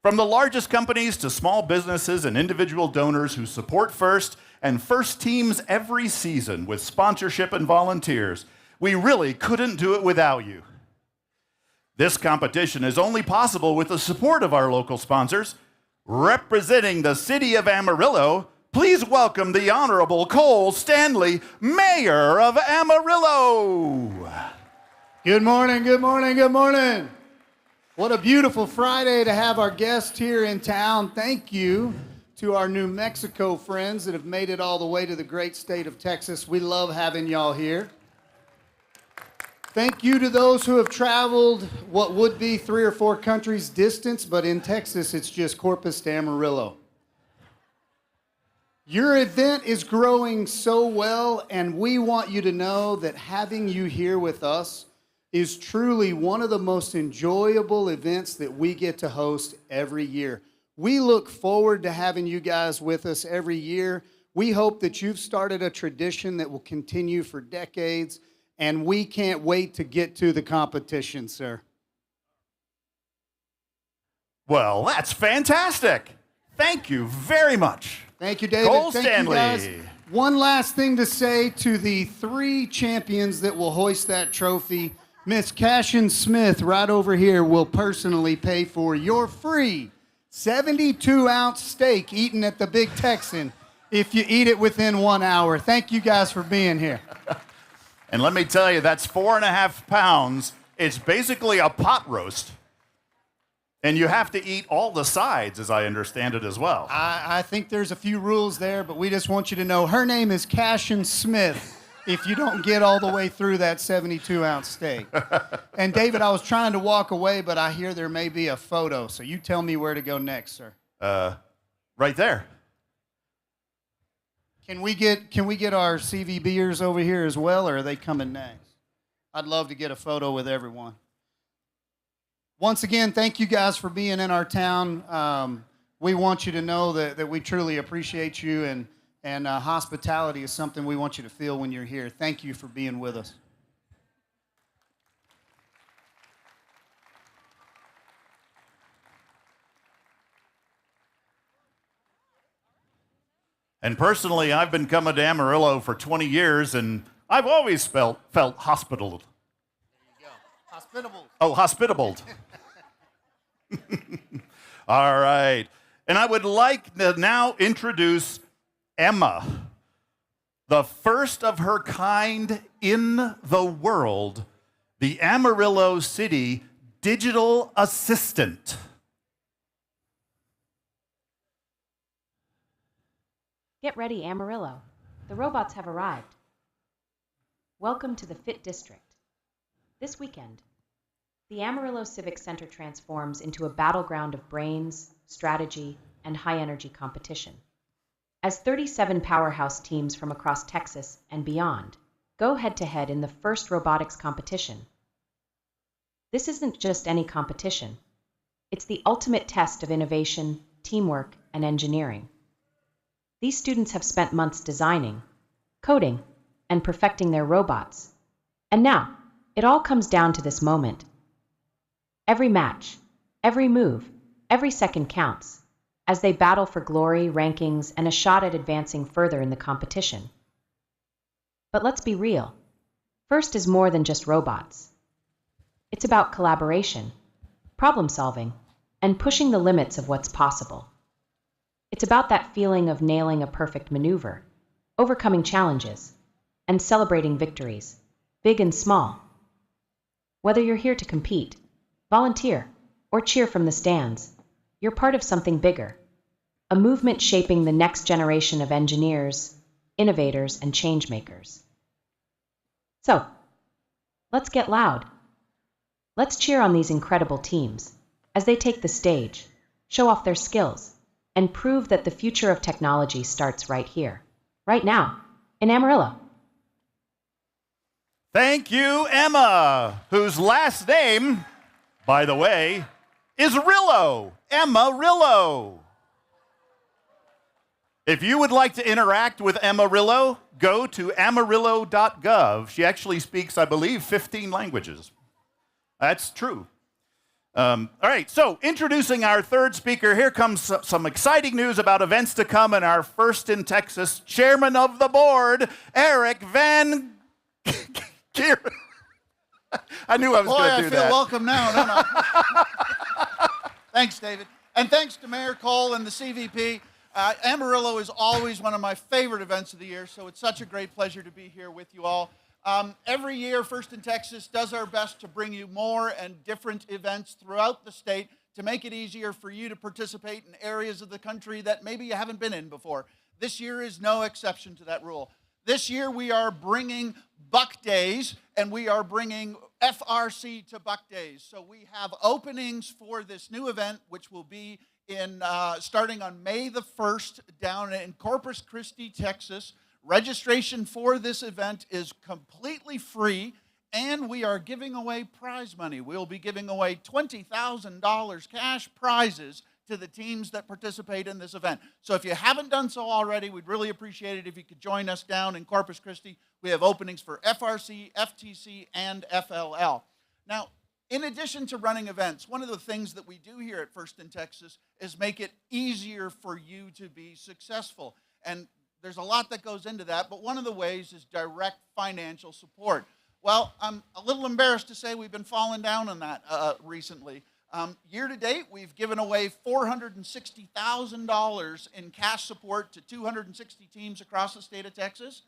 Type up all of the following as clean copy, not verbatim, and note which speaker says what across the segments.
Speaker 1: From the largest companies to small businesses and individual donors who support First and First teams every season with sponsorship and volunteers, we really couldn't do it without you. This competition is only possible with the support of our local sponsors. Representing the city of Amarillo, please welcome the Honorable Cole Stanley, Mayor of Amarillo.
Speaker 2: Good morning, good morning, good morning. What a beautiful Friday to have our guest here in town. Thank you to our New Mexico friends that have made it all the way to the great state of Texas. We love having y'all here. Thank you to those who have traveled what would be 3 or 4 countries distance, but in Texas, it's just Corpus to Amarillo. Your event is growing so well, and we want you to know that having you here with us is truly one of the most enjoyable events that we get to host every year. We look forward to having you guys with us every year. We hope that you've started a tradition that will continue for decades, and we can't wait to get to the competition, sir.
Speaker 1: Well, that's fantastic. Thank you very much.
Speaker 2: Thank you, David.
Speaker 1: Cole
Speaker 2: Thank
Speaker 1: Stanley.
Speaker 2: you, guys. One last thing to say to the 3 champions that will hoist that trophy. Miss Cashin Smith, right over here, will personally pay for your free 72-ounce steak eaten at the Big Texan if you eat it within 1 hour. Thank you guys for being here.
Speaker 1: And let me tell you, that's 4.5 pounds. It's basically a pot roast. And you have to eat all the sides, as I understand it, as well.
Speaker 2: I think there's a few rules there, but we just want you to know her name is Cashin Smith if you don't get all the way through that 72-ounce steak. And David, I was trying to walk away, but I hear there may be a photo, so you tell me where to go next, sir.
Speaker 1: Right there.
Speaker 2: Can we get our CVBers over here as well, or are they coming next? I'd love to get a photo with everyone. Once again, thank you guys for being in our town. We want you to know that we truly appreciate you, and hospitality is something we want you to feel when you're here. Thank you for being with us.
Speaker 1: And personally, I've been coming to Amarillo for 20 years, and I've always felt hospitable.
Speaker 2: There you go. Hospitable.
Speaker 1: Oh, hospitable. All right. And I would like to now introduce Emma, the first of her kind in the world, the Amarillo City Digital Assistant.
Speaker 3: Get ready, Amarillo. The robots have arrived. Welcome to the Fit District. This weekend, the Amarillo Civic Center transforms into a battleground of brains, strategy, and high-energy competition. As 37 powerhouse teams from across Texas and beyond go head-to-head in the first robotics competition. This isn't just any competition. It's the ultimate test of innovation, teamwork, and engineering. These students have spent months designing, coding, and perfecting their robots. And now, it all comes down to this moment. Every match, every move, every second counts, as they battle for glory, rankings, and a shot at advancing further in the competition. But let's be real. First is more than just robots. It's about collaboration, problem solving, and pushing the limits of what's possible. It's about that feeling of nailing a perfect maneuver, overcoming challenges, and celebrating victories, big and small. Whether you're here to compete, volunteer, or cheer from the stands, you're part of something bigger, a movement shaping the next generation of engineers, innovators, and change makers. So, let's get loud. Let's cheer on these incredible teams as they take the stage, show off their skills, and prove that the future of technology starts right here, right now, in Amarillo.
Speaker 1: Thank you, Emma, whose last name, by the way, is Rillo. Emma Rillo. If you would like to interact with Emma Rillo, go to amarillo.gov. She actually speaks, I believe, 15 languages. That's true. All right, so introducing our third speaker, here comes some exciting news about events to come, and our first in Texas chairman of the board, Eric Van Gieren. I knew I was going to do that.
Speaker 4: Boy, I feel welcome now, don't I? Thanks, David. And thanks to Mayor Cole and the CVP. Amarillo is always one of my favorite events of the year, so it's such a great pleasure to be here with you all. Every year, First in Texas does our best to bring you more and different events throughout the state to make it easier for you to participate in areas of the country that maybe you haven't been in before. This year is no exception to that rule. This year we are bringing Buck Days, and we are bringing FRC to Buck Days. So we have openings for this new event, which will be in starting on May the 1st down in Corpus Christi, Texas. Registration for this event is completely free, and we are giving away prize money. We'll be giving away $20,000 cash prizes to the teams that participate in this event. So if you haven't done so already, we'd really appreciate it if you could join us down in Corpus Christi. We have openings for FRC, FTC, and FLL. Now, in addition to running events, one of the things that we do here at First in Texas is make it easier for you to be successful. And there's a lot that goes into that, but one of the ways is direct financial support. Well, I'm a little embarrassed to say we've been falling down on that recently. Year to date, we've given away $460,000 in cash support to 260 teams across the state of Texas.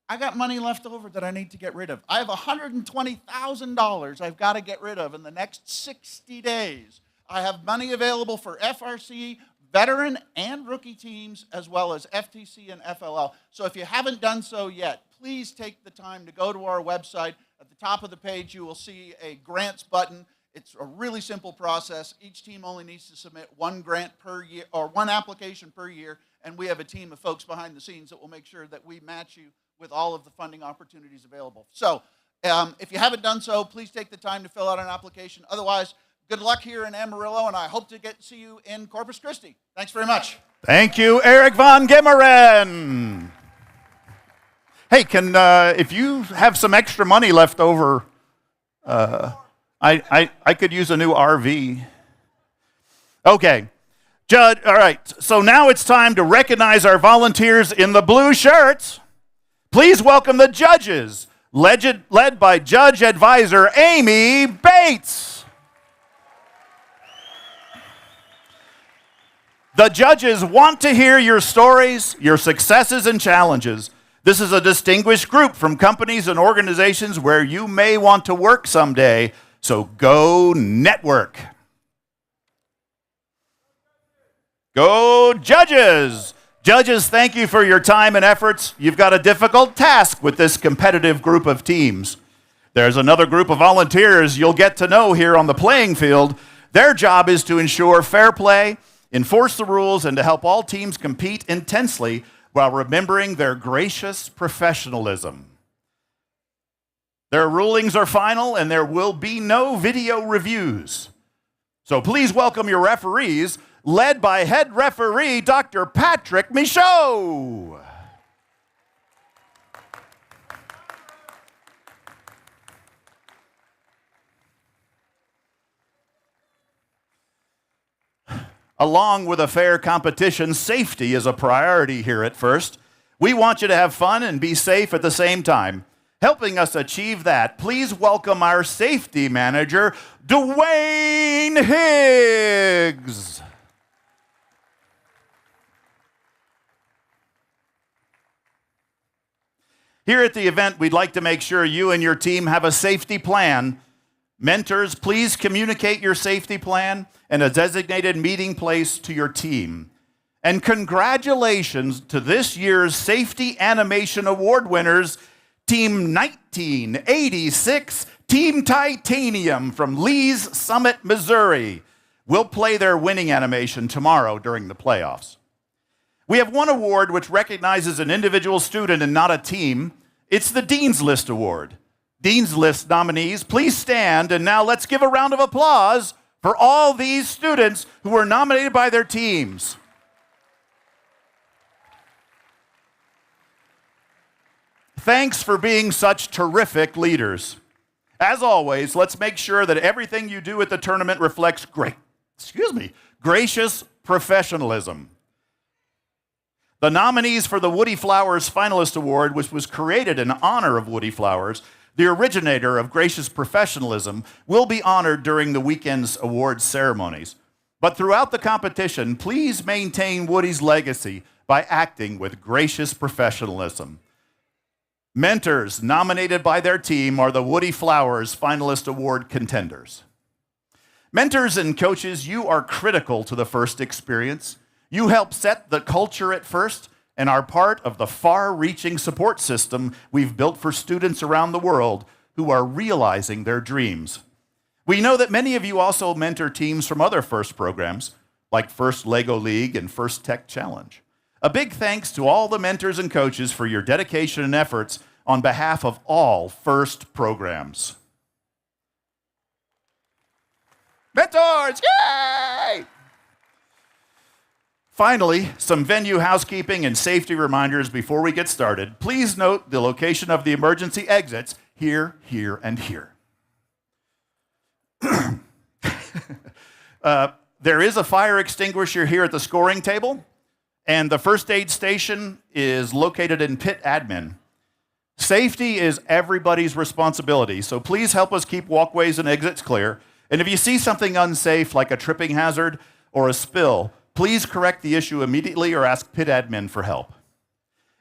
Speaker 4: I got money left over that I need to get rid of. I have $120,000 I've got to get rid of in the next 60 days. I have money available for FRC, veteran and rookie teams, as well as FTC and FLL. So if you haven't done so yet, please take the time to go to our website. At the top of the page, you will see a grants button. It's a really simple process. Each team only needs to submit one grant per year, or one application per year, and we have a team of folks behind the scenes that will make sure that we match you with all of the funding opportunities available. So if you haven't done so, please take the time to fill out an application. Otherwise, good luck here in Amarillo, and I hope to see you in Corpus Christi. Thanks very much.
Speaker 1: Thank you, Eric Van Gieren. Hey, if you have some extra money left over, I could use a new RV. Okay, Judge. All right. So now it's time to recognize our volunteers in the blue shirts. Please welcome the judges, led by Judge Advisor Amy Bates. The judges want to hear your stories, your successes and challenges. This is a distinguished group from companies and organizations where you may want to work someday, so go network. Go judges! Judges, thank you for your time and efforts. You've got a difficult task with this competitive group of teams. There's another group of volunteers you'll get to know here on the playing field. Their job is to ensure fair play, enforce the rules, and to help all teams compete intensely while remembering their gracious professionalism. Their rulings are final, and there will be no video reviews. So please welcome your referees, led by head referee Dr. Patrick Michaud. Along with a fair competition, safety is a priority here at First. We want you to have fun and be safe at the same time. Helping us achieve that, please welcome our safety manager, Dwayne Higgs. Here at the event, we'd like to make sure you and your team have a safety plan. Mentors, please communicate your safety plan and a designated meeting place to your team. And congratulations to this year's Safety Animation Award winners, Team 1986, Team Titanium from Lee's Summit, Missouri. We'll play their winning animation tomorrow during the playoffs. We have one award which recognizes an individual student and not a team. It's the Dean's List Award. Dean's List nominees, please stand, and now let's give a round of applause for all these students who were nominated by their teams. Thanks for being such terrific leaders. As always, let's make sure that everything you do at the tournament reflects gracious professionalism. The nominees for the Woody Flowers Finalist Award, which was created in honor of Woody Flowers, the originator of gracious professionalism, will be honored during the weekend's awards ceremonies. But throughout the competition, please maintain Woody's legacy by acting with gracious professionalism. Mentors nominated by their team are the Woody Flowers Finalist Award contenders. Mentors and coaches, you are critical to the First experience. You help set the culture at First and are part of the far-reaching support system we've built for students around the world who are realizing their dreams. We know that many of you also mentor teams from other First programs, like First Lego League and First Tech Challenge. A big thanks to all the mentors and coaches for your dedication and efforts on behalf of all First programs. Mentors, yay! Finally, some venue housekeeping and safety reminders before we get started. Please note the location of the emergency exits here, here, and here. There is a fire extinguisher here at the scoring table, and the first aid station is located in pit admin. Safety is everybody's responsibility, so please help us keep walkways and exits clear. And if you see something unsafe, like a tripping hazard or a spill, please correct the issue immediately or ask pit admin for help.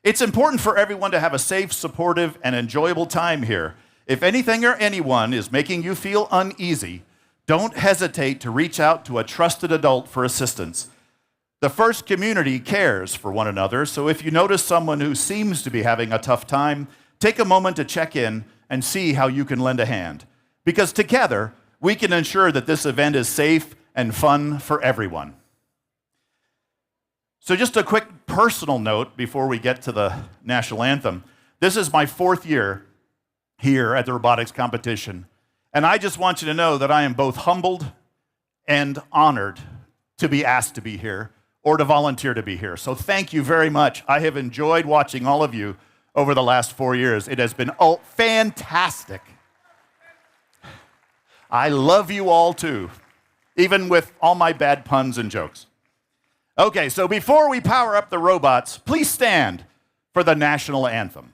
Speaker 1: It's important for everyone to have a safe, supportive, and enjoyable time here. If anything or anyone is making you feel uneasy, don't hesitate to reach out to a trusted adult for assistance. The First community cares for one another, so if you notice someone who seems to be having a tough time, take a moment to check in and see how you can lend a hand. Because together, we can ensure that this event is safe and fun for everyone. So just a quick personal note before we get to the national anthem. This is my 4th year here at the robotics competition. And I just want you to know that I am both humbled and honored to be asked to be here or to volunteer to be here. So thank you very much. I have enjoyed watching all of you over the last 4 years. It has been fantastic. I love you all too, even with all my bad puns and jokes. Okay, so before we power up the robots, please stand for the national anthem.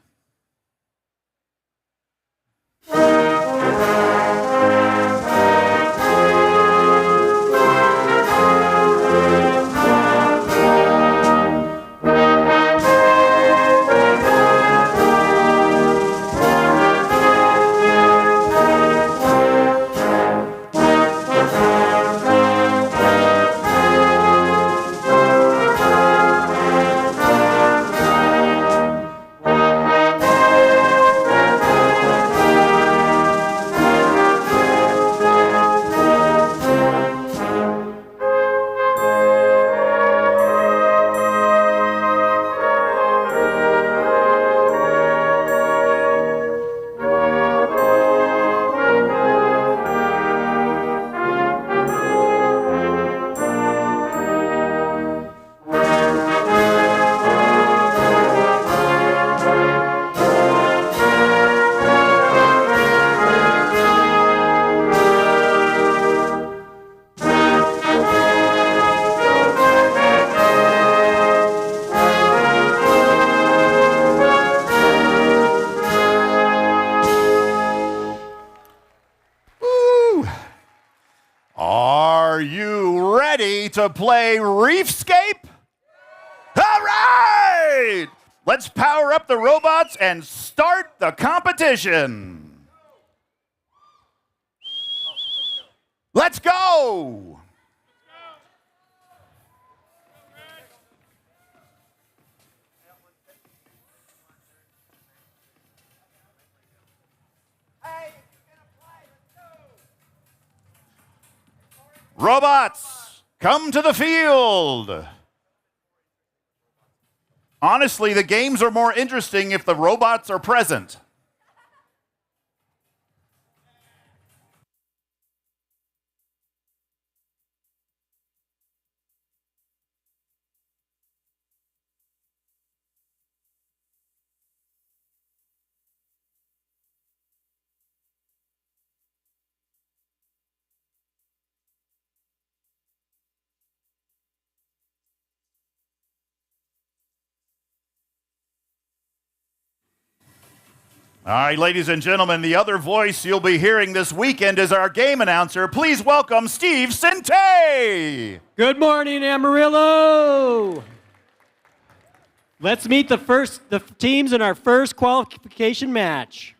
Speaker 1: Are you ready to play Reefscape? All right! Let's power up the robots and start the competition. Let's go! Robots, come to the field. Honestly, the games are more interesting if the robots are present. All right, ladies and gentlemen, the other voice you'll be hearing this weekend is our game announcer. Please welcome Steve Sinte.
Speaker 5: Good morning, Amarillo. Let's meet the teams in our first qualification match.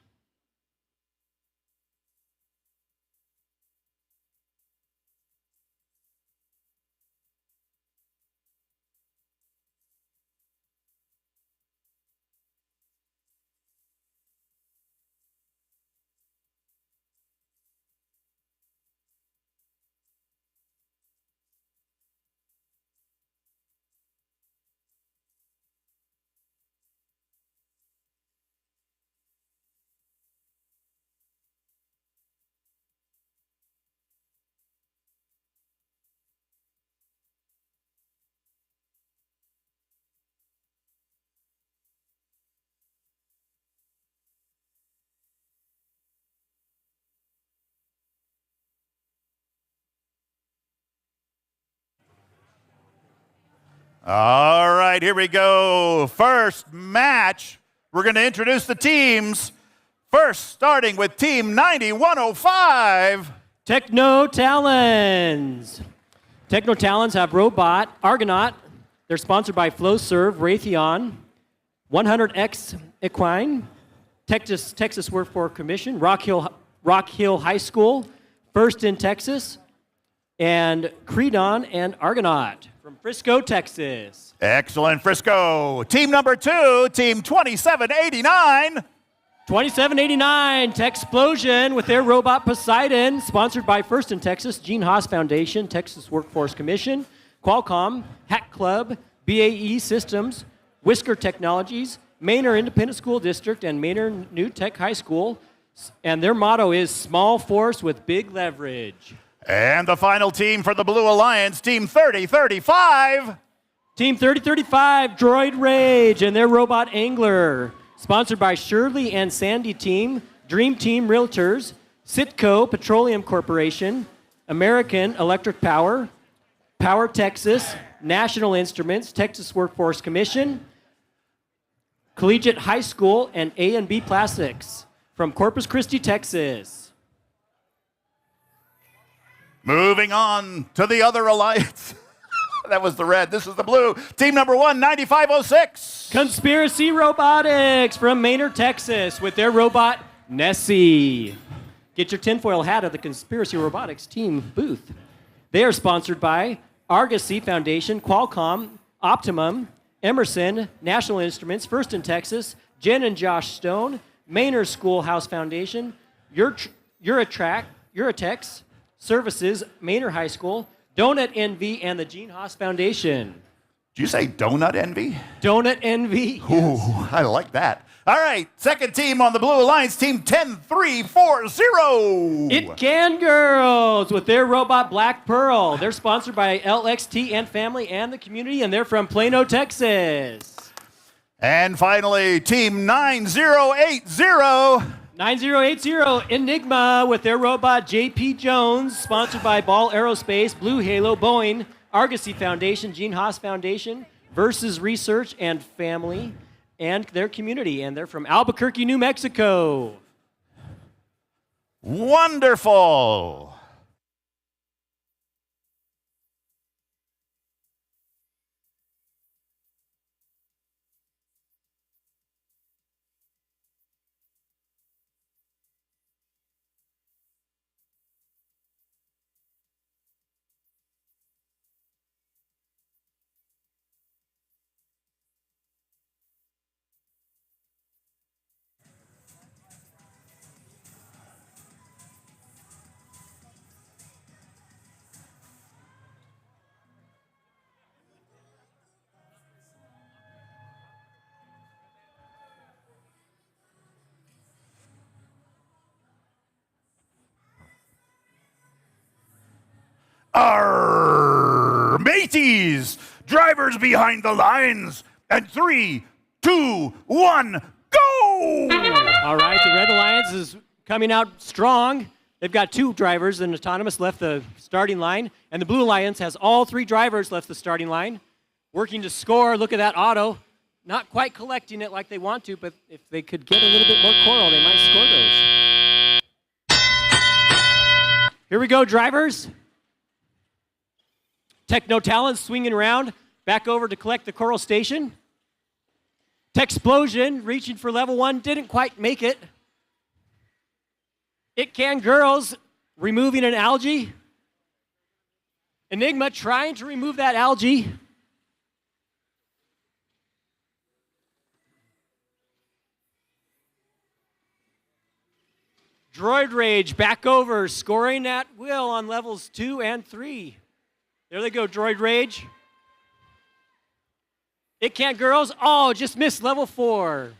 Speaker 1: All right, here we go. First match. We're going to introduce the teams. First, starting with Team 9105.
Speaker 5: Techno Talons. Techno Talons have Robot, Argonaut. They're sponsored by FlowServe, Raytheon, 100X Equine, Texas Workforce Commission, Rock Hill High School, First in Texas, and Credon and Argonaut from Frisco, Texas.
Speaker 1: Excellent, Frisco. Team number 2, Team 2789.
Speaker 5: 2789, Techsplosion with their robot Poseidon, sponsored by First in Texas, Gene Haas Foundation, Texas Workforce Commission, Qualcomm, Hack Club, BAE Systems, Whisker Technologies, Manor Independent School District, and Manor New Tech High School. And their motto is small force with big leverage.
Speaker 1: And the final team for the Blue Alliance, Team 3035.
Speaker 5: Team 3035, Droid Rage and their robot Angler, sponsored by Shirley and Sandy Team, Dream Team Realtors, Citco Petroleum Corporation, American Electric Power, Power Texas, National Instruments, Texas Workforce Commission, Collegiate High School, and A&B Plastics from Corpus Christi, Texas.
Speaker 1: Moving on to the other alliance. That was the red. This is the blue. Team number 1, 9506.
Speaker 5: Conspiracy Robotics from Maynard, Texas, with their robot Nessie. Get your tinfoil hat at the Conspiracy Robotics team booth. They are sponsored by Argosy Foundation, Qualcomm, Optimum, Emerson, National Instruments, First in Texas, Jen and Josh Stone, Maynard Schoolhouse Foundation, Eurotex Services, Maynard High School, Donut Envy, and the Gene Haas Foundation.
Speaker 1: Did you say Donut Envy?
Speaker 5: Donut Envy.
Speaker 1: Ooh, I like that. All right, second team on the Blue Alliance, Team 10340.
Speaker 5: It Can Girls with their robot Black Pearl. They're sponsored by LXT and Family and the community, and they're from Plano, Texas.
Speaker 1: And finally, Team 9080.
Speaker 5: 9080 Enigma with their robot JP Jones, sponsored by Ball Aerospace, Blue Halo, Boeing, Argosy Foundation, Gene Haas Foundation, Versus Research and Family, and their community. And they're from Albuquerque, New Mexico.
Speaker 1: Wonderful. Arr, mateys, drivers behind the lines, and 3, 2, 1, go!
Speaker 5: All right, the Red Alliance is coming out strong. They've got 2 drivers, and Autonomous left the starting line, and the Blue Alliance has all 3 drivers left the starting line, working to score. Look at that auto. not quite collecting it like they want to, but if they could get a little bit more coral, they might score those. Here we go, drivers. Techno Talons swinging around, back over to collect the coral station. Techsplosion reaching for level 1, didn't quite make it. It Can Girls removing an algae. Enigma trying to remove that algae. Droid Rage back over, scoring at will on levels 2 and 3. There they go, Droid Rage. It Can Girls, oh, just missed level 4.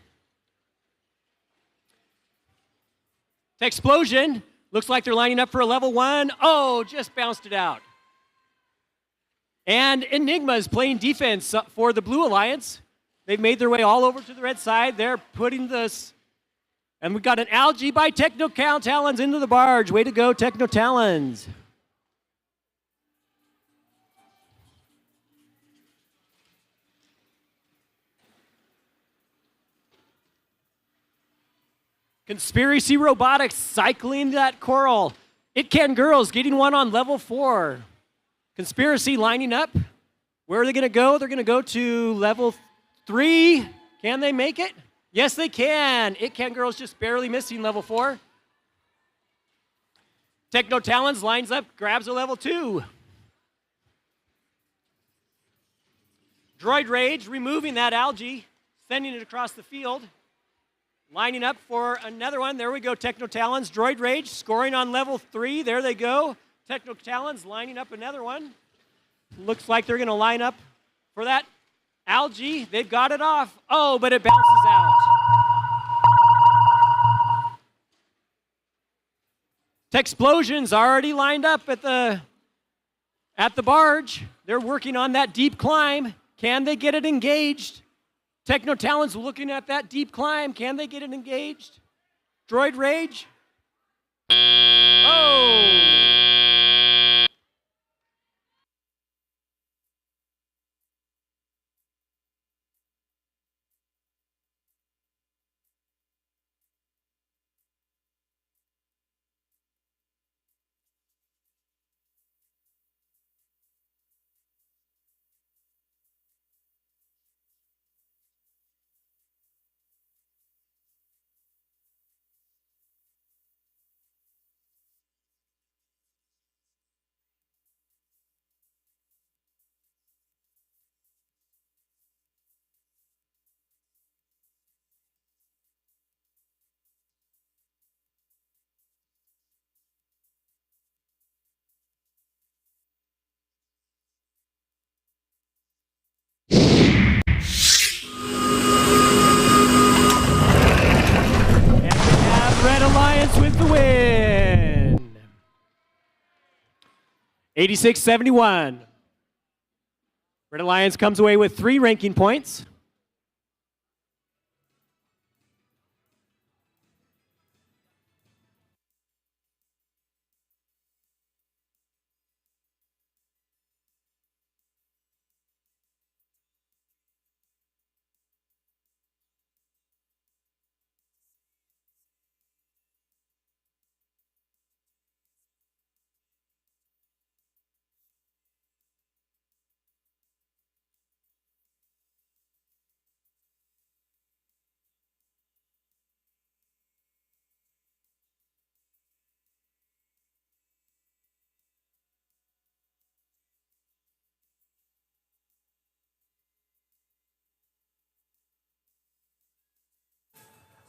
Speaker 5: Explosion, looks like they're lining up for a level 1. Oh, just bounced it out. And Enigma is playing defense for the Blue Alliance. They've made their way all over to the red side. They're putting this, and we got an algae by Techno Talons into the barge. Way to go, Techno Talons. Conspiracy Robotics cycling that coral. It Can Girls getting one on level 4. Conspiracy lining up. Where are they going to go? They're going to go to level 3. Can they make it? Yes, they can. It Can Girls just barely missing level 4. Techno Talons lines up, grabs a level 2. Droid Rage removing that algae, sending it across the field. Lining up for another one. There we go, Techno Talons. Droid Rage scoring on level 3. There they go. Techno Talons lining up another one. Looks like they're going to line up for that algae. They've got it off. Oh, but it bounces out. Techsplosion's already lined up at the barge. They're working on that deep climb. Can they get it engaged? Techno Talons looking at that deep climb. Can they get it engaged? Droid Rage. Oh! With the win. 86-71. Red Alliance comes away with 3 ranking points.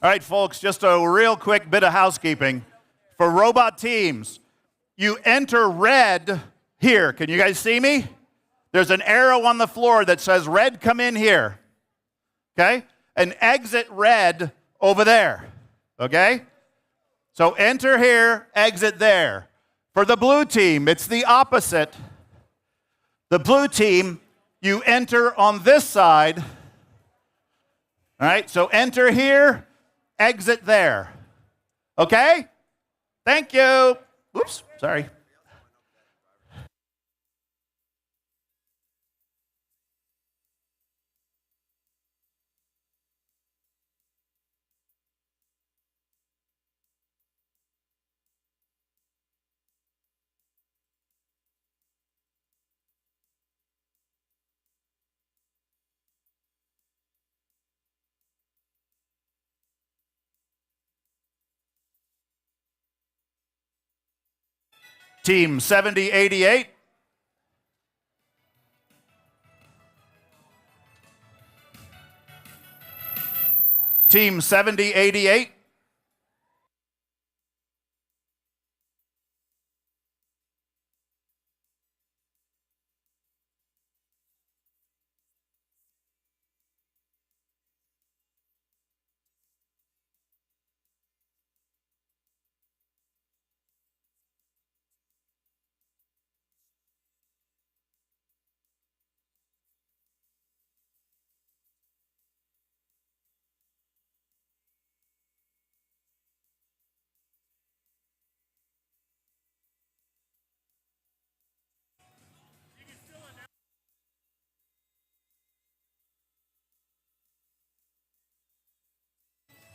Speaker 1: All right, folks, just a real quick bit of housekeeping. For robot teams, you enter red here. Can you guys see me? There's an arrow on the floor that says red, come in here. Okay? And exit red over there. Okay? So enter here, exit there. For the blue team, it's the opposite. The blue team, you enter on this side. All right, so enter here, exit there. Okay? Thank you. Oops, sorry. Team 7088. Team 7088.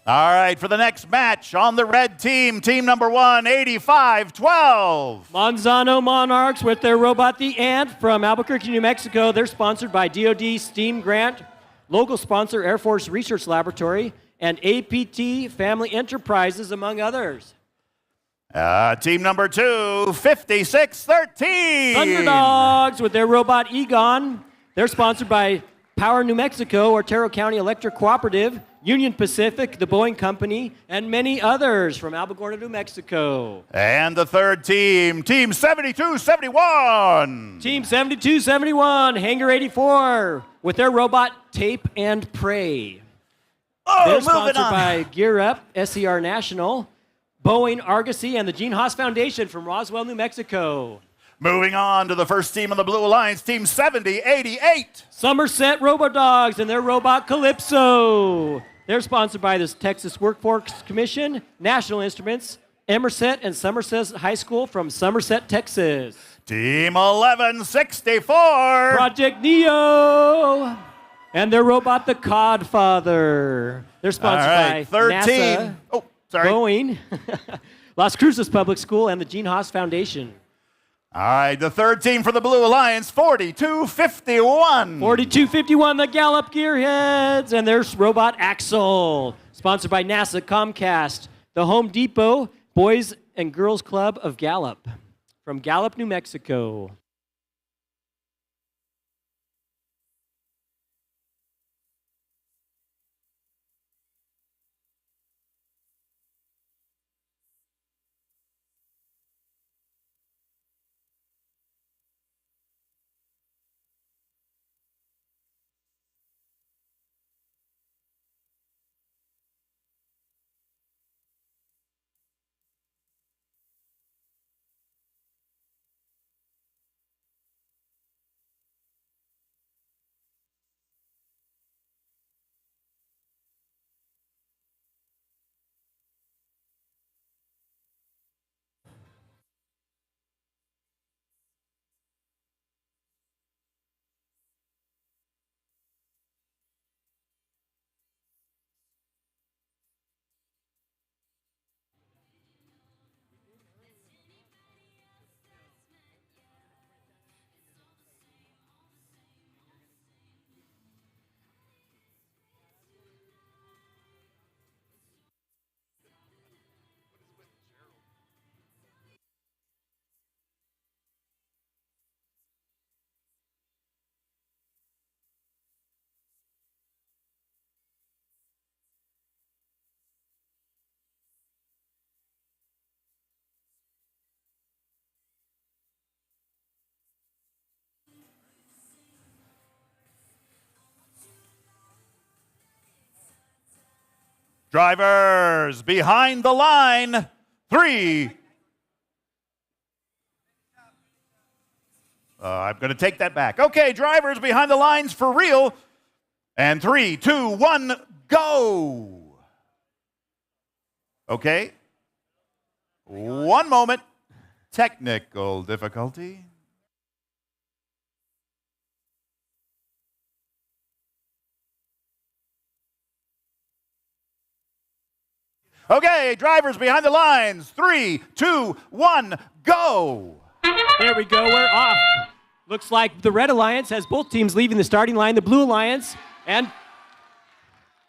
Speaker 1: All right, for the next match on the red team, team number 1, 8512.
Speaker 5: Monzano Monarchs with their robot, the Ant, from Albuquerque, New Mexico. They're sponsored by DoD STEAM Grant, local sponsor Air Force Research Laboratory, and APT Family Enterprises, among others.
Speaker 1: Team number 2, 5613.
Speaker 5: Underdogs with their robot Egon. They're sponsored by Power New Mexico, Otero County Electric Cooperative, Union Pacific, the Boeing Company, and many others from Albuquerque, New Mexico.
Speaker 1: And the third team, Team 7271.
Speaker 5: Team 7271, Hangar 84, with their robot Tape and Pray. They're sponsored by Gear Up, SER National, Boeing, Argosy, and the Gene Haas Foundation from Roswell, New Mexico.
Speaker 1: Moving on to the first team on the Blue Alliance, Team 7088.
Speaker 5: Somerset Robodogs and their robot Calypso. They're sponsored by the Texas Workforce Commission, National Instruments, Emerson and Somerset High School from Somerset, Texas.
Speaker 1: Team 1164.
Speaker 5: Project Neo and their robot the Codfather. They're sponsored by
Speaker 1: 13.
Speaker 5: NASA, Boeing, Las Cruces Public School, and the Gene Haas Foundation.
Speaker 1: All right, the third team for the Blue Alliance, 4251.
Speaker 5: 4251, the Gallup Gearheads, and their robot Axel. Sponsored by NASA, Comcast, the Home Depot Boys and Girls Club of Gallup, from Gallup, New Mexico.
Speaker 1: Drivers behind the line, 3. I'm going to take that back. Okay, drivers behind the lines for real. And 3, 2, 1, go. Okay. One moment. Technical difficulty. Okay, drivers behind the lines. 3, 2, 1, go.
Speaker 5: There we go, we're off. Looks like the Red Alliance has both teams leaving the starting line. The Blue Alliance and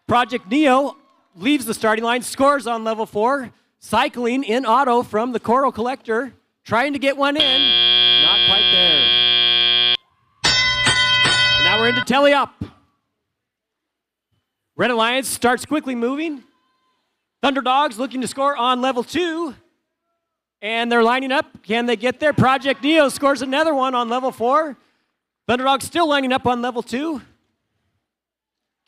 Speaker 5: Project Neo leaves the starting line, scores on level 4, cycling in auto from the Coral Collector. trying to get one in. Not quite there. And now we're into tele-up. Red Alliance starts quickly moving. Thunderdogs looking to score on level 2. And they're lining up. Can they get there? Project Neo scores another one on level 4. Thunderdogs still lining up on level 2.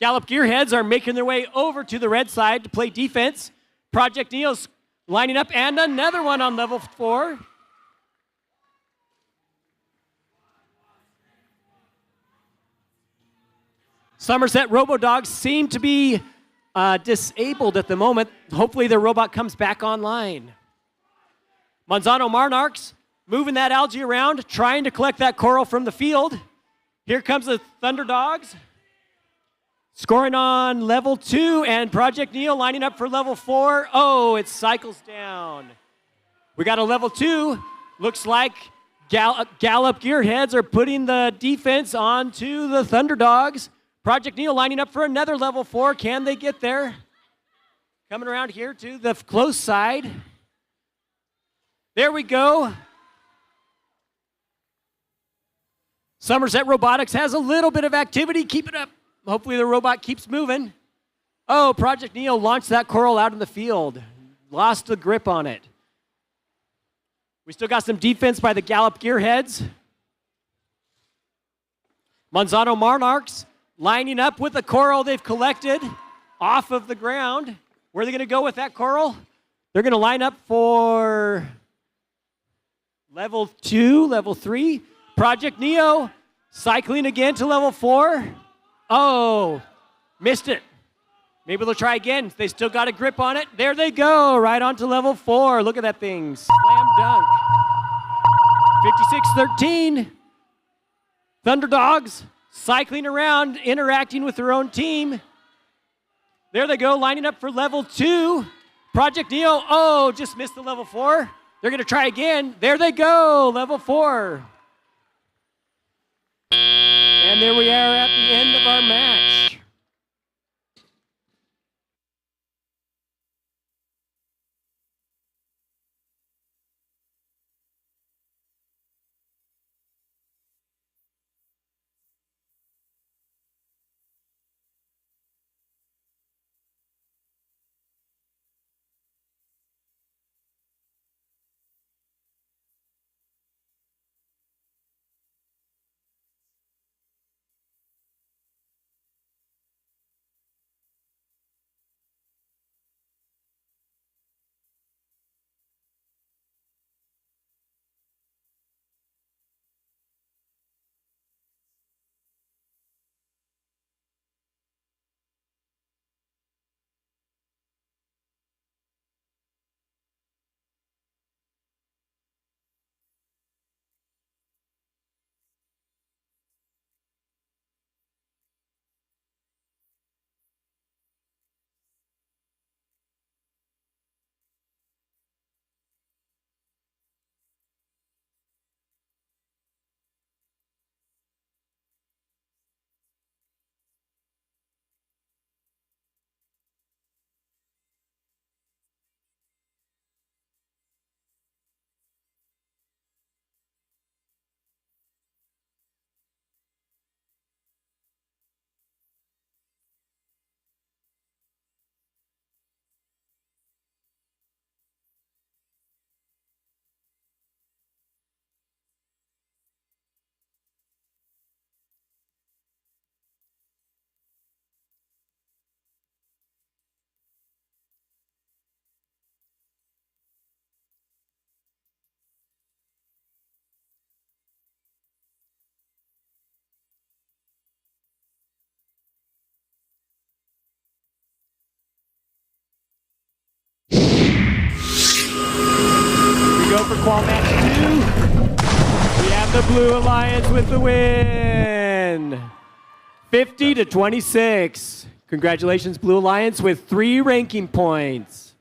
Speaker 5: Gallop Gearheads are making their way over to the red side to play defense. Project Neo's lining up, and another one on level 4. Somerset Robodogs seem to be disabled at the moment. Hopefully their robot comes back online. Monsanto Monarchs moving that algae around, trying to collect that coral from the field. Here comes the Thunderdogs. Scoring on level 2, and Project Neo lining up for level 4. Oh, it cycles down. We got a level 2. Looks like Gallop Gearheads are putting the defense onto the Thunderdogs. Project Neo lining up for another level 4. Can they get there? Coming around here to the close side. There we go. Somerset Robotics has a little bit of activity. Keep it up. Hopefully the robot keeps moving. Oh, Project Neo launched that coral out in the field. Lost the grip on it. We still got some defense by the Gallop Gearheads. Monsanto Monarchs lining up with the coral they've collected off of the ground. Where are they going to go with that coral? They're going to line up for level 2, level 3. Project Neo cycling again to level 4. Oh, missed it. Maybe they'll try again. They still got a grip on it. There they go, right onto level 4. Look at that thing, slam dunk. 56-13. Thunderdogs cycling around, interacting with their own team. There they go, lining up for level 2. Project Neo, oh, just missed the level 4. They're going to try again. There they go, level 4. And there we are at the end of our match. Go for qual match 2. We have the Blue Alliance with the win. 50-26. Congratulations, Blue Alliance, with 3 ranking points.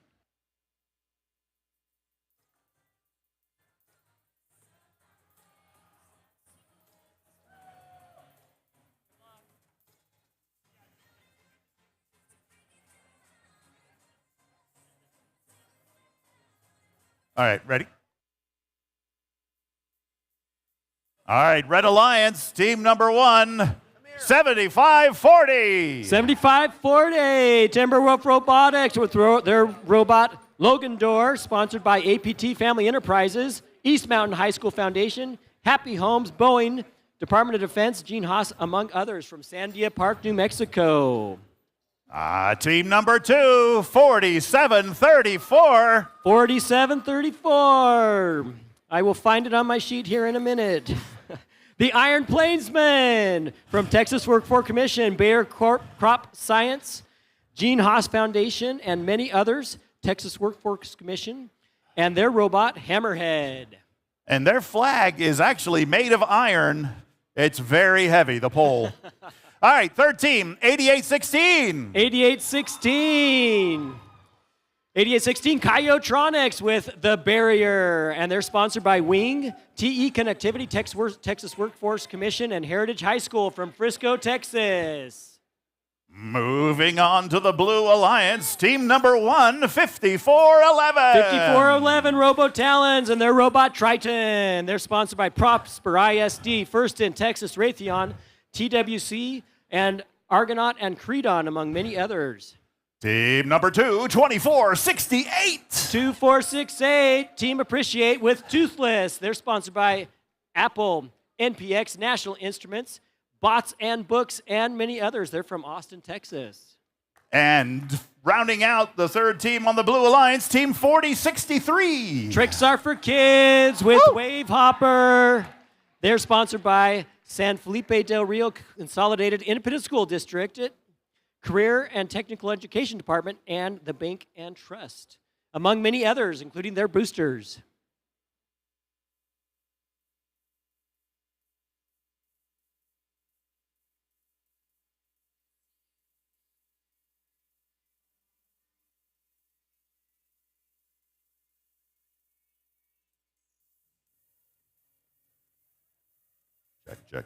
Speaker 1: All right, ready? All right, Red Alliance, team number 1, 75-40.
Speaker 5: 75-40. Timberwolf Robotics with their robot Logan Door, sponsored by APT Family Enterprises, East Mountain High School Foundation, Happy Homes, Boeing, Department of Defense, Gene Haas, among others, from Sandia Park, New Mexico.
Speaker 1: Team number 2, 47-34.
Speaker 5: 47-34. I will find it on my sheet here in a minute. The Iron Plainsmen from Texas Workforce Commission, Bayer Crop Science, Gene Haas Foundation, and many others, Texas Workforce Commission, and their robot, Hammerhead.
Speaker 1: And their flag is actually made of iron. It's very heavy, the pole. All right, third team, 88-16.
Speaker 5: 88-16. 88-16, Coyotronics with The Barrier, and they're sponsored by Wing, TE Connectivity, Texas Workforce Commission, and Heritage High School from Frisco, Texas.
Speaker 1: Moving on to the Blue Alliance, team number 1, 54-11.
Speaker 5: 54-11, Robotalons and their robot Triton. They're sponsored by Prosper ISD, First in Texas, Raytheon, TWC, and Argonaut and Credon, among many others.
Speaker 1: Team number 2, 24-68.
Speaker 5: 2468, Team Appreciate with Toothless. They're sponsored by Apple, NPX, National Instruments, Bots and Books, and many others. They're from Austin, Texas.
Speaker 1: And rounding out the third team on the Blue Alliance, team 40-63.
Speaker 5: Tricks Are for Kids with Wave Hopper. They're sponsored by San Felipe del Rio Consolidated Independent School District, Career and Technical Education Department, and the Bank and Trust, among many others, including their boosters.
Speaker 1: Check.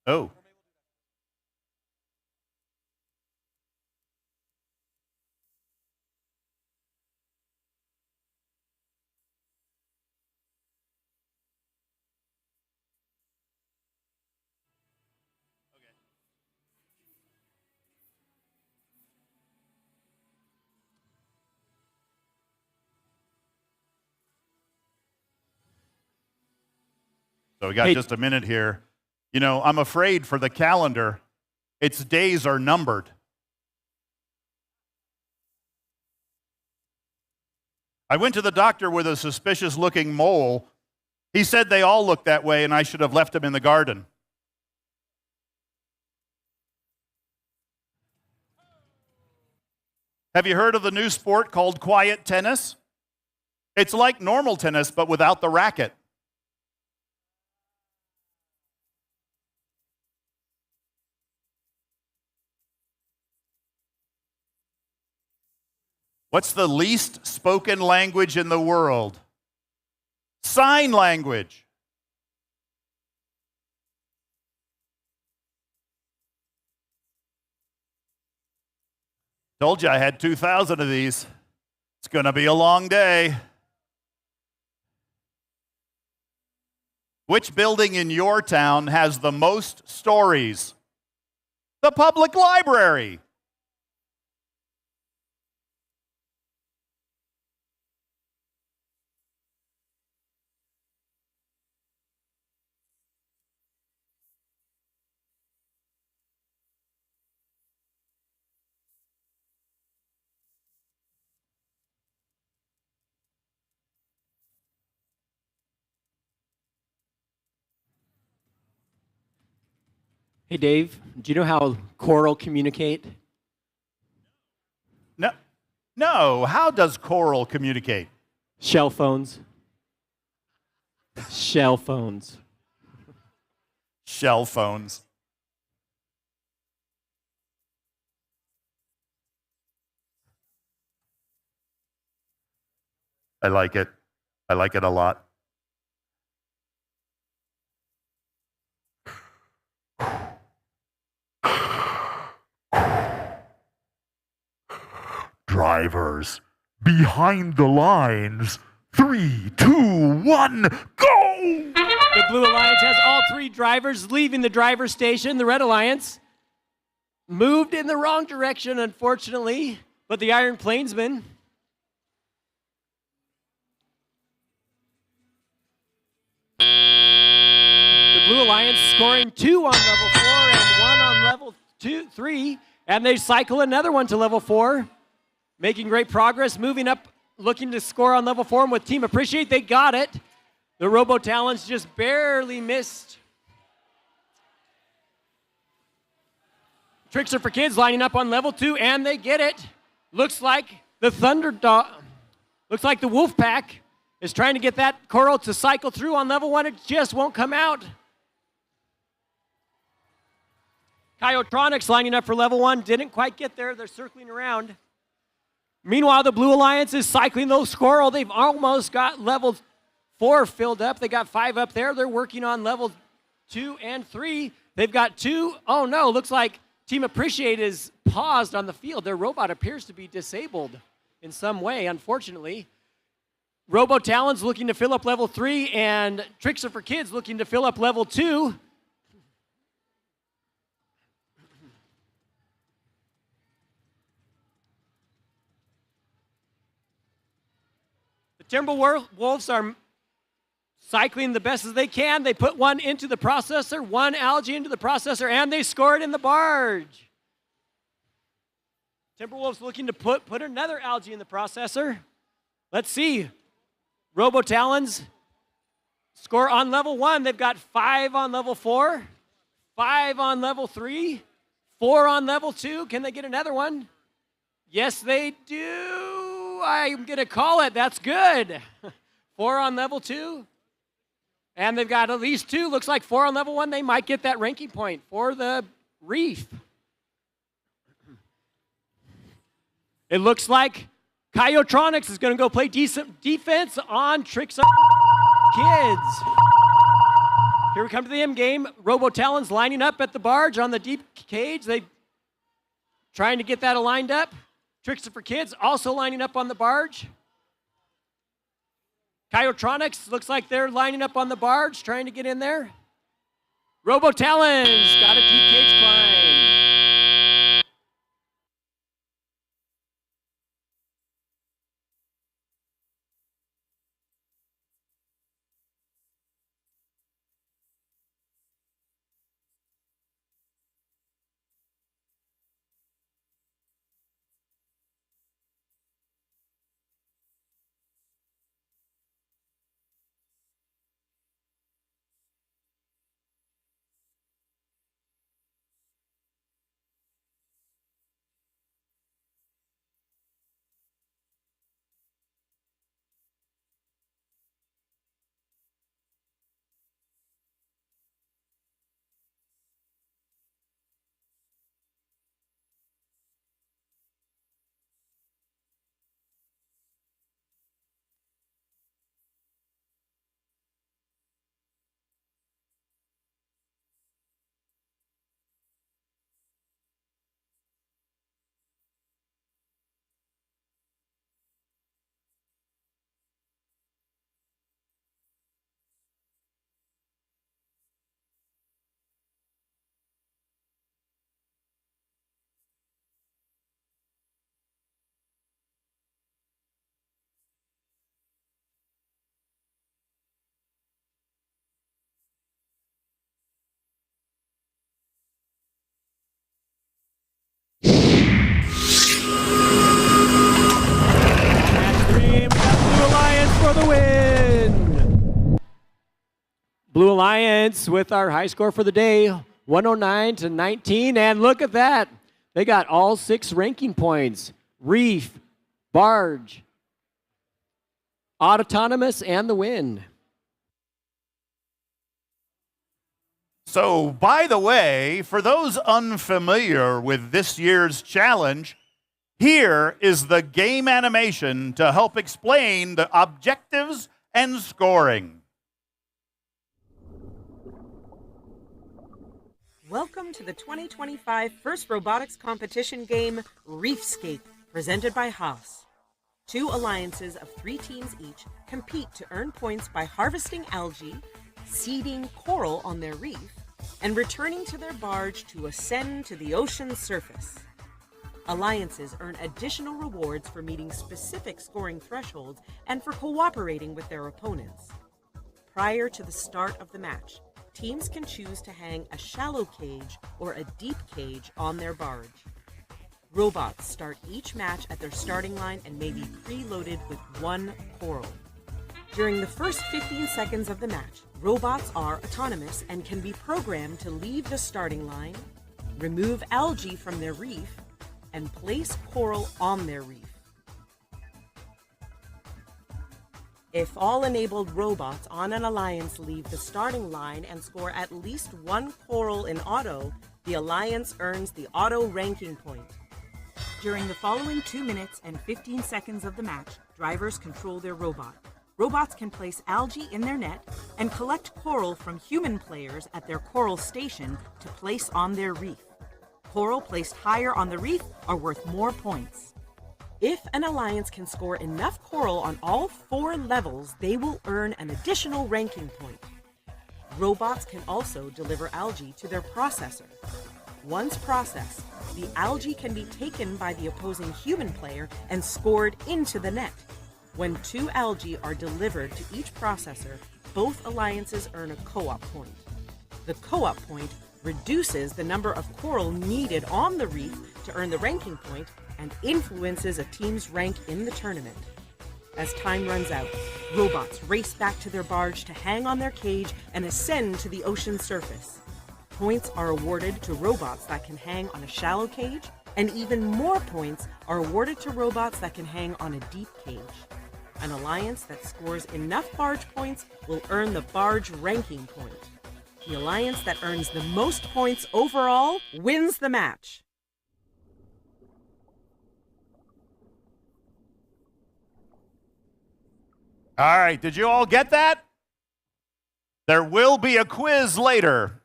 Speaker 1: Oh. So we got
Speaker 5: Hey.
Speaker 1: just a minute here. You know, I'm afraid for the calendar, its days are numbered. I went to the doctor with a suspicious-looking mole. He said they all look that way and I should have left them in the garden. Have you heard of the new sport called quiet tennis? It's like normal tennis, but without the racket. What's the least spoken language in the world? Sign language. Told you I had 2,000 of these. It's going to be a long day. Which building in your town has the most stories? The public library.
Speaker 5: Hey, Dave, do you know how coral communicate?
Speaker 1: No, how does coral communicate?
Speaker 5: Shell phones. Shell phones.
Speaker 1: Shell phones. I like it. I like it a lot. Drivers, behind the lines. 3, 2, 1, go!
Speaker 5: The Blue Alliance has all three drivers leaving the driver's station. The Red Alliance moved in the wrong direction, unfortunately, but the Iron Plainsmen the Blue Alliance scoring 2 on level 4 and 1 on level 3, and they cycle another one to level 4, making great progress, moving up, looking to score on level 4, and with Team Appreciate, they got it. The Robo Talents just barely missed. Tricks Are for Kids lining up on level 2, and they get it. Looks like the looks like the Wolf Pack is trying to get that coral to cycle through on level 1. It just won't come out. Coyotronics lining up for level 1. Didn't quite get there. They're circling around. Meanwhile, the Blue Alliance is cycling those coral. They've almost got level 4 filled up. They got 5 up there. They're working on level 2 and 3. They've got 2. Oh no, looks like Team Appreciate is paused on the field. Their robot appears to be disabled in some way, unfortunately. Robo Talons looking to fill up level 3, and Tricks Are for Kids looking to fill up level 2. The Timberwolves are cycling the best as they can. They put one into the processor, one algae into the processor, and they score it in the barge. Timberwolves looking to put another algae in the processor. Let's see. Robo Talons score on level 1. They've got 5 on level 4, 5 on level 3, 4 on level 2. Can they get another one? Yes, they do. I'm going to call it. That's good. 4 on level 2. And they've got at least 2. Looks like 4 on level 1. They might get that ranking point for the Reef. It looks like Coyotronics is going to go play decent defense on Tricks Up Kids. Here we come to the end game. Robo Talons lining up at the barge on the deep cage. They trying to get that aligned up. Tricks for Kids also lining up on the barge. Coyotronics looks like they're lining up on the barge, trying to get in there. Robo Talons got a deep cage climb. Blue Alliance with our high score for the day, 109-19. And look at that. They got all 6 ranking points. Reef, Barge, Autonomous, and the Win.
Speaker 1: So, by the way, for those unfamiliar with this year's challenge, here is the game animation to help explain the objectives and scoring.
Speaker 6: Welcome to the 2025 First Robotics Competition game, Reefscape, presented by Haas. 2 alliances of 3 teams each compete to earn points by harvesting algae, seeding coral on their reef, and returning to their barge to ascend to the ocean's surface. Alliances earn additional rewards for meeting specific scoring thresholds and for cooperating with their opponents. Prior to the start of the match, teams can choose to hang a shallow cage or a deep cage on their barge. Robots start each match at their starting line and may be preloaded with 1 coral. During the first 15 seconds of the match, robots are autonomous and can be programmed to leave the starting line, remove algae from their reef, and place coral on their reef. If all enabled robots on an alliance leave the starting line and score at least 1 coral in auto, the alliance earns the auto ranking point. During the following 2 minutes and 15 seconds of the match, drivers control their robot. Robots can place algae in their net and collect coral from human players at their coral station to place on their reef. Coral placed higher on the reef are worth more points. If an alliance can score enough coral on all 4 levels, they will earn an additional ranking point. Robots can also deliver algae to their processor. Once processed, the algae can be taken by the opposing human player and scored into the net. When 2 algae are delivered to each processor, both alliances earn a co-op point. The co-op point reduces the number of coral needed on the reef to earn the ranking point and influences a team's rank in the tournament. As time runs out, robots race back to their barge to hang on their cage and ascend to the ocean surface. Points are awarded to robots that can hang on a shallow cage, and even more points are awarded to robots that can hang on a deep cage. An alliance that scores enough barge points will earn the barge ranking point. The alliance that earns the most points overall wins the match.
Speaker 1: All right, did you all get that? There will be a quiz later.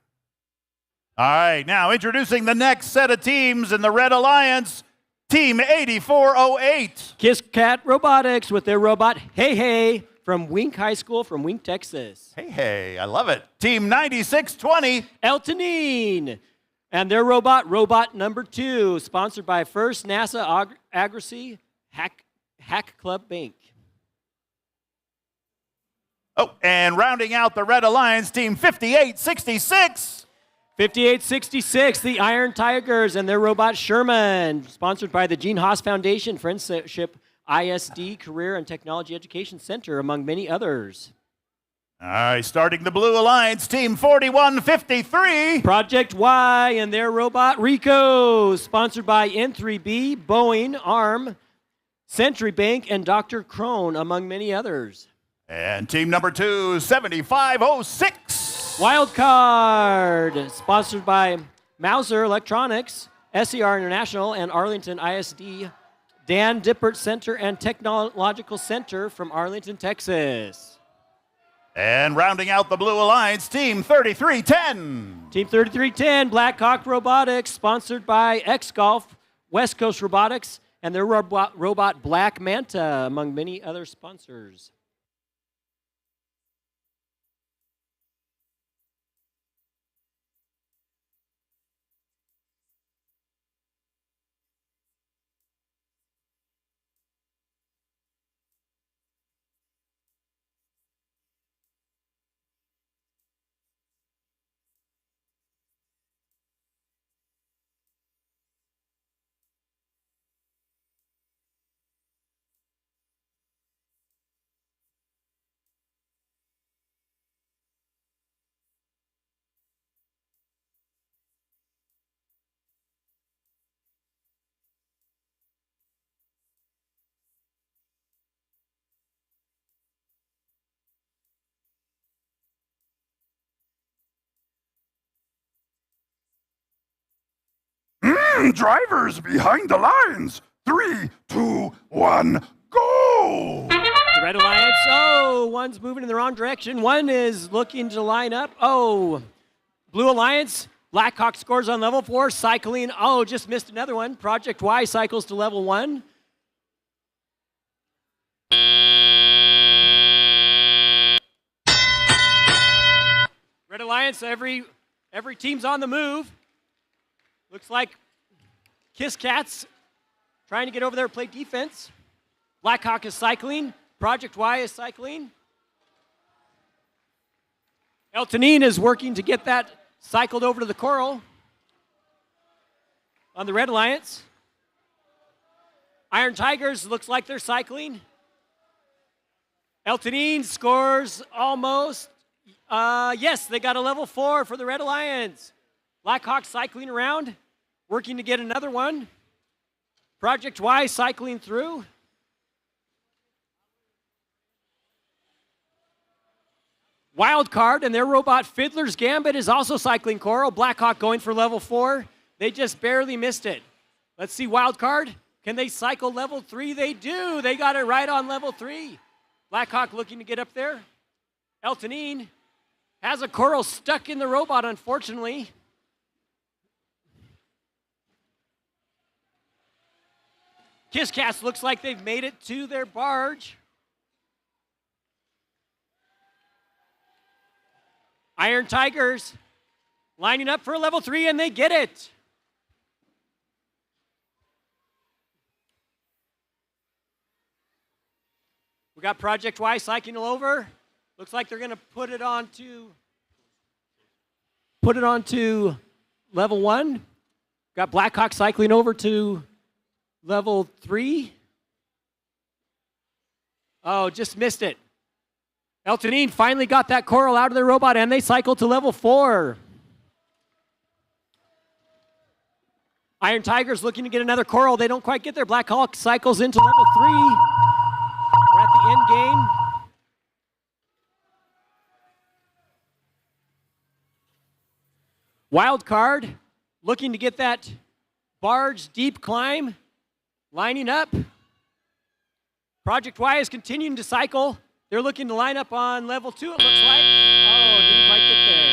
Speaker 1: All right, now introducing the next set of teams in the Red Alliance, Team 8408.
Speaker 5: Kiss Cat Robotics with their robot, Hey Hey, from Wink High School from Wink, Texas.
Speaker 1: Hey, I love it. Team 9620.
Speaker 5: Eltonine and their robot, Robot Number 2, sponsored by First NASA Agracy Hack Club Bank.
Speaker 1: Oh, and rounding out the Red Alliance, Team 5866.
Speaker 5: 5866, the Iron Tigers and their robot Sherman, sponsored by the Gene Haas Foundation, Friendship ISD Career and Technology Education Center, among many others.
Speaker 1: All right, starting the Blue Alliance, Team 4153.
Speaker 5: Project Y and their robot Rico, sponsored by N3B, Boeing, ARM, Century Bank, and Dr. Crone, among many others.
Speaker 1: And team number 2, 7506.
Speaker 5: Wild Card, sponsored by Mauser Electronics, SER International, and Arlington ISD, Dan Dippert Center and Technological Center from Arlington, Texas.
Speaker 1: And rounding out the Blue Alliance, Team 3310.
Speaker 5: Team 3310, Blackhawk Robotics, sponsored by X-Golf, West Coast Robotics, and their robot Black Manta, among many other sponsors.
Speaker 1: Drivers behind the lines. 3, 2, 1, go!
Speaker 5: The Red Alliance, one's moving in the wrong direction. One is looking to line up. Blue Alliance, Blackhawk scores on level 4. Cycling, just missed another one. Project Y cycles to level 1. Red Alliance, every team's on the move. Looks like Kiss Cats trying to get over there and play defense. Blackhawk is cycling. Project Y is cycling. Eltonine is working to get that cycled over to the coral on the Red Alliance. Iron Tigers looks like they're cycling. Eltonine scores almost. Yes, they got a level 4 for the Red Alliance. Blackhawk cycling around, working to get another one. Project Y cycling through. Wildcard and their robot Fiddler's Gambit is also cycling coral. Blackhawk going for level 4. They just barely missed it. Let's see Wildcard. Can they cycle level 3? They do. They got it right on level 3. Blackhawk looking to get up there. Eltonine has a coral stuck in the robot, unfortunately. Kiss Cats looks like they've made it to their barge. Iron Tigers lining up for a level 3, and they get it. We got Project Y cycling over. Looks like they're going to put it onto level 1. Got Blackhawk cycling over to level 3. Just missed it. Eltonine finally got that coral out of their robot, and they cycle to level 4. Iron Tigers looking to get another coral. They don't quite get there. Blackhawk cycles into level 3. We're at the end game. Wildcard looking to get that barge deep climb. Lining up. Project Y is continuing to cycle. They're looking to line up on level 2, it looks like. Didn't quite get there.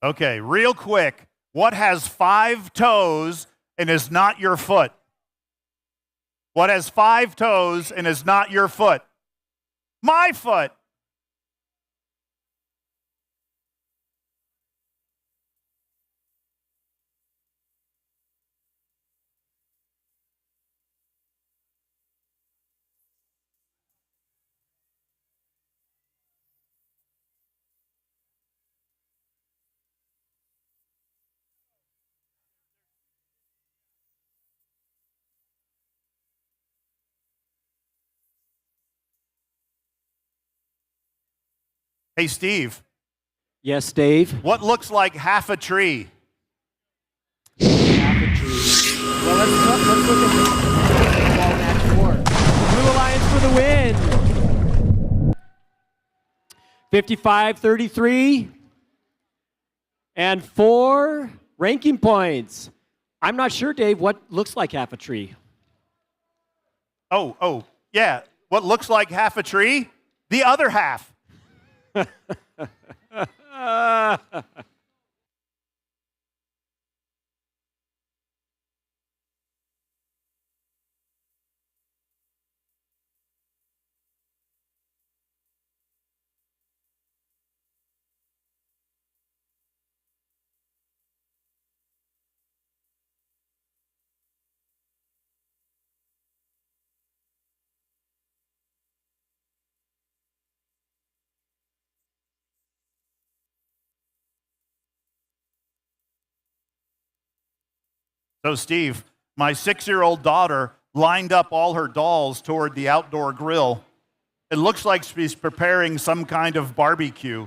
Speaker 1: Okay, real quick. What has 5 toes and is not your foot? What has 5 toes and is not your foot? My foot. Hey, Steve.
Speaker 5: Yes, Dave.
Speaker 1: What looks like half a tree?
Speaker 5: Half a tree. Well, let's look at this. Ball match 4. Blue Alliance for the win. 55-33. And 4 ranking points. I'm not sure, Dave, what looks like half a tree.
Speaker 1: Yeah. What looks like half a tree? The other half. So, Steve, my 6-year-old daughter lined up all her dolls toward the outdoor grill. It looks like she's preparing some kind of barbecue.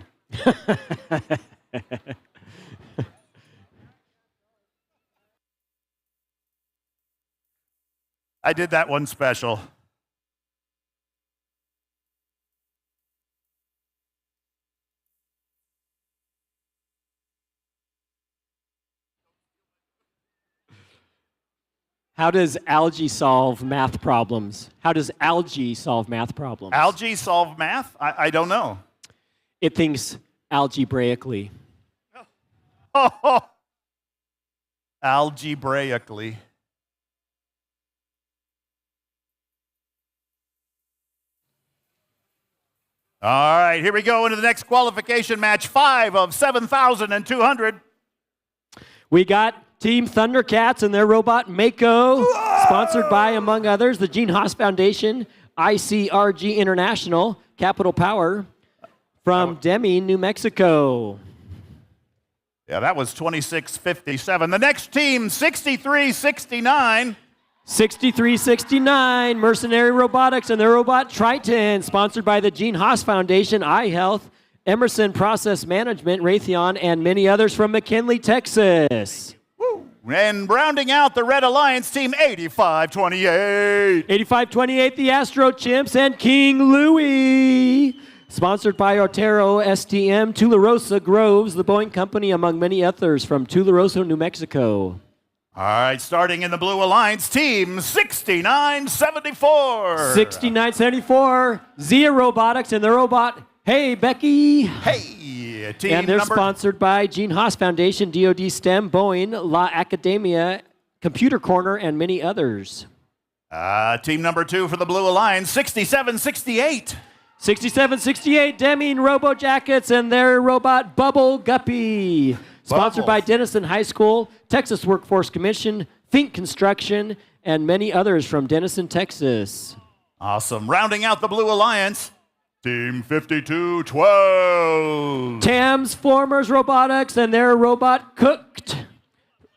Speaker 1: I did that one special.
Speaker 5: How does algae solve math problems? How does algae solve math problems?
Speaker 1: Algae solve math? I don't know.
Speaker 5: It thinks algebraically.
Speaker 1: Oh, algebraically. All right, here we go into the next qualification match, 5 of 7,200.
Speaker 5: We got Team Thundercats and their robot Mako, sponsored by, among others, the Gene Haas Foundation, ICRG International, Capital Power, from Deming, New Mexico.
Speaker 1: Yeah, that was 26:57. The next team, 63:69.
Speaker 5: 6369, Mercenary Robotics and their robot Triton, sponsored by the Gene Haas Foundation, iHealth, Emerson Process Management, Raytheon, and many others from McKinley, Texas.
Speaker 1: And rounding out the Red Alliance team, 8528.
Speaker 5: 8528, the Astro Chimps and King Louie. Sponsored by Otero, STM, Tularosa Groves, the Boeing Company, among many others from Tularosa, New Mexico.
Speaker 1: All right, starting in the Blue Alliance team, 6974.
Speaker 5: 6974, Zia Robotics and their robot, Hey Becky.
Speaker 1: Hey, team
Speaker 5: And they're
Speaker 1: number...
Speaker 5: sponsored by Gene Haas Foundation, DoD STEM, Boeing, La Academia, Computer Corner, and many others.
Speaker 1: Team number 2 for the Blue Alliance, 6768.
Speaker 5: 6768, Deming Robo Jackets and their robot Bubble Guppy. Sponsored by Denison High School, Texas Workforce Commission, Fink Construction, and many others from Denison, Texas.
Speaker 1: Awesome. Rounding out the Blue Alliance, team 5212.
Speaker 5: Tams Formers Robotics and their robot Cooked.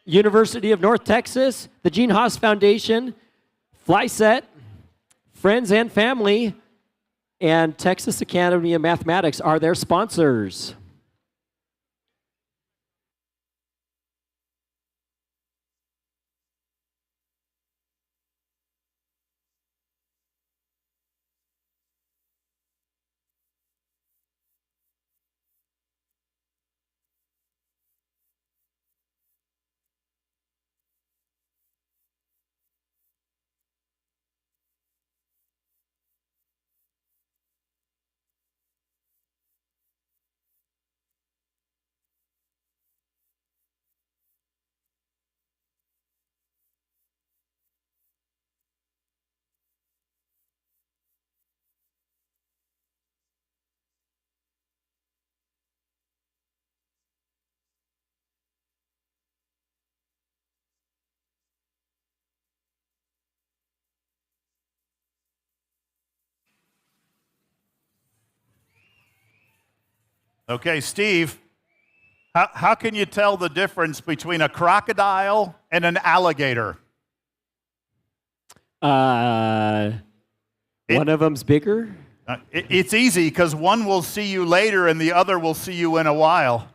Speaker 5: University of North Texas, the Gene Haas Foundation, FlySet, Friends and Family, and Texas Academy of Mathematics are their sponsors.
Speaker 1: Okay, Steve, how can you tell the difference between a crocodile and an alligator?
Speaker 5: One of them's bigger?
Speaker 1: It's easy because one will see you later and the other will see you in a while.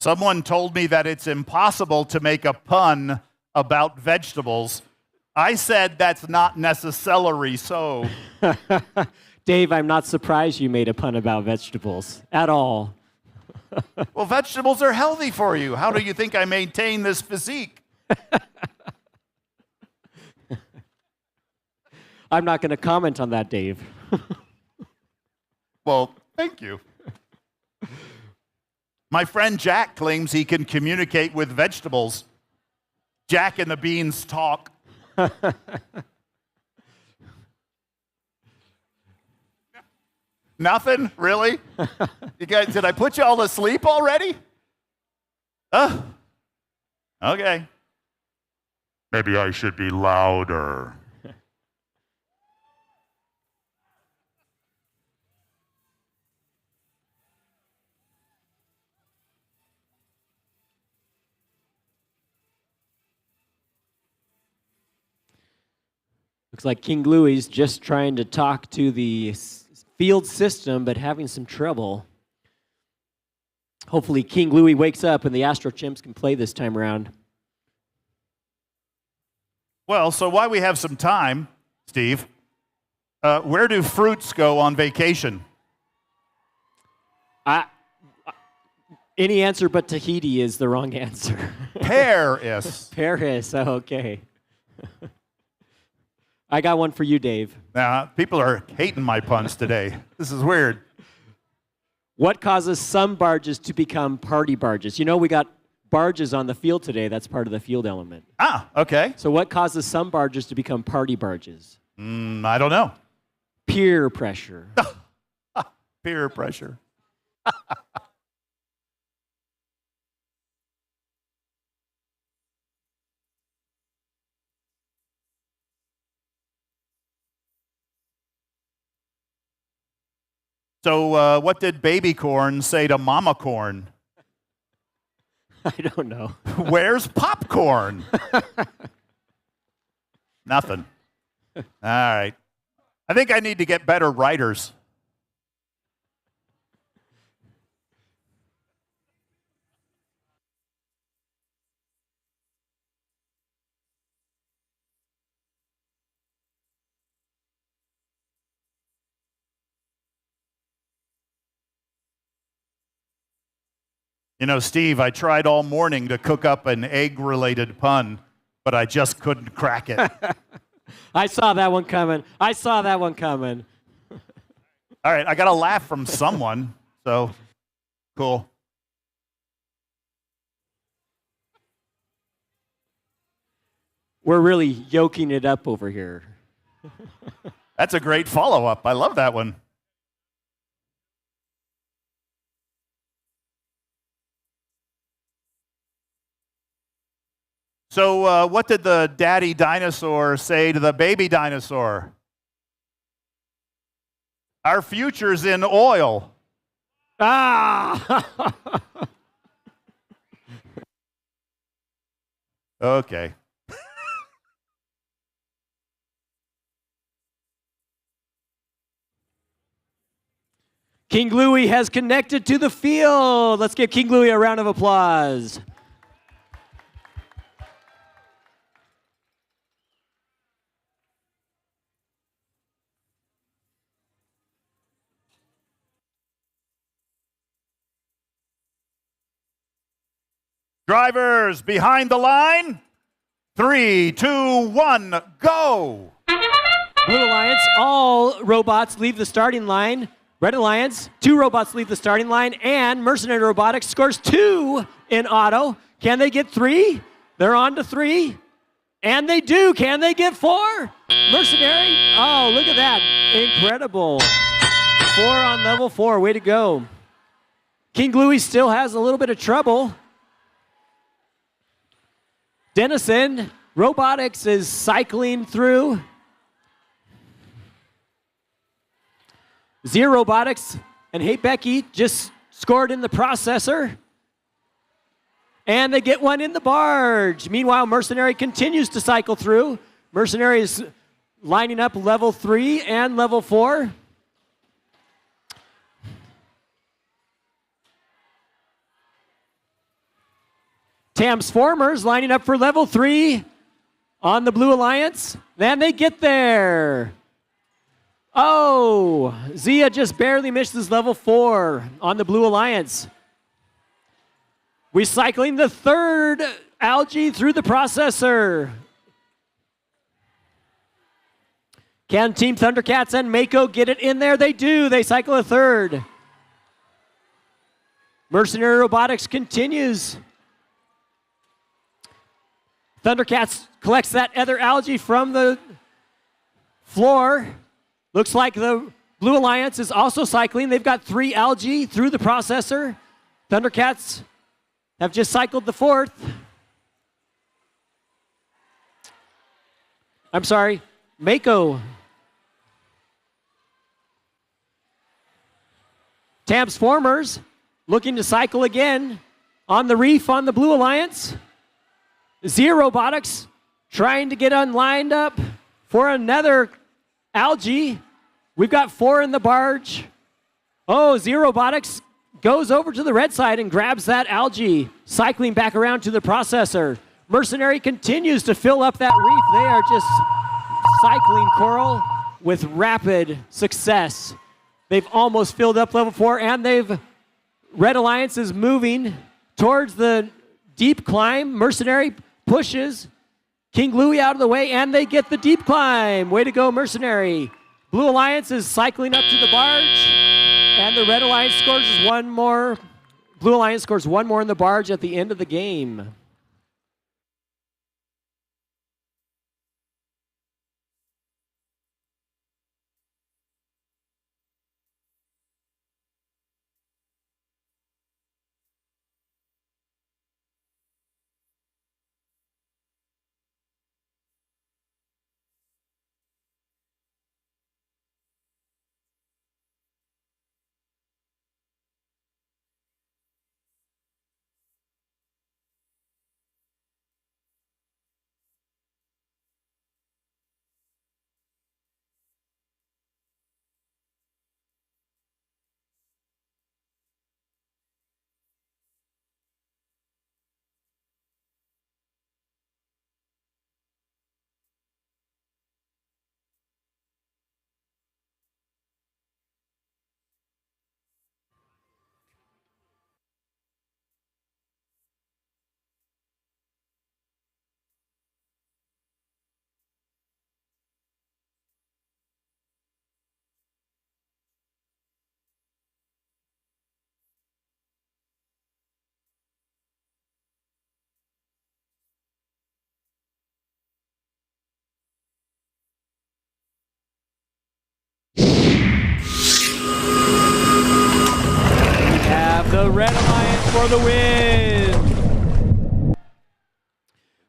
Speaker 1: Someone told me that it's impossible to make a pun about vegetables. I said that's not necessarily so.
Speaker 5: Dave, I'm not surprised you made a pun about vegetables at all.
Speaker 1: Well, vegetables are healthy for you. How do you think I maintain this physique?
Speaker 5: I'm not going to comment on that, Dave.
Speaker 1: Well, thank you. My friend Jack claims he can communicate with vegetables. Jack and the beans talk. Nothing? Really? You guys, did I put you all to sleep already? Okay. Maybe I should be louder.
Speaker 5: Looks like King Louie's just trying to talk to the field system, but having some trouble. Hopefully King Louie wakes up and the Astro Chimps can play this time around.
Speaker 1: Well, so while we have some time, Steve, where do fruits go on vacation?
Speaker 5: Any answer but Tahiti is the wrong answer.
Speaker 1: Paris.
Speaker 5: Paris, okay. I got one for you, Dave.
Speaker 1: Now, people are hating my puns today. This is weird.
Speaker 5: What causes some barges to become party barges? You know, we got barges on the field today. That's part of the field element.
Speaker 1: Ah, okay.
Speaker 5: So what causes some barges to become party barges?
Speaker 1: I don't know.
Speaker 5: Peer pressure.
Speaker 1: Peer pressure. So what did baby corn say to mama corn?
Speaker 5: I don't know.
Speaker 1: Where's popcorn? Nothing. All right. I think I need to get better writers. You know, Steve, I tried all morning to cook up an egg-related pun, but I just couldn't crack it.
Speaker 5: I saw that one coming.
Speaker 1: All right, I got a laugh from someone, so cool.
Speaker 5: We're really yoking it up over here.
Speaker 1: That's a great follow-up. I love that one. So what did the daddy dinosaur say to the baby dinosaur? Our future's in oil.
Speaker 5: Ah!
Speaker 1: Okay.
Speaker 5: King Louie has connected to the field. Let's give King Louie a round of applause.
Speaker 1: Drivers behind the line. 3, 2, 1, go.
Speaker 5: Blue Alliance, all robots leave the starting line. Red Alliance, 2 robots leave the starting line, and Mercenary Robotics scores 2 in auto. Can they get 3? They're on to 3. And they do. Can they get 4? Mercenary, oh, look at that. Incredible. 4 on level 4. Way to go. King Louie still has a little bit of trouble. Denison Robotics is cycling through. Zero Robotics and Hey Becky just scored in the processor. And they get one in the barge. Meanwhile, Mercenary continues to cycle through. Mercenary is lining up level 3 and level 4. Transformers lining up for level 3 on the Blue Alliance. Then they get there. Oh, Zia just barely misses level 4 on the Blue Alliance. Recycling the 3rd algae through the processor. Can Team Thundercats and Mako get it in there? They do. They cycle a 3rd. Mercenary Robotics continues. Thundercats collects that other algae from the floor. Looks like the Blue Alliance is also cycling. They've got 3 algae through the processor. Thundercats have just cycled the 4th. I'm sorry, Mako. Transformers looking to cycle again on the reef on the Blue Alliance. Zero Robotics trying to get unlined up for another algae. We've got 4 in the barge. Oh, Z Robotics goes over to the red side and grabs that algae, cycling back around to the processor. Mercenary continues to fill up that reef. They are just cycling coral with rapid success. They've almost filled up level 4, and Red Alliance is moving towards the deep climb. Mercenary pushes King Louie out of the way, and they get the deep climb. Way to go, Mercenary. Blue Alliance is cycling up to the barge, and the Red Alliance scores one more. Blue Alliance scores one more in the barge at the end of the game. The Red Alliance for the win.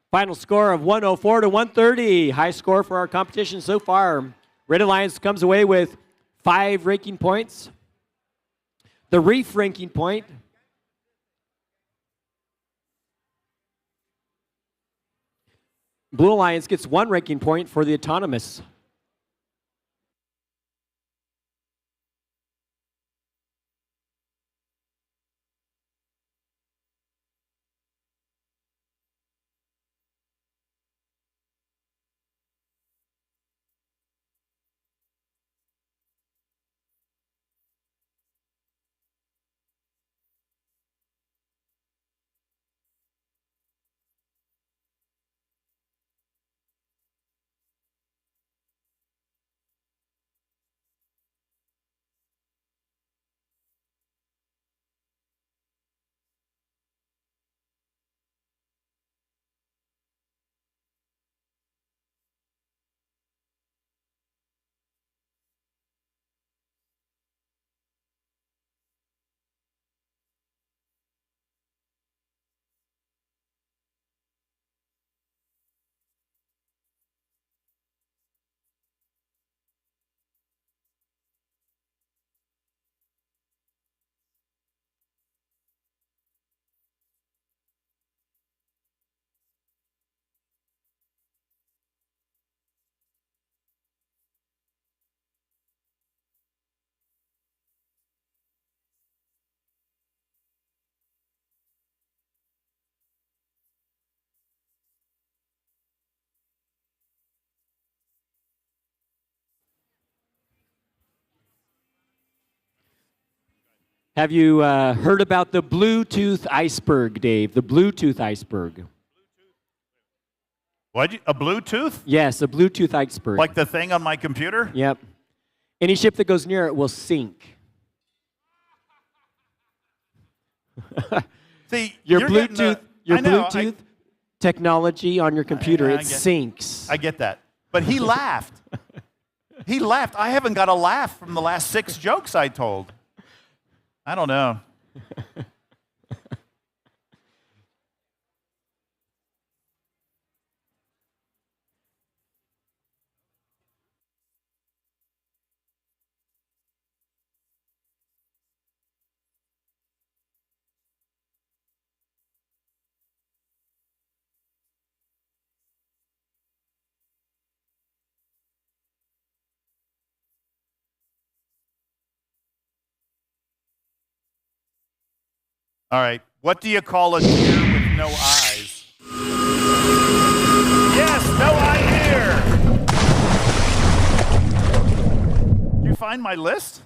Speaker 5: Final score of 104 to 130. High score for our competition so far. Red Alliance comes away with 5 ranking points. The Reef ranking point. Blue Alliance gets 1 ranking point for the Autonomous. Have you heard about the Bluetooth iceberg, Dave? The Bluetooth iceberg.
Speaker 1: What? A Bluetooth?
Speaker 5: Yes, a Bluetooth iceberg.
Speaker 1: Like the thing on my computer?
Speaker 5: Yep. Any ship that goes near it will sink.
Speaker 1: See,
Speaker 5: your
Speaker 1: you're
Speaker 5: Bluetooth,
Speaker 1: Bluetooth
Speaker 5: technology on your computer, it
Speaker 1: get,
Speaker 5: sinks.
Speaker 1: I get that. But he laughed. He laughed. I haven't got a laugh from the last 6 jokes I told. I don't know. All right. What do you call a deer with no eyes? Yes, no eye deer. Did you find my list?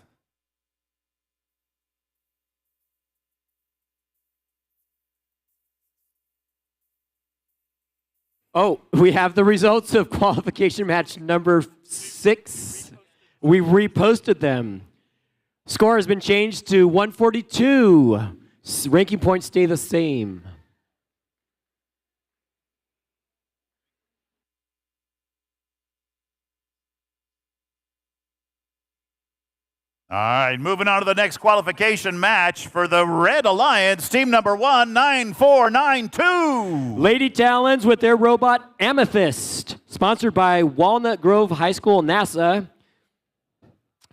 Speaker 5: Oh, we have the results of qualification match number 6. We reposted them. Score has been changed to 142. Ranking points stay the same.
Speaker 1: All right, moving on to the next qualification match for the Red Alliance, team number 19492.
Speaker 5: Lady Talons with their robot Amethyst, sponsored by Walnut Grove High School, NASA,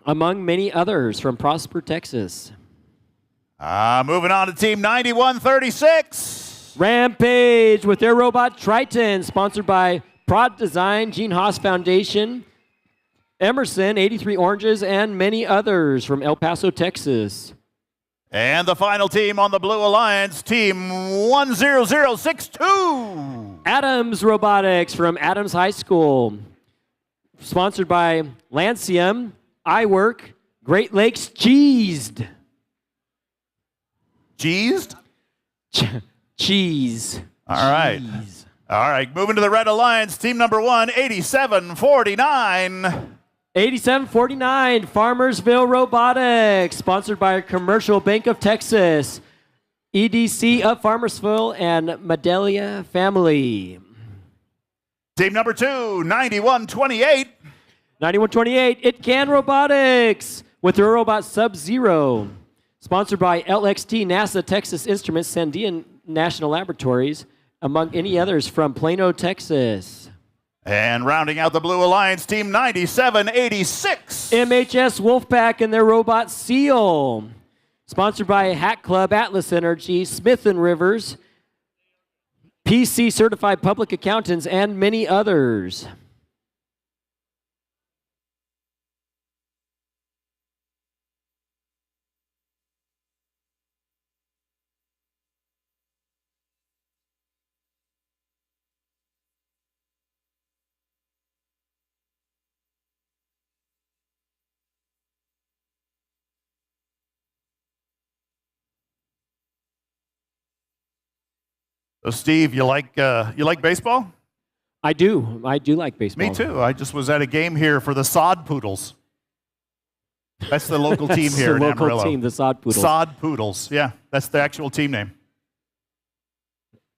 Speaker 5: among many others from Prosper, Texas.
Speaker 1: Moving on to team 9136.
Speaker 5: Rampage with their robot Triton, sponsored by Prod Design, Gene Haas Foundation, Emerson, 83 Oranges, and many others from El Paso, Texas.
Speaker 1: And the final team on the Blue Alliance, team 10062.
Speaker 5: Adams Robotics from Adams High School, sponsored by Lancium, iWork, Great Lakes Cheesed.
Speaker 1: Cheesed?
Speaker 5: Cheese.
Speaker 1: All right.
Speaker 5: Cheese.
Speaker 1: All right, moving to the Red Alliance, team number 18749.
Speaker 5: 8749, Farmersville Robotics, sponsored by Commercial Bank of Texas, EDC of Farmersville, and Medelia Family.
Speaker 1: Team number 2, 9128.
Speaker 5: 9128, It Can Robotics, with their robot Sub-Zero, sponsored by LXT, NASA, Texas Instruments, Sandia National Laboratories, among any others from Plano, Texas.
Speaker 1: And rounding out the Blue Alliance, team 9786.
Speaker 5: MHS Wolfpack and their robot Seal, sponsored by Hack Club, Atlas Energy, Smith & Rivers, PC Certified Public Accountants, and many others.
Speaker 1: So, Steve, you like baseball?
Speaker 5: I do like baseball.
Speaker 1: Me too. I just was at a game here for the Sod Poodles. That's the local team here in
Speaker 5: the local
Speaker 1: Amarillo.
Speaker 5: team, the Sod Poodles.
Speaker 1: Sod Poodles. Yeah, that's the actual team name.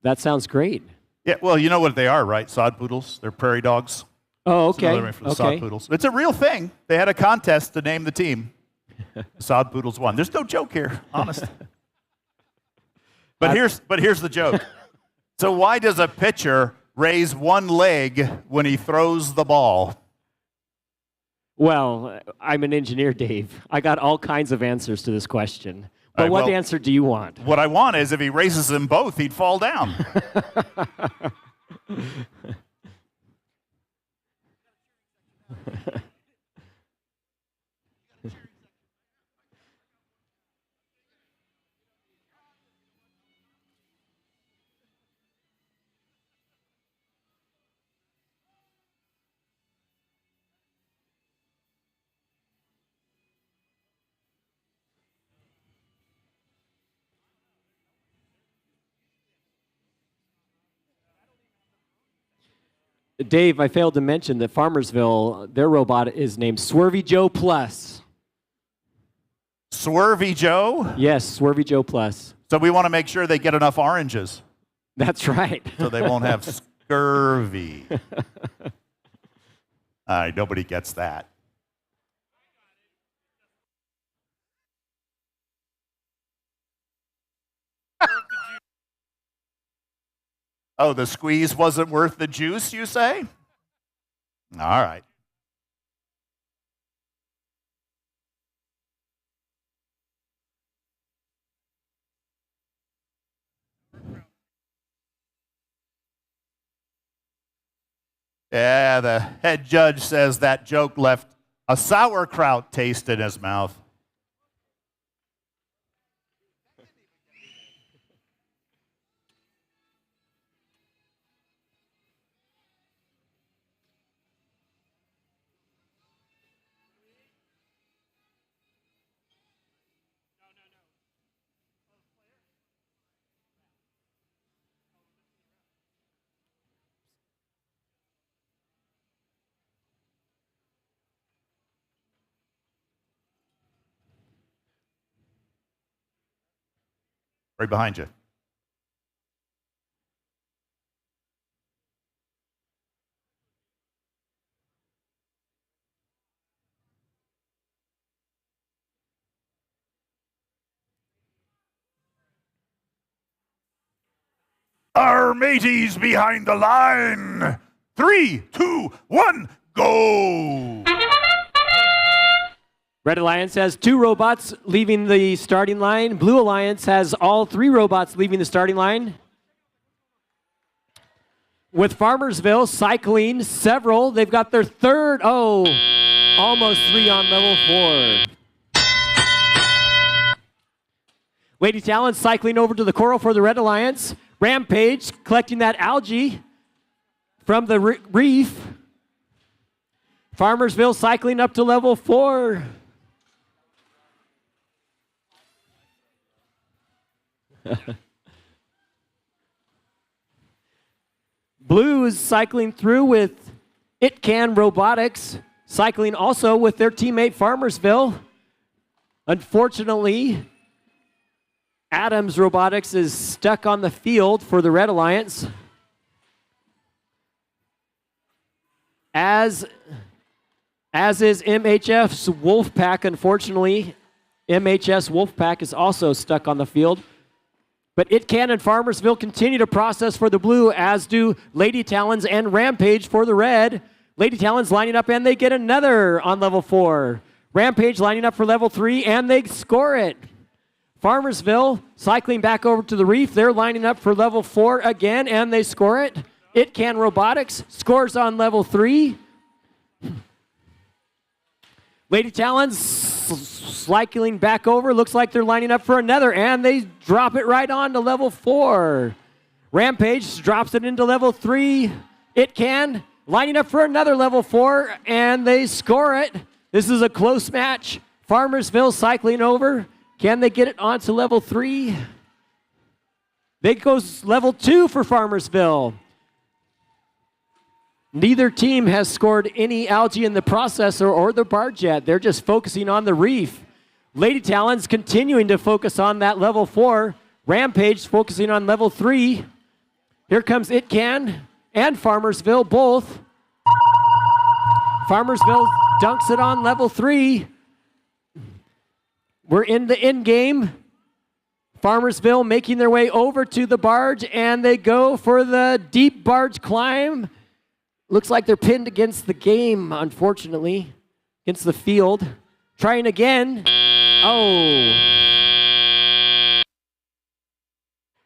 Speaker 5: That sounds great.
Speaker 1: Yeah, well, you know what they are, right? Sod Poodles. They're prairie dogs.
Speaker 5: Oh,
Speaker 1: It's
Speaker 5: okay.
Speaker 1: another name for the Sod Poodles. It's a real thing. They had a contest to name the team. The Sod Poodles won. There's no joke here, honest. But here's the joke. So why does a pitcher raise one leg when he throws the ball?
Speaker 5: Well, I'm an engineer, Dave. I got all kinds of answers to this question. But
Speaker 1: right,
Speaker 5: what
Speaker 1: well,
Speaker 5: answer do you want?
Speaker 1: What I want is if he raises them both, he'd fall down.
Speaker 5: Dave, I failed to mention that Farmersville, their robot is named Swervy Joe Plus.
Speaker 1: Swervy Joe?
Speaker 5: Yes, Swervy Joe Plus.
Speaker 1: So we want to make sure they get enough oranges
Speaker 5: That's right.
Speaker 1: so they won't have scurvy. All right, nobody gets that. Oh, the squeeze wasn't worth the juice, you say? All right. Yeah, the head judge says that joke left a sauerkraut taste in his mouth. Right behind you. Our mateys behind the line. 3, 2, 1, go!
Speaker 5: Red Alliance has 2 robots leaving the starting line. Blue Alliance has all 3 robots leaving the starting line. With Farmersville cycling several, they've got their third, almost 3 on level 4. Lady Talon cycling over to the coral for the Red Alliance. Rampage collecting that algae from the reef. Farmersville cycling up to level 4. Blues cycling through with Robotics, cycling also with their teammate Farmersville. Unfortunately, Adams Robotics is stuck on the field for the Red Alliance. As is MHF's Wolfpack, unfortunately. MHS Wolfpack is also stuck on the field. But Itcan and Farmersville continue to process for the blue, as do Lady Talons and Rampage for the red. Lady Talons lining up, and they get another on level 4. Rampage lining up for level 3, and they score it. Farmersville cycling back over to the reef. They're lining up for level 4 again, and they score it. Itcan Robotics scores on level 3. Lady Talons cycling back over. Looks like they're lining up for another, and they drop it right on to level 4. Rampage drops it into level 3. Itcan lining up for another level 4, and they score it. This is a close match. Farmersville cycling over. Can they get it onto level 3? They goes level 2 for Farmersville. Neither team has scored any algae in the processor or the barge yet. They're just focusing on the reef. Lady Talons continuing to focus on that level 4. Rampage focusing on level 3. Here comes Itcan and Farmersville both. Farmersville dunks it on level 3. We're in the end game. Farmersville making their way over to the barge, and they go for the deep barge climb. Looks like they're pinned against the game, unfortunately, against the field. Trying again. Oh.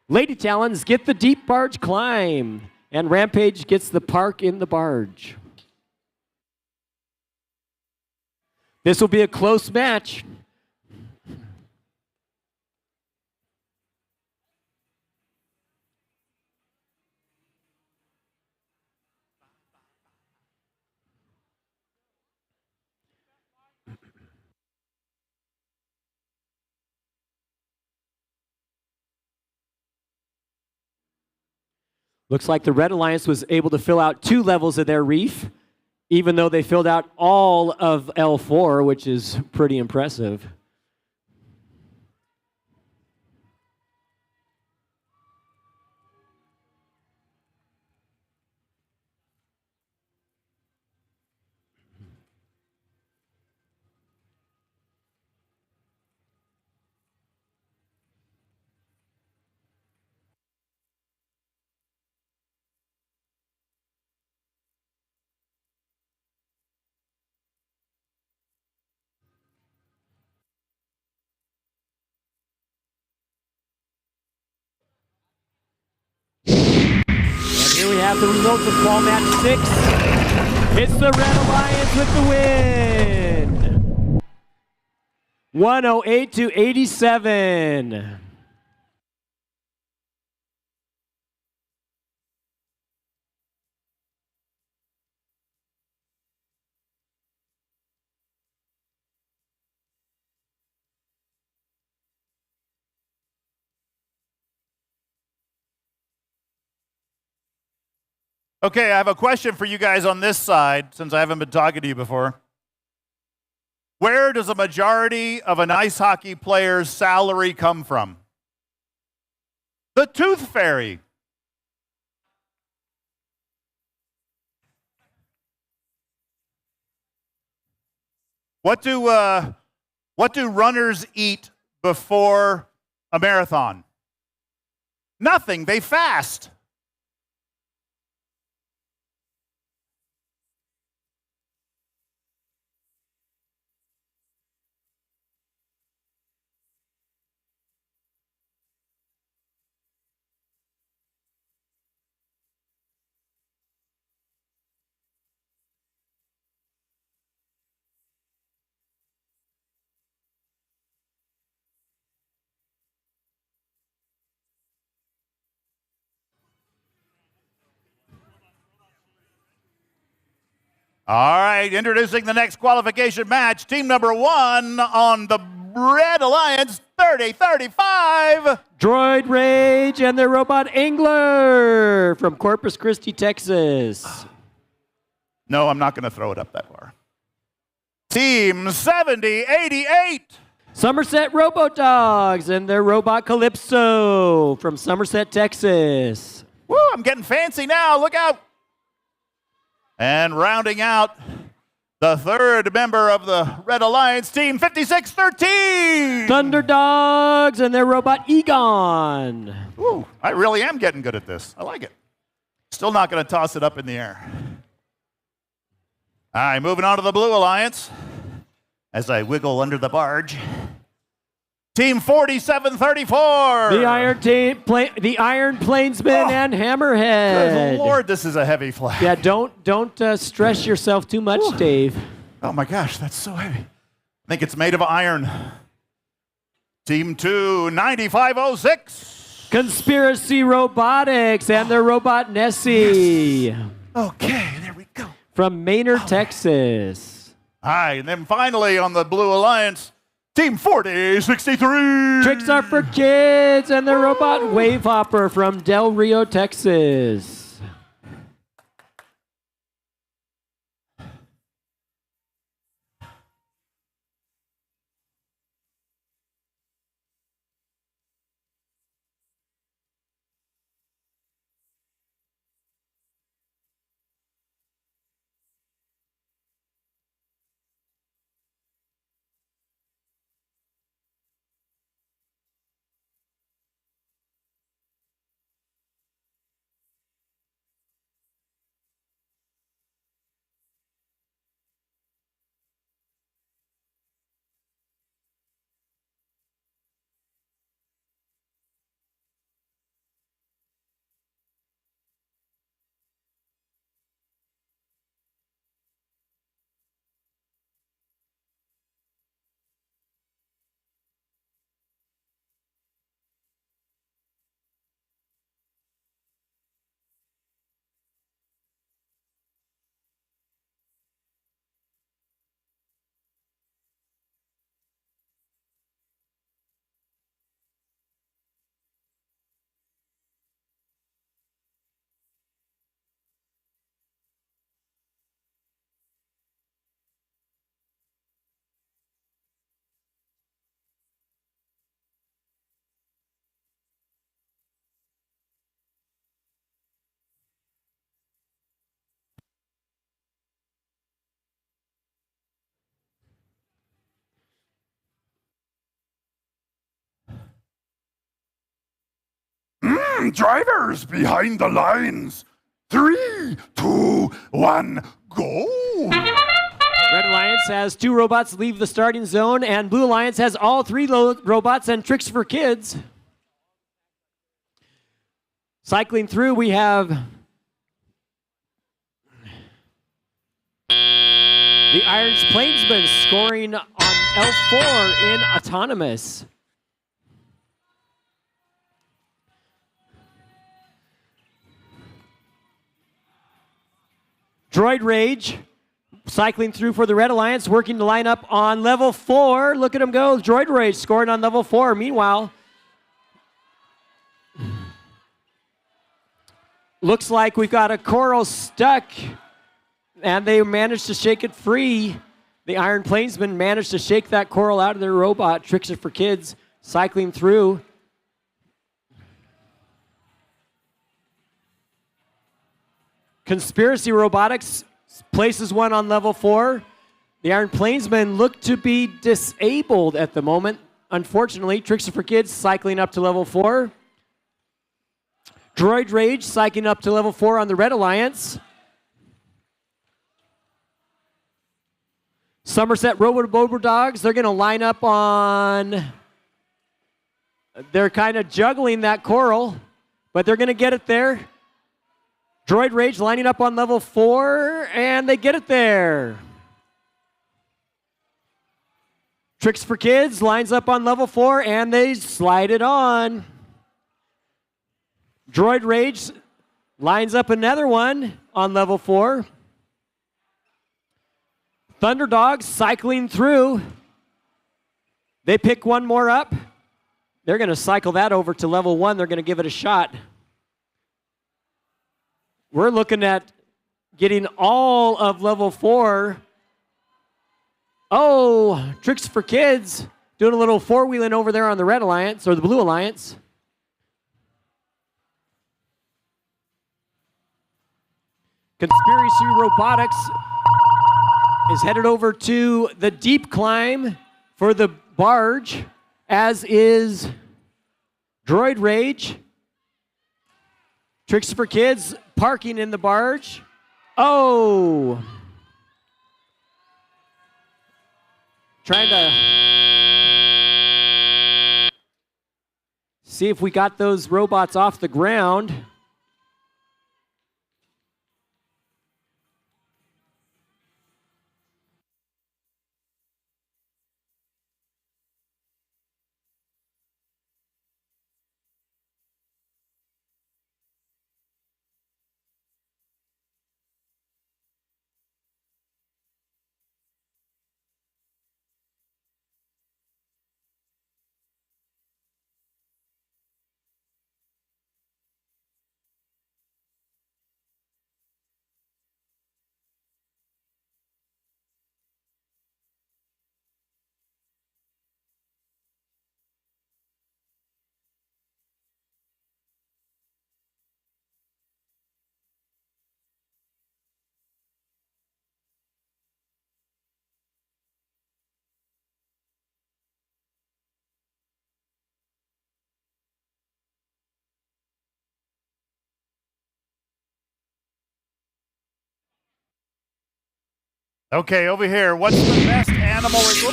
Speaker 5: Lady Talons get the deep barge climb, and Rampage gets the park in the barge. This will be a close match. Looks like the Red Alliance was able to fill out 2 levels of their reef, even though they filled out all of L4, which is pretty impressive. Here we have the results of Qual Match 6. It's the Red Alliance with the win. 108-87.
Speaker 1: Okay, I have a question for you guys on this side, since I haven't been talking to you before. Where does a majority of an ice hockey player's salary come from? The Tooth Fairy. What do runners eat before a marathon? Nothing. They fast. All right, introducing the next qualification match. Team number 1 on the Red Alliance, 30-35.
Speaker 5: Droid Rage and their robot Angler from Corpus Christi, Texas.
Speaker 1: No, I'm not going to throw it up that far. Team 70-88.
Speaker 5: Somerset Robodogs and their robot Calypso from Somerset, Texas.
Speaker 1: Woo, I'm getting fancy now. Look out. And rounding out the third member of the Red Alliance, Team 56-13.
Speaker 5: Thunderdogs and their robot Egon.
Speaker 1: Ooh, I really am getting good at this. I like it. Still not going to toss it up in the air. All right, moving on to the Blue Alliance as I wiggle under the barge. Team 47-34.
Speaker 5: The Iron Plainsman and Hammerhead.
Speaker 1: Good Lord, this is a heavy flag.
Speaker 5: Yeah, don't stress yourself too much, Dave.
Speaker 1: Oh my gosh, that's so heavy. I think it's made of iron. Team 2, 9506.
Speaker 5: Conspiracy Robotics and their robot Nessie.
Speaker 1: Yes. Okay, there we go.
Speaker 5: From Maynard, Texas.
Speaker 1: All right, and then finally on the Blue Alliance, Team 4063.
Speaker 5: Tricks Are for Kids and their robot Wave Hopper from Del Rio, Texas.
Speaker 1: Drivers behind the lines. 3, 2, 1, go.
Speaker 5: Red Alliance has 2 robots leave the starting zone, and Blue Alliance has all 3 robots and Tricks for Kids. Cycling through, we have the Iron Plainsman scoring on L4 in Autonomous. Droid Rage cycling through for the Red Alliance, working to line up on level 4. Look at him go. Droid Rage scoring on level 4. Meanwhile, looks like we've got a coral stuck, and they managed to shake it free. The Iron Plainsman managed to shake that coral out of their robot. Tricks Are for Kids cycling through. Conspiracy Robotics places one on level 4. The Iron Plainsmen look to be disabled at the moment. Unfortunately, Trickster for Kids cycling up to level 4. Droid Rage cycling up to level 4 on the Red Alliance. Somerset Robo Dogs, they're going to line up on... They're kind of juggling that coral, but they're going to get it there. Droid Rage lining up on level 4, and they get it there. Tricks for Kids lines up on level 4, and they slide it on. Droid Rage lines up another one on level 4. Thunder Dogs cycling through. They pick one more up. They're going to cycle that over to level 1. They're going to give it a shot. We're looking at getting all of level 4. Oh, Tricks for Kids doing a little four-wheeling over there on the Red Alliance, or the Blue Alliance. Conspiracy Robotics is headed over to the deep climb for the barge, as is Droid Rage. Tricks for Kids parking in the barge. Oh! Trying to see if we got those robots off the ground.
Speaker 1: Okay, over here, what's the best animal?
Speaker 5: The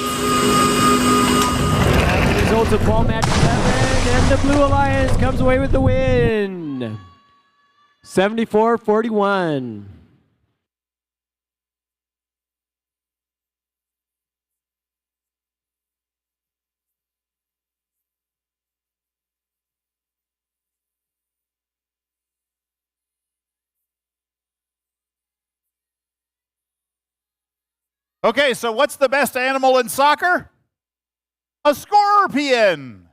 Speaker 5: results of Fall Match 7, and the Blue Alliance comes away with the win. 74-41.
Speaker 1: Okay, so what's the best animal in soccer? A scorpion.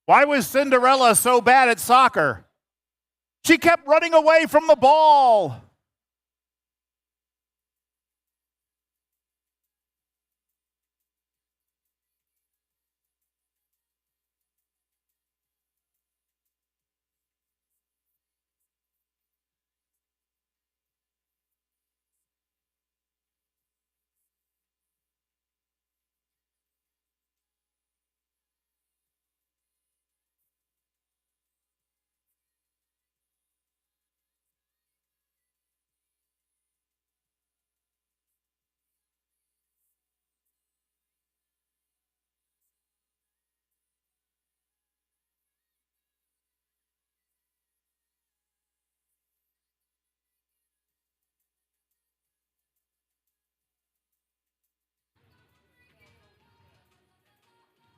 Speaker 1: Why was Cinderella so bad at soccer? She kept running away from the ball.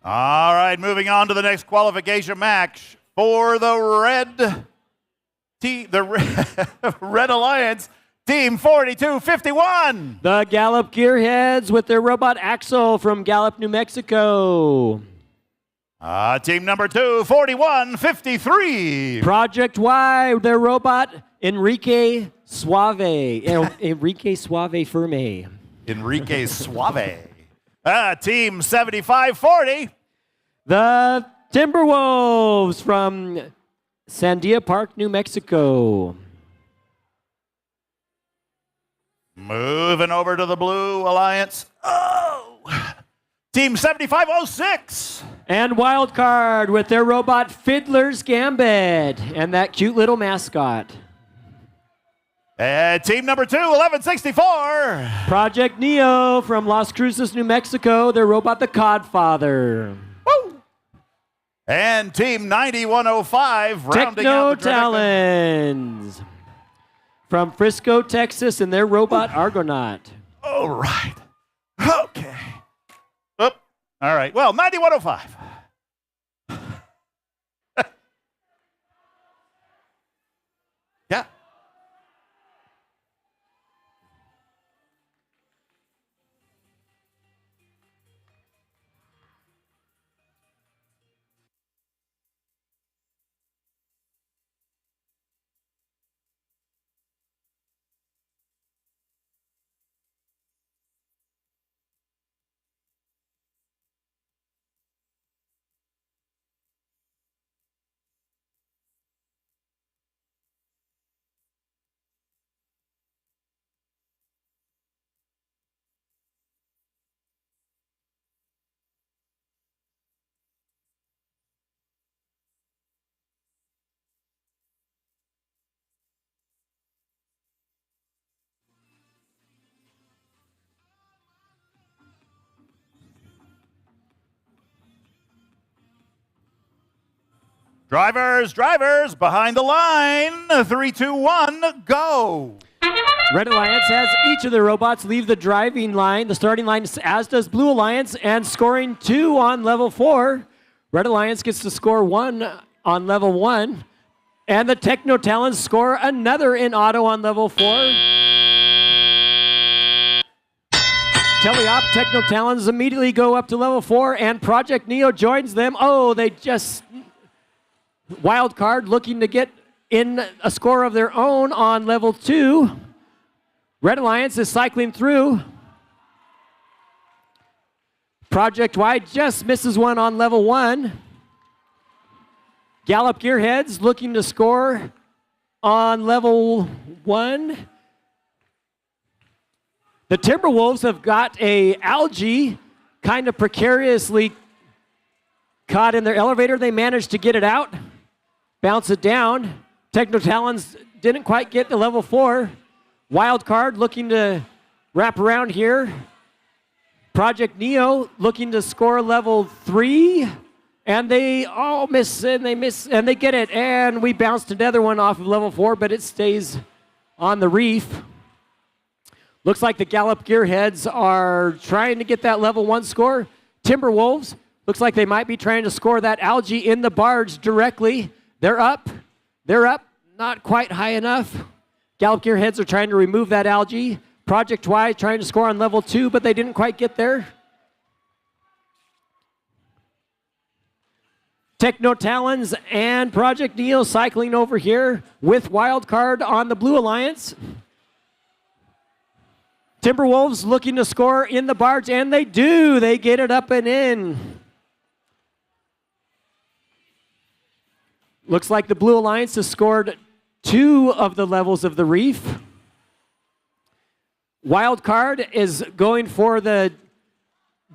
Speaker 1: All right, moving on to the next qualification match for the Red Alliance, Team 4251.
Speaker 5: The Gallup Gearheads with their robot Axel from Gallup, New Mexico.
Speaker 1: Team number 2, 4153.
Speaker 5: Project Y, their robot Enrique Suave. Enrique Suave Ferme.
Speaker 1: Enrique Suave. Team 7540.
Speaker 5: The Timberwolves from Sandia Park, New Mexico.
Speaker 1: Moving over to the Blue Alliance. Oh! Team 7506.
Speaker 5: And wild card with their robot Fiddler's Gambit and that cute little mascot.
Speaker 1: And team number 2, 1164.
Speaker 5: Project Neo from Las Cruces, New Mexico. Their robot the Codfather.
Speaker 1: Woo! And team 9105 rounding out the
Speaker 5: Techno Talons from Frisco, Texas, and their robot Argonaut.
Speaker 1: All right. Okay. Oop. All right. Well, 9105. Yeah. Drivers, behind the line. 3, 2, 1, go.
Speaker 5: Red Alliance has each of their robots leave the driving line, the starting line, as does Blue Alliance, and scoring 2 on level 4. Red Alliance gets to score 1 on level 1, and the Techno Talons score another in auto on level 4. Teleop Techno Talons immediately go up to level 4, and Project Neo joins them. Oh, they just wild card looking to get in a score of their own on level 2. Red Alliance is cycling through. Project Y just misses 1 on level 1. Gallop Gearheads looking to score on level 1. The Timberwolves have got a algae kind of precariously caught in their elevator. They managed to get it out, bounce it down. Techno Talons didn't quite get to level 4. Wild card looking to wrap around here. Project Neo looking to score level 3. And they all miss, and they miss, and they get it. And we bounced another one off of level 4, but it stays on the reef. Looks like the Gallop Gearheads are trying to get that level 1 score. Timberwolves, looks like they might be trying to score that algae in the barge directly. They're up, not quite high enough. Gallop Gearheads are trying to remove that algae. Project Y trying to score on level 2, but they didn't quite get there. Techno Talons and Project Neo cycling over here with Wildcard on the Blue Alliance. Timberwolves looking to score in the barge, and they do. They get it up and in. Looks like the Blue Alliance has scored 2 of the levels of the reef. Wildcard is going for the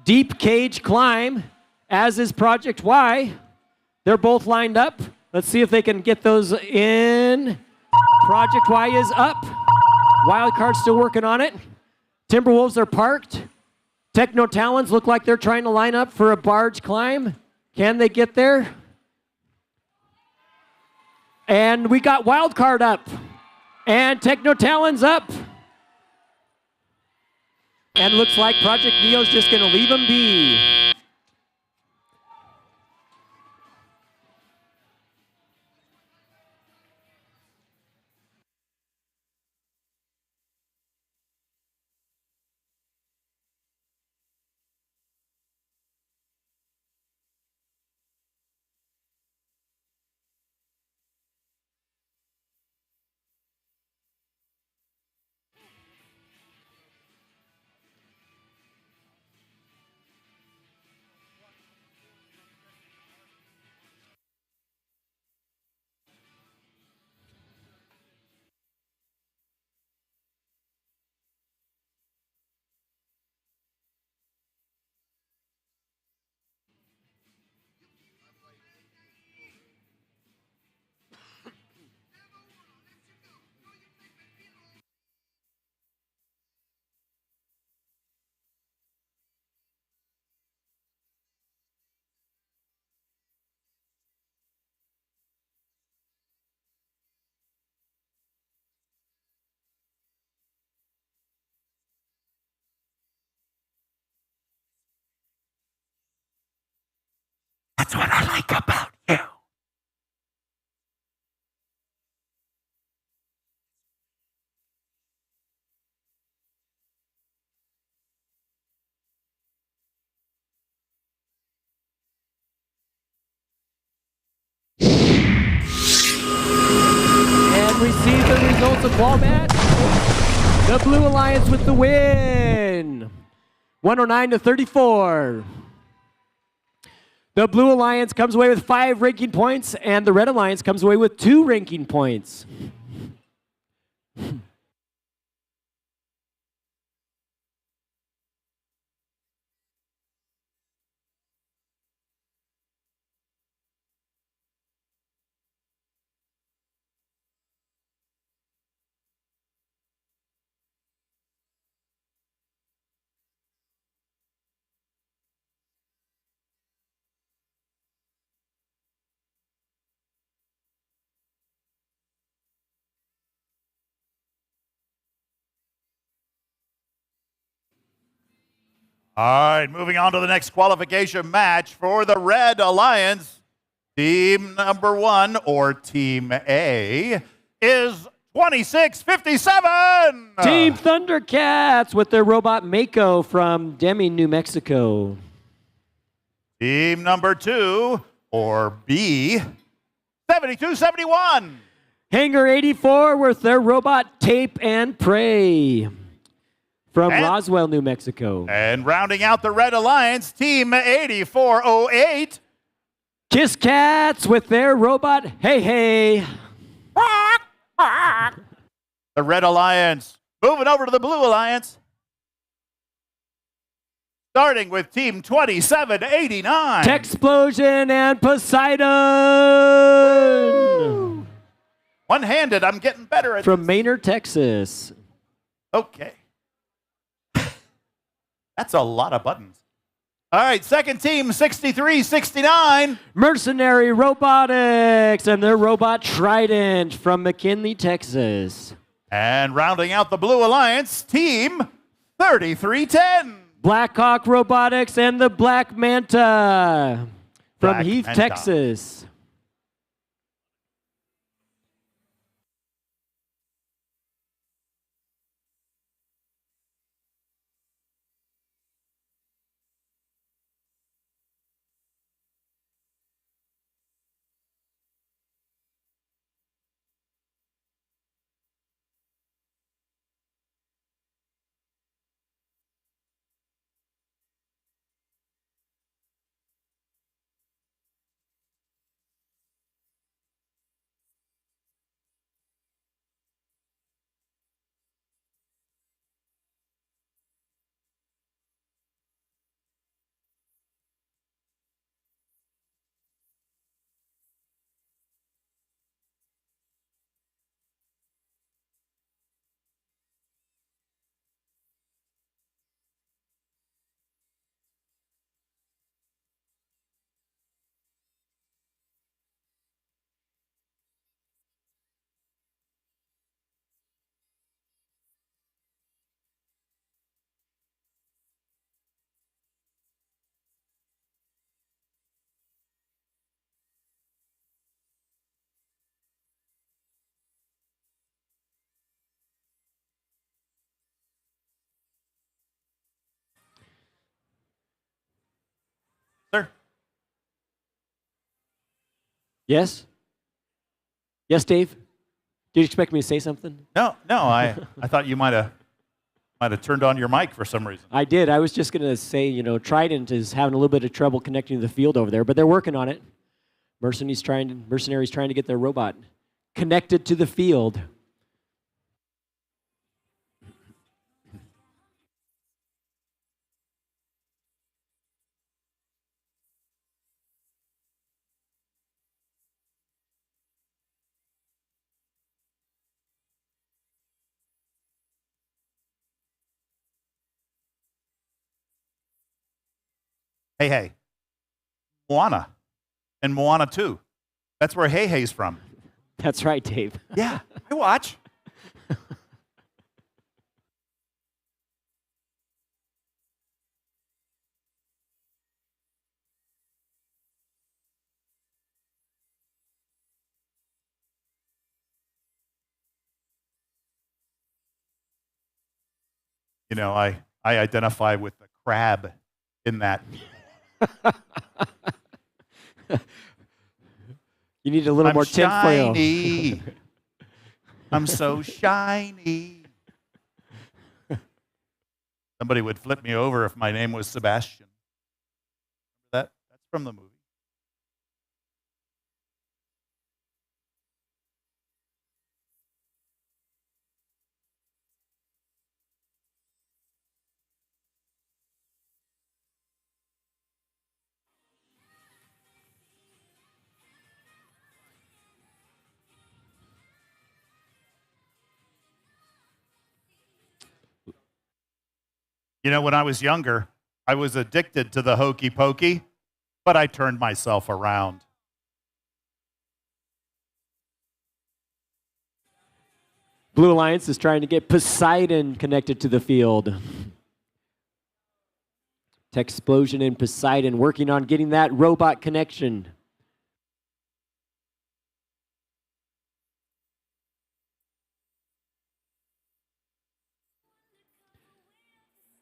Speaker 5: deep cage climb, as is Project Y. They're both lined up. Let's see if they can get those in. Project Y is up. Wildcard's still working on it. Timberwolves are parked. Techno Talons look like they're trying to line up for a barge climb. Can they get there? And we got Wildcard up. And Techno Talons up. And looks like Project Neo's just going to leave them be.
Speaker 1: That's what I like about you.
Speaker 5: And we see the results of ball match. The Blue Alliance with the win. 109-34. The Blue Alliance comes away with 5 ranking points, and the Red Alliance comes away with 2 ranking points.
Speaker 1: All right, moving on to the next qualification match for the Red Alliance. Team number 1, or Team A, is 2657.
Speaker 5: Team Thundercats with their robot Mako from Deming, New Mexico.
Speaker 1: Team number 2, or B, 7271.
Speaker 5: Hangar 84 with their robot Tape and Pray from Roswell, New Mexico.
Speaker 1: And rounding out the Red Alliance, Team 8408.
Speaker 5: Kiss Cats with their robot Hey Hey.
Speaker 1: The Red Alliance moving over to the Blue Alliance. Starting with Team 2789.
Speaker 5: Texplosion and Poseidon.
Speaker 1: Woo! One-handed, I'm getting better at
Speaker 5: From
Speaker 1: this.
Speaker 5: Maynard, Texas.
Speaker 1: Okay. That's a lot of buttons. All right, second team, 6369.
Speaker 5: Mercenary Robotics and their robot Trident from McKinley, Texas.
Speaker 1: And rounding out the Blue Alliance, Team 3310.
Speaker 5: Blackhawk Robotics and the Black Manta from
Speaker 1: Black
Speaker 5: Heath,
Speaker 1: Manta.
Speaker 5: Texas.
Speaker 1: Sir?
Speaker 5: Yes? Yes, Dave? Did you expect me to say something?
Speaker 1: No, I thought you might have turned on your mic for some reason.
Speaker 5: I did. I was just going to say, Trident is having a little bit of trouble connecting to the field over there, but they're working on it. Mercenaries trying to get their robot connected to the field.
Speaker 1: Hey. Moana. And Moana 2. That's where Hey Hey's from.
Speaker 5: That's right, Dave.
Speaker 1: Yeah, I watch. You know, I identify with the crab in that.
Speaker 5: You need a little
Speaker 1: I'm
Speaker 5: more tinfoil.
Speaker 1: shiny. I'm so shiny. Somebody would flip me over if my name was Sebastian. That's from the movie. You know, when I was younger, I was addicted to the hokey pokey, but I turned myself around.
Speaker 5: Blue Alliance is trying to get Poseidon connected to the field. Techsplosion and Poseidon working on getting that robot connection.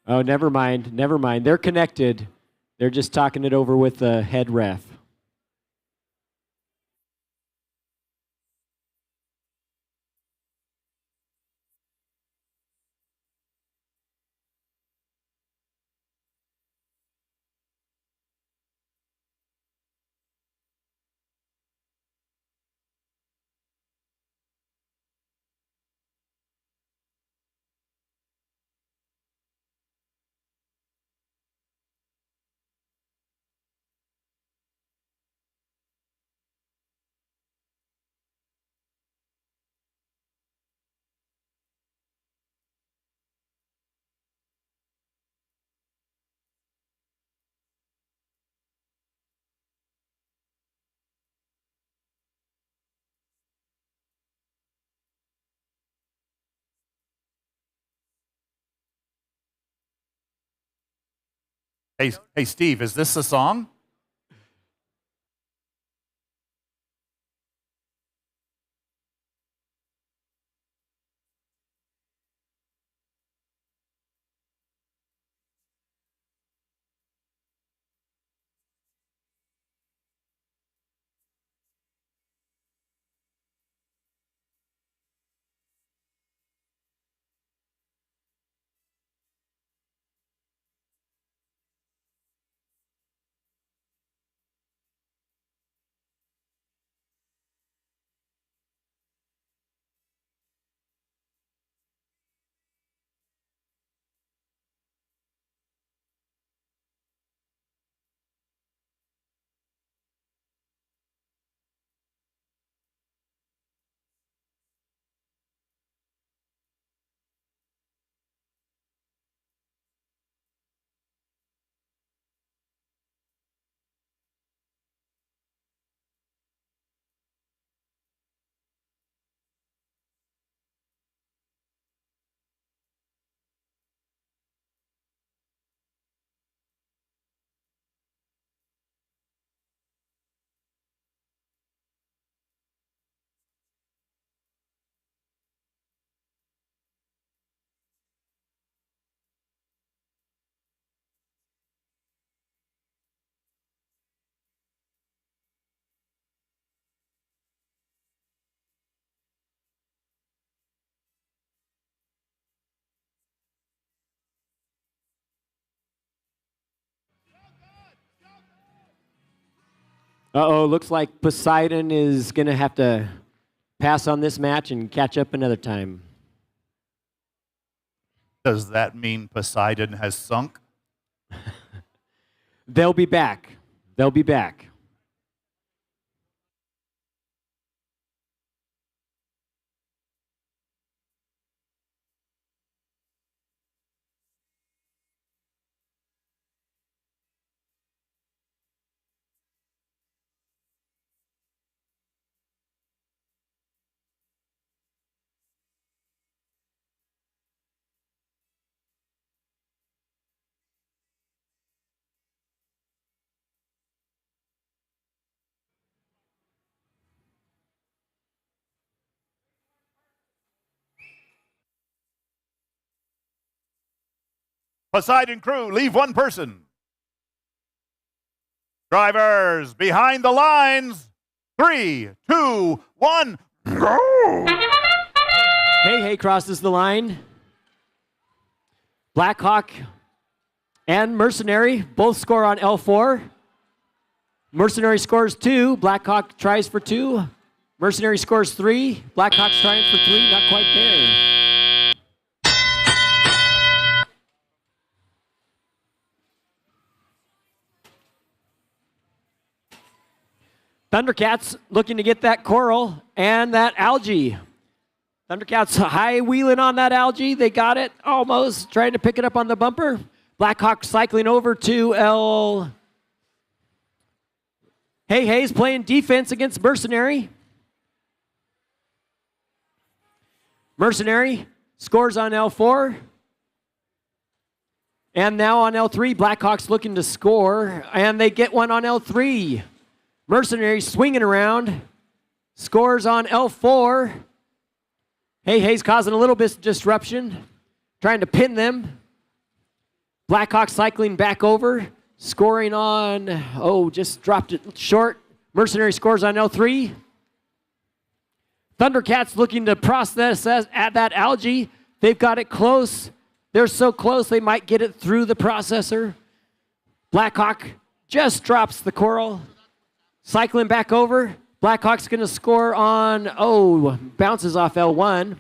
Speaker 5: Oh, never mind, never mind. They're connected. They're just talking it over with the head ref.
Speaker 1: Hey, Steve, is this a song?
Speaker 5: Uh-oh, looks like Poseidon is going to have to pass on this match and catch up another time.
Speaker 1: Does that mean Poseidon has sunk?
Speaker 5: They'll be back. They'll be back.
Speaker 1: Poseidon crew, leave one person. Drivers, behind the lines. 3, 2, 1, go!
Speaker 5: Hey crosses the line. Blackhawk and Mercenary both score on L4. Mercenary scores 2. Blackhawk tries for 2. Mercenary scores 3. Blackhawk's trying for 3. Not quite there. Thundercats looking to get that coral and that algae. Thundercats high wheeling on that algae. They got it almost, trying to pick it up on the bumper. Blackhawk cycling over to L. Hay's playing defense against Mercenary. Mercenary scores on L4. And now on L3, Blackhawk's looking to score, and they get one on L3. Mercenary swinging around, scores on L4. Hay's causing a little bit of disruption, trying to pin them. Blackhawk cycling back over, scoring on, just dropped it short. Mercenary scores on L3. Thundercats looking to process at that algae. They've got it close. They're so close they might get it through the processor. Blackhawk just drops the coral. Cycling back over. Blackhawk's going to score on, bounces off L1.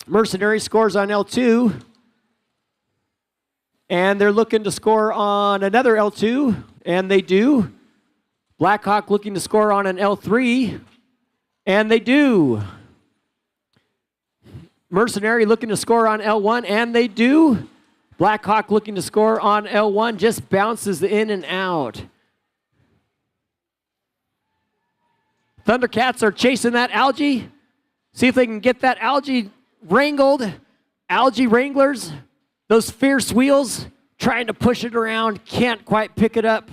Speaker 5: Mercenary scores on L2. And they're looking to score on another L2, and they do. Blackhawk looking to score on an L3, and they do. Mercenary looking to score on L1, and they do. Blackhawk looking to score on L1, just bounces in and out. Thundercats are chasing that algae. See if they can get that algae wrangled. Algae wranglers, those fierce wheels, trying to push it around, can't quite pick it up.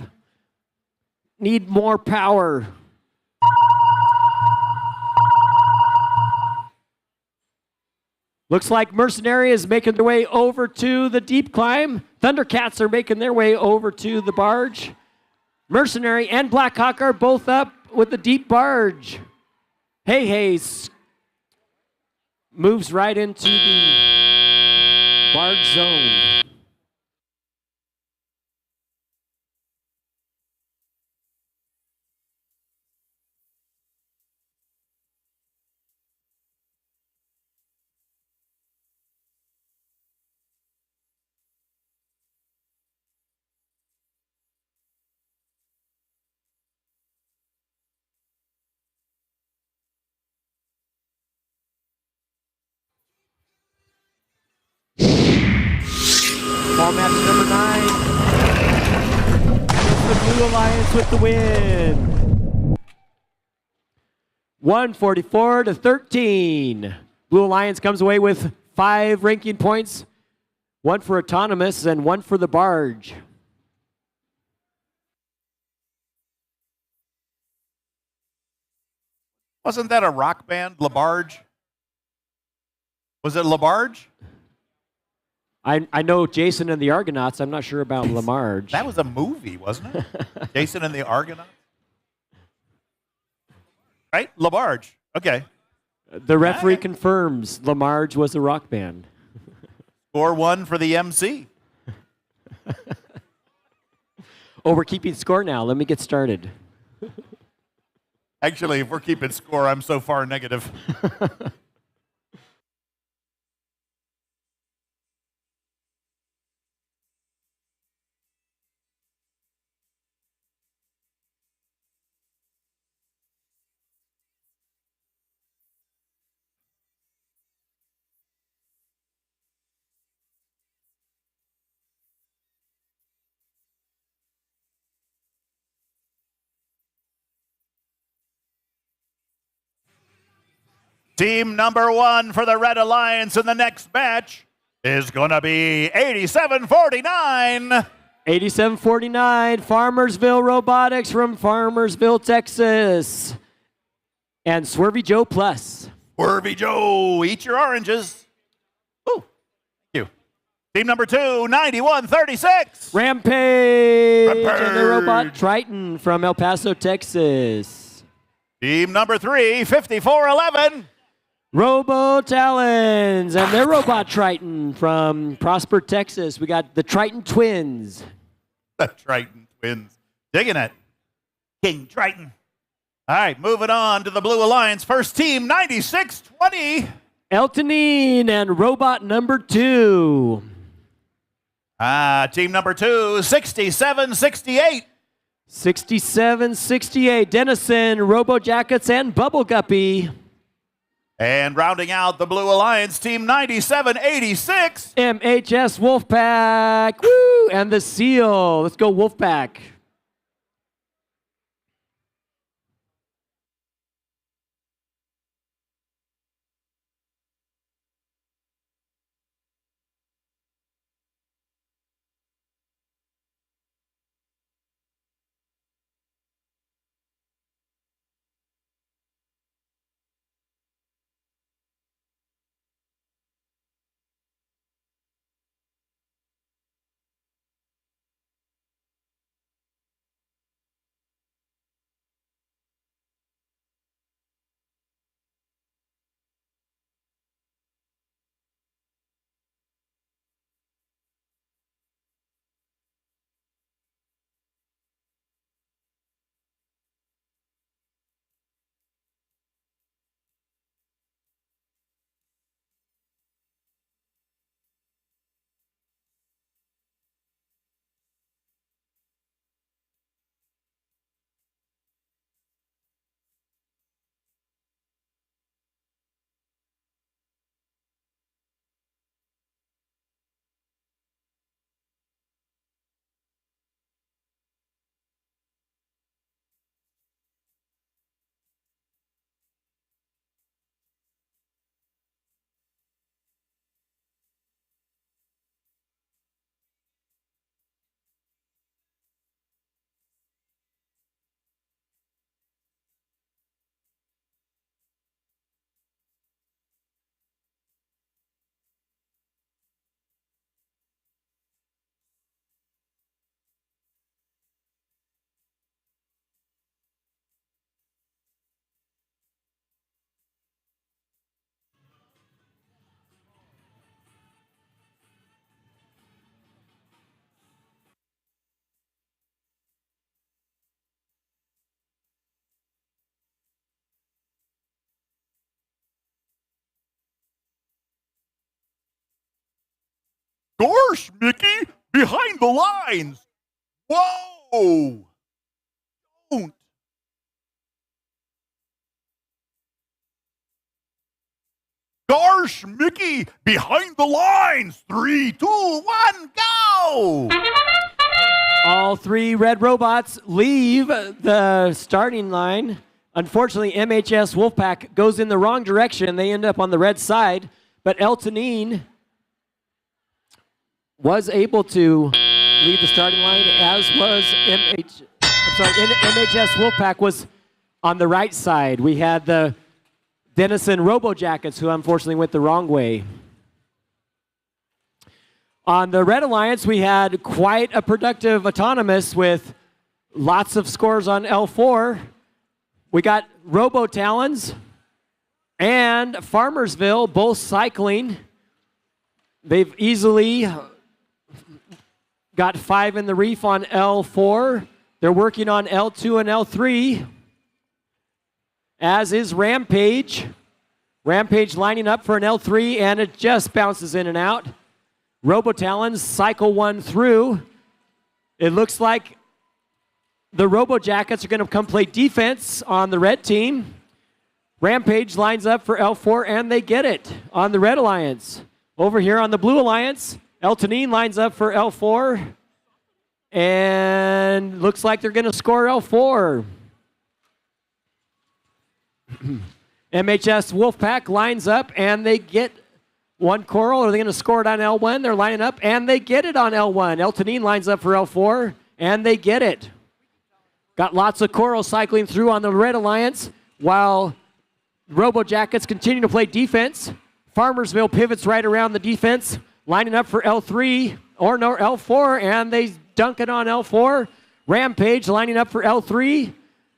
Speaker 5: Need more power. Looks like Mercenary is making their way over to the deep climb. Thundercats are making their way over to the barge. Mercenary and Blackhawk are both up with the deep barge. Hayes moves right into the barge zone. Ball match number 9. It's the Blue Alliance with the win. 144-13. Blue Alliance comes away with 5 ranking points, 1 for autonomous and 1 for the barge.
Speaker 1: Wasn't that a rock band, LaBarge? Was it LaBarge?
Speaker 5: I know Jason and the Argonauts. I'm not sure about LaMarge.
Speaker 1: That was a movie, wasn't it? Jason and the Argonauts? Right? LaBarge. Okay.
Speaker 5: The referee confirms LaMarge was a rock band.
Speaker 1: Score 1 for the MC.
Speaker 5: We're keeping score now. Let me get started.
Speaker 1: Actually, if we're keeping score, I'm so far negative. Team number 1 for the Red Alliance in the next match is going to be 87-49.
Speaker 5: 87-49, Farmersville Robotics from Farmersville, Texas. And Swervy Joe Plus.
Speaker 1: Swervy Joe, eat your oranges. Ooh, thank you. Team number 2, 91-36.
Speaker 5: Rampage.
Speaker 1: Rampage.
Speaker 5: And the robot Triton from El Paso, Texas.
Speaker 1: Team number 3, 54-11.
Speaker 5: Robo Talons and their robot Triton from Prosper, Texas. We got the Triton Twins.
Speaker 1: The Triton Twins. Digging it. King Triton. All right, moving on to the Blue Alliance. First team, 96-20.
Speaker 5: Eltonine and robot number 2.
Speaker 1: Team number 2, 67-68.
Speaker 5: 67-68. Dennison, Robo Jackets, and Bubble Guppy.
Speaker 1: And rounding out the Blue Alliance, team 97-86.
Speaker 5: MHS Wolfpack. Woo! And the Seal. Let's go Wolfpack.
Speaker 1: Gosh, Mickey, behind the lines. Whoa. Don't. Gosh, Mickey, behind the lines. 3, 2, 1, go.
Speaker 5: All 3 red robots leave the starting line. Unfortunately, MHS Wolfpack goes in the wrong direction. They end up on the red side. But Eltonine was able to leave the starting line, as was MHS Wolfpack was on the right side. We had the Dennison Robo Jackets, who unfortunately went the wrong way. On the Red Alliance, we had quite a productive autonomous with lots of scores on L4. We got Robo Talons and Farmersville both cycling. They've easily got 5 in the reef on L4. They're working on L2 and L3, as is Rampage. Rampage lining up for an L3, and it just bounces in and out. Robotalons cycle 1 through. It looks like the Robo Jackets are going to come play defense on the red team. Rampage lines up for L4, and they get it on the Red Alliance. Over here on the Blue Alliance, Eltonine lines up for L4, and looks like they're going to score L4. MHS Wolfpack lines up, and they get 1 coral. Are they going to score it on L1? They're lining up, and they get it on L1. Eltonine lines up for L4, and they get it. Got lots of coral cycling through on the Red Alliance, while Robo Jackets continue to play defense. Farmersville pivots right around the defense, lining up for L3 or no L4, and they dunk it on L4. Rampage lining up for L3,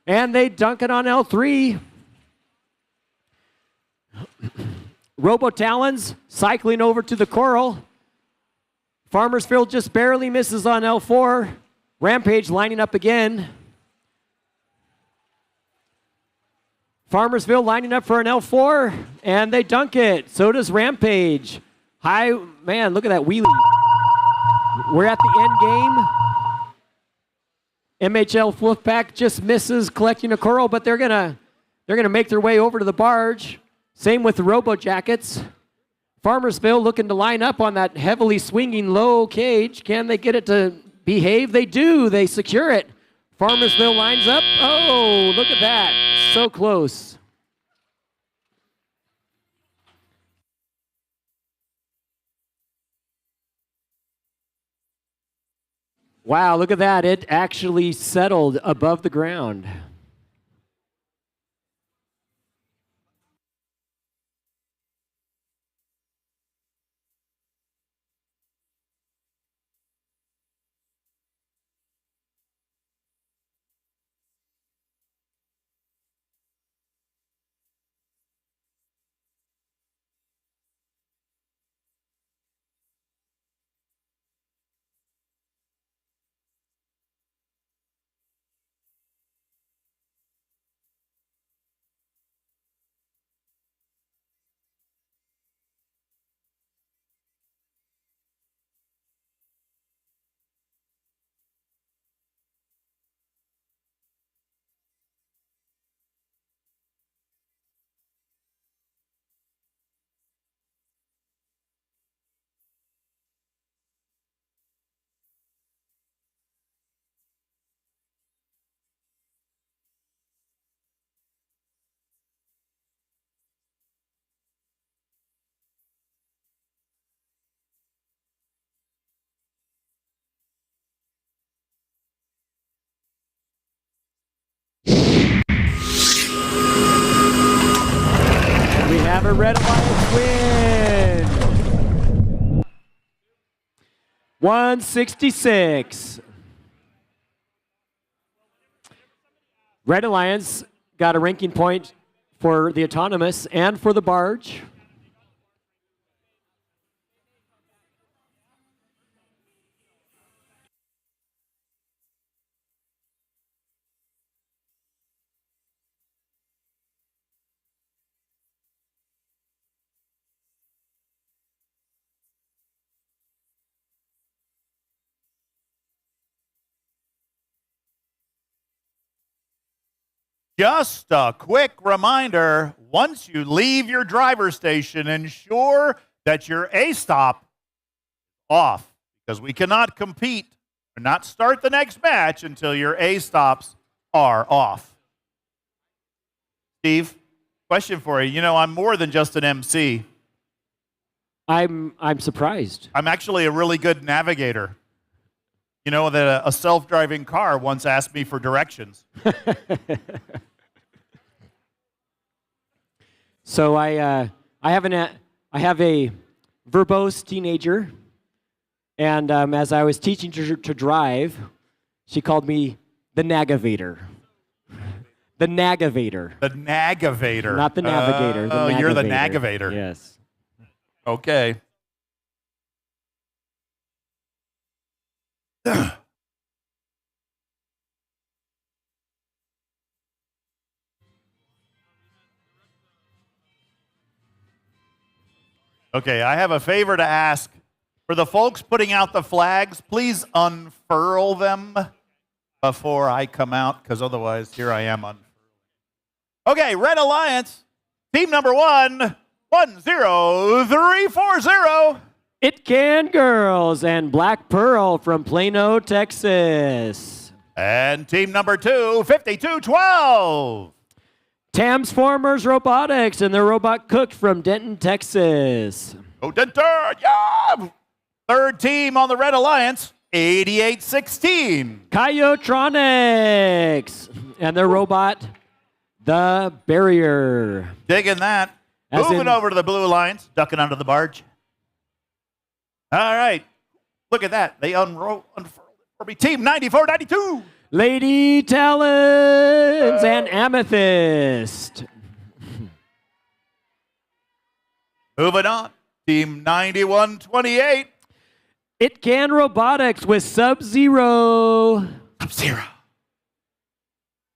Speaker 5: and they dunk it on L3. Robo-Talons cycling over to the Coral. Farmersville just barely misses on L4. Rampage lining up again. Farmersville lining up for an L4, and they dunk it. So does Rampage. Man, look at that wheelie. We're at the end game. MHL Wolfpack just misses collecting a coral, but they're gonna make their way over to the barge. Same with the Robo Jackets. Farmersville looking to line up on that heavily swinging low cage. Can they get it to behave? They do. They secure it. Farmersville lines up. Oh, look at that. So close. Wow, look at that. It actually settled above the ground. We have a Red Alliance win. 166. Red Alliance got a ranking point for the autonomous and for the barge.
Speaker 1: Just a quick reminder, once you leave your driver's station, ensure that your A stop off, because we cannot compete or not start the next match until your A stops are off. Steve, question for you. You know, I'm more than just an MC.
Speaker 5: I'm surprised.
Speaker 1: I'm actually a really good navigator. You know that a self-driving car once asked me for directions.
Speaker 5: So I have a verbose teenager, and as I was teaching her to drive, she called me the Nagavator. The Nagavator.
Speaker 1: The Nagavator.
Speaker 5: Not the navigator.
Speaker 1: Oh, you're the
Speaker 5: Nagavator.
Speaker 1: Nagavator.
Speaker 5: Yes.
Speaker 1: Okay. Okay, I have a favor to ask. For the folks putting out the flags, please unfurl them before I come out, because otherwise, here I am unfurling. Okay, Red Alliance, team number 10340.
Speaker 5: It Can Girls and Black Pearl from Plano, Texas.
Speaker 1: And team number 2, 5212.
Speaker 5: Transformers Robotics and the Robot Cook from Denton, Texas.
Speaker 1: Oh, Denton, yeah! Third team on the Red Alliance, 8816.
Speaker 5: Coyotronics and the robot, The Barrier.
Speaker 1: Digging that.
Speaker 5: As
Speaker 1: Moving
Speaker 5: in-
Speaker 1: over to the Blue Alliance, ducking under the barge. All right. Look at that. They unfurled it for me. Team 94-92.
Speaker 5: Lady Talons and Amethyst.
Speaker 1: Moving on. Team 91-28.
Speaker 5: It Can Robotics with Sub-Zero.
Speaker 1: Sub-Zero.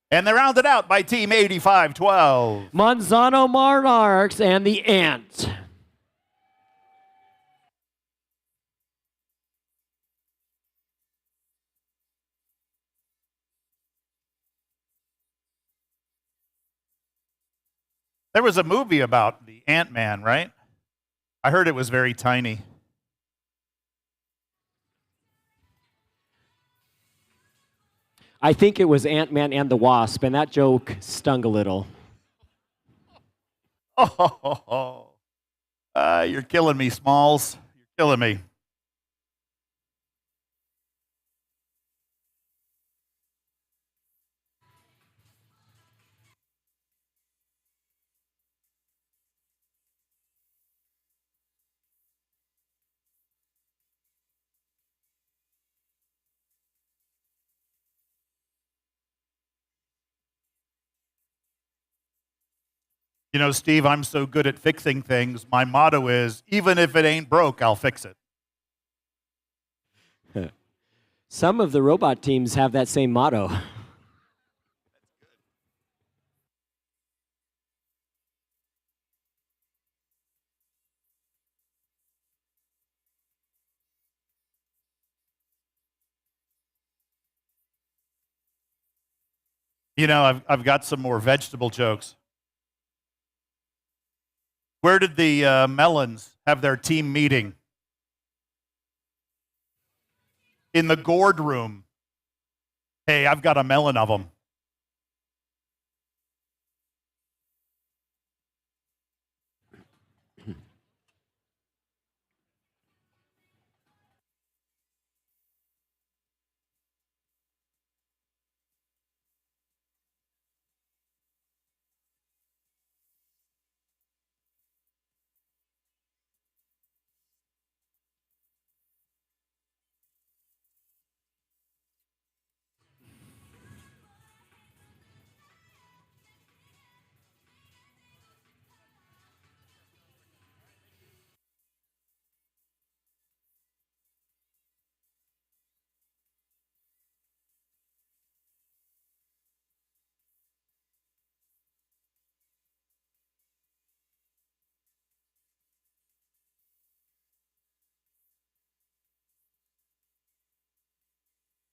Speaker 1: And they're rounded out by Team 85-12.
Speaker 5: Monzano Monarchs and the Ant.
Speaker 1: There was a movie about the Ant-Man, right? I heard it was very tiny.
Speaker 5: I think it was Ant-Man and the Wasp, and that joke stung a little.
Speaker 1: Oh, you're killing me, Smalls. You're killing me. You know, Steve, I'm so good at fixing things. My motto is, even if it ain't broke, I'll fix it.
Speaker 5: Some of the robot teams have that same motto.
Speaker 1: You know, I've got some more vegetable jokes. Where did the Melons have their team meeting? In the gourd room. Hey, I've got a melon of them.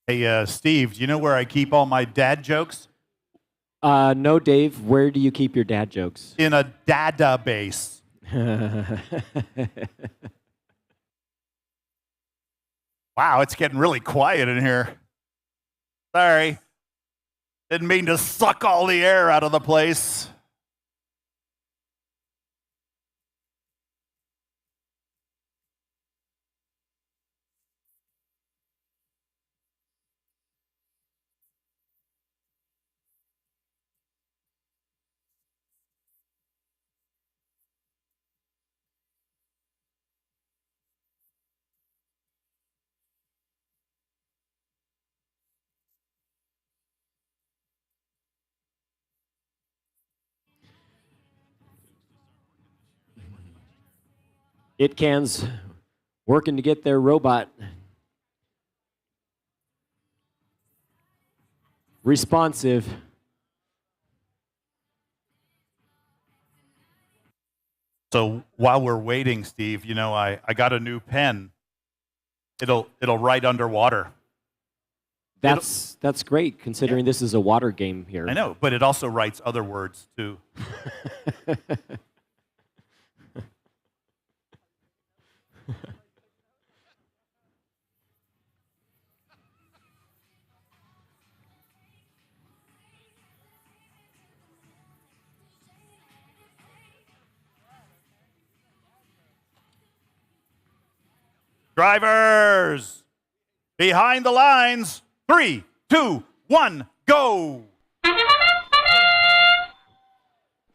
Speaker 1: Hey, Steve, do you know where I keep all my dad jokes?
Speaker 5: No, Dave, where do you keep your dad jokes?
Speaker 1: In a database. Wow, it's getting really quiet in here. Sorry. Didn't mean to suck all the air out of the place.
Speaker 5: It Can's working to get their robot responsive.
Speaker 1: So while we're waiting, Steve, you know, I got a new pen. It'll write underwater.
Speaker 5: That's great, considering this is a water game here.
Speaker 1: I know, but it also writes other words too. Drivers, behind the lines. 3, 2, 1, go.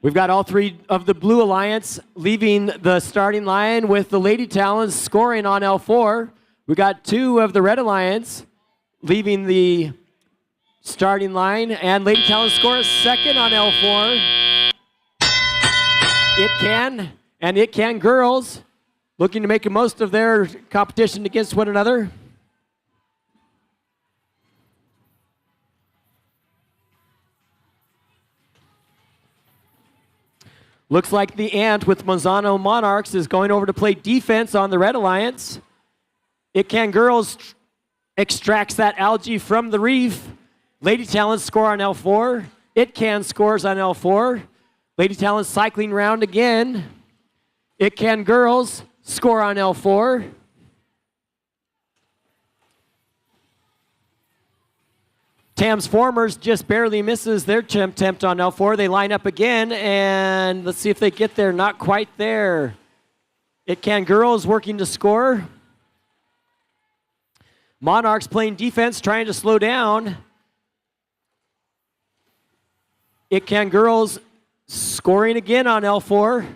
Speaker 5: We've got all three of the Blue Alliance leaving the starting line with the Lady Talons scoring on L4. We got two of the Red Alliance leaving the starting line, and Lady Talons scores second on L4. It can girls looking to make the most of their competition against one another. Looks like the Ant with Monzano Monarchs is going over to play defense on the Red Alliance. It Can Girls extracts that algae from the reef. Lady Talons score on L4. It Can scores on L4. Lady Talons cycling round again. It Can Girls score on L4. Tam's Formers just barely misses their attempt on L4. They line up again, and let's see if they get there. Not quite there. It Can Girls working to score. Monarchs playing defense, trying to slow down. It Can Girls scoring again on L4.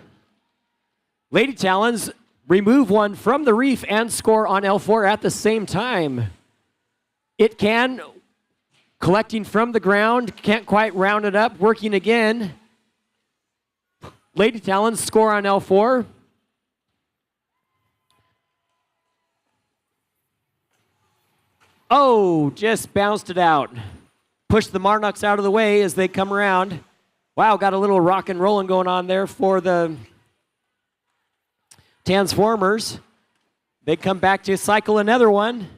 Speaker 5: Lady Talons remove one from the reef and score on L4 at the same time. It Can collecting from the ground, can't quite round it up, working again. Lady Talons score on L4. Oh, just bounced it out. Pushed the Monarchs out of the way as they come around. Wow, got a little rock and rolling going on there for the Transformers. They come back to cycle another one.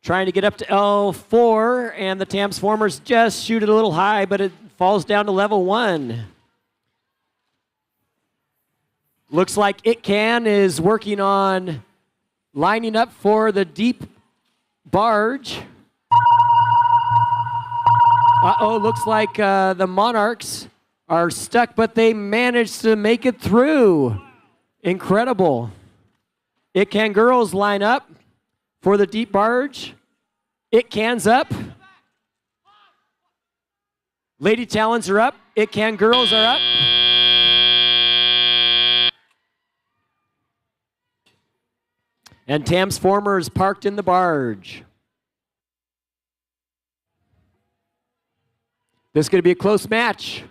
Speaker 5: Trying to get up to L4, and the Transformers just shoot it a little high, but it falls down to level 1. Looks like It Can is working on lining up for the deep barge. Uh-oh, looks like the Monarchs are stuck, but they managed to make it through. Incredible. It Can Girls line up for the deep barge. It Can's up. Lady Talons are up. It Can Girls are up. And Tam's Former is parked in the barge. This is going to be a close match.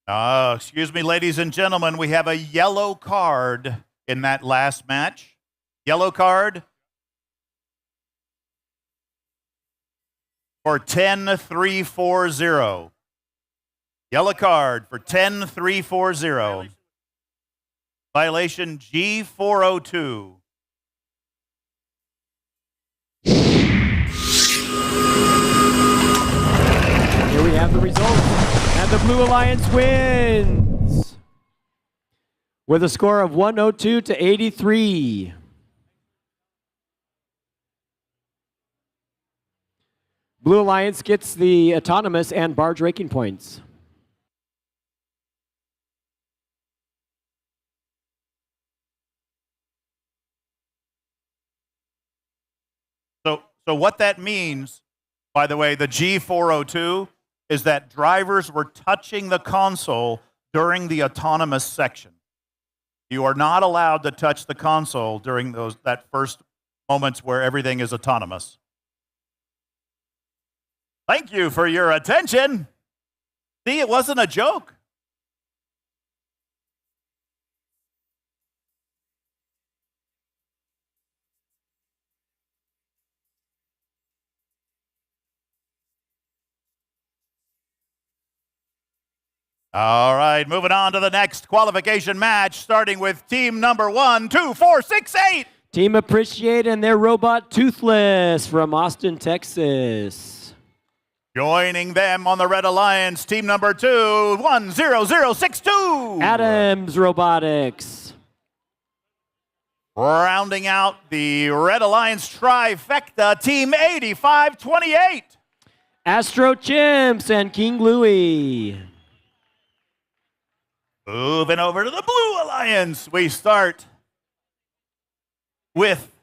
Speaker 1: Excuse me, ladies and gentlemen, we have a yellow card in that last match. Yellow card for 10-3-4-0. Yellow card for 10-3-4-0. Violation G402.
Speaker 5: Here we have the results. And the Blue Alliance wins with a score of 102 to 83. Blue Alliance gets the autonomous and barge raking points.
Speaker 1: So what that means, by the way, the G402, is that drivers were touching the console during the autonomous section. You are not allowed to touch the console during that first moments where everything is autonomous. Thank you for your attention. See, it wasn't a joke. All right, moving on to the next qualification match, starting with team number 1, 2, 4, 6, 8.
Speaker 5: Team Appreciate and their robot Toothless from Austin, Texas.
Speaker 1: Joining them on the Red Alliance, team number 2, 10062.
Speaker 5: Adams Robotics.
Speaker 1: Rounding out the Red Alliance trifecta, team 8528.
Speaker 5: Astro Chimps and King Louie.
Speaker 1: Moving over to the Blue Alliance, we start with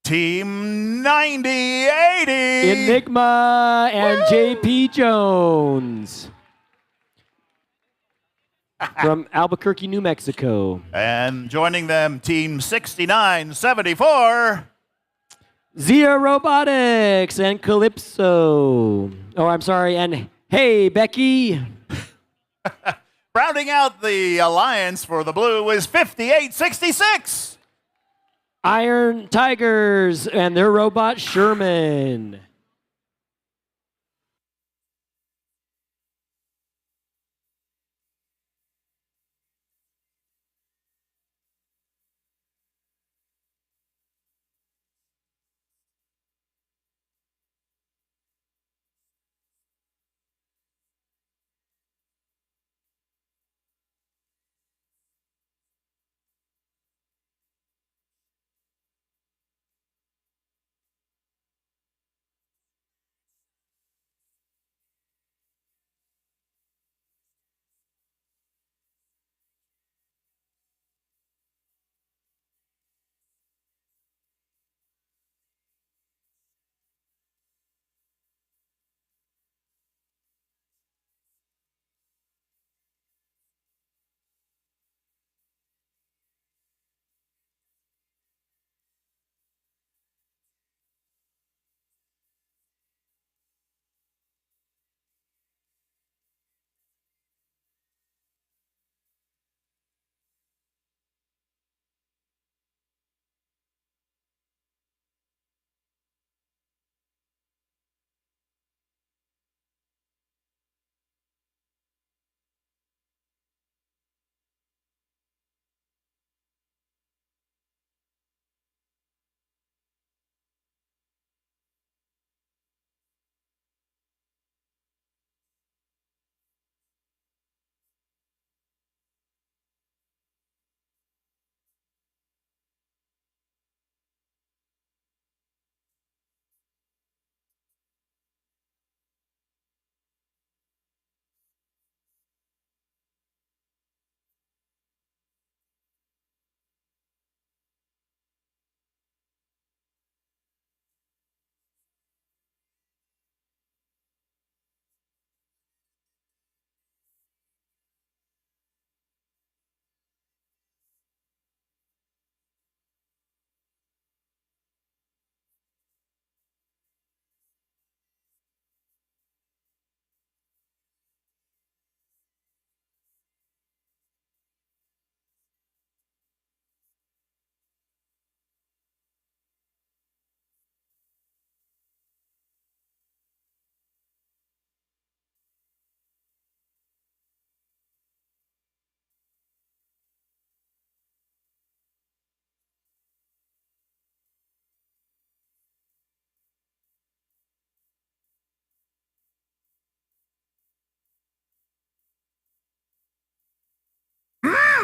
Speaker 1: Team 9080.
Speaker 5: Enigma and JP Jones from Albuquerque, New Mexico.
Speaker 1: And joining them, Team 6974.
Speaker 5: Zia Robotics and Calypso. Oh, I'm sorry. And hey, Becky.
Speaker 1: Rounding out the alliance for the Blue is 5866.
Speaker 5: Iron Tigers and their robot Sherman.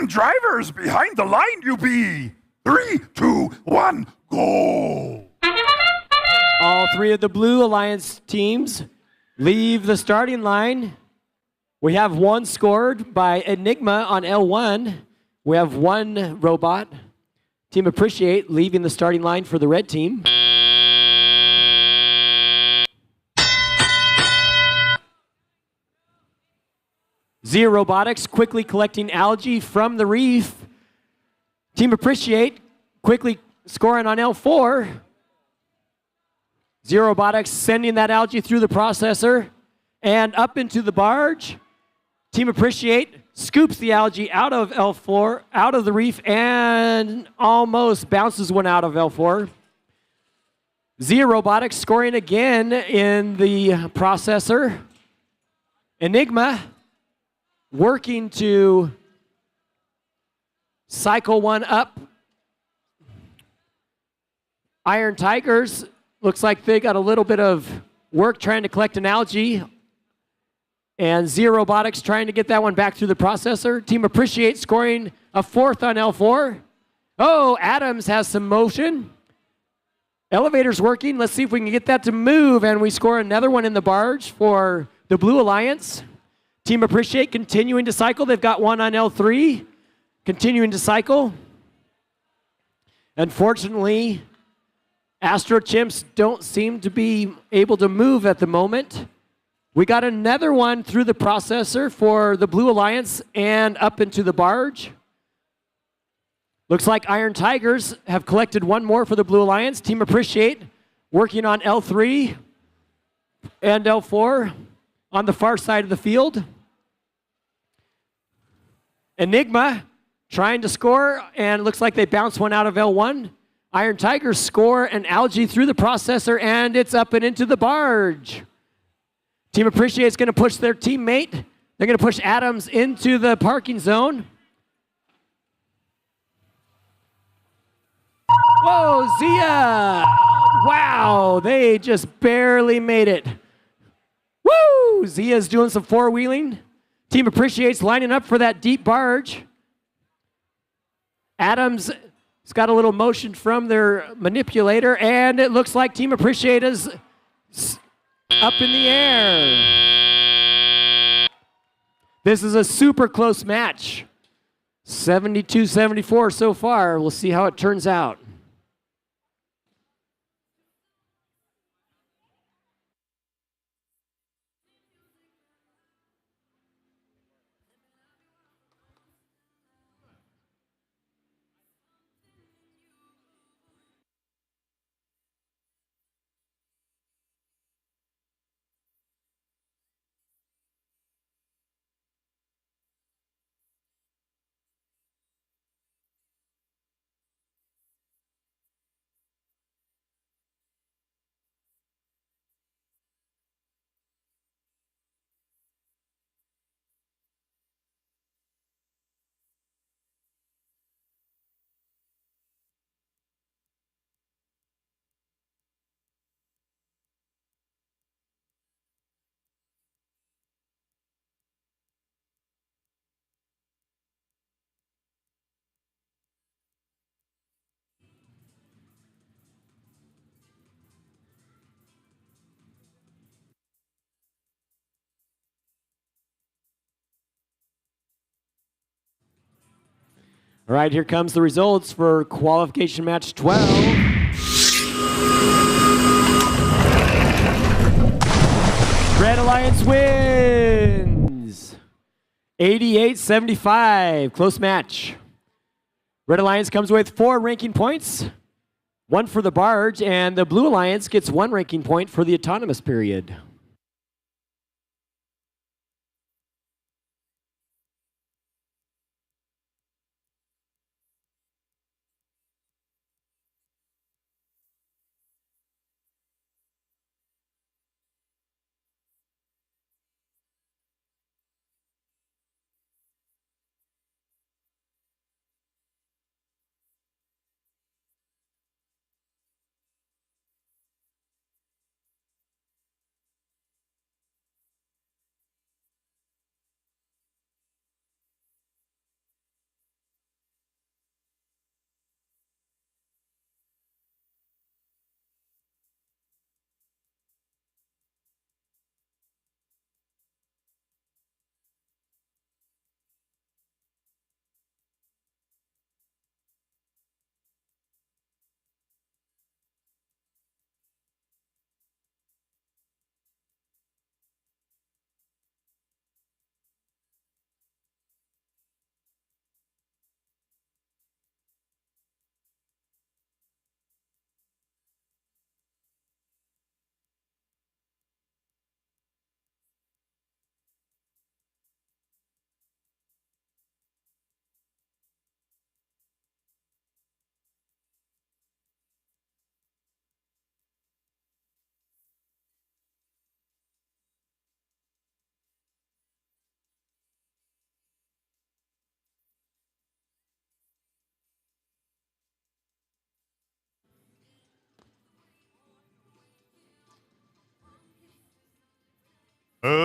Speaker 1: drivers, behind the line you be. 3, 2, 1, go.
Speaker 5: All three of the Blue Alliance teams leave the starting line. We have one scored by Enigma on L1. We have one robot. Team Appreciate leaving the starting line for the red team. Zia Robotics quickly collecting algae from the reef. Team Appreciate quickly scoring on L4. Zia Robotics sending that algae through the processor and up into the barge. Team Appreciate scoops the algae out of L4, out of the reef, and almost bounces one out of L4. Zia Robotics scoring again in the processor. Enigma working to cycle one up. Iron Tigers, looks like they got a little bit of work trying to collect an algae. And Zia Robotics trying to get that one back through the processor. Team Appreciate scoring a fourth on L4. Oh, Adams has some motion. Elevator's working. Let's see if we can get that to move. And we score another one in the barge for the Blue Alliance. Team Appreciate continuing to cycle. They've got one on L3. Continuing to cycle. Unfortunately, Astro Chimps don't seem to be able to move at the moment. We got another one through the processor for the Blue Alliance and up into the barge. Looks like Iron Tigers have collected one more for the Blue Alliance. Team Appreciate working on L3 and L4 on the far side of the field. Enigma trying to score, and looks like they bounced one out of L1. Iron Tigers score an algae through the processor, and it's up and into the barge. Team Appreciate is going to push their teammate. They're going to push Adams into the parking zone. Whoa, Zia! Wow, they just barely made it. Woo! Zia's doing some four-wheeling. Team Appreciate's lining up for that deep barge. Adams has got a little motion from their manipulator, and it looks like Team Appreciate is up in the air. This is a super close match. 72-74 so far. We'll see how it turns out. All right, here comes the results for qualification match 12. Red Alliance wins 88-75, close match. Red Alliance comes with 4 ranking points, 1 for the barge, and the Blue Alliance gets 1 ranking point for the autonomous period.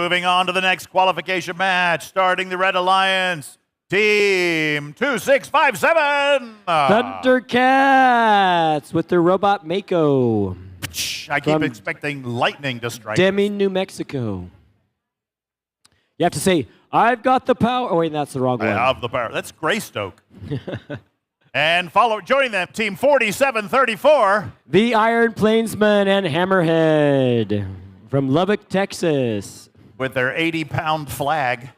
Speaker 1: moving on to the next qualification match, starting the Red Alliance. Team 2657.
Speaker 5: Thundercats with their robot Mako.
Speaker 1: I keep expecting lightning to strike.
Speaker 5: Deming, New Mexico. You have to say, I've got the power. Oh, wait, that's the wrong one.
Speaker 1: I have the power. That's Greystoke. And joining them, Team 4734.
Speaker 5: The Iron Plainsman and Hammerhead from Lubbock, Texas.
Speaker 1: With their 80-pound flag.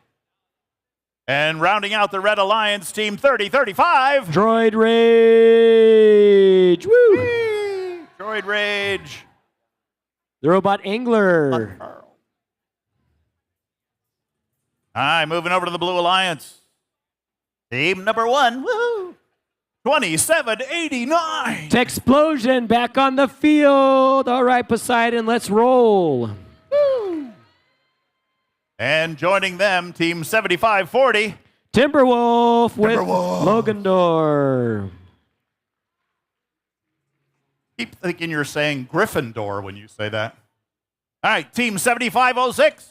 Speaker 1: And rounding out the Red Alliance, Team 3035.
Speaker 5: Droid Rage. Woo!
Speaker 1: Whee! Droid Rage.
Speaker 5: The Robot Angler.
Speaker 1: All right, moving over to the Blue Alliance. Team number 1. Woo! 2789.
Speaker 5: Texplosion back on the field. All right, Poseidon, let's roll.
Speaker 1: Woo! And joining them, Team 7540.
Speaker 5: Timberwolf with Logandor.
Speaker 1: Keep thinking you're saying Gryffindor when you say that. All right, Team 7506.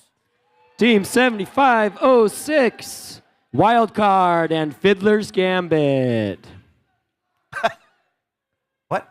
Speaker 5: Team 7506. Wild Card and Fiddler's Gambit.
Speaker 1: What?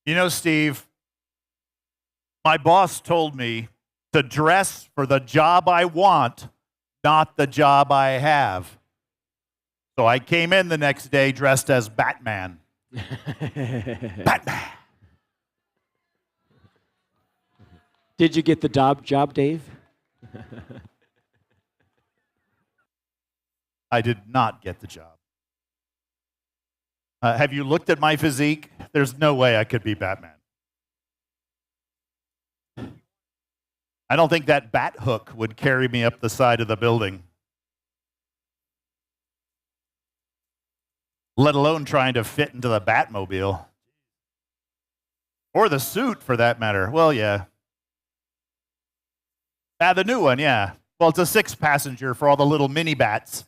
Speaker 1: You know, Steve, my boss told me to dress for the job I want, not the job I have. So I came in the next day dressed as Batman. Batman.
Speaker 5: Did you get the job, Dave?
Speaker 1: I did not get the job. Have you looked at my physique? There's no way I could be Batman. I don't think that bat hook would carry me up the side of the building. Let alone trying to fit into the Batmobile. Or the suit, for that matter. Well, yeah. The new one, yeah. Well, it's a 6-passenger for all the little mini bats.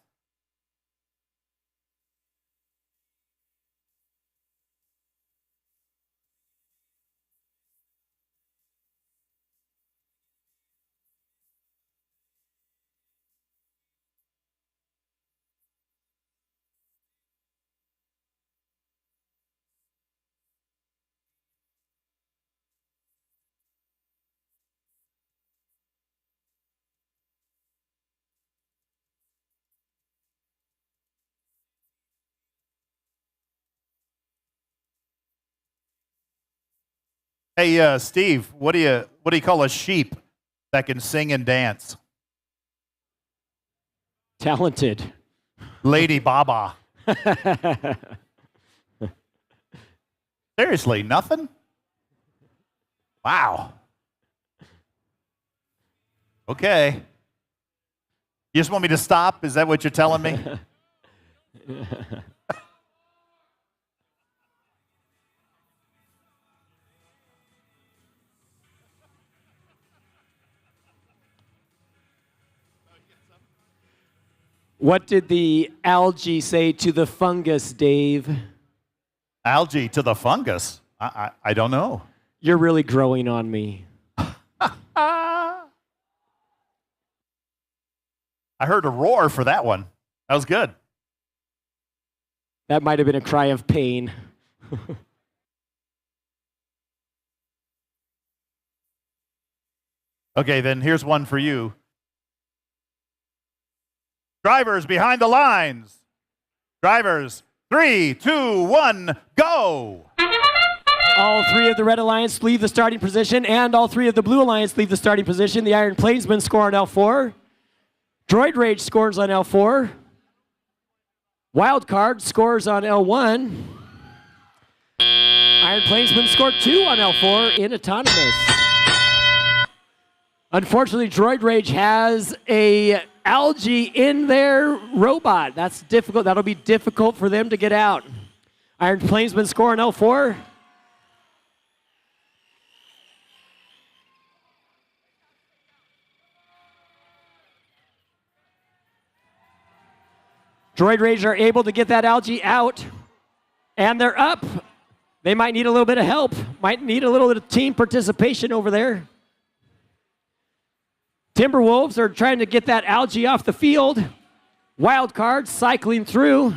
Speaker 1: Hey, Steve, what do you call a sheep that can sing and dance?
Speaker 5: Talented.
Speaker 1: Lady Baba. Seriously, nothing? Wow. Okay. You just want me to stop? Is that what you're telling me?
Speaker 5: What did the algae say to the fungus, Dave?
Speaker 1: Algae to the fungus? I don't know.
Speaker 5: You're really growing on me.
Speaker 1: I heard a roar for that one. That was good.
Speaker 5: That might have been a cry of pain.
Speaker 1: Okay, then here's one for you. Drivers behind the lines. Drivers, 3, 2, 1, go!
Speaker 5: All three of the Red Alliance leave the starting position, and all three of the Blue Alliance leave the starting position. The Iron Plainsmen score on L4. Droid Rage scores on L4. Wildcard scores on L1. Iron Plainsmen scored 2 on L4 in autonomous. Unfortunately, Droid Rage has a algae in their robot. That's difficult. That'll be difficult for them to get out. Iron Plainsmen score on L4. Droid Rage are able to get that algae out, and they're up. They might need a little bit of help, might need a little bit of team participation over there. Timberwolves are trying to get that algae off the field. Wildcard cycling through.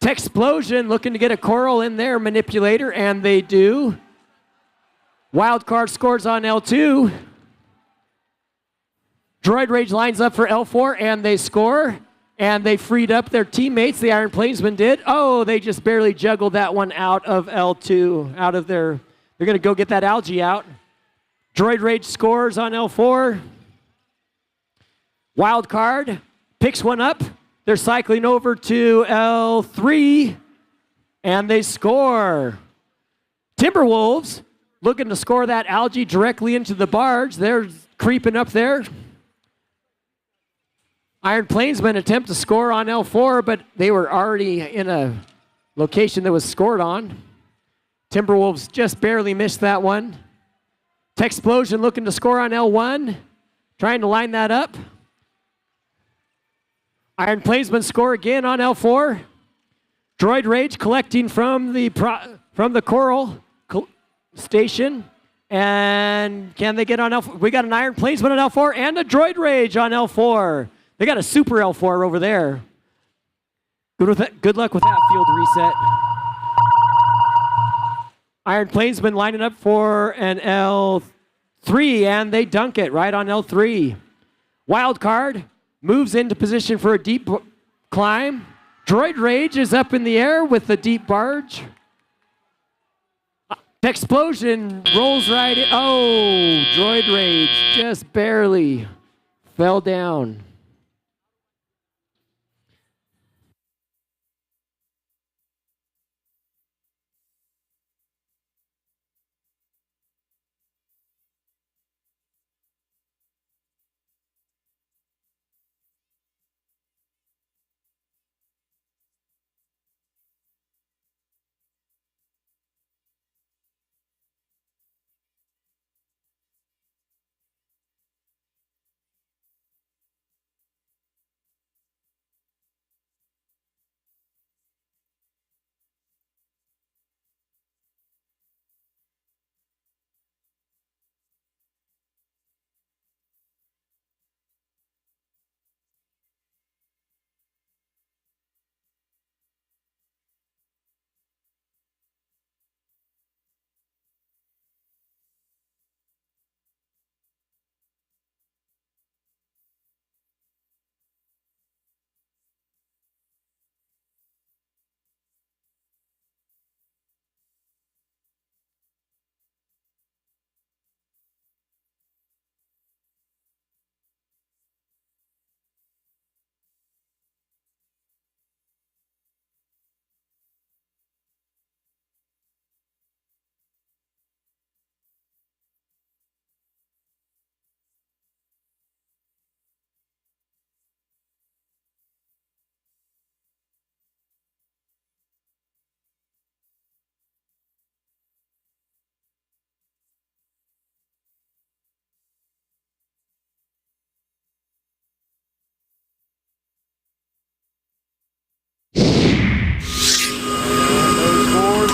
Speaker 5: Texplosion looking to get a coral in their manipulator, and they do. Wildcard scores on L2. Droid Rage lines up for L4, and they score. And they freed up their teammates, the Iron Plainsmen did. Oh, they just barely juggled that one out of L2, out of their, they're gonna go get that algae out. Droid Rage scores on L4. Wildcard picks one up. They're cycling over to L3, and they score. Timberwolves looking to score that algae directly into the barge. They're creeping up there. Iron Plainsmen attempt to score on L4, but they were already in a location that was scored on. Timberwolves just barely missed that one. Texplosion looking to score on L1, trying to line that up. Iron Plainsmen score again on L4. Droid Rage collecting from the coral station. And can they get on L4? We got an Iron Plainsman on L4 and a Droid Rage on L4. They got a super L4 over there. Good luck with that field reset. Iron Plainsman lining up for an L3, and they dunk it right on L3. Wildcard moves into position for a deep climb. Droid Rage is up in the air with the deep barge. Explosion rolls right in. Oh, Droid Rage just barely fell down.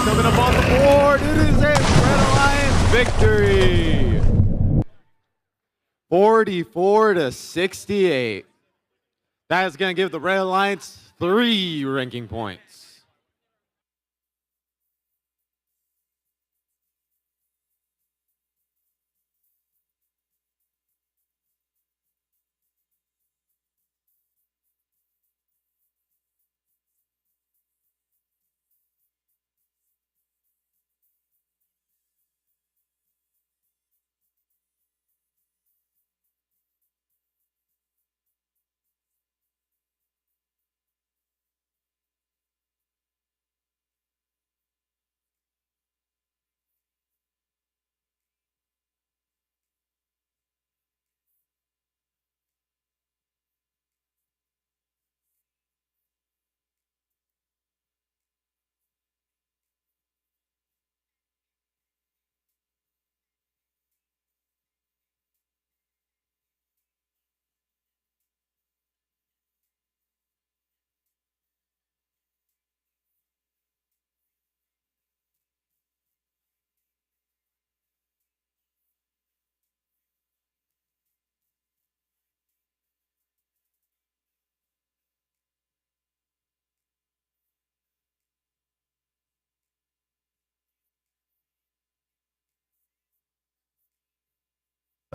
Speaker 7: Coming up on the board, it is a Red Alliance victory. 44-68. That is going to give the Red Alliance 3 ranking points.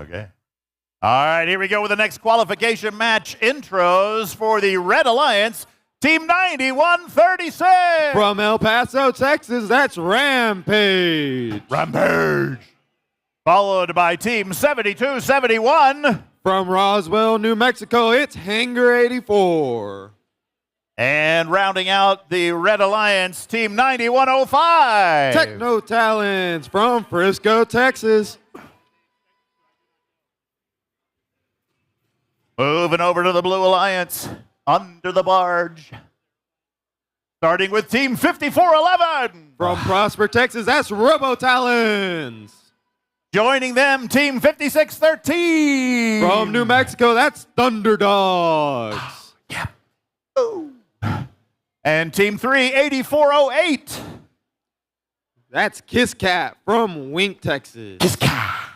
Speaker 1: Okay. All right, here we go with the next qualification match intros for the Red Alliance, Team 9136.
Speaker 7: From El Paso, Texas, that's Rampage.
Speaker 1: Rampage. Followed by Team 7271.
Speaker 7: From Roswell, New Mexico, it's Hangar 84.
Speaker 1: And rounding out the Red Alliance, Team 9105.
Speaker 7: Techno Talents from Frisco, Texas.
Speaker 1: Moving over to the Blue Alliance, under the barge. Starting with Team 5411.
Speaker 7: From Prosper, Texas, that's Robo Talents.
Speaker 1: Joining them, Team 5613.
Speaker 7: From New Mexico, that's Thunder Dogs.
Speaker 1: Yeah. Ooh. And Team 38408.
Speaker 7: That's Kiss Cat from Wink, Texas.
Speaker 1: Kiss Cat.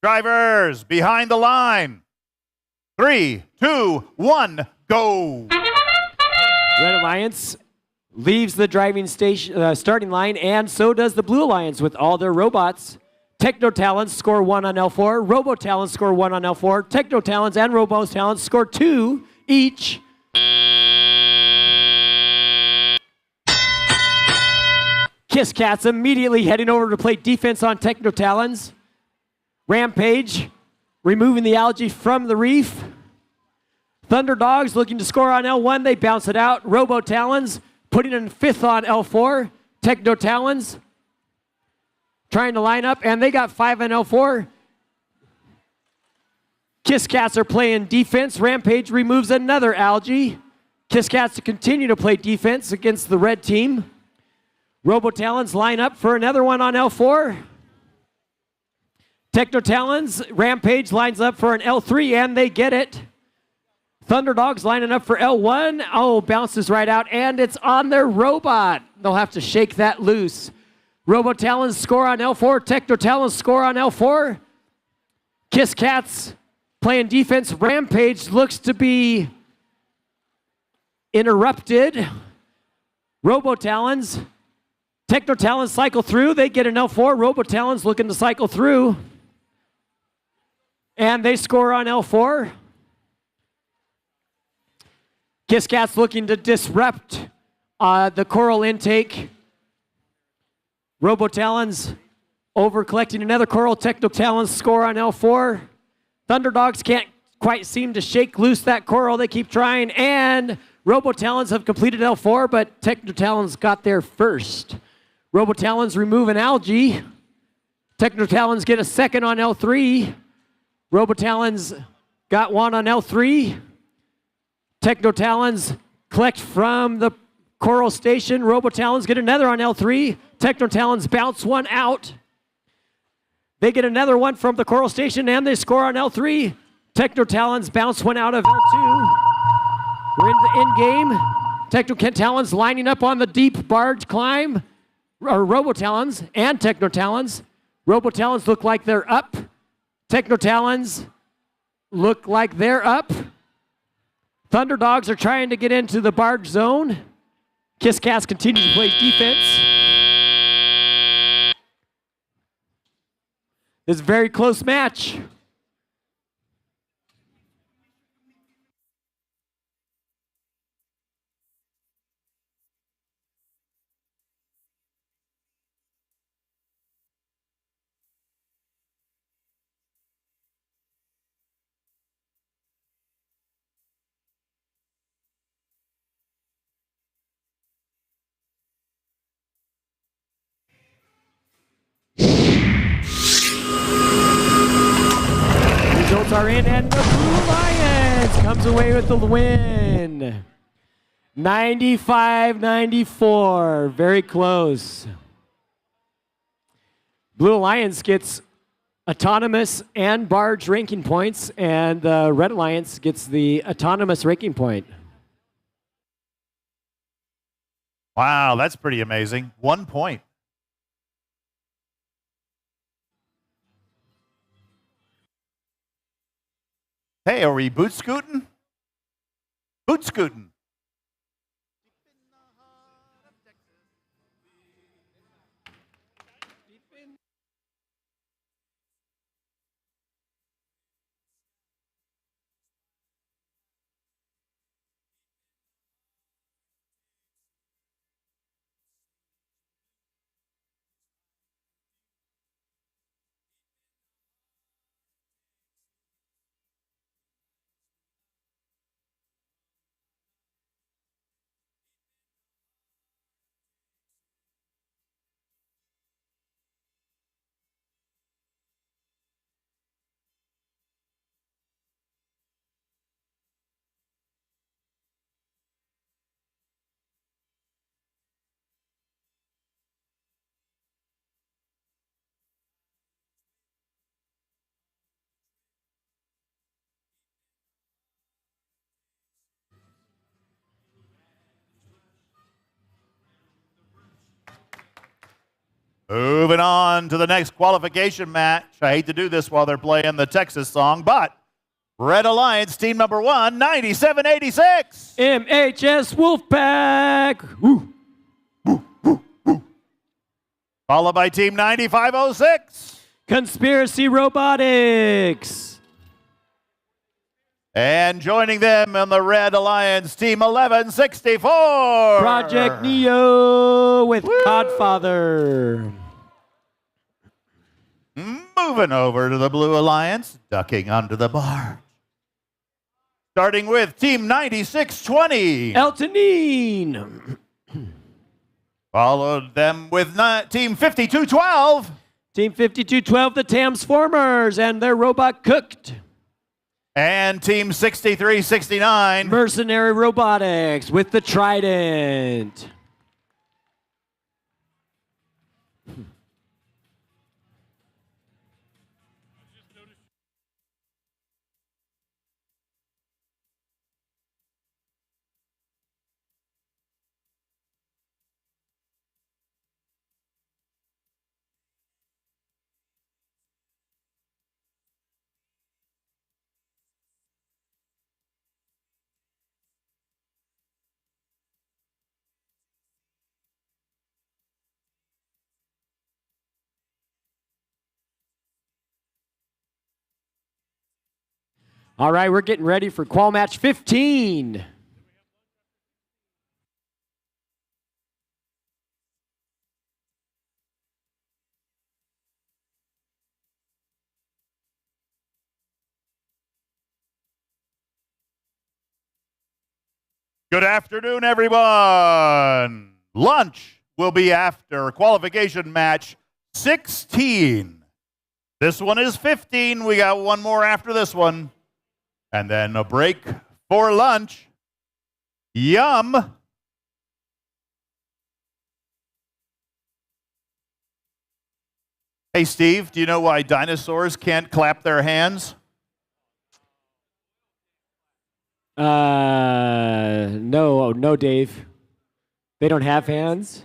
Speaker 1: Drivers, behind the line. 3, 2, 1, go.
Speaker 5: Red Alliance leaves the driving station starting line, and so does the Blue Alliance with all their robots. Techno Talents score 1 on L4. Robo Talents score 1 on L4. Techno Talents and Robo Talents score 2 each. Kiss Cats immediately heading over to play defense on Techno Talons. Rampage removing the algae from the reef. Thunder Dogs looking to score on L1. They bounce it out. Robo Talons putting in 5th on L4. Techno Talons trying to line up, and they got 5 on L4. Kiss Cats are playing defense. Rampage removes another algae. Kiss Cats to continue to play defense against the red team. Robo Talons line up for another one on L4. Techno Talons, Rampage lines up for an L3, and they get it. Thunder Dogs lining up for L1. Oh, bounces right out, and it's on their robot. They'll have to shake that loose. Robo Talons score on L4. Techno Talons score on L4. Kiss Cats playing defense. Rampage looks to be interrupted. Robo Talons. Techno Talons cycle through. They get an L4. Robo Talons looking to cycle through. And they score on L4. Kiss Cats looking to disrupt the coral intake. Robo Talons over collecting another coral. Techno Talons score on L4. Thunder Dogs can't quite seem to shake loose that coral. They keep trying. And Robo Talons have completed L4, but Techno Talons got there first. Robo Talons remove an algae. Techno Talons get a second on L3. Robo Talons got 1 on L3. Techno Talons collect from the coral station. Robo Talons get another on L3. Techno Talons bounce 1 out. They get another one from the coral station, and they score on L3. Techno Talons bounce 1 out of L2. We're in the end game. Techno-Talons lining up on the deep barge climb, or Robo-Talons and Techno-Talons. Robo-Talons look like they're up. Techno-Talons look like they're up. Thunder Dogs are trying to get into the barge zone. Kiss Cats continues to play defense. It's a very close match. Results are in, and the Blue Lions comes away with the win. 95-94, very close. Blue Alliance gets autonomous and barge ranking points, and the Red Alliance gets the autonomous ranking point.
Speaker 1: Wow, that's pretty amazing. 1 point. Hey, are we boot scooting? Boot scooting. Moving on to the next qualification match. I hate to do this while they're playing the Texas song, but Red Alliance, team number 1, 97-86.
Speaker 5: MHS Wolfpack. Woo.
Speaker 1: Followed by team 95-06.
Speaker 5: Conspiracy Robotics.
Speaker 1: And joining them in the Red Alliance, team 11-64.
Speaker 5: Project Neo with Godfather.
Speaker 1: Moving over to the Blue Alliance, ducking under the bar. Starting with team 96-20.
Speaker 5: Eltonine.
Speaker 1: Followed them with team 52-12.
Speaker 5: Team 5212, the Transformers, and their robot cooked.
Speaker 1: And team 63-69.
Speaker 5: Mercenary Robotics with the Trident. All right, we're getting ready for qual match 15.
Speaker 1: Good afternoon, everyone. Lunch will be after qualification match 16. This one is 15. We got one more after this one. And then a break for lunch. Yum. Hey, Steve, do you know why dinosaurs can't clap their hands?
Speaker 5: No, Dave. They don't have hands.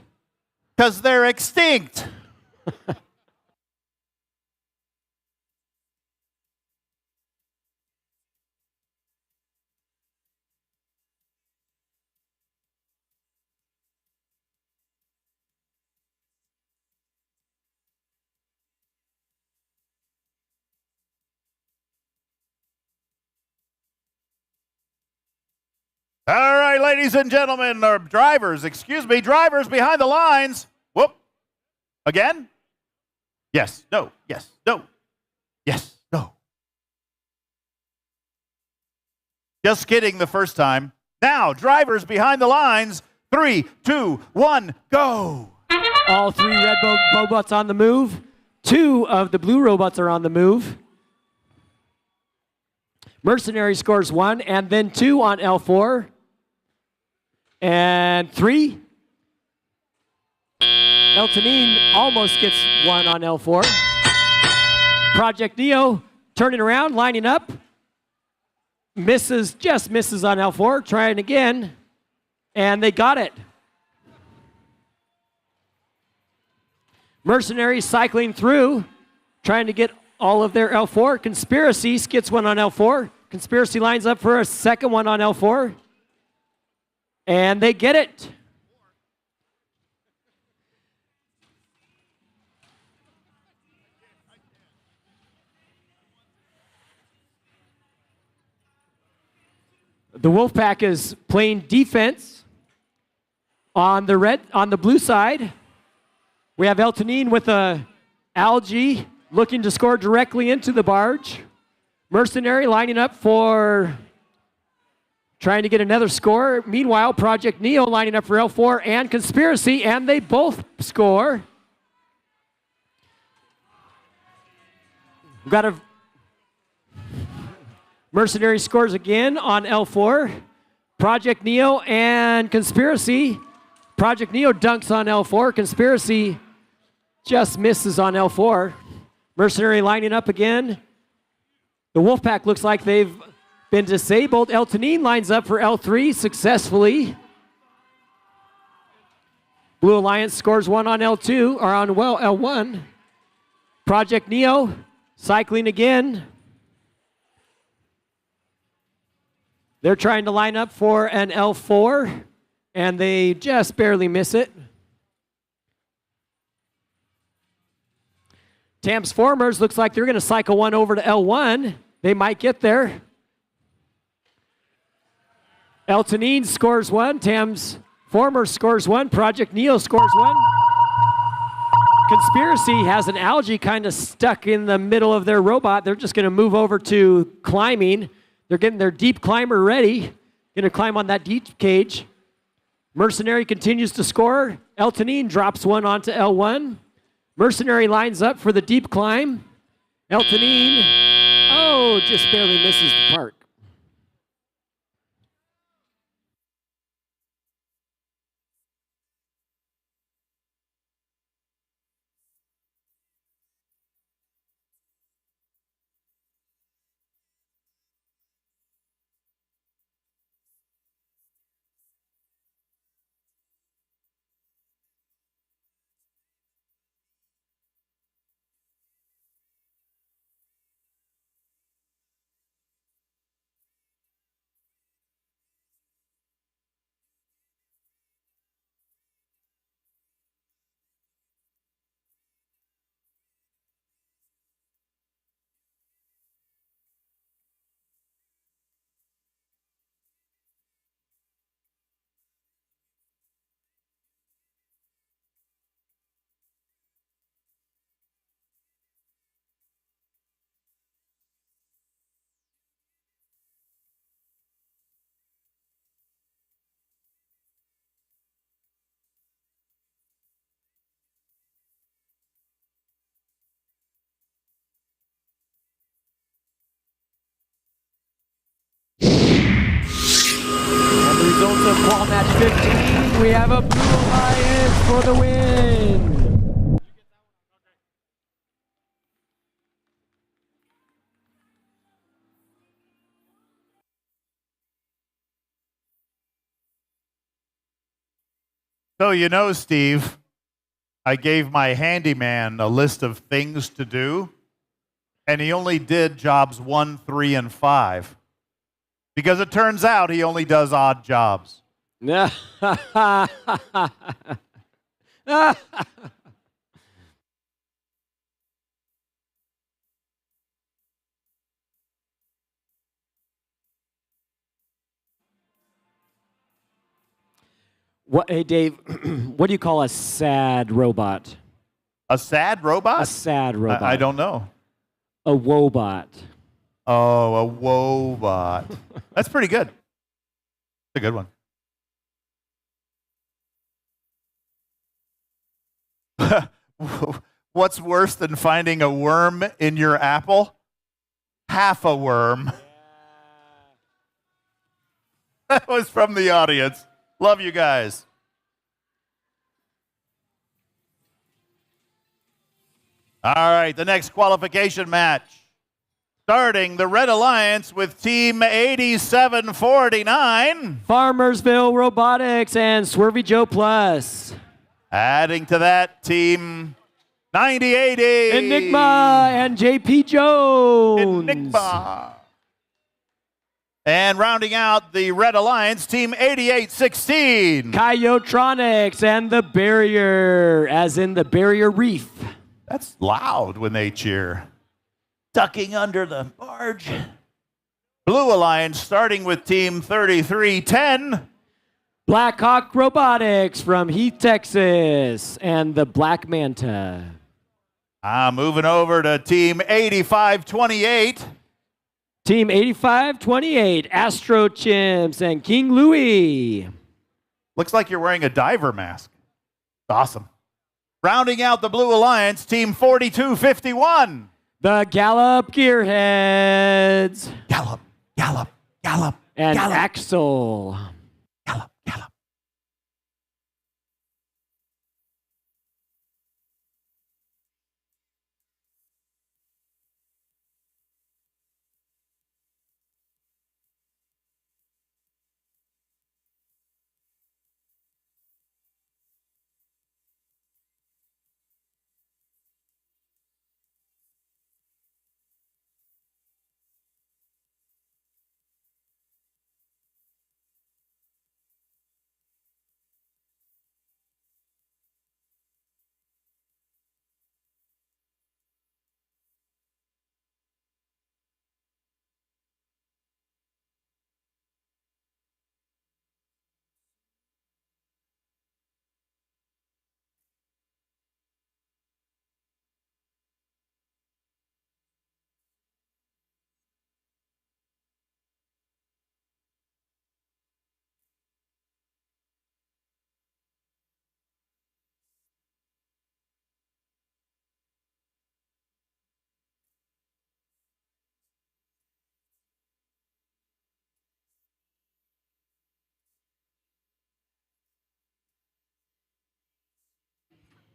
Speaker 1: Because they're extinct. All right, ladies and gentlemen, or drivers, excuse me, drivers behind the lines. Whoop. Again? Yes, no, yes, no, yes, no. Just kidding the first time. Now, drivers behind the lines. 3, 2, 1, go.
Speaker 5: All 3 red robots on the move. 2 of the blue robots are on the move. Mercenary scores 1 and then 2 on L4. And 3. Eltonine almost gets 1 on L4. Project Neo turning around, lining up. Just misses on L4. Trying again. And they got it. Mercenary cycling through, trying to get all of their L4. Conspiracy gets 1 on L4. Conspiracy lines up for a second one on L4. And they get it. The Wolfpack is playing defense on the blue side. We have Eltonine with a algae looking to score directly into the barge. Mercenary lining up for trying to get another score. Meanwhile, Project Neo lining up for L4 and Conspiracy, and they both score. We've got a Mercenary scores again on L4. Project Neo and Conspiracy. Project Neo dunks on L4. Conspiracy just misses on L4. Mercenary lining up again. The Wolfpack looks like they've been disabled. Eltonine lines up for L3 successfully. Blue Alliance scores 1 on L2, or on L1. Project Neo cycling again. They're trying to line up for an L4, and they just barely miss it. Tam's Formers looks like they're going to cycle 1 over to L1. They might get there. Eltonine scores 1. Tam's Formers scores 1. Project Neo scores 1. Conspiracy has an algae kind of stuck in the middle of their robot. They're just going to move over to climbing. They're getting their deep climber ready. Going to climb on that deep cage. Mercenary continues to score. Eltonine drops 1 onto L1. Mercenary lines up for the deep climb. Eltonine, just barely misses the park. Results of Qual Match 15, we have a Blue Alliance for the win.
Speaker 1: So, you know, Steve, I gave my handyman a list of things to do, and he only did jobs 1, 3, and 5. Because it turns out he only does odd jobs.
Speaker 5: Hey, Dave, what do you call a sad robot?
Speaker 1: A sad robot?
Speaker 5: A sad robot.
Speaker 1: I don't know.
Speaker 5: A wobot.
Speaker 1: Oh, a wobot. That's pretty good. That's a good one. What's worse than finding a worm in your apple? Half a worm. That was from the audience. Love you guys. All right, the next qualification match. Starting the Red Alliance with Team 8749.
Speaker 5: Farmersville Robotics and Swervy Joe Plus.
Speaker 1: Adding to that, Team 9080.
Speaker 5: Enigma and JP Jones.
Speaker 1: Enigma. And rounding out the Red Alliance, Team 8816.
Speaker 5: Coyotronics and the Barrier, as in the Barrier Reef.
Speaker 1: That's loud when they cheer. Ducking under the barge. Blue Alliance starting with Team 3310.
Speaker 5: Blackhawk Robotics from Heath, Texas, and the Black Manta.
Speaker 1: Moving over to Team 8528.
Speaker 5: Team 8528, Astro Chimps and King Louie.
Speaker 1: Looks like you're wearing a diver mask. Awesome. Rounding out the Blue Alliance, Team 4251.
Speaker 5: The Gallup Gearheads.
Speaker 1: Gallop, gallop, gallop,
Speaker 5: And
Speaker 1: gallop.
Speaker 5: Axel.
Speaker 1: Gallop, gallop.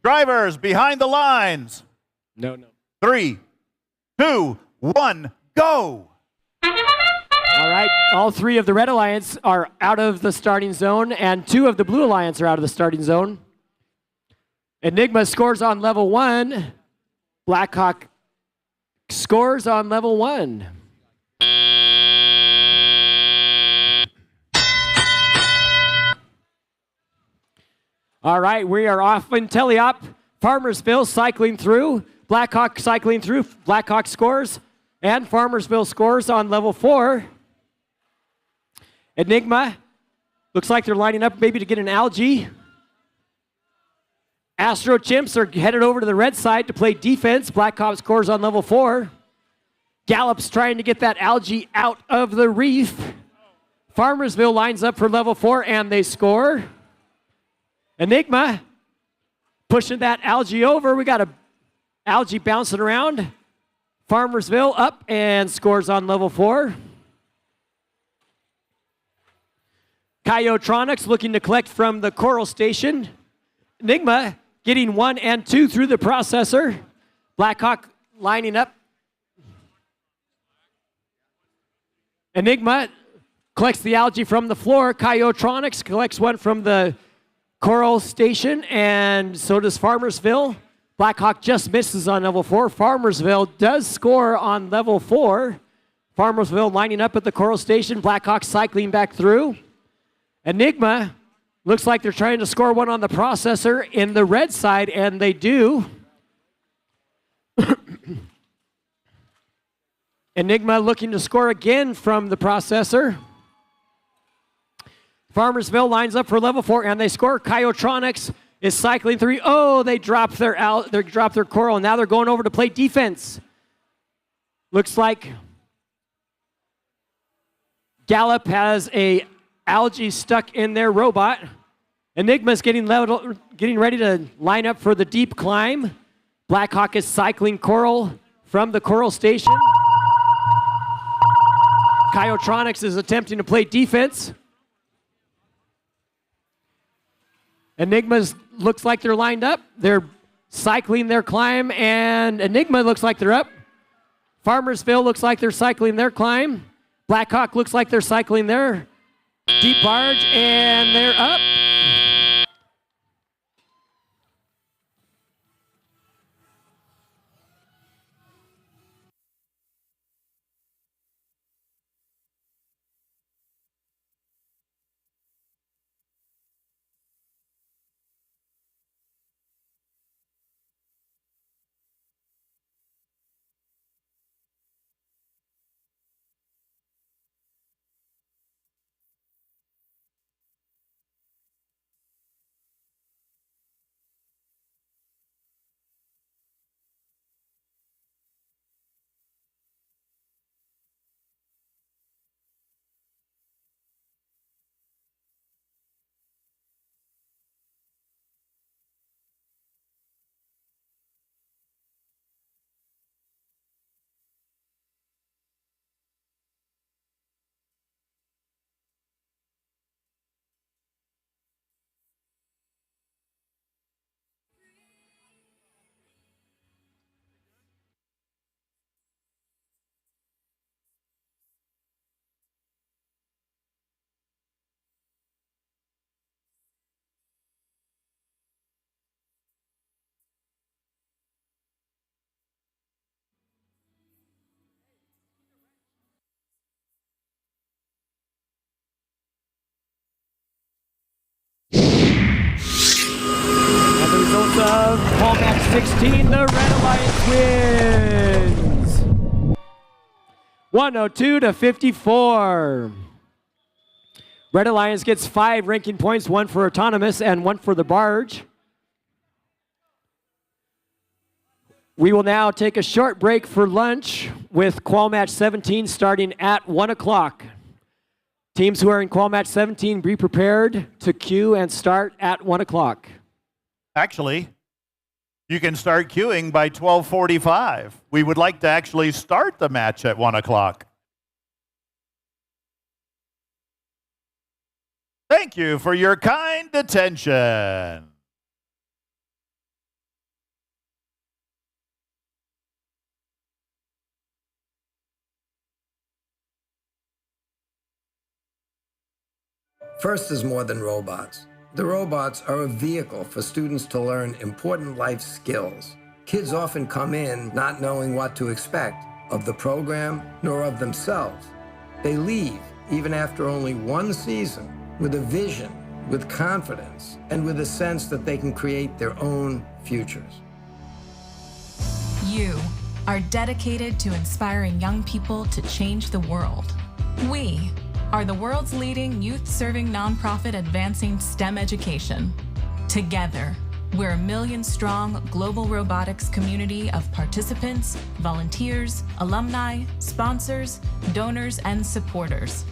Speaker 1: Drivers behind the lines.
Speaker 5: No.
Speaker 1: 3, 2, 1, go.
Speaker 5: All right, all three of the Red Alliance are out of the starting zone, and 2 of the Blue Alliance are out of the starting zone. Enigma scores on level 1. Blackhawk scores on level 1. All right, we are off in teleop. Farmersville cycling through. Blackhawk cycling through. Blackhawk scores. And Farmersville scores on level 4. Enigma. Looks like they're lining up maybe to get an algae. Astro Chimps are headed over to the red side to play defense. Blackhawk scores on level 4. Gallup's trying to get that algae out of the reef. Farmersville lines up for level 4 and they score. Enigma pushing that algae over. We got a algae bouncing around. Farmersville up and scores on level 4. Coyotronics looking to collect from the coral station. Enigma getting 1 and 2 through the processor. Blackhawk lining up. Enigma collects the algae from the floor. Coyotronics collects one from the Coral Station, and so does Farmersville. Blackhawk just misses on level 4. Farmersville does score on level 4. Farmersville lining up at the Coral Station. Blackhawk cycling back through. Enigma looks like they're trying to score one on the processor in the red side, and they do. Enigma looking to score again from the processor. Farmersville lines up for level 4, and they score. Kyotronics is cycling through. Oh, they dropped their coral. Now they're going over to play defense. Looks like Gallup has a algae stuck in their robot. Enigma's getting ready to line up for the deep climb. Blackhawk is cycling coral from the Coral Station. Kyotronics is attempting to play defense. Enigma looks like they're lined up. They're cycling their climb, and Enigma looks like they're up. Farmersville looks like they're cycling their climb. Blackhawk looks like they're cycling their deep barge, and they're up. Of Paul match 16, the Red Alliance wins. 102-54. Red Alliance gets 5 ranking points, 1 for autonomous and 1 for the barge. We will now take a short break for lunch with Qual Match 17 starting at 1 o'clock. Teams who are in Qual Match 17, be prepared to queue and start at 1 o'clock.
Speaker 1: Actually, you can start queuing by 12:45. We would like to actually start the match at 1 o'clock. Thank you for your kind attention.
Speaker 8: FIRST is more than robots. The robots are a vehicle for students to learn important life skills. Kids often come in not knowing what to expect of the program nor of themselves. They leave, even after only 1 season, with a vision, with confidence, and with a sense that they can create their own futures.
Speaker 9: You are dedicated to inspiring young people to change the world. We are the world's leading youth-serving nonprofit advancing STEM education. Together, we're a million-strong global robotics community of participants, volunteers, alumni, sponsors, donors, and supporters.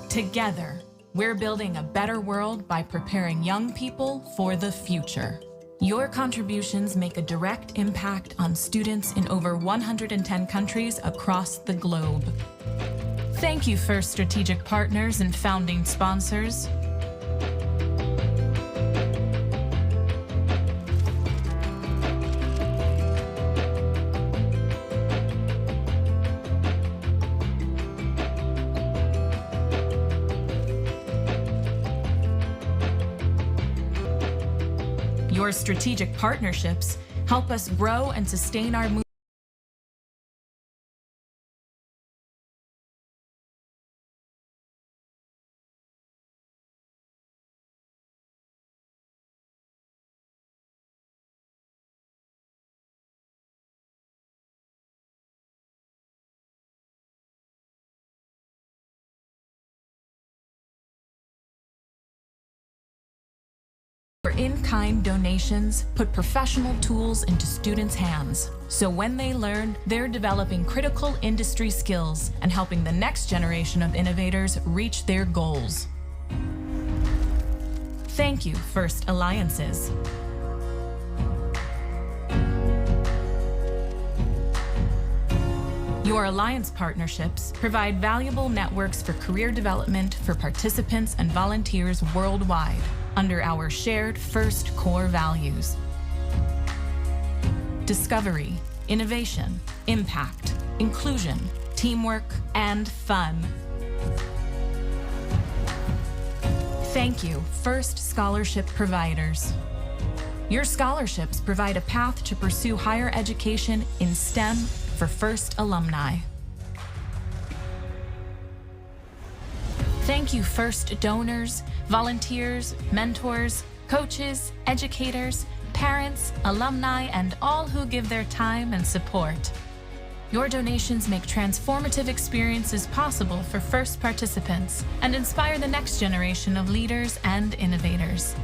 Speaker 9: Together, we're building a better world by preparing young people for the future. Your contributions make a direct impact on students in over 110 countries across the globe. Thank you, FIRST strategic partners and founding sponsors. Your strategic partnerships help us grow and sustain our movement. In-kind donations put professional tools into students' hands. So when they learn, they're developing critical industry skills and helping the next generation of innovators reach their goals. Thank you, First Alliances. Your alliance partnerships provide valuable networks for career development for participants and volunteers worldwide under our shared FIRST core values: discovery, innovation, impact, inclusion, teamwork, and fun. Thank you, FIRST scholarship providers. Your scholarships provide a path to pursue higher education in STEM for FIRST alumni. Thank you, FIRST donors, volunteers, mentors, coaches, educators, parents, alumni, and all who give their time and support. Your donations make transformative experiences possible for FIRST participants and inspire the next generation of leaders and innovators.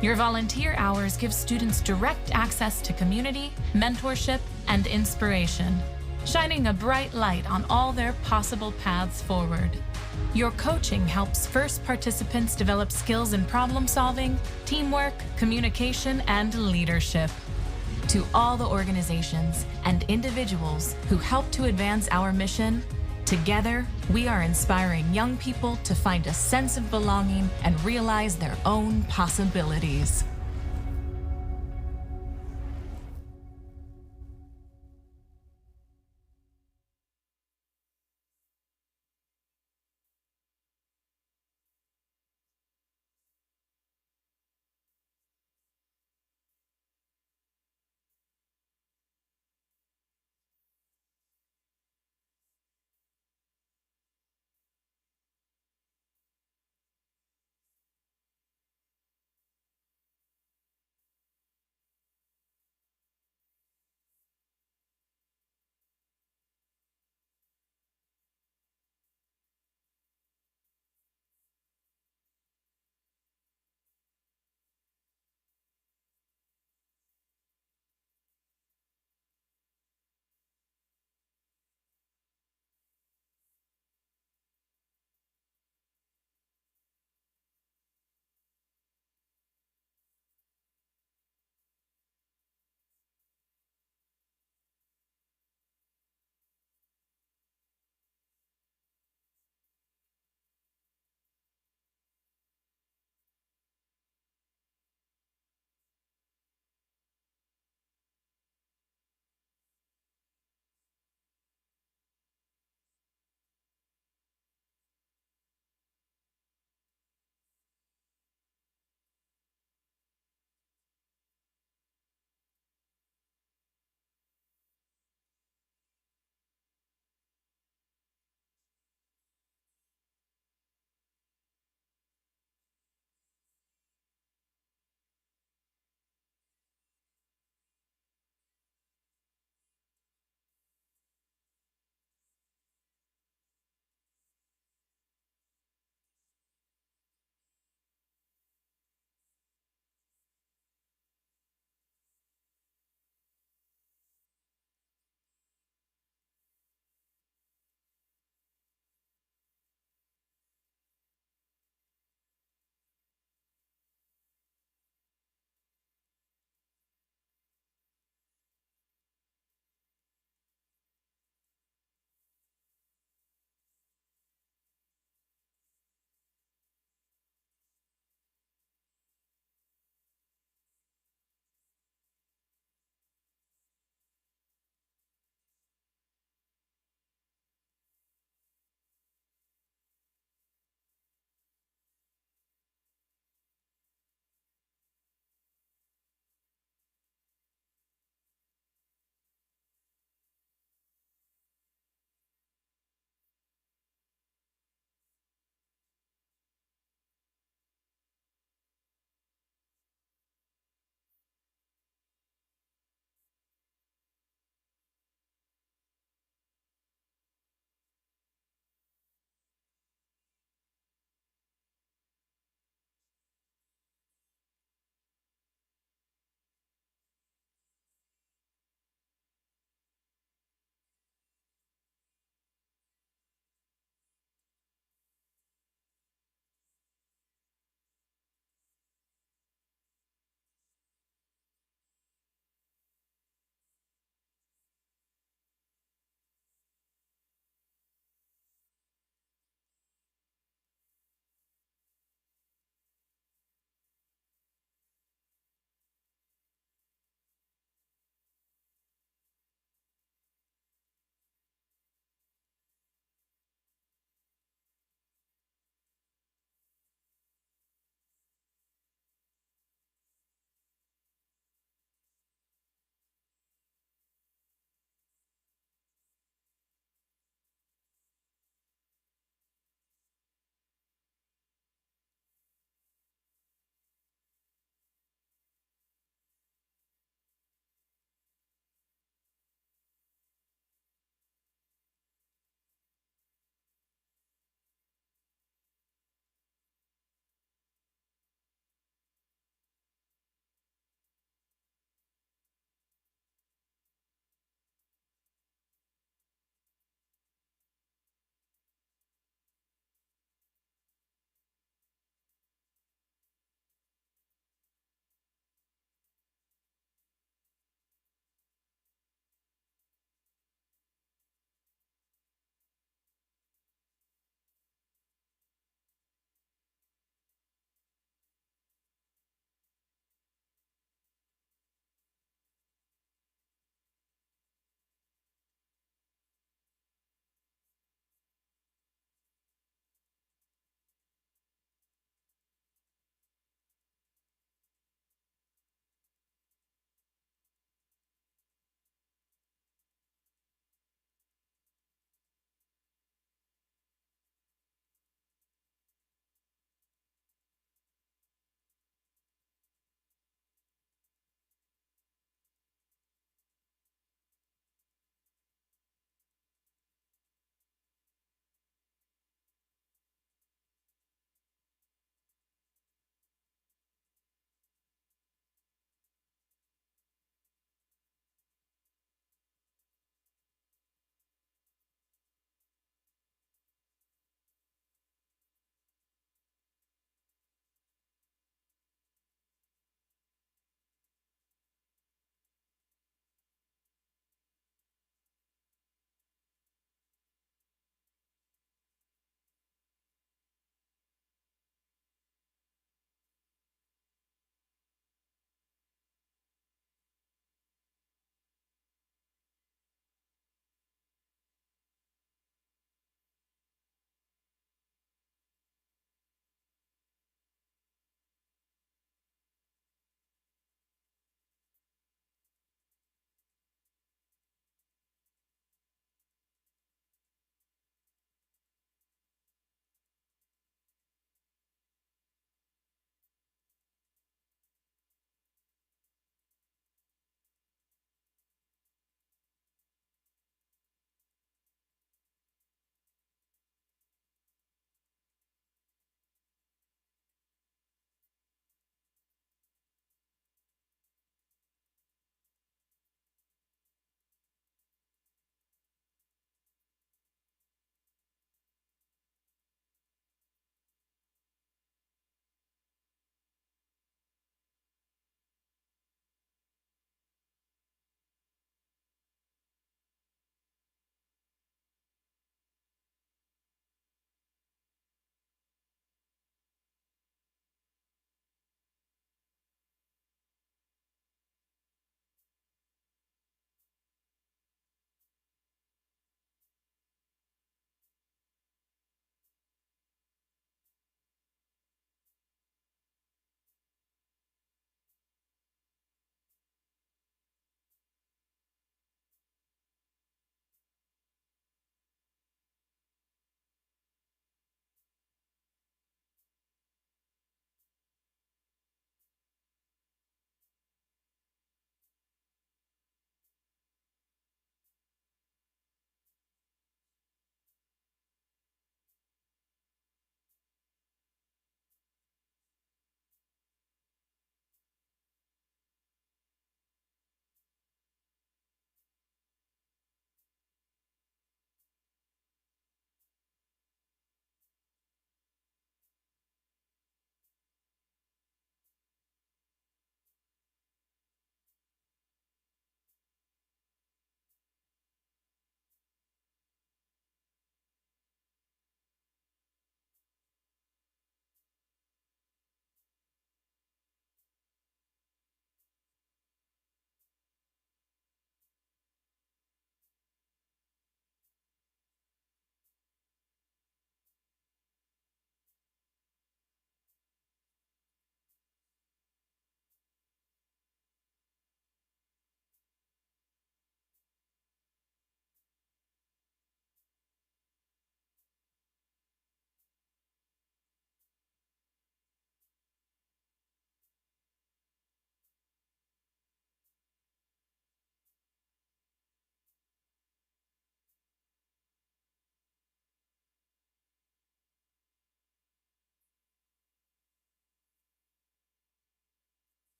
Speaker 9: Your volunteer hours give students direct access to community, mentorship, and inspiration, shining a bright light on all their possible paths forward. Your coaching helps FIRST participants develop skills in problem solving, teamwork, communication, and leadership. To all the organizations and individuals who help to advance our mission, together we are inspiring young people to find a sense of belonging and realize their own possibilities.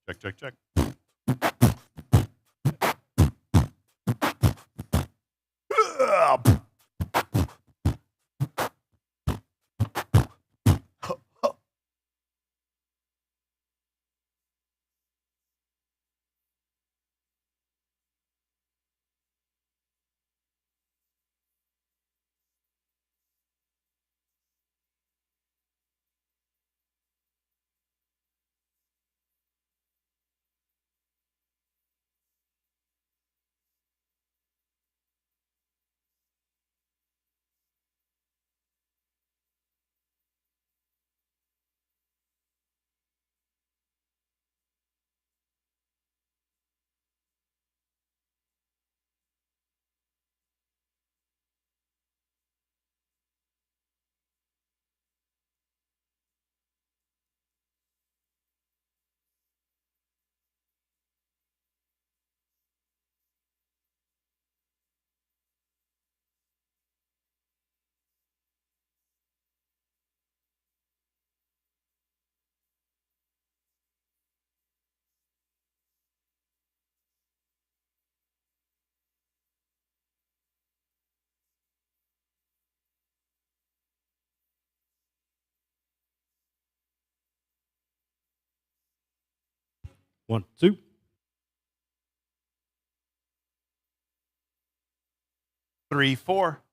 Speaker 1: Check, check, check.
Speaker 5: One, two.
Speaker 1: Three, four.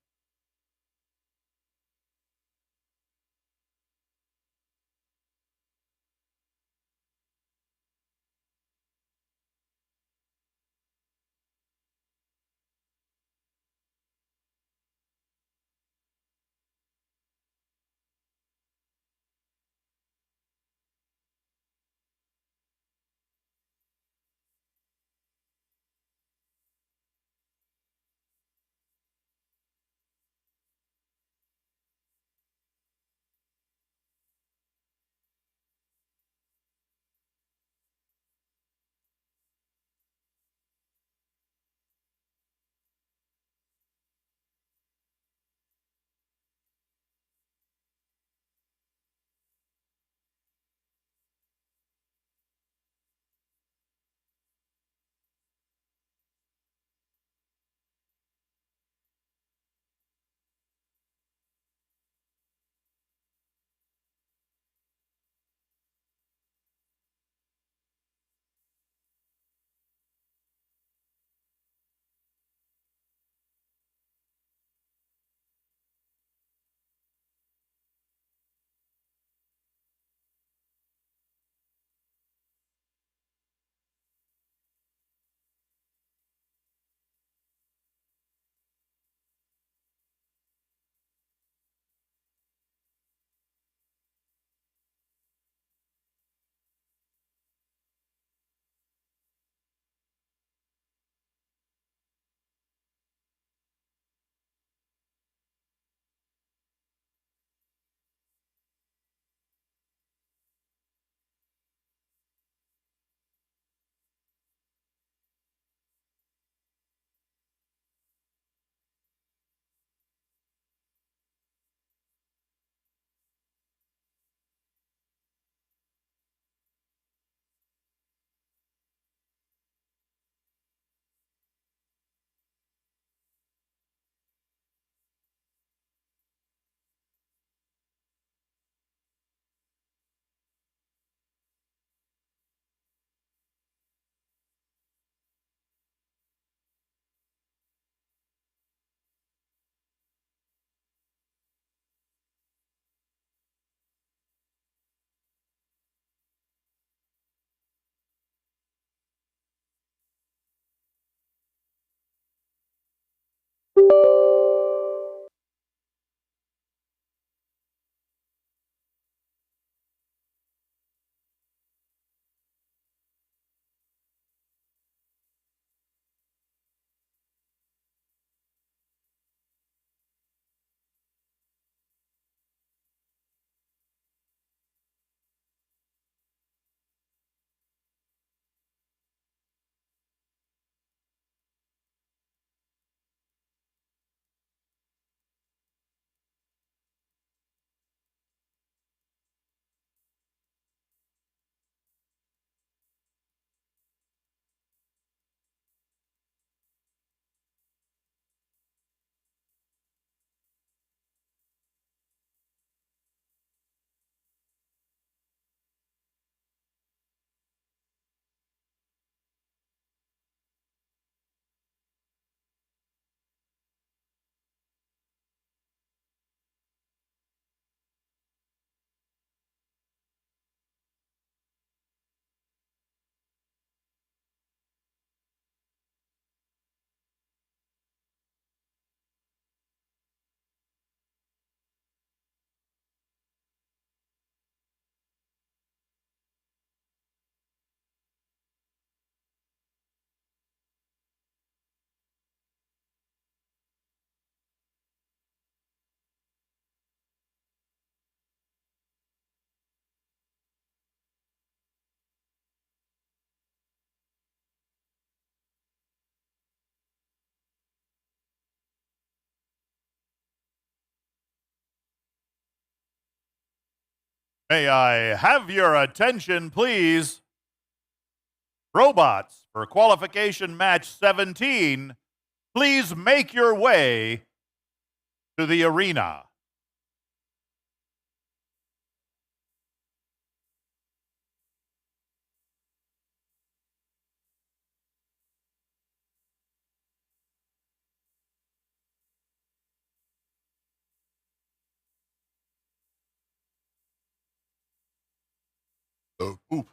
Speaker 1: May I have your attention, please? Robots for qualification match 17, please make your way to the arena. Oop.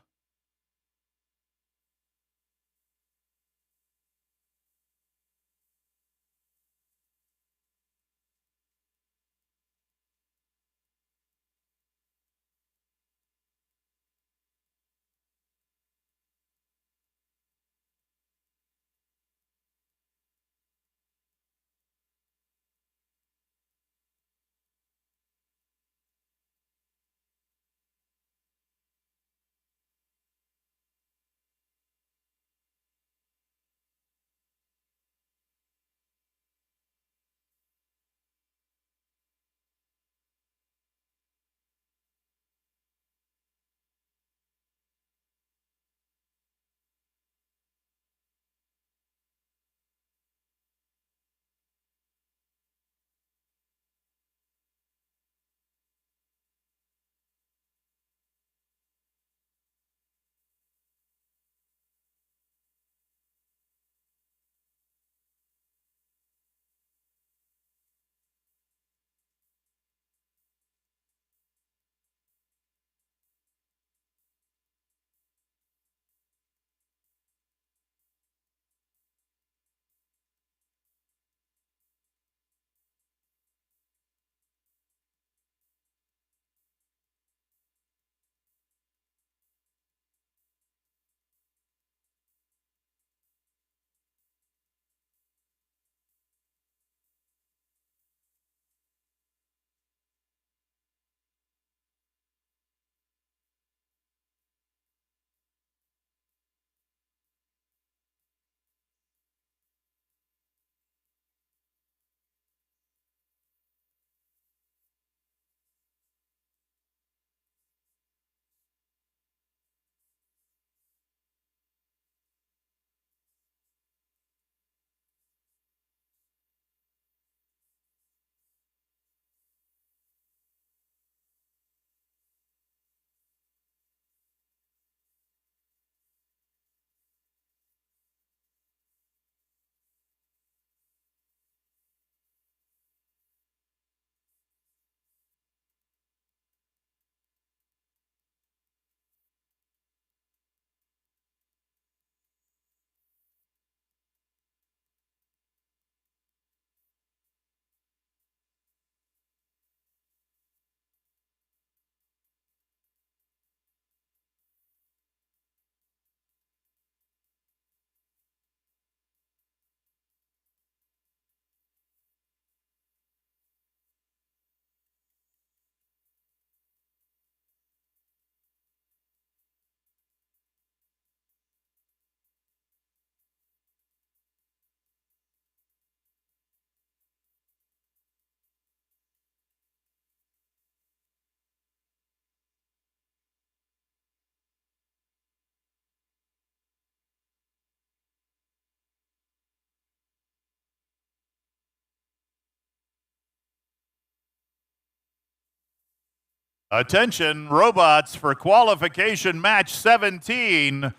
Speaker 1: Attention, robots for qualification match 17,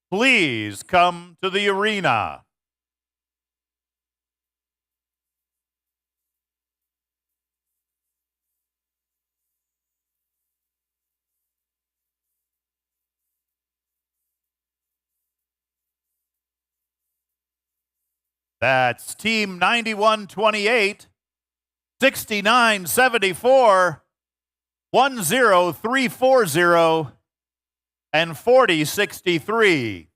Speaker 1: please come to the arena. That's Team 9128, 6974, 10340, and 4063.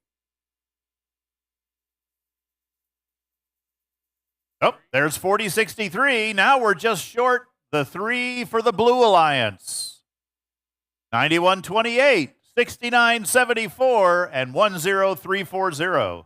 Speaker 1: Oh, there's 4063. Now we're just short the 3 for the Blue Alliance. 9128, 6974, and 10340.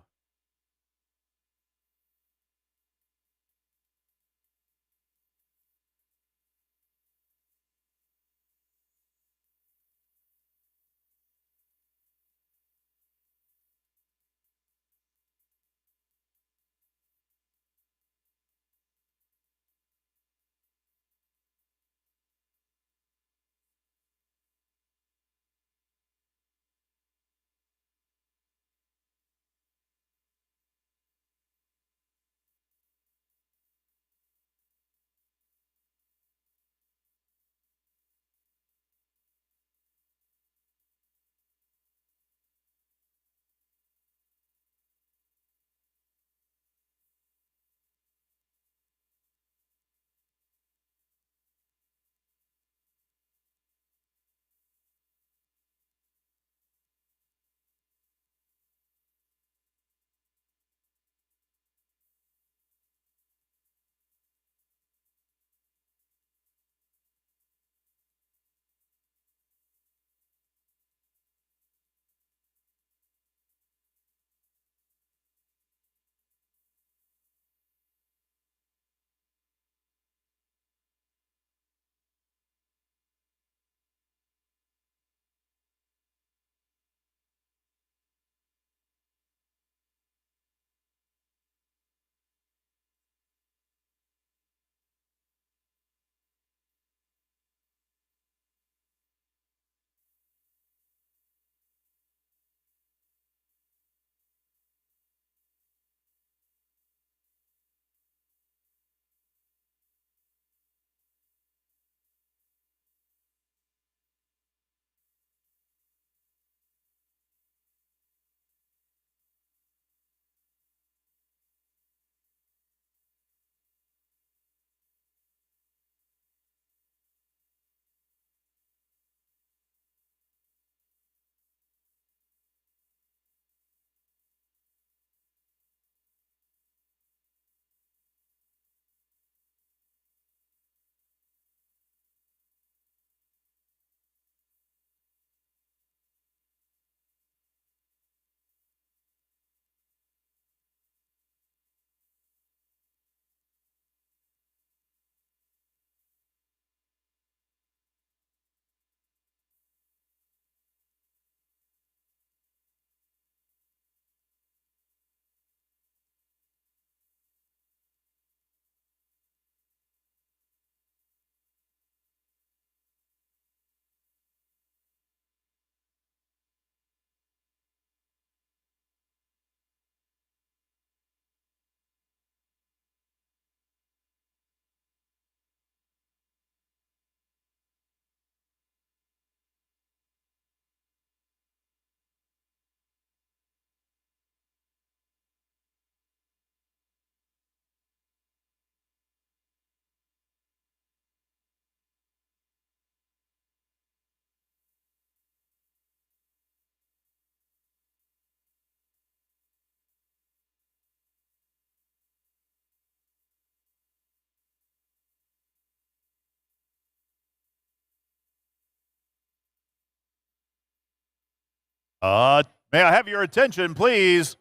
Speaker 1: May I have your attention, please?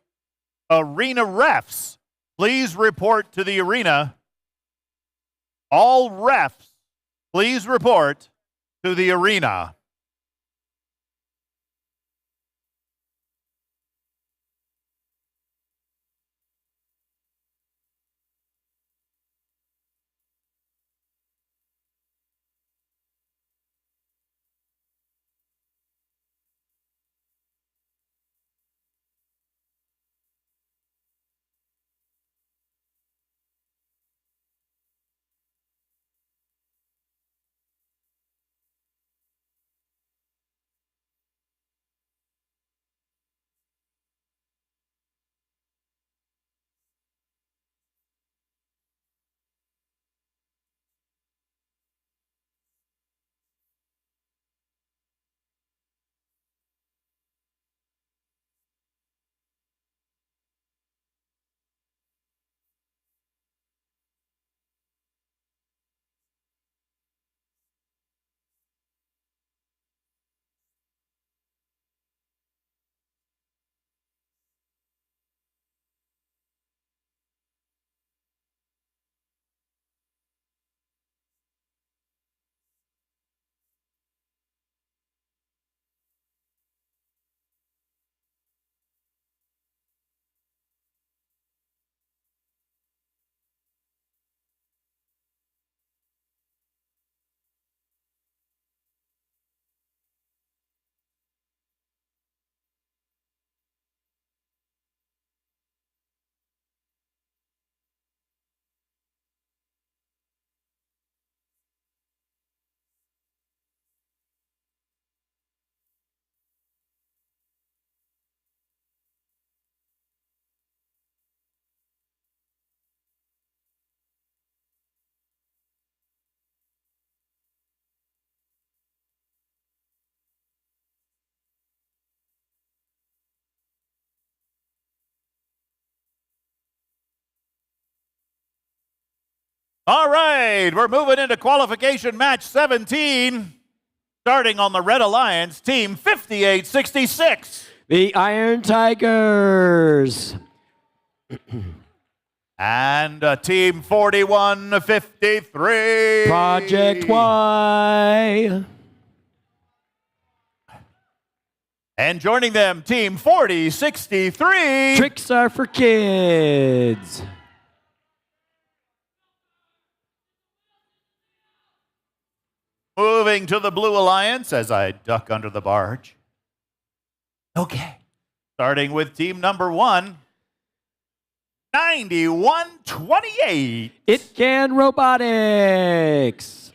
Speaker 1: Arena refs, please report to the arena. All refs, please report to the arena. All right, we're moving into qualification match 17. Starting on the Red Alliance, team 5866.
Speaker 5: The Iron Tigers.
Speaker 1: And team 4153.
Speaker 5: Project Y.
Speaker 1: And joining them, team 4063.
Speaker 5: Tricks are for kids.
Speaker 1: Moving to the Blue Alliance as I duck under the barge. Okay. Starting with team number 1, 9128.
Speaker 5: It Can Robotics.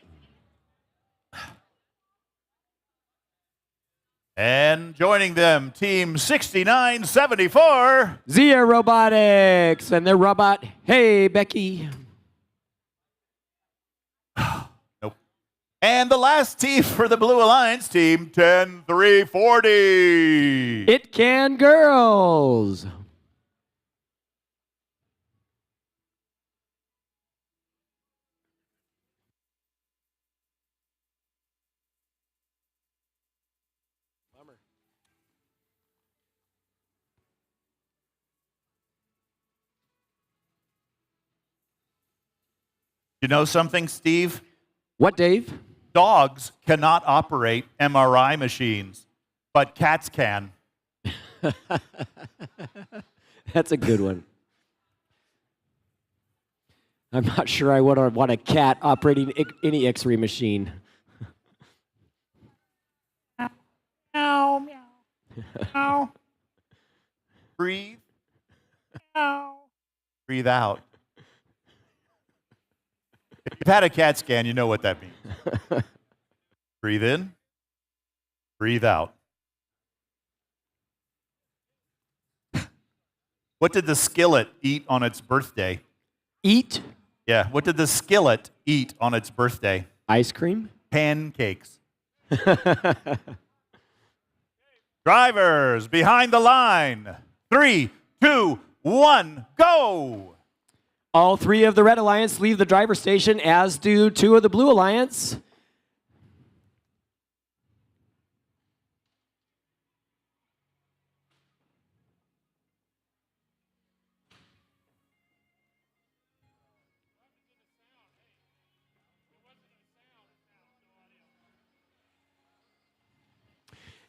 Speaker 1: And joining them, team 6974.
Speaker 5: Zia Robotics and their robot, Hey Becky.
Speaker 1: Nope. And the last team for the Blue Alliance, team 10340.
Speaker 5: It Can Girls.
Speaker 1: You know something, Steve?
Speaker 5: What, Dave?
Speaker 1: Dogs cannot operate MRI machines, but cats can.
Speaker 5: That's a good one. I'm not sure I would want a cat operating any X-ray machine.
Speaker 1: Meow, meow. Meow. Breathe. Meow. Breathe out. If you've had a CAT scan, you know what that means. Breathe in. Breathe out. What did the skillet eat on its birthday?
Speaker 5: Eat?
Speaker 1: Yeah, what did the skillet eat on its birthday?
Speaker 5: Ice cream?
Speaker 1: Pancakes. Drivers, behind the line. 3, 2, 1, go!
Speaker 5: All three of the Red Alliance leave the driver's station, as do two of the Blue Alliance.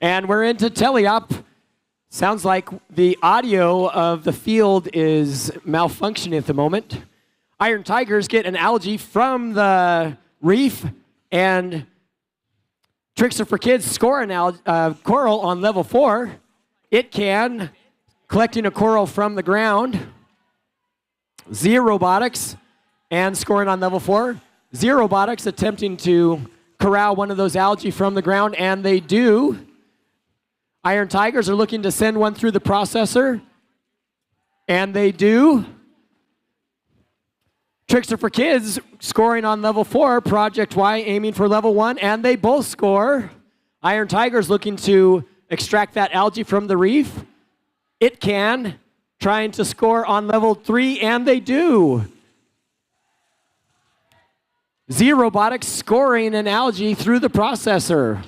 Speaker 5: And we're into teleop. Sounds like the audio of the field is malfunctioning at the moment. Iron Tigers get an algae from the reef, and Trickster for Kids score an coral on level 4. It can, collecting a coral from the ground. Zero Robotics, and scoring on level 4. Zero Robotics attempting to corral one of those algae from the ground, and they do. Iron Tigers are looking to send one through the processor, and they do. Trickster for Kids scoring on level 4, Project Y aiming for level 1, and they both score. Iron Tigers looking to extract that algae from the reef. It can, trying to score on level 3, and they do. Z Robotics scoring an algae through the processor.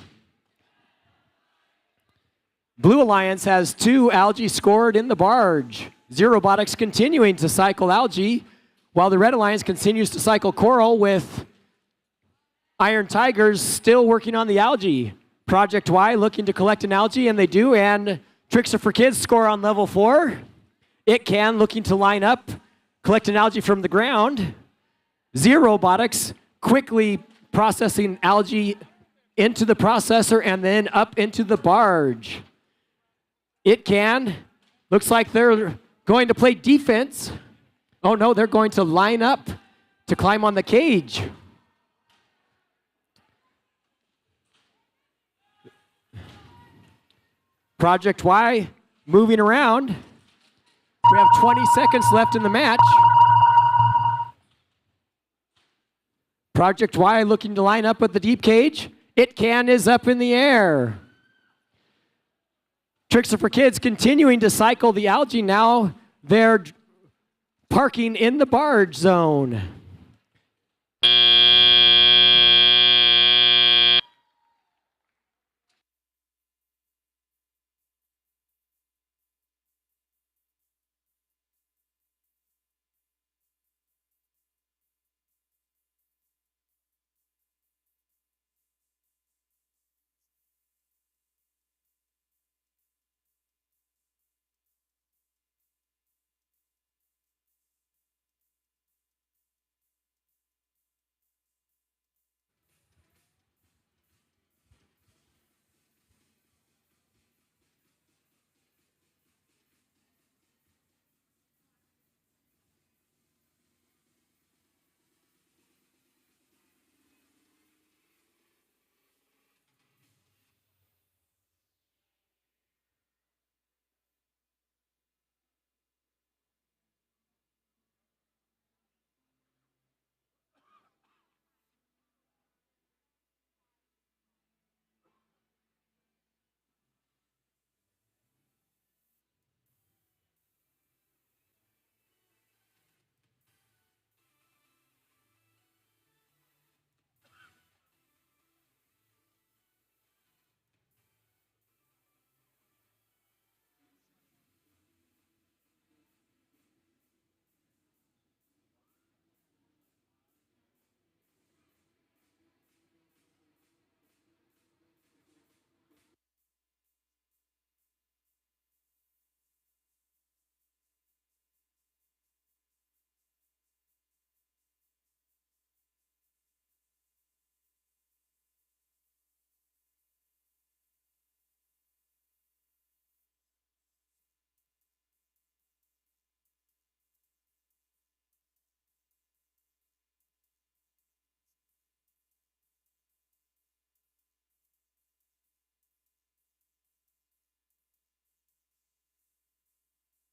Speaker 5: Blue Alliance has 2 algae scored in the barge. Z Robotics continuing to cycle algae, while the Red Alliance continues to cycle coral, with Iron Tigers still working on the algae. Project Y looking to collect an algae, and they do, and Trickster for Kids score on level 4. It can, looking to line up, collect an algae from the ground. Z Robotics quickly processing algae into the processor and then up into the barge. It can, looks like they're going to play defense. Oh no, they're going to line up to climb on the cage. Project Y moving around. We have 20 seconds left in the match. Project Y looking to line up with the deep cage. It can is up in the air. Trickster for Kids continuing to cycle the algae. Now they're parking in the barge zone.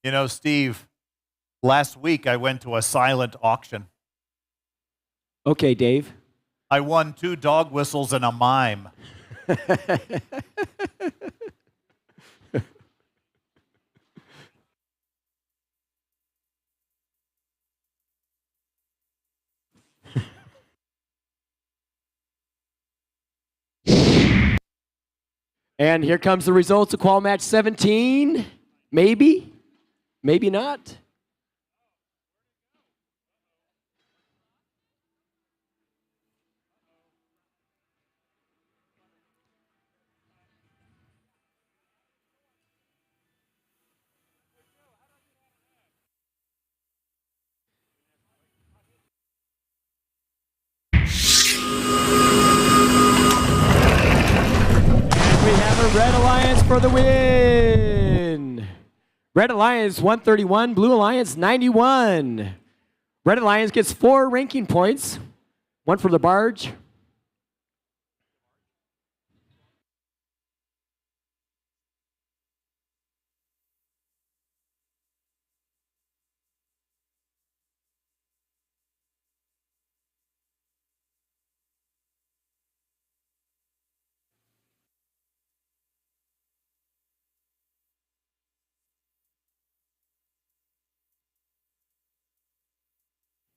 Speaker 10: You know, Steve, last week I went to a silent auction.
Speaker 5: Okay, Dave.
Speaker 10: I won 2 dog whistles and a mime.
Speaker 5: And here comes the results of Qual Match 17. Maybe, maybe not. for the win. Red Alliance 131, Blue Alliance 91. Red Alliance gets 4 ranking points, 1 for the barge.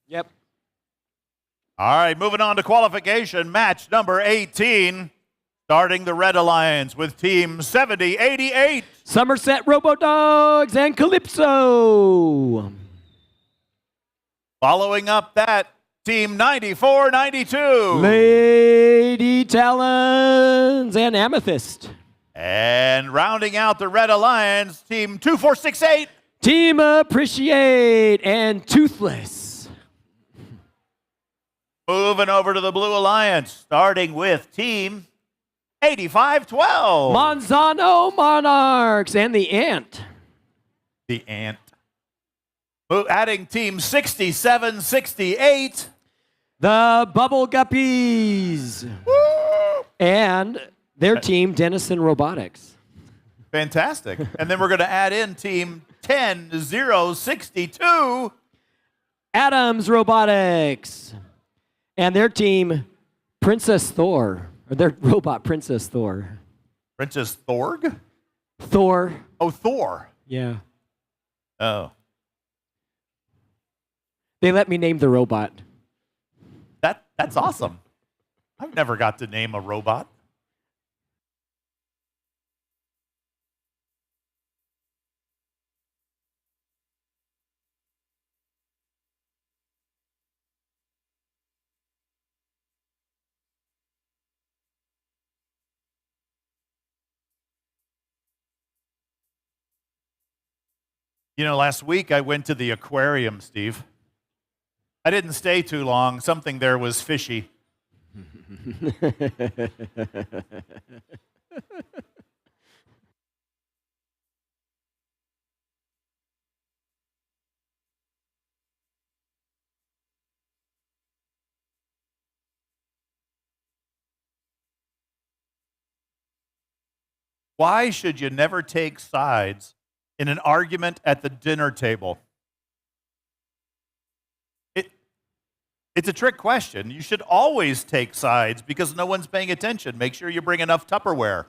Speaker 5: Yep.
Speaker 10: All right, moving on to qualification, match number 18. Starting the Red Alliance with Team 7088.
Speaker 5: Somerset Robodogs and Calypso.
Speaker 10: Following up that, Team 9492.
Speaker 5: Lady Talons and Amethyst.
Speaker 10: And rounding out the Red Alliance, Team 2468.
Speaker 5: Team Appreciate and Toothless.
Speaker 10: Moving over to the Blue Alliance, starting with Team 8512.
Speaker 5: Monzano Monarchs and the Ant.
Speaker 10: The Ant. Adding Team 6768.
Speaker 5: The Bubble Guppies.
Speaker 10: Woo!
Speaker 5: And their team, Denison Robotics.
Speaker 10: Fantastic. And then we're going to add in Team 10062.
Speaker 5: Adams Robotics. And their team, Princess Thor. Or their robot, Princess Thor.
Speaker 10: Princess Thorg?
Speaker 5: Thor.
Speaker 10: Oh, Thor.
Speaker 5: Yeah.
Speaker 10: Oh.
Speaker 5: They let me name the robot.
Speaker 10: That's awesome. I've never got to name a robot. You know, last week I went to the aquarium, Steve. I didn't stay too long. Something there was fishy. Why should you never take sides in an argument at the dinner table? It's a trick question. You should always take sides because no one's paying attention. Make sure you bring enough Tupperware.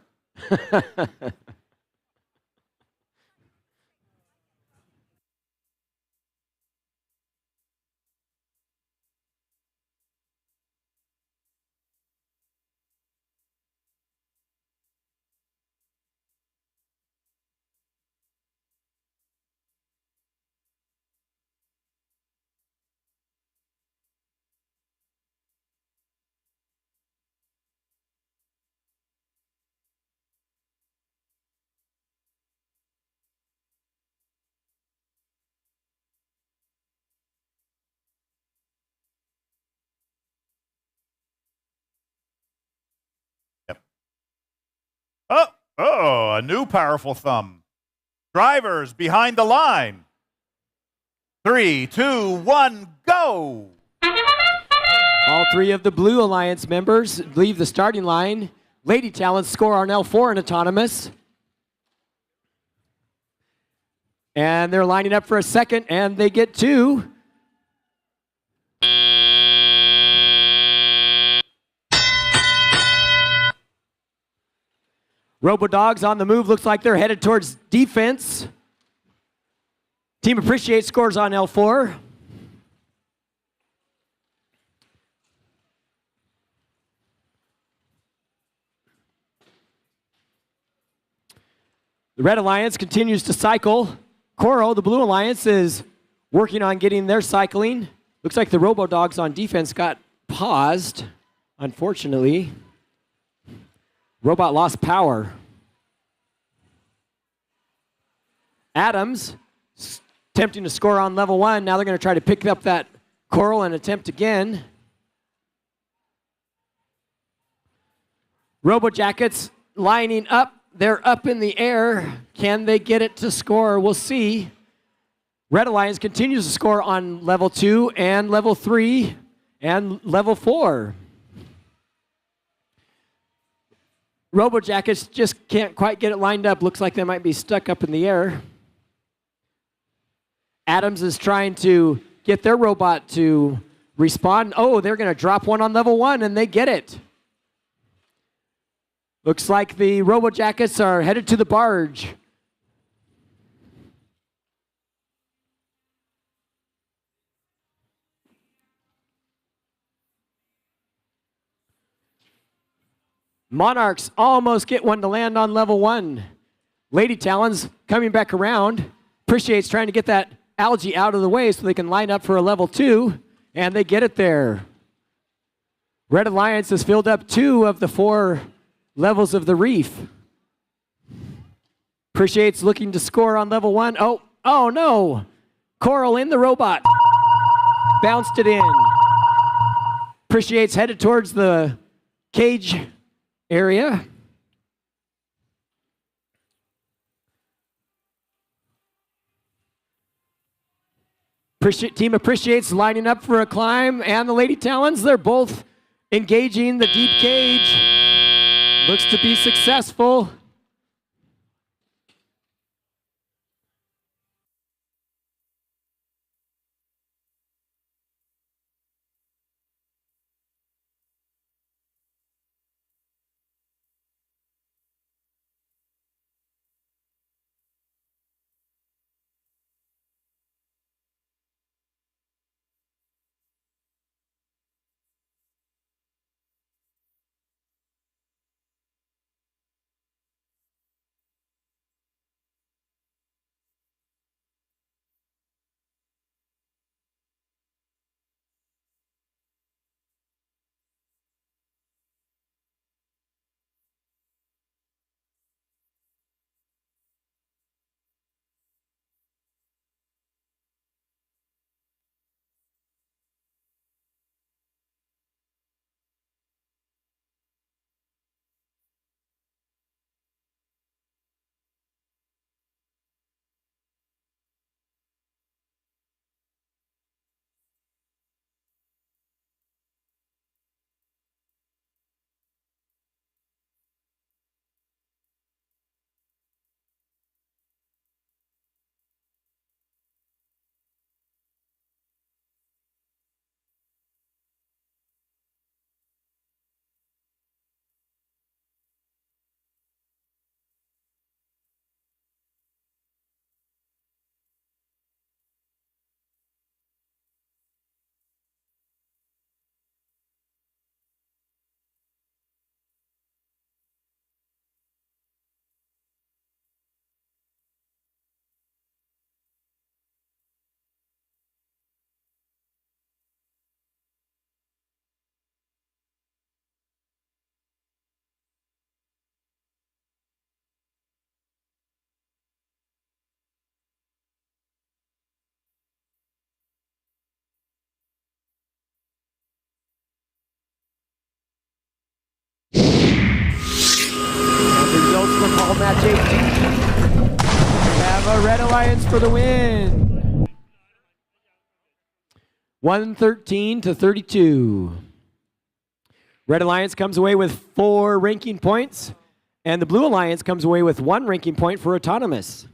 Speaker 10: Oh, a new powerful thumb. Drivers behind the line. 3, 2, 1, go.
Speaker 5: All 3 of the Blue Alliance members leave the starting line. Lady Talents score on L4 in autonomous. And they're lining up for a second, and they get 2. Robodogs on the move. Looks like they're headed towards defense. Team Appreciate scores on L4. The Red Alliance continues to cycle. Coro, the Blue Alliance, is working on getting their cycling. Looks like the Robodogs on defense got paused, unfortunately. Robot lost power. Adams attempting to score on level 1. Now they're going to try to pick up that coral and attempt again. Robo Jackets lining up. they're up in the air. Can they get it to score? We'll see. Red Alliance continues to score on level 2 and level 3 and level 4. RoboJackets just can't quite get it lined up. Looks like they might be stuck up in the air. Adams is trying to get their robot to respond. Oh, they're going to drop one on level 1, and they get it. Looks like the RoboJackets are headed to the barge. Monarchs almost get one to land on level 1. Lady Talons coming back around. Appreciates trying to get that algae out of the way so they can line up for a level 2, and they get it there. Red Alliance has filled up 2 of the 4 levels of the reef. Appreciates looking to score on level 1. Oh no! Coral in the robot. Bounced it in. Appreciates headed towards the cage area. Team Appreciates lining up for a climb, and the Lady Talons, they're both engaging the deep cage. Looks to be successful. For call match 18. We have a Red Alliance for the win. 113 to 32. Red Alliance comes away with 4 ranking points, and the Blue Alliance comes away with 1 ranking point for autonomous.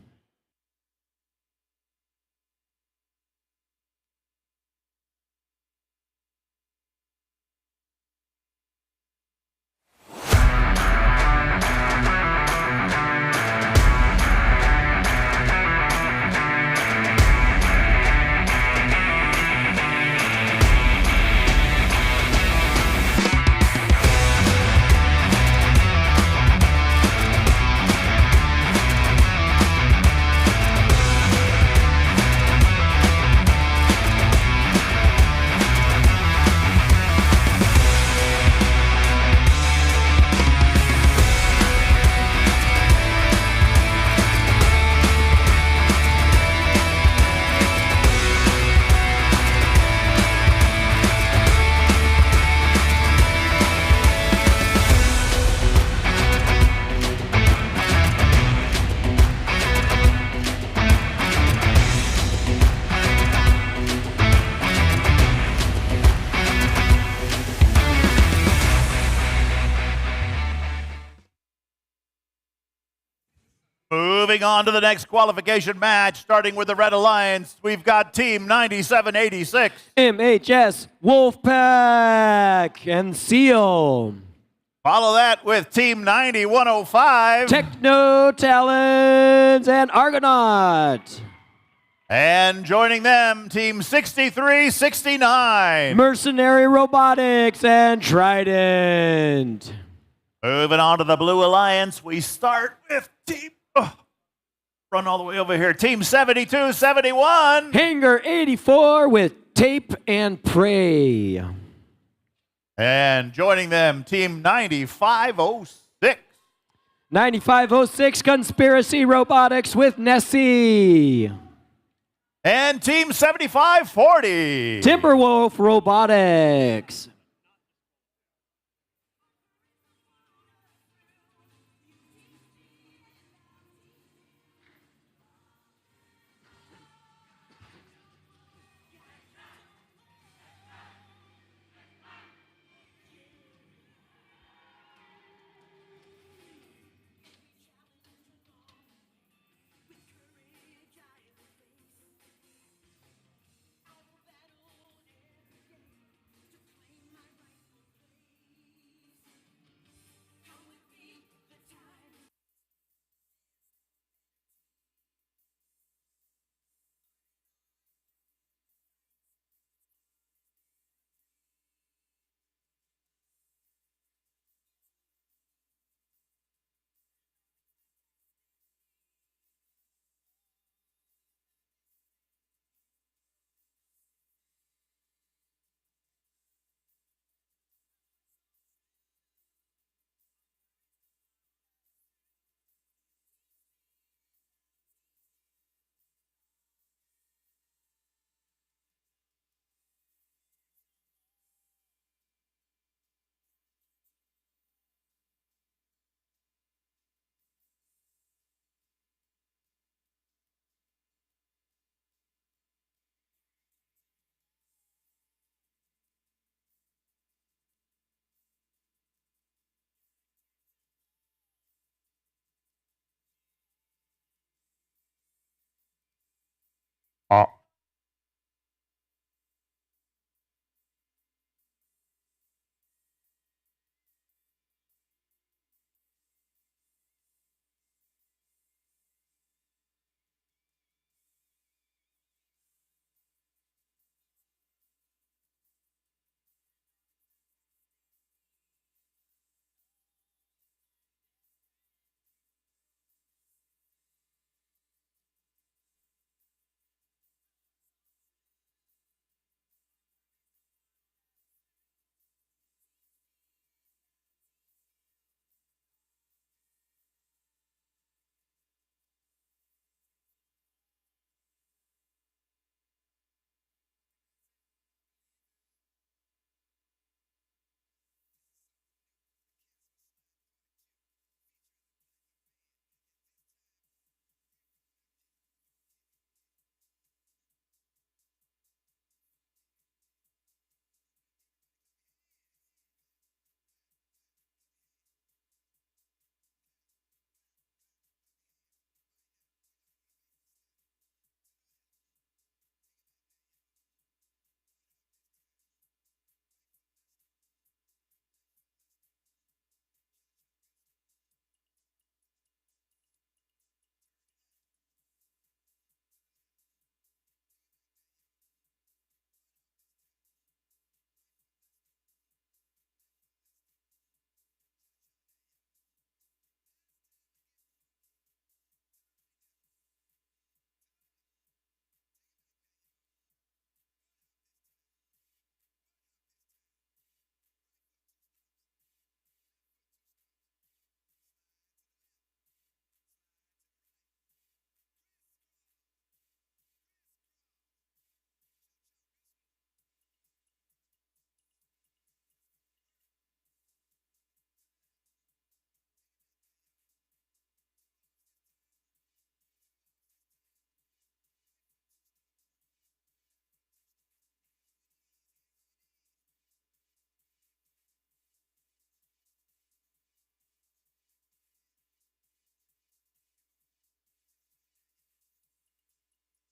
Speaker 10: Moving on to the next qualification match, starting with the Red Alliance, we've got Team 9786.
Speaker 5: MHS, Wolfpack, and Seal.
Speaker 10: Follow that with Team 9105.
Speaker 5: Techno Talons and Argonaut.
Speaker 10: And joining them, Team 6369.
Speaker 5: Mercenary Robotics and Trident.
Speaker 10: Moving on to the Blue Alliance, we start with run all the way over here, Team 7271.
Speaker 5: Hangar 84 with Tape and Pray.
Speaker 10: And joining them, Team 9506.
Speaker 5: 9506 Conspiracy Robotics with Nessie.
Speaker 10: And Team 7540.
Speaker 5: Timberwolf Robotics.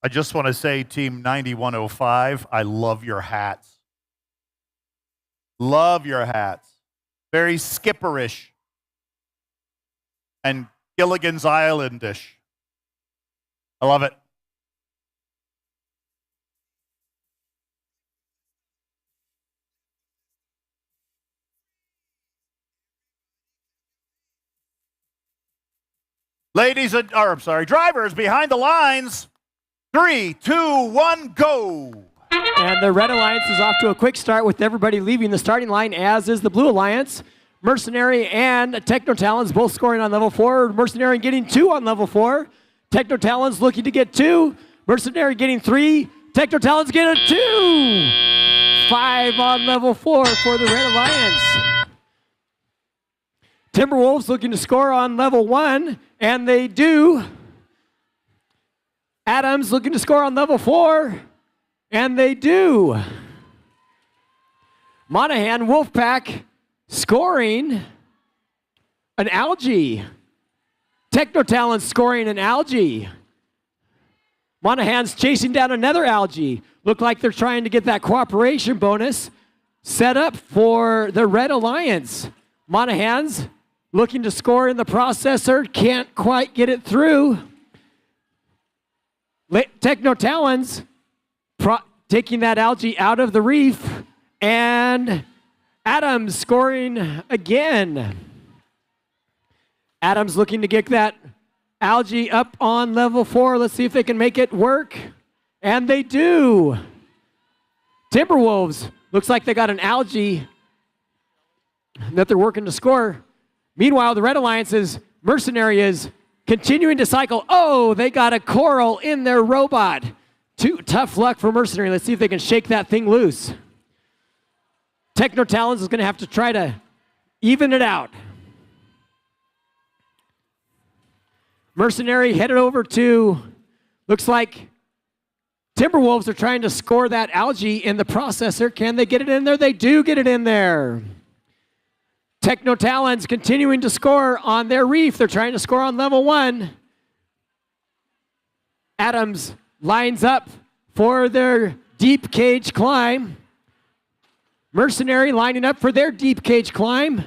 Speaker 10: I just want to say, Team 9105, I love your hats. Love your hats. Very skipperish and Gilligan's Islandish. I love it. Drivers behind the lines. 3, 2, 1, go.
Speaker 5: And the Red Alliance is off to a quick start with everybody leaving the starting line, as is the Blue Alliance. Mercenary and Techno Talons both scoring on level 4. Mercenary getting 2 on level 4. Techno Talons looking to get 2. Mercenary getting 3. Techno Talons get a 2. 5 on level 4 for the Red Alliance. Timberwolves looking to score on level 1, and they do. Adams looking to score on level 4, and they do. Monahan Wolfpack scoring an algae. Techno Talent scoring an algae. Monahan's chasing down another algae. Look like they're trying to get that cooperation bonus set up for the Red Alliance. Monahan's looking to score in the processor, can't quite get it through. Techno Talons taking that algae out of the reef, and Adams scoring again. Adams looking to get that algae up on level 4. Let's see if they can make it work. And they do. Timberwolves, looks like they got an algae that they're working to score. Meanwhile, the Red Alliance's Mercenary is continuing to cycle. Oh, they got a coral in their robot. Tough luck for Mercenary. Let's see if they can shake that thing loose. Techno Talons is going to have to try to even it out. Mercenary headed over to, looks like Timberwolves are trying to score that algae in the processor. Can they get it in there? They do get it in there. Techno Talons continuing to score on their reef. They're trying to score on level 1. Adams lines up for their deep cage climb. Mercenary lining up for their deep cage climb.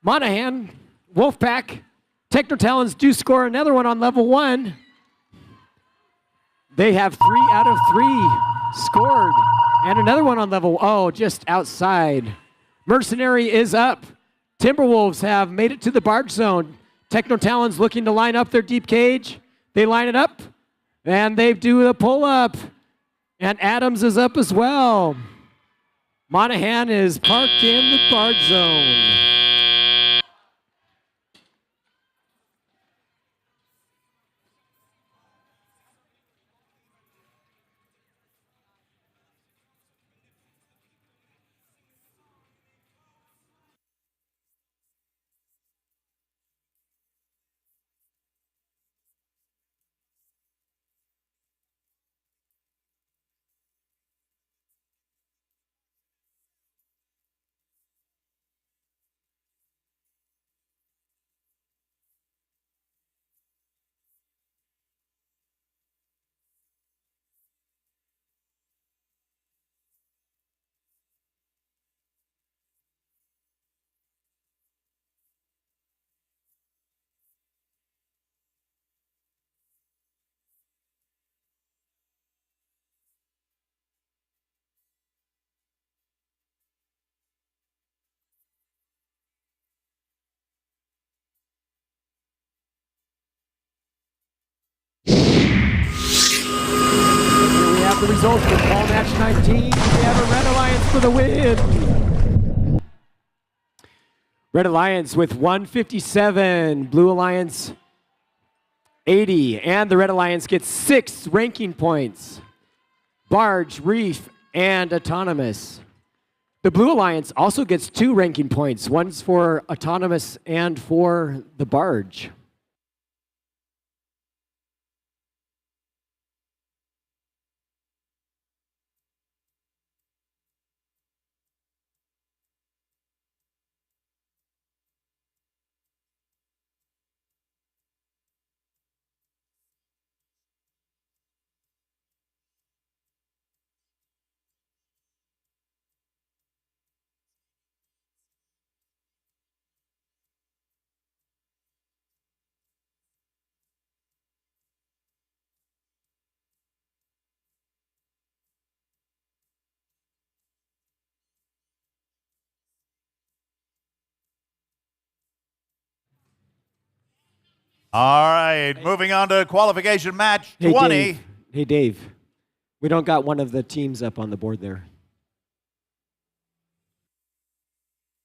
Speaker 5: Monahan, Wolfpack, Techno Talons do score another one on level 1. They have 3 out of 3 scored. And another one on level, oh, just outside. Mercenary is up. Timberwolves have made it to the barge zone. Techno Talons looking to line up their deep cage. They line it up, and they do a pull-up. And Adams is up as well. Monahan is parked in the barge zone. The results for Fall Match 19. We have a Red Alliance for the win. Red Alliance with 157, Blue Alliance 80, and the Red Alliance gets 6 ranking points. Barge, Reef, and Autonomous. The Blue Alliance also gets 2 ranking points. One's for Autonomous and for the Barge.
Speaker 10: All right, moving on to qualification match 20.
Speaker 5: Hey, Dave. We don't got one of the teams up on the board there.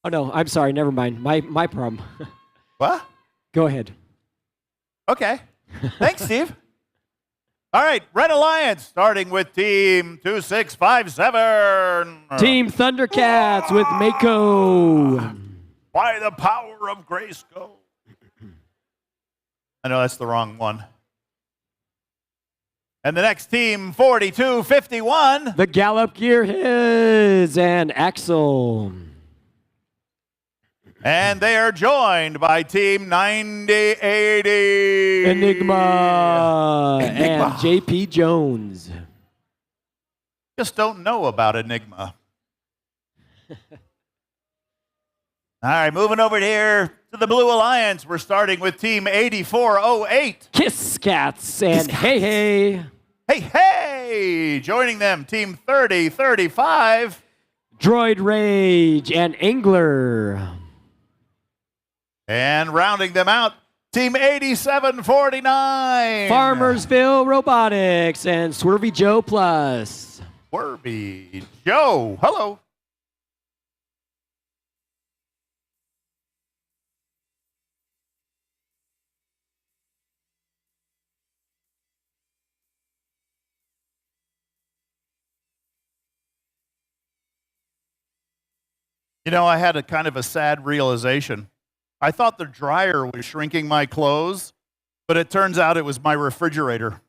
Speaker 5: Oh, no, I'm sorry. Never mind. My problem.
Speaker 10: What?
Speaker 5: Go ahead.
Speaker 10: Okay. Thanks, Steve. All right, Red Alliance, starting with Team 2657.
Speaker 5: Team Thundercats with Mako.
Speaker 10: By the power of Grayskull. I know that's the wrong one. And the next team, 4251.
Speaker 5: The Gallup Gearheads and Axel.
Speaker 10: And they are joined by Team 9080.
Speaker 5: Enigma and JP Jones.
Speaker 10: Just don't know about Enigma. All right, moving over here to the Blue Alliance. We're starting with Team 8408.
Speaker 5: Kiss Cats and Hey Hey.
Speaker 10: Hey, hey! Joining them, Team 3035.
Speaker 5: Droid Rage and Angler.
Speaker 10: And rounding them out, Team 8749.
Speaker 5: Farmersville Robotics and Swervy Joe Plus.
Speaker 10: Swervy Joe, hello. You know, I had a kind of a sad realization. I thought the dryer was shrinking my clothes, but it turns out it was my refrigerator.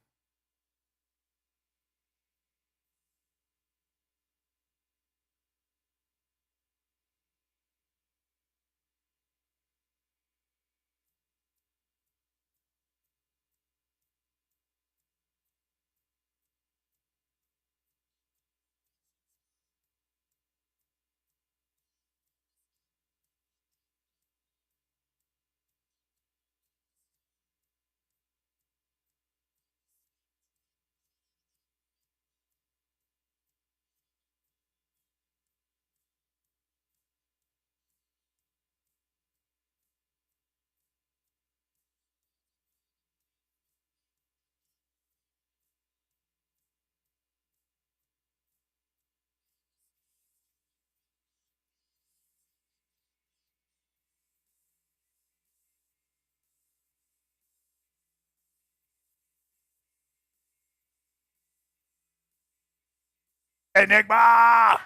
Speaker 10: Enigma!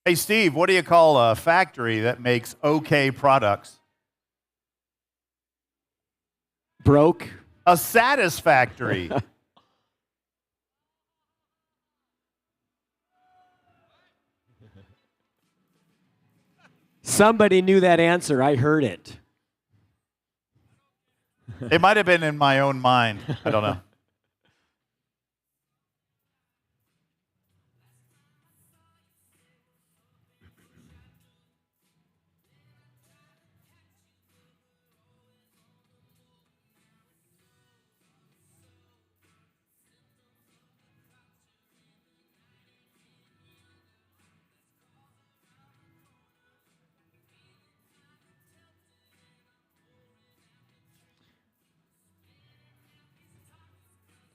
Speaker 10: Hey, Steve, what do you call a factory that makes okay products?
Speaker 5: Broke.
Speaker 10: A satisfactory.
Speaker 5: Somebody knew that answer. I heard it.
Speaker 10: It might have been in my own mind. I don't know.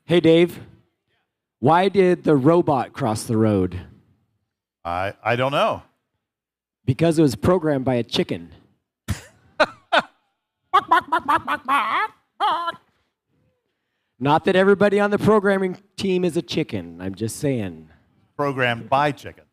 Speaker 5: Hey, Dave. Why did the robot cross the road?
Speaker 10: I don't know.
Speaker 5: Because it was programmed by a chicken. Not that everybody on the programming team is a chicken. I'm just saying.
Speaker 10: Programmed by chickens.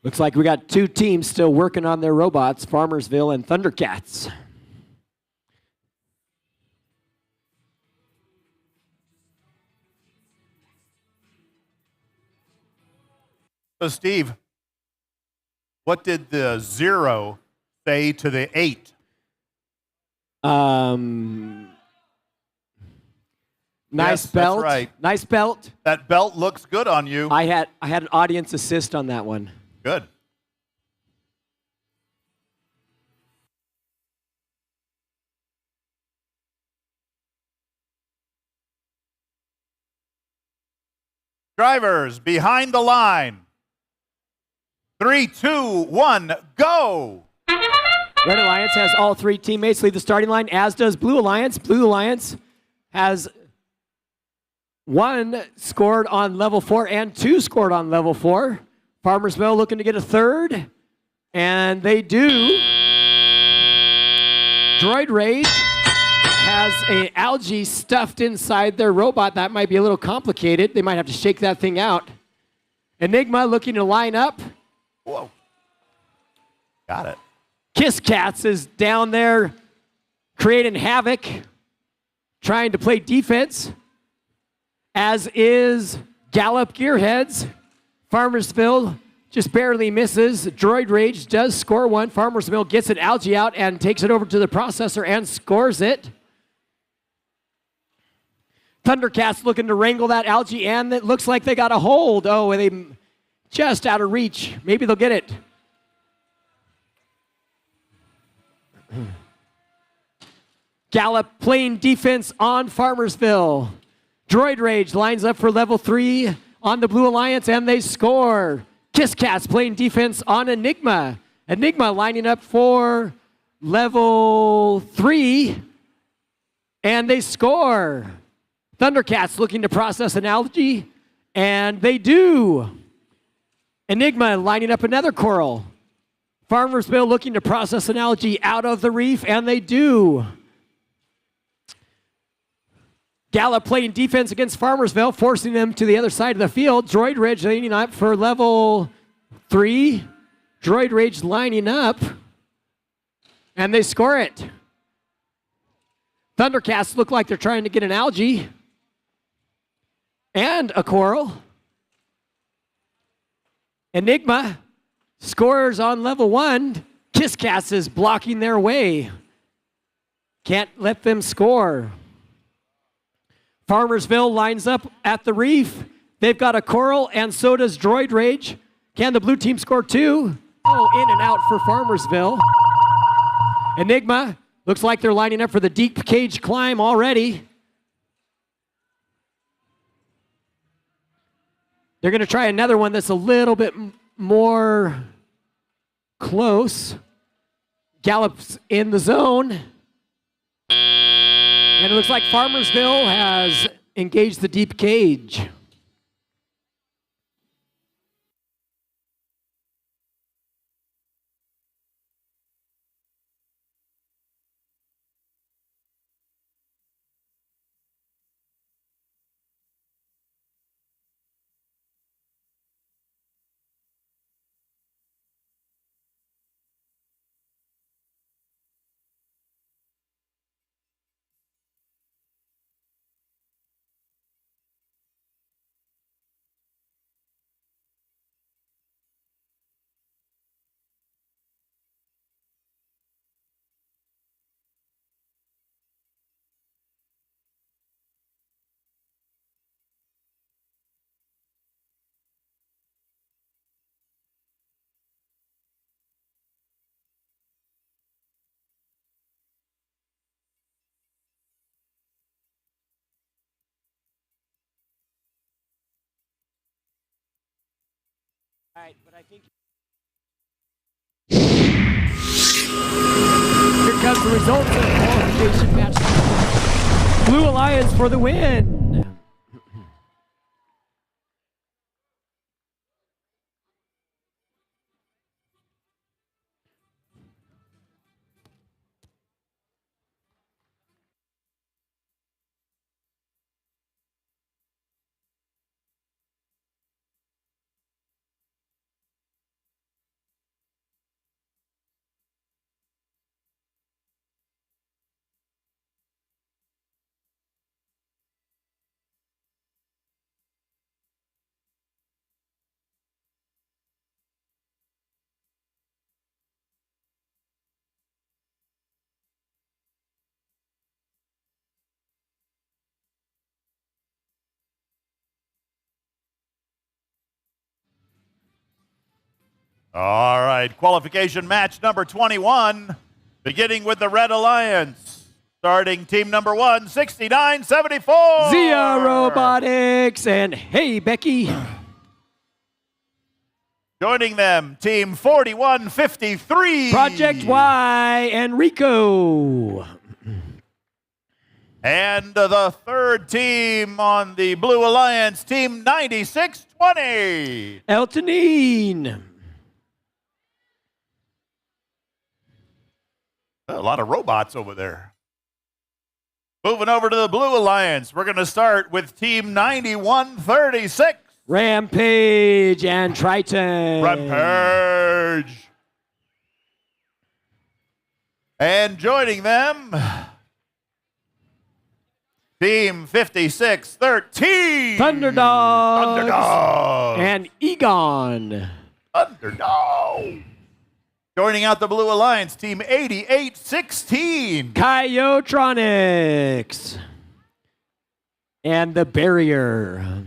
Speaker 5: Looks like we got two teams still working on their robots, Farmersville and Thundercats.
Speaker 10: So, Steve, what did the 0 say to the 8?
Speaker 5: Nice
Speaker 10: Yes,
Speaker 5: belt.
Speaker 10: that's right.
Speaker 5: Nice belt.
Speaker 10: That belt looks good on you.
Speaker 5: I had an audience assist on that one.
Speaker 10: Good. Drivers behind the line. 3, 2, 1, go!
Speaker 5: Red Alliance has all three teammates leave the starting line, as does Blue Alliance. Blue Alliance has 1 scored on level 4 and 2 scored on level 4. Farmersville looking to get a third, and they do. Droid Rage has a algae stuffed inside their robot. That might be a little complicated. They might have to shake that thing out. Enigma looking to line up.
Speaker 10: Whoa. Got it.
Speaker 5: Kiss Cats is down there creating havoc, trying to play defense, as is Gallop Gearheads. Farmersville just barely misses. Droid Rage does score 1. Farmersville gets an algae out and takes it over to the processor and scores it. Thundercats looking to wrangle that algae, and it looks like they got a hold. Oh, they just out of reach. Maybe they'll get it. Gallop playing defense on Farmersville. Droid Rage lines up for level 3 on the Blue Alliance, and they score. Kiss Cats playing defense on Enigma. Enigma lining up for level 3, and they score. Thundercats looking to process an algae, and they do. Enigma lining up another coral. Farmersville looking to process an algae out of the reef, and they do. Gallop playing defense against Farmersville, forcing them to the other side of the field. Droid Rage lining up for level 3. Droid Rage lining up, and they score it. Thundercats look like they're trying to get an algae and a coral. Enigma scores on level 1. Kiss Cats is blocking their way. Can't let them score. Farmersville lines up at the reef. They've got a coral, and so does Droid Rage. Can the blue team score 2? Oh, in and out for Farmersville. Enigma looks like they're lining up for the deep cage climb already. They're going to try another one that's a little bit more close. Gallop's in the zone. And it looks like Farmersville has engaged the deep cage. Right, but I think here comes the results of the qualification match. Blue Alliance for the win.
Speaker 10: All right, qualification match number 21, beginning with the Red Alliance. Starting team number 1, 6974.
Speaker 5: Zia Robotics and Hey Becky.
Speaker 10: Joining them, team 4153.
Speaker 5: Project Y and Rico.
Speaker 10: And the third team on the Blue Alliance, team 9620.
Speaker 5: Eltonine.
Speaker 10: A lot of robots over there. Moving over to the Blue Alliance, we're going to start with team 9136.
Speaker 5: Rampage and Triton.
Speaker 10: Rampage. And joining them, team 5613.
Speaker 5: Thunderdogs.
Speaker 10: Thunderdogs.
Speaker 5: And Egon.
Speaker 10: Thunderdog. Joining out the Blue Alliance, team 8816.
Speaker 5: Coyotronics. And the Barrier.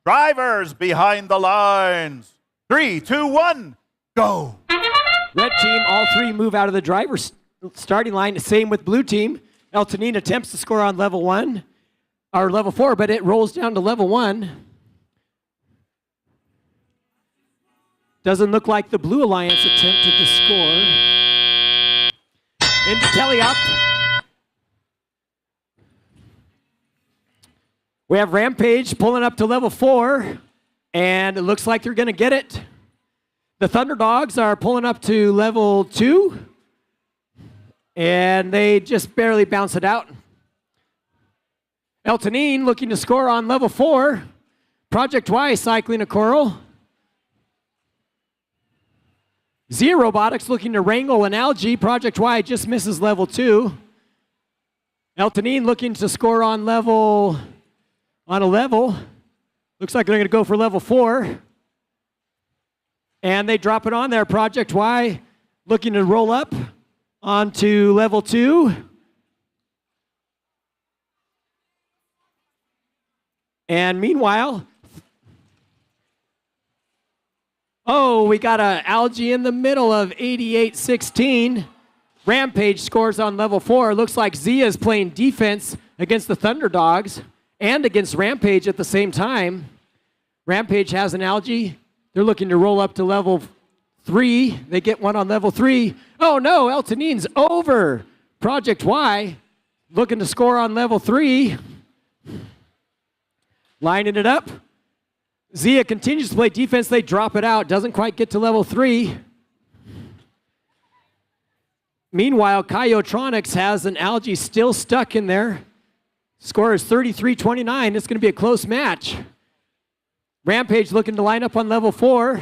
Speaker 10: Drivers behind the lines. 3, 2, 1, go.
Speaker 5: Red team, all three move out of the driver's starting line. Same with blue team. Eltonine attempts to score on level 1, or level 4, but it rolls down to level 1. Doesn't look like the Blue Alliance attempted to score. Into Teleop. We have Rampage pulling up to level 4, and it looks like they're going to get it. The Thunderdogs are pulling up to level 2, and they just barely bounce it out. Eltonine looking to score on level 4. Project Y cycling a coral. Zia Robotics looking to wrangle an algae. Project Y just misses level 2. Eltonine looking to score on a level. Looks like they're going to go for level 4. And they drop it on there. Project Y looking to roll up onto level 2. And meanwhile, we got an algae in the middle of 88-16. Rampage scores on level 4. Looks like Zia is playing defense against the Thunderdogs and against Rampage at the same time. Rampage has an algae. They're looking to roll up to level 3. They get one on level 3. Oh no, El Tanin's over. Project Y looking to score on level 3. Lining it up. Zia continues to play defense. They drop it out. Doesn't quite get to level 3. Meanwhile, Kyotronics has an algae still stuck in there. Score is 33-29. It's going to be a close match. Rampage looking to line up on level 4.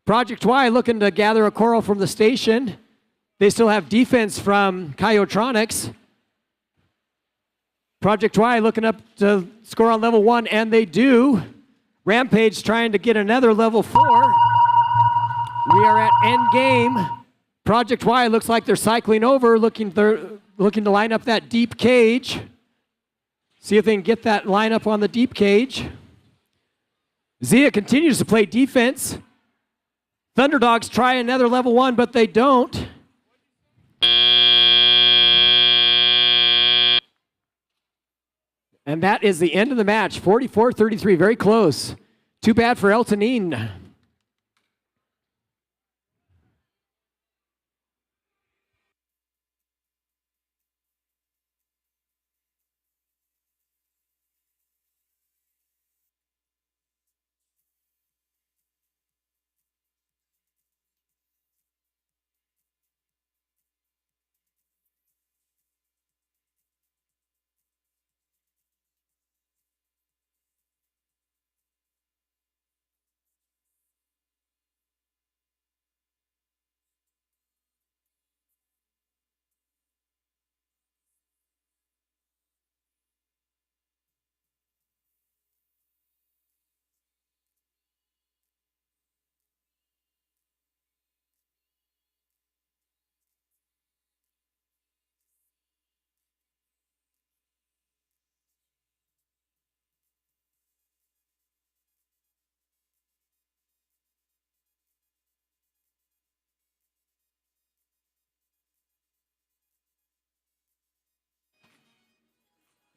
Speaker 5: Project Y looking to gather a coral from the station. They still have defense from Kyotronics. Project Y looking up to score on level 1, and they do. Rampage trying to get another level 4. We are at end game. Project Y looks like they're cycling over, looking to line up that deep cage. See if they can get that line up on the deep cage. Zia continues to play defense. Thunderdogs try another level 1, but they don't. And that is the end of the match, 44-33, very close. Too bad for El Tanin.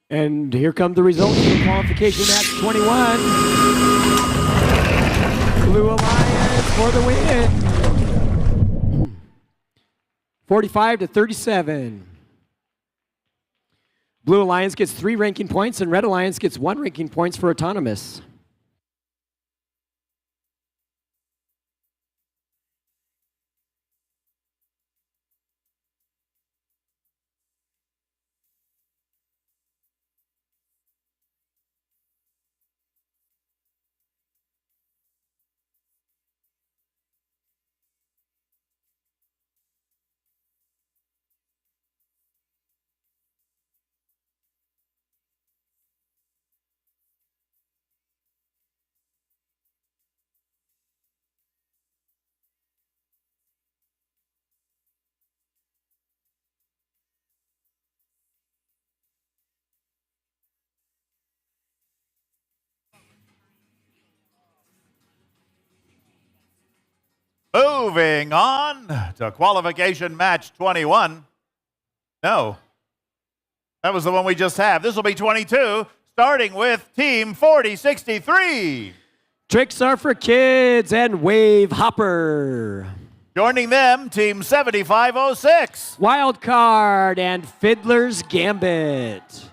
Speaker 5: And here come the results of the qualification match 21. Blue Alliance for the win. 45-37. Blue Alliance gets 3 ranking points, and Red Alliance gets 1 ranking points for autonomous.
Speaker 10: Moving on to qualification match 21. No, that was the one we just have. This will be 22, starting with Team 4063.
Speaker 5: Tricks are for kids and Wave Hopper.
Speaker 10: Joining them, Team 7506.
Speaker 5: Wild Card and Fiddler's Gambit.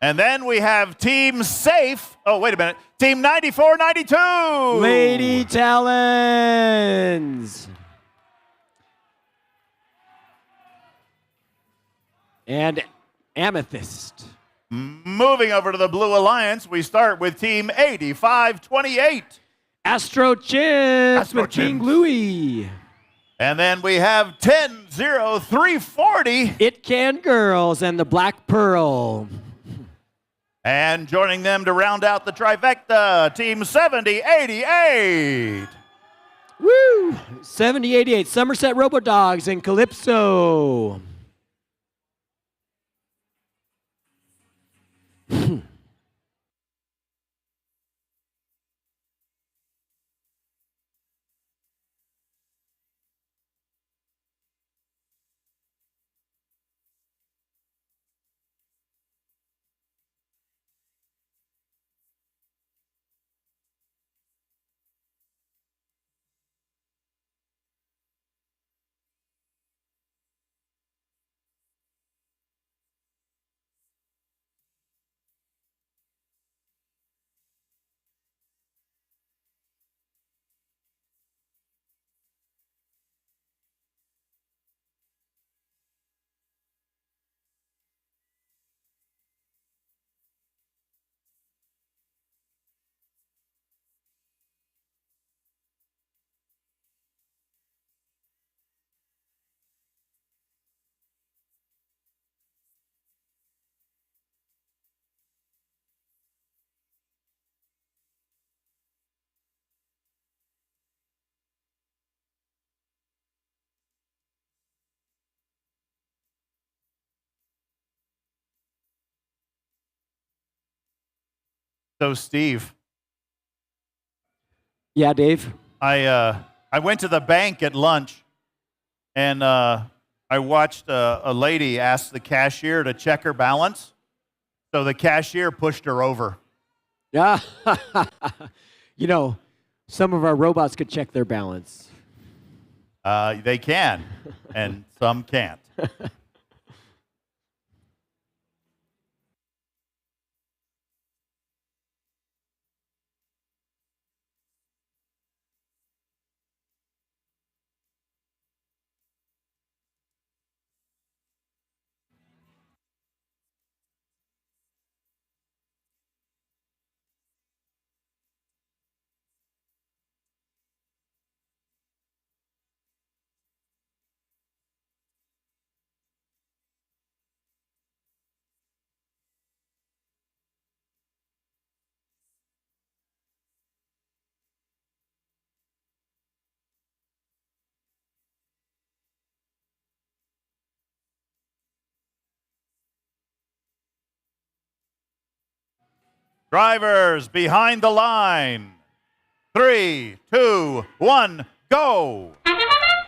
Speaker 10: And then we have Team Safe. Oh, wait a minute. Team 9492.
Speaker 5: Lady Talons. And Amethyst.
Speaker 10: Moving over to the Blue Alliance, we start with Team 8528.
Speaker 5: Astro Chips with King Louie.
Speaker 10: And then we have 10340.
Speaker 5: It Can Girls and the Black Pearl.
Speaker 10: And joining them to round out the trifecta, Team 7088.
Speaker 5: Woo! 7088, Somerset Robodogs and Calypso.
Speaker 10: So, Steve,
Speaker 5: Yeah, Dave.
Speaker 10: I went to the bank at lunch, and I watched a lady ask the cashier to check her balance. So the cashier pushed her over.
Speaker 5: Yeah. You know, some of our robots could check their balance.
Speaker 10: They can, and some can't. Drivers behind the line. 3, 2, 1, go.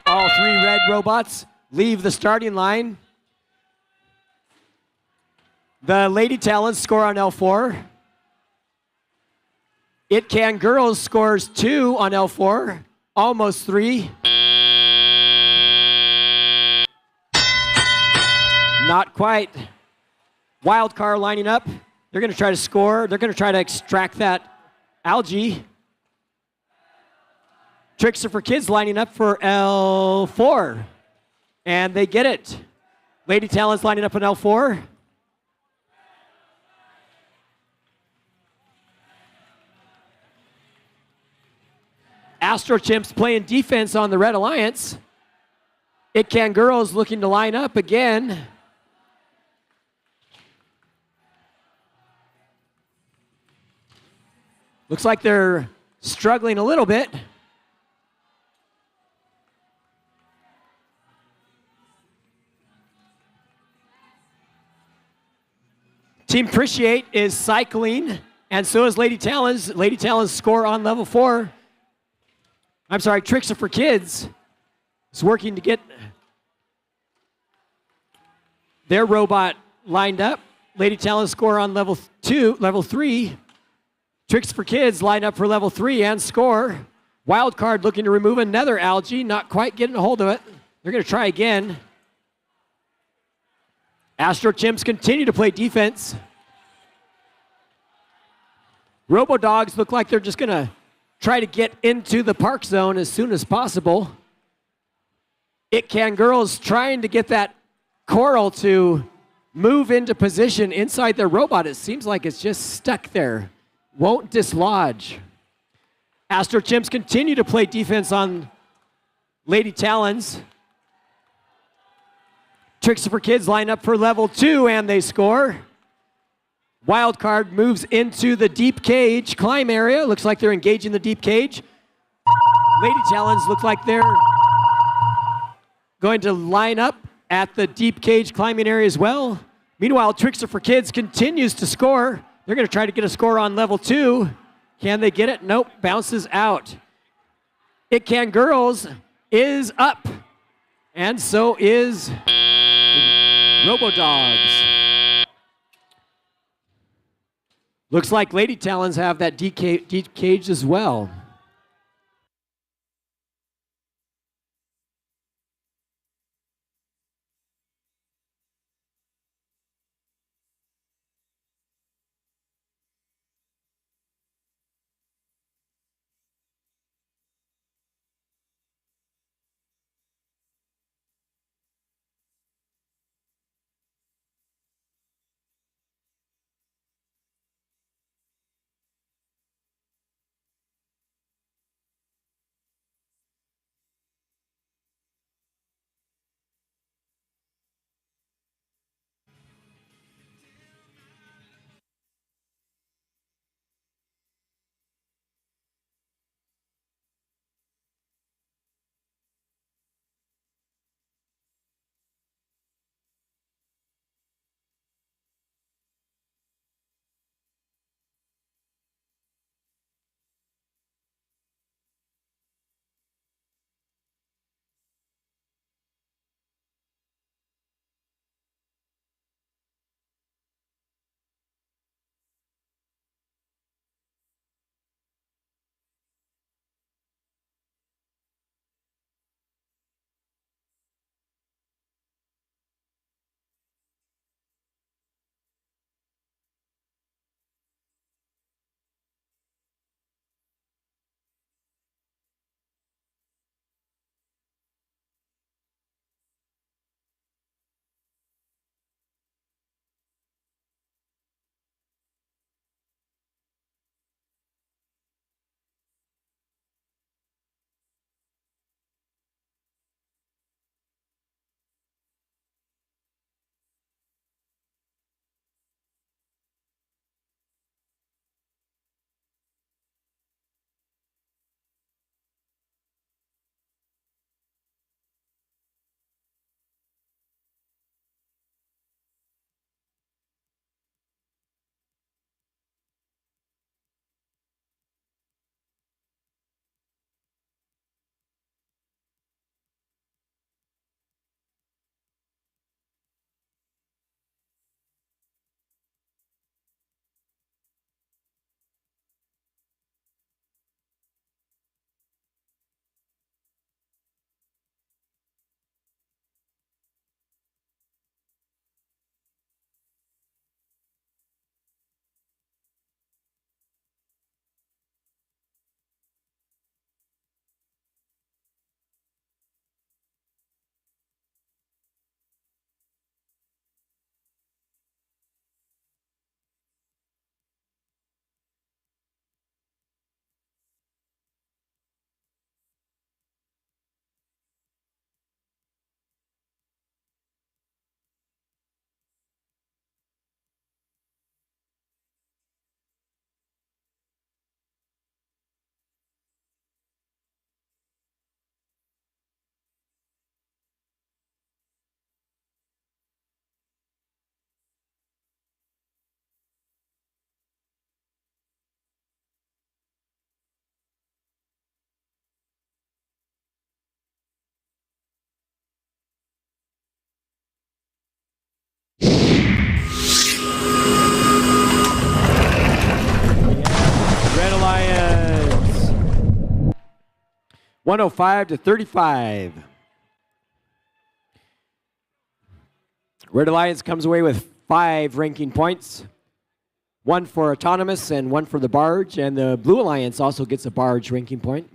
Speaker 5: All 3 red robots leave the starting line. The Lady Talents score on L4. It Can Girls scores 2 on L4, almost 3. Not quite. Wild Car lining up. They're going to try to score. They're going to try to extract that algae. Tricks Are for Kids lining up for L4. And they get it. Lady Talents lining up on L4. Astro Chimps playing defense on the Red Alliance. It Can Girls looking to line up again. Looks like they're struggling a little bit. Team Appreciate is cycling, and so is Lady Talons. Lady Talons score on level 4. I'm sorry, Tricks Are for Kids is working to get their robot lined up. Lady Talons score on level 3. Tricks for Kids line up for level 3 and score. Wildcard looking to remove another algae, not quite getting a hold of it. They're going to try again. Astro Chimps continue to play defense. Robo Dogs look like they're just going to try to get into the park zone as soon as possible. It Can Girls trying to get that coral to move into position inside their robot. It seems like it's just stuck there. Won't dislodge. Astro Chimps continue to play defense on Lady Talons. Tricks for Kids line up for level 2 and they score. Wildcard moves into the deep cage climb area. Looks like they're engaging the deep cage. Lady Talons look like they're going to line up at the deep cage climbing area as well. Meanwhile, Tricks for Kids continues to score. They're going to try to get a score on level 2. Can they get it? Nope, bounces out. It Can Girls is up. And so is Robo Dogs. Looks like Lady Talons have that deep cage as well. 105 to 35. Red Alliance comes away with 5 ranking points. 1 for autonomous and 1 for the barge. And the Blue Alliance also gets a barge ranking point.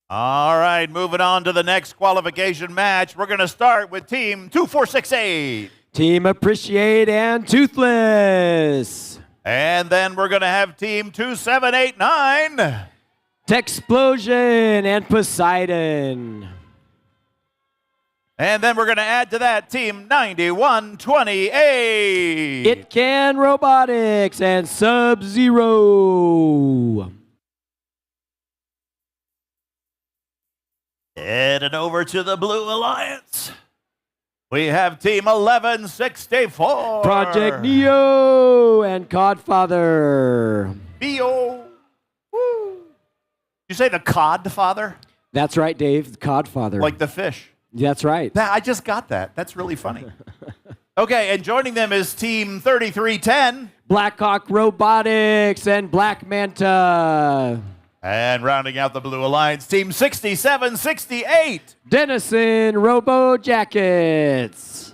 Speaker 10: All right, moving on to the next qualification match. We're going to start with Team 2468.
Speaker 5: Team Appreciate and Toothless.
Speaker 10: And then we're going to have Team 2789.
Speaker 5: Texplosion and Poseidon.
Speaker 10: And then we're going to add to that Team 9128.
Speaker 5: It Can Robotics and Sub-Zero.
Speaker 10: Headed over to the Blue Alliance. We have Team 1164.
Speaker 5: Project Neo and Codfather.
Speaker 10: B.O. Woo. You say the Codfather?
Speaker 5: That's right, Dave. The Codfather.
Speaker 10: Like the fish.
Speaker 5: That's right.
Speaker 10: I just got that. That's really funny. Okay, and joining them is Team 3310.
Speaker 5: Blackhawk Robotics and Black Manta.
Speaker 10: And rounding out the Blue Alliance, Team 6768.
Speaker 5: Denison Robo Jackets.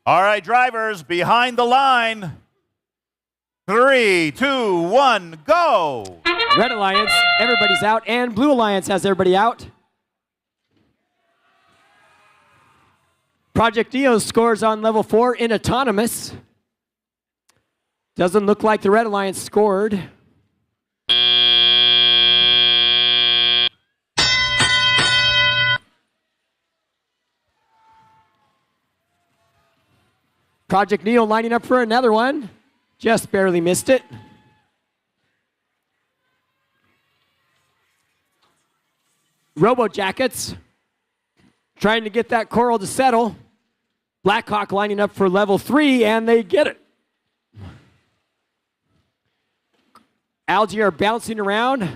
Speaker 10: All right, drivers, behind the line. 3, 2, 1, go.
Speaker 5: Red Alliance, everybody's out, and Blue Alliance has everybody out. Project Neo scores on level 4 in autonomous. Doesn't look like the Red Alliance scored. Project Neo lining up for another one. Just barely missed it. Robo Jackets trying to get that coral to settle. Blackhawk lining up for level 3, and they get it. Algae are bouncing around.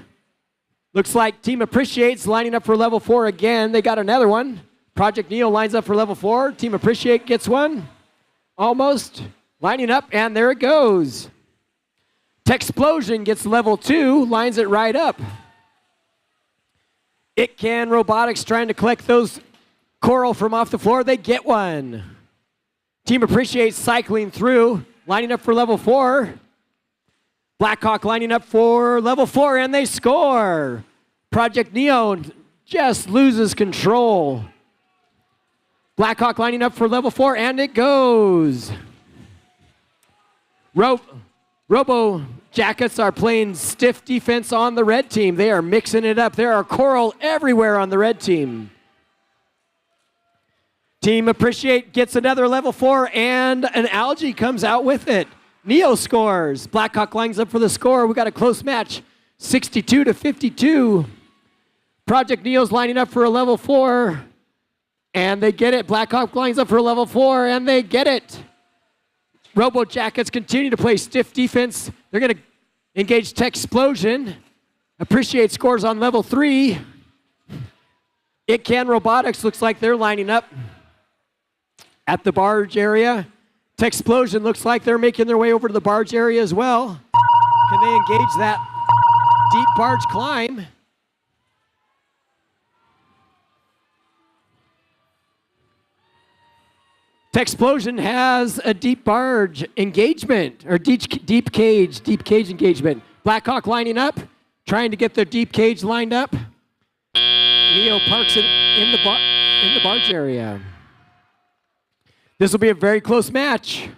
Speaker 5: Looks like Team Appreciate's lining up for level 4 again. They got another one. Project Neo lines up for level 4. Team Appreciate gets one. Almost lining up, and there it goes. Techsplosion gets level 2, lines it right up. It Can Robotics trying to collect those coral from off the floor. They get one. Team Appreciate cycling through, lining up for level 4. Blackhawk lining up for level 4, and they score. Project Neo just loses control. Blackhawk lining up for level 4, and it goes. Robo Jackets are playing stiff defense on the red team. They are mixing it up. There are coral everywhere on the red team. Team Appreciate gets another level 4, and an algae comes out with it. Neo scores. Blackhawk lines up for the score. We got a close match, 62-52. Project Neo's lining up for a level 4. And they get it. Blackhawk lines up for level 4, and they get it. Robo Jackets continue to play stiff defense. They're going to engage Techsplosion. Appreciate scores on level 3. It Can Robotics looks like they're lining up at the barge area. Techsplosion looks like they're making their way over to the barge area as well. Can they engage that deep barge climb? Techsplosion has a deep barge engagement, or deep cage engagement. Blackhawk lining up, trying to get their deep cage lined up. Neo parks it in the barge area. This will be a very close match.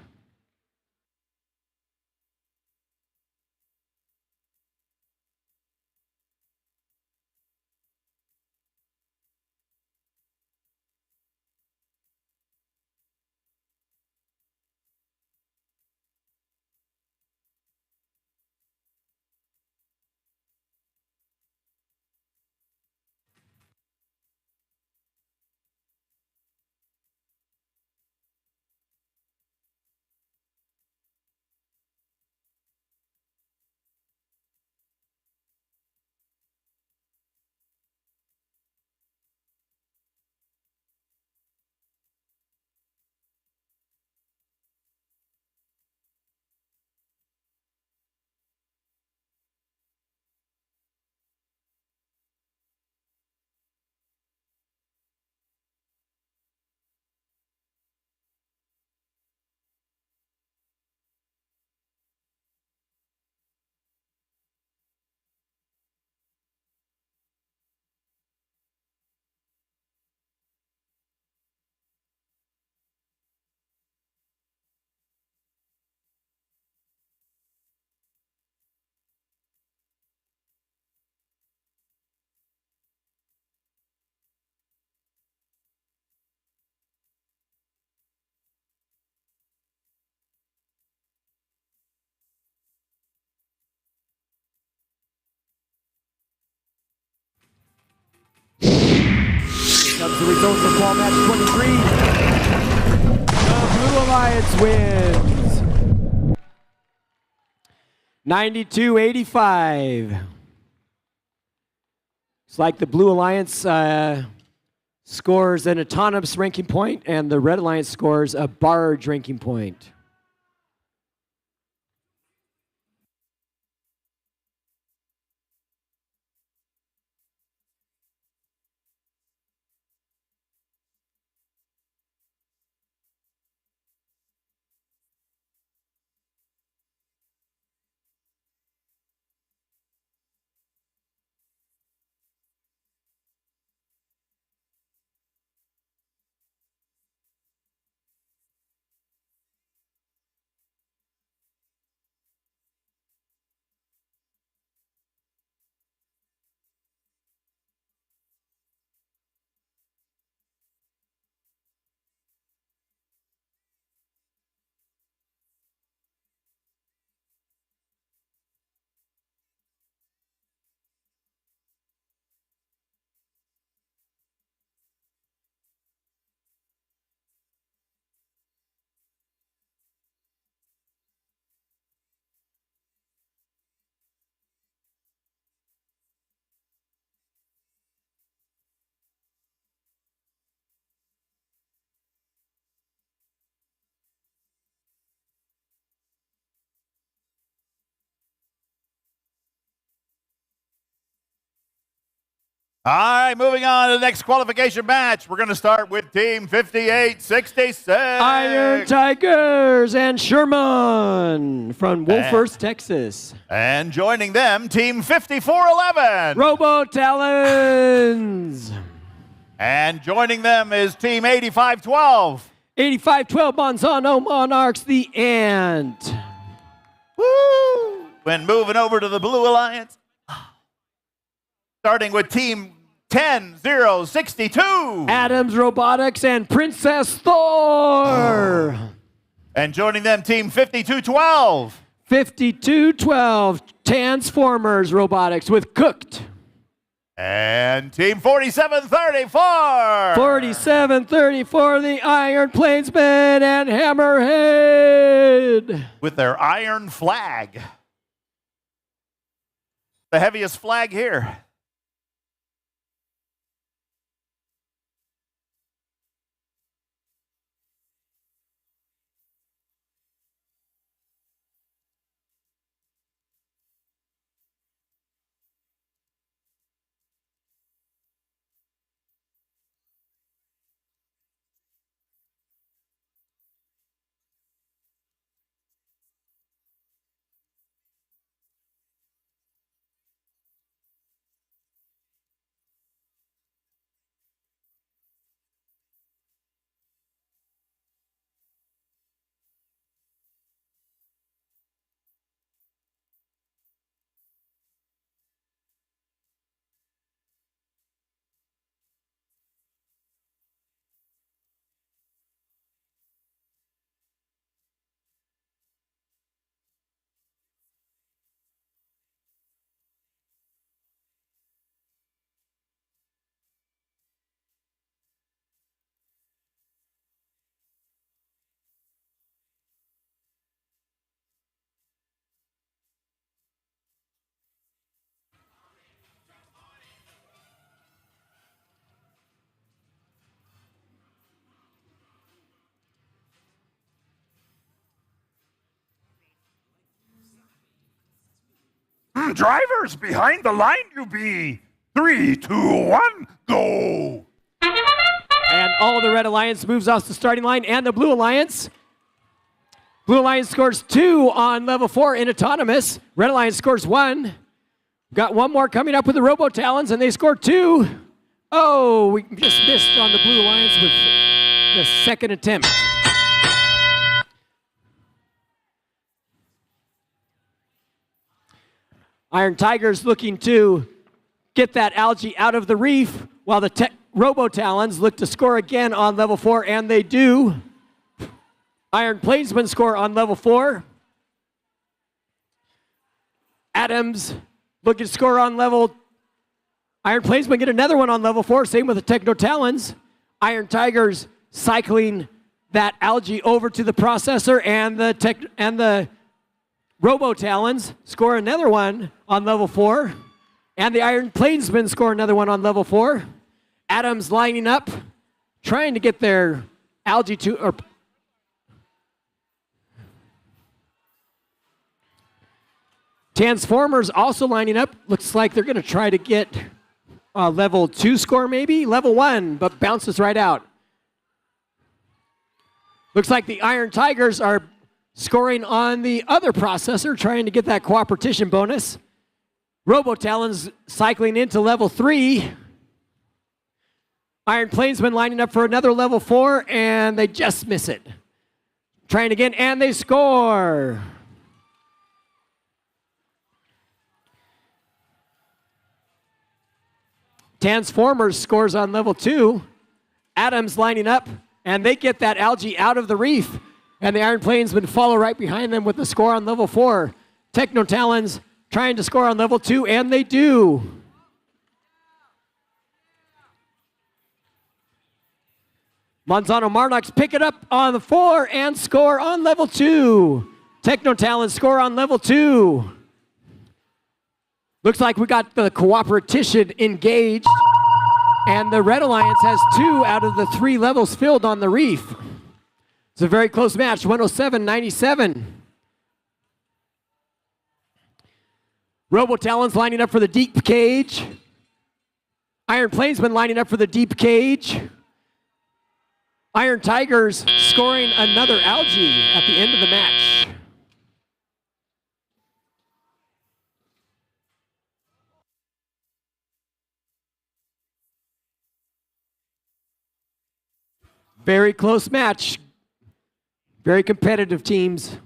Speaker 5: Comes the results of Qual Match 23. The Blue Alliance wins. 92-85. It's like the Blue Alliance scores an autonomous ranking point, and the Red Alliance scores a barge ranking point.
Speaker 10: All right, moving on to the next qualification match. We're going to start with Team 5866.
Speaker 5: Iron Tigers and Sherman from Wolfhurst, Texas.
Speaker 10: And joining them, Team 5411.
Speaker 5: Robo Talons.
Speaker 10: And joining them is Team 8512.
Speaker 5: 8512 Monsanto Monarchs, the Ant.
Speaker 10: Woo! When moving over to the Blue Alliance, starting with Team 10062.
Speaker 5: Adams Robotics and Princess Thor.
Speaker 10: And joining them, Team 5212.
Speaker 5: 5212 Transformers Robotics with Cooked.
Speaker 10: And Team 4734.
Speaker 5: 4734 the Iron Plainsman and Hammerhead.
Speaker 10: With their iron flag. The heaviest flag here.
Speaker 1: Drivers, behind the line you be. 3, 2, 1, go.
Speaker 5: And all the Red Alliance moves off the starting line, and the Blue Alliance. Blue Alliance scores 2 on level 4 in Autonomous. Red Alliance scores 1. Got one more coming up with the Robo Talons, and they score 2. Oh, we just missed on the Blue Alliance with the second attempt. Iron Tigers looking to get that algae out of the reef, while the Robo Talons look to score again on level 4, and they do. Iron Plainsmen score on level 4. Adams looking to score on level. Iron Plainsmen get another one on level 4, same with the Techno Talons. Iron Tigers cycling that algae over to the processor, and the Robo Talons score another one on level 4. And the Iron Plainsmen score another one on level 4. Adams lining up, trying to get their algae to... Or Transformers also lining up. Looks like they're going to try to get level 2 score maybe. Level 1, but bounces right out. Looks like the Iron Tigers are scoring on the other processor, trying to get that cooperation bonus. Robo Talons cycling into level 3. Iron Plainsmen lining up for another level 4, and they just miss it. Trying again, and they score. Transformers scores on level 2. Adams lining up, and they get that algae out of the reef. And the Iron Plainsmen follow right behind them with the score on level 4. Techno Talons trying to score on level 2, and they do. Monsanto Monarchs pick it up on the 4 and score on level 2. Techno Talons score on level 2. Looks like we got the cooperation engaged, and the Red Alliance has 2 out of the 3 levels filled on the reef. It's a very close match, 107-97. Robo Talons lining up for the deep cage. Iron Plainsmen lining up for the deep cage. Iron Tigers scoring another algae at the end of the match. Very close match. Very competitive teams.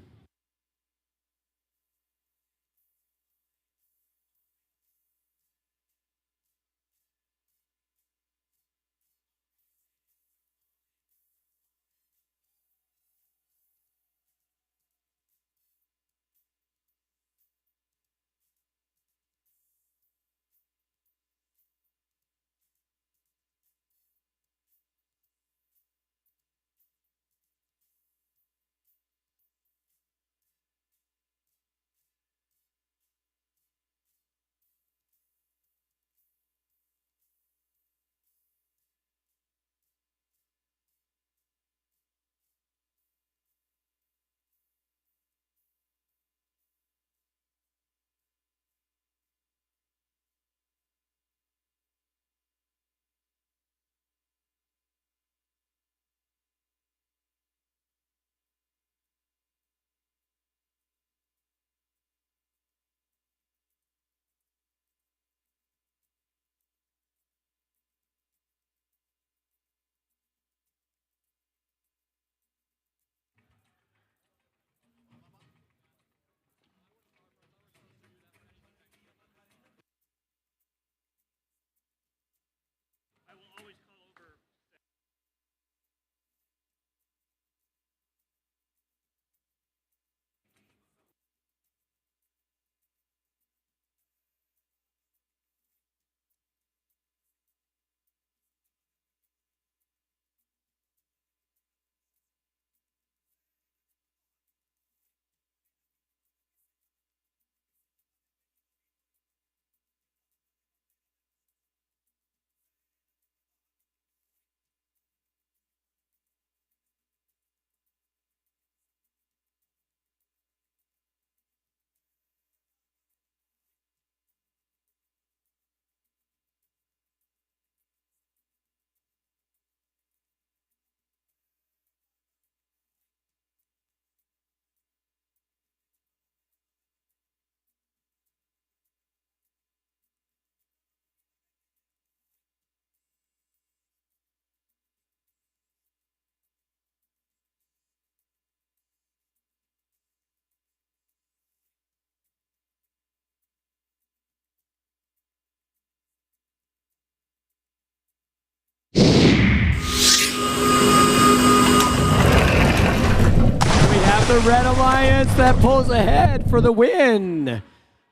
Speaker 5: The Red Alliance that pulls ahead for the win.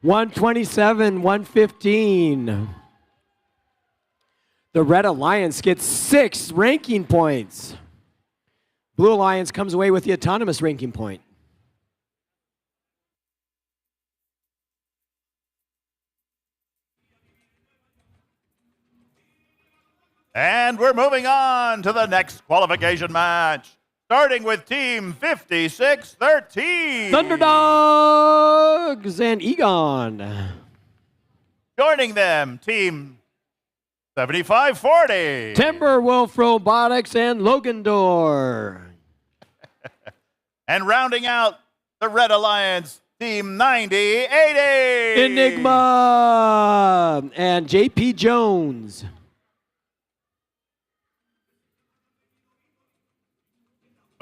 Speaker 5: 127-115. The Red Alliance gets 6 ranking points. Blue Alliance comes away with the autonomous ranking point.
Speaker 10: And we're moving on to the next qualification match. Starting with Team 56-13.
Speaker 5: Thunderdogs and Egon.
Speaker 10: Joining them, Team 75-40.
Speaker 5: Timberwolf Robotics and Logendor.
Speaker 10: And rounding out the Red Alliance, Team 90-80.
Speaker 5: Enigma and JP Jones.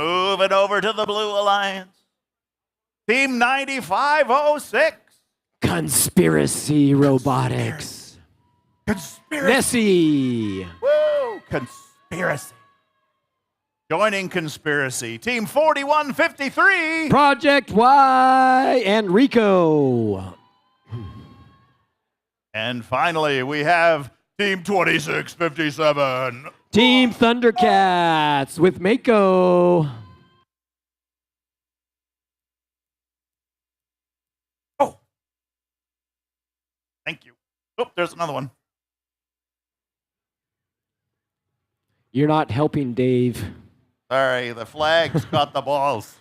Speaker 10: Moving over to the Blue Alliance, Team 95-06.
Speaker 5: Conspiracy Robotics.
Speaker 10: Conspiracy.
Speaker 5: Nessie.
Speaker 10: Woo! Conspiracy. Joining Conspiracy, Team 41-53.
Speaker 5: Project Y and Rico.
Speaker 10: And finally, we have Team 26-57.
Speaker 5: Team Thundercats with Mako.
Speaker 10: Oh. Thank you. Oh, there's another one.
Speaker 5: You're not helping, Dave.
Speaker 10: Sorry, the flags got the balls.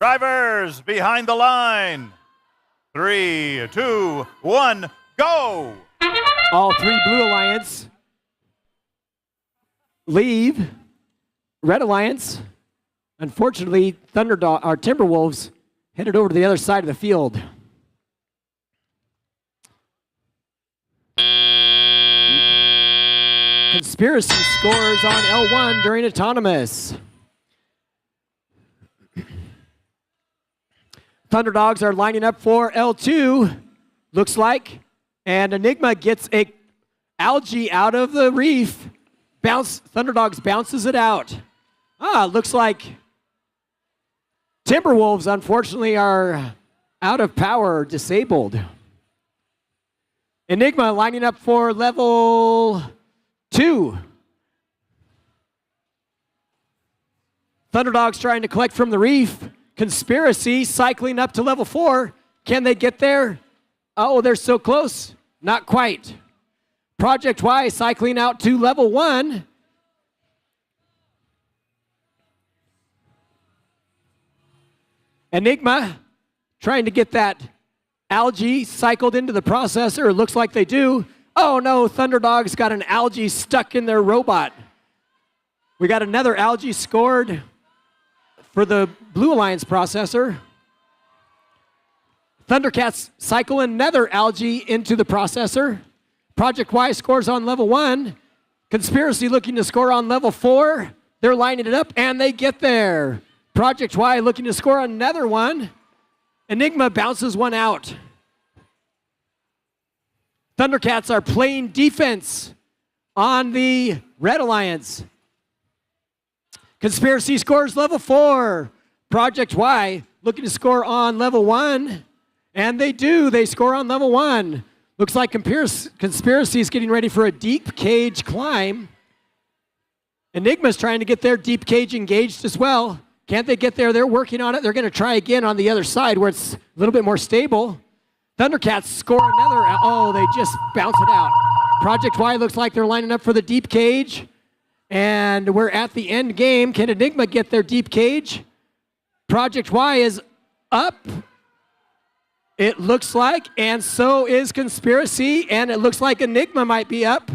Speaker 10: Drivers behind the line. 3, 2, 1, go!
Speaker 5: All three Blue Alliance leave. Red Alliance, unfortunately, Timberwolves headed over to the other side of the field. Conspiracy scores on L1 during autonomous. Thunderdogs are lining up for L2, looks like, and Enigma gets a algae out of the reef. Thunderdogs bounces it out. Looks like Timberwolves, unfortunately, are out of power, disabled. Enigma lining up for level 2. Thunderdogs trying to collect from the reef. Conspiracy cycling up to level 4. Can they get there? Oh, they're so close. Not quite. Project Y cycling out to level 1. Enigma trying to get that algae cycled into the processor. It looks like they do. Oh no, Thunderdog's got an algae stuck in their robot. We got another algae scored for the Blue Alliance processor. Thundercats cycle another algae into the processor. Project Y scores on level 1. Conspiracy looking to score on level 4. They're lining it up and they get there. Project Y looking to score another one. Enigma bounces one out. Thundercats are playing defense on the Red Alliance. Conspiracy scores level 4. Project Y looking to score on level 1. And they do. They score on level 1. Looks like Conspiracy is getting ready for a deep cage climb. Enigma's trying to get their deep cage engaged as well. Can't they get there? They're working on it. They're going to try again on the other side where it's a little bit more stable. Thundercats score another. Oh, they just bounce it out. Project Y looks like they're lining up for the deep cage. And we're at the end game. Can Enigma get their deep cage? Project Y is up. It looks like, and so is Conspiracy, and it looks like Enigma might be up.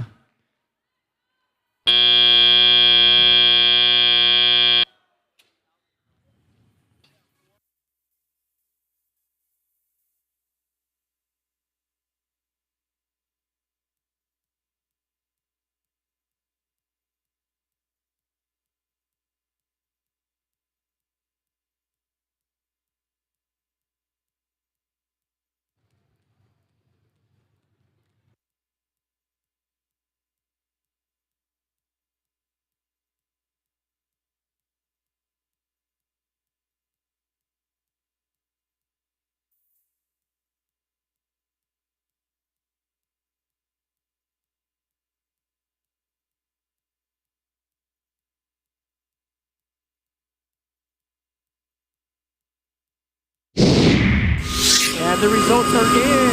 Speaker 5: And the results are in.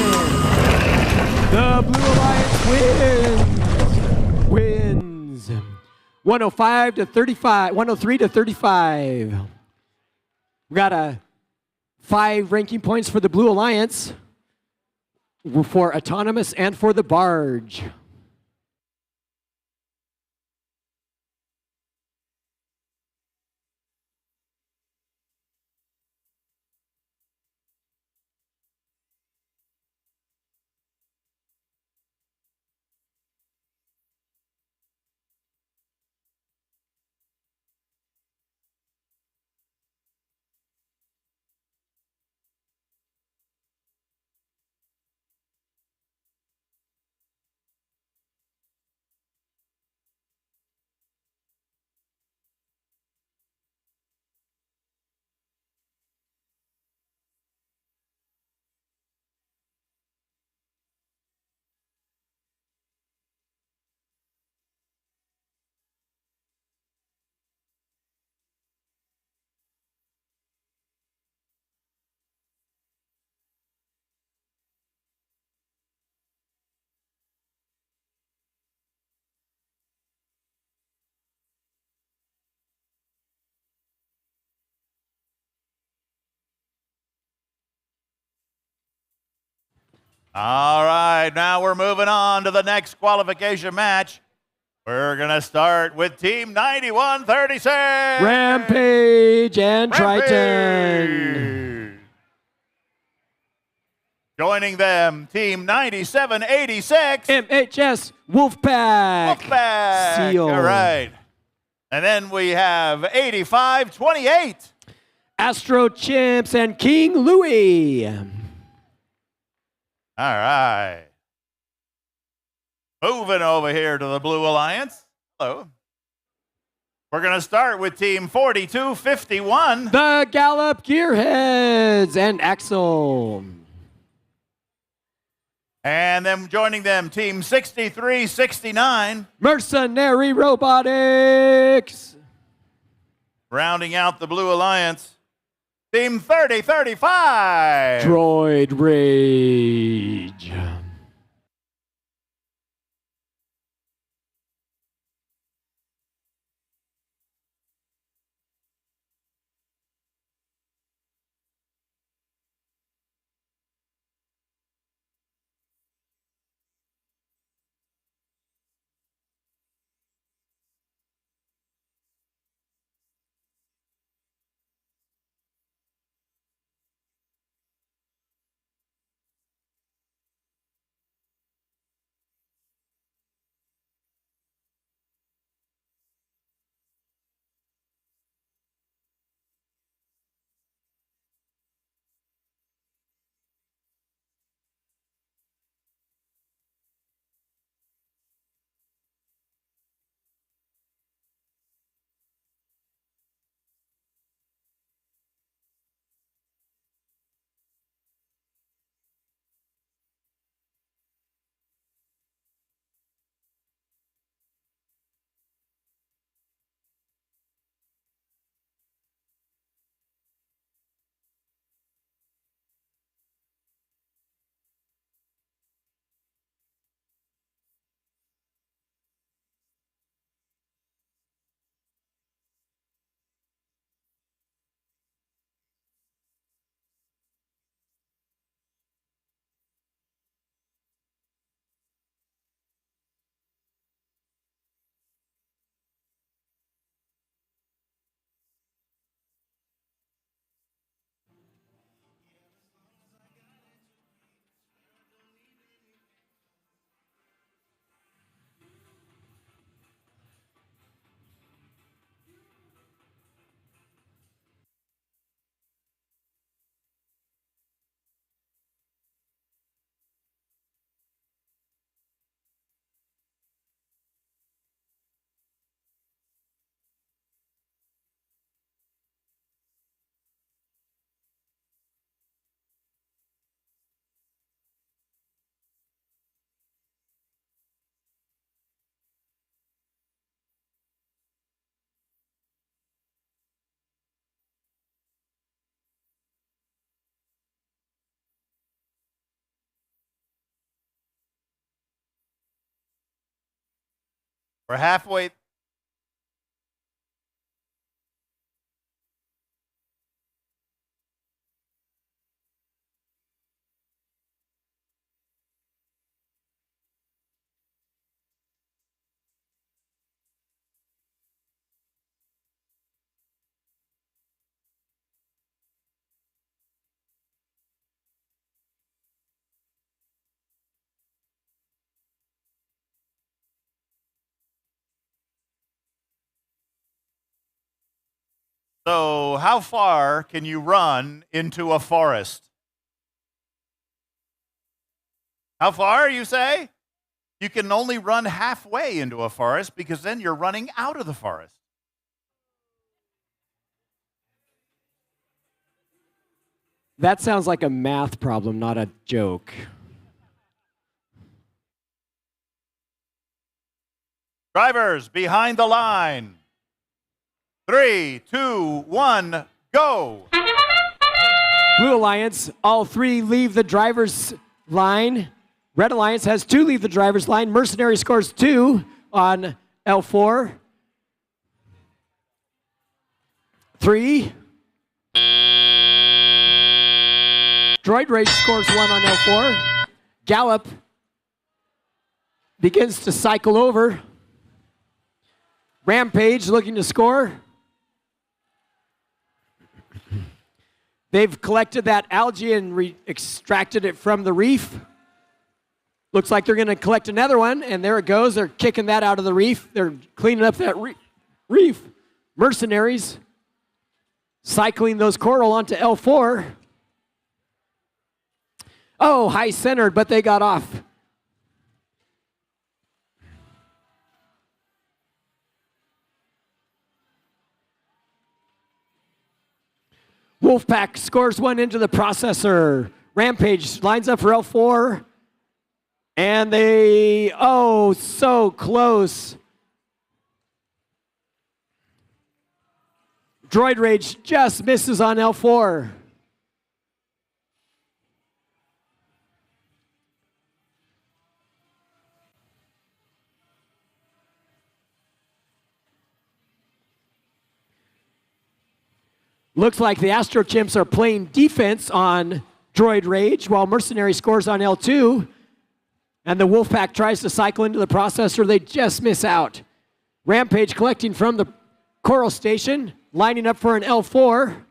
Speaker 5: The Blue Alliance wins. 105 to 35, 103 to 35. We got 5 ranking points for the Blue Alliance, for autonomous and for the barge.
Speaker 10: All right, now we're moving on to the next qualification match. We're going to start with Team 9136.
Speaker 5: Rampage and Triton.
Speaker 10: Rampage. Joining them, Team 9786.
Speaker 5: MHS Wolfpack.
Speaker 10: Wolfpack.
Speaker 5: Seal.
Speaker 10: All right. And then we have 8528.
Speaker 5: Astro Chimps and King Louie.
Speaker 10: All right. Moving over here to the Blue Alliance. Hello. We're going to start with Team 4251.
Speaker 5: The Gallup Gearheads and Axel.
Speaker 10: And then joining them, Team 6369.
Speaker 5: Mercenary Robotics.
Speaker 10: Rounding out the Blue Alliance, Team 3035.
Speaker 5: Droid Rage.
Speaker 10: We're halfway. So, how far can you run into a forest? How far, you say? You can only run halfway into a forest because then you're running out of the forest.
Speaker 5: That sounds like a math problem, not a joke.
Speaker 10: Drivers behind the line. 3, 2, 1, go.
Speaker 5: Blue Alliance, all three leave the driver's line. Red Alliance has 2 leave the driver's line. Mercenary scores 2 on L4. 3. Droid Rage scores 1 on L4. Gallop begins to cycle over. Rampage looking to score. They've collected that algae and extracted it from the reef. Looks like they're going to collect another one, and there it goes. They're kicking that out of the reef. They're cleaning up that reef. Mercenaries cycling those coral onto L4. Oh, high centered, but they got off. Wolfpack scores one into the processor. Rampage lines up for L4. And they, oh, so close. Droid Rage just misses on L4. Looks like the Astro Chimps are playing defense on Droid Rage while Mercenary scores on L2. And the Wolfpack tries to cycle into the processor. They just miss out. Rampage collecting from the Coral Station, lining up for an L4.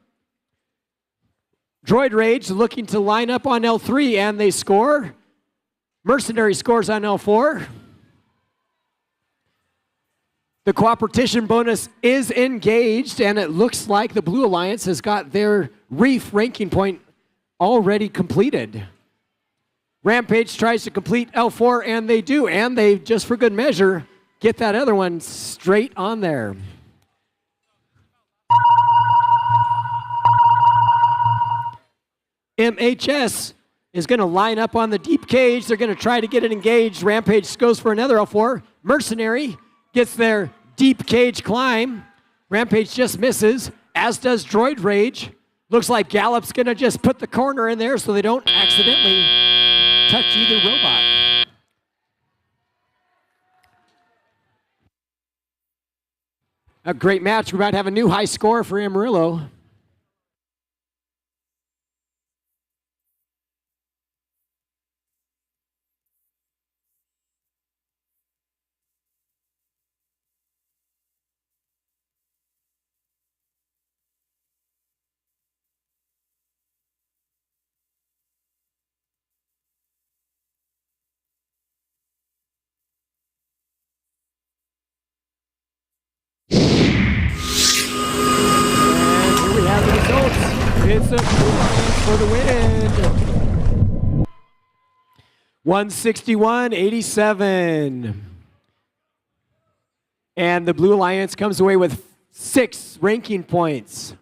Speaker 5: Droid Rage looking to line up on L3, and they score. Mercenary scores on L4. The cooperation bonus is engaged, and it looks like the Blue Alliance has got their reef ranking point already completed. Rampage tries to complete L4, and they do, and they, just for good measure, get that other one straight on there. MHS is going to line up on the deep cage. They're going to try to get it engaged. Rampage goes for another L4. Mercenary gets their deep cage climb. Rampage just misses, as does Droid Rage. Looks like Gallop's going to just put the corner in there so they don't accidentally touch either robot. A great match. We might have a new high score for Amarillo. It's a for the win. 161-87. And the Blue Alliance comes away with 6 ranking points.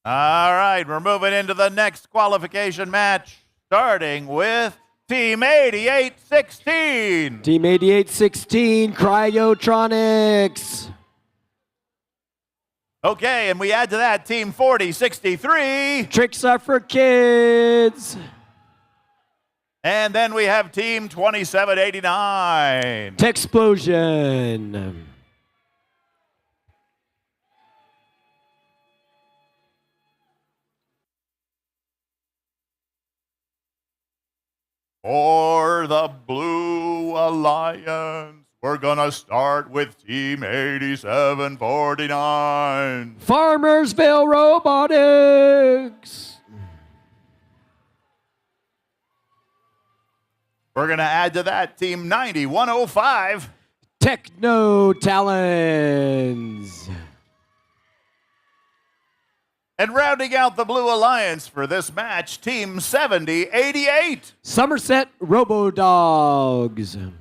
Speaker 10: All right, we're moving into the next qualification match, starting with Team 8816.
Speaker 5: Team 8816, Cryotronics.
Speaker 10: Okay, and we add to that Team 4063.
Speaker 5: Tricks are for kids.
Speaker 10: And then we have Team 2789.
Speaker 5: Techsplosion.
Speaker 10: For the Blue Alliance, we're gonna start with Team 8749.
Speaker 5: Farmersville Robotics.
Speaker 10: We're gonna add to that Team 9105.
Speaker 5: Techno Talons.
Speaker 10: And rounding out the Blue Alliance for this match, Team 7088.
Speaker 5: Somerset Robodogs.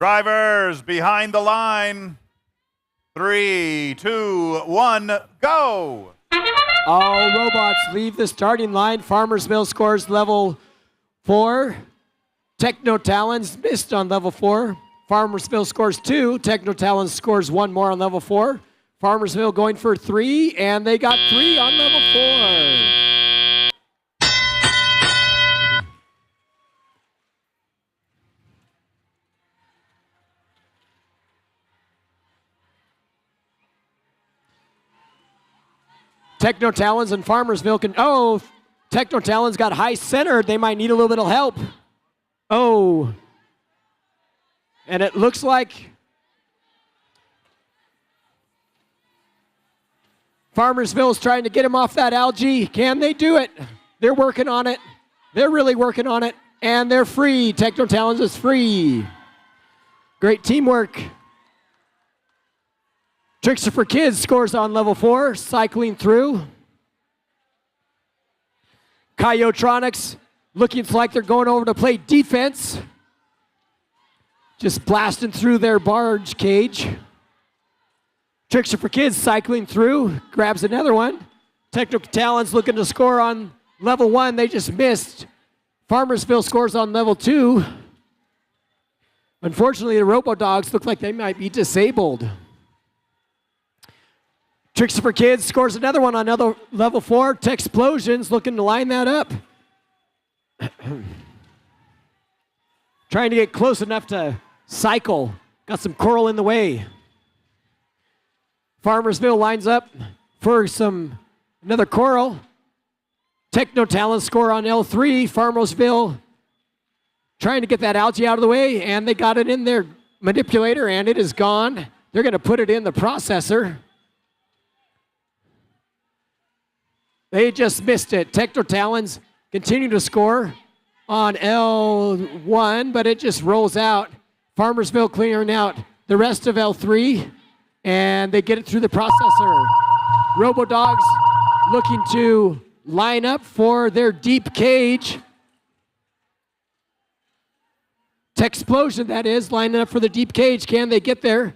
Speaker 10: Drivers behind the line. 3, 2, 1, go!
Speaker 5: All robots leave the starting line. Farmersville scores level 4. Techno Talons missed on level 4. Farmersville scores 2. Techno Talons scores 1 more on level 4. Farmersville going for 3, and they got 3 on level 4. Techno Talons and Farmersville can, oh, Techno Talons got high centered. They might need a little bit of help. Oh. And it looks like Farmersville is trying to get him off that algae. Can they do it? They're working on it. They're really working on it. And they're free. Techno Talons is free. Great teamwork. Trickster for Kids scores on level 4, cycling through. Coyotronics looking like they're going over to play defense. Just blasting through their barge cage. Trickster for Kids cycling through, grabs another one. Techno Talons looking to score on level 1, they just missed. Farmersville scores on level 2. Unfortunately, the Robo Dogs look like they might be disabled. Trickster for Kids scores another one on another level 4. Techsplosions looking to line that up. Trying to get close enough to cycle. Got some coral in the way. Farmersville lines up for another coral. Techno Talent score on L3. Farmersville trying to get that algae out of the way, and they got it in their manipulator, and it is gone. They're going to put it in the processor. They just missed it. Techno Talons continue to score on L1, but it just rolls out. Farmersville clearing out the rest of L3, and they get it through the processor. Robo Dogs looking to line up for their deep cage. Techsplosion, that is, lining up for the deep cage. Can they get there?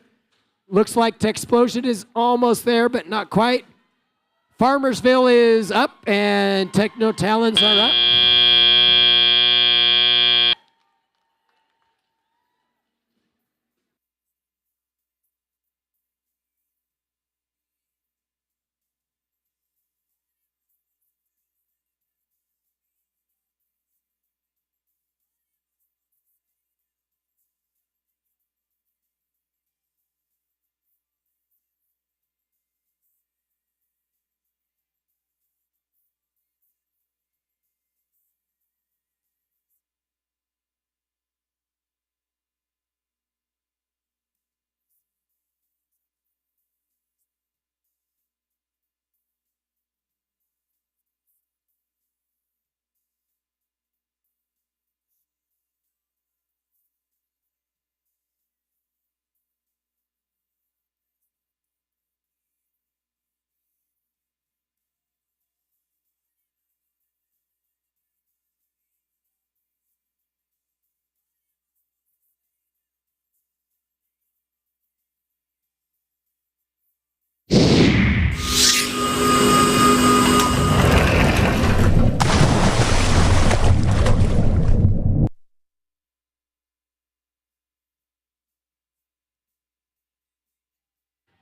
Speaker 5: Looks like Techsplosion is almost there, but not quite. Farmersville is up, and Techno Talons are up.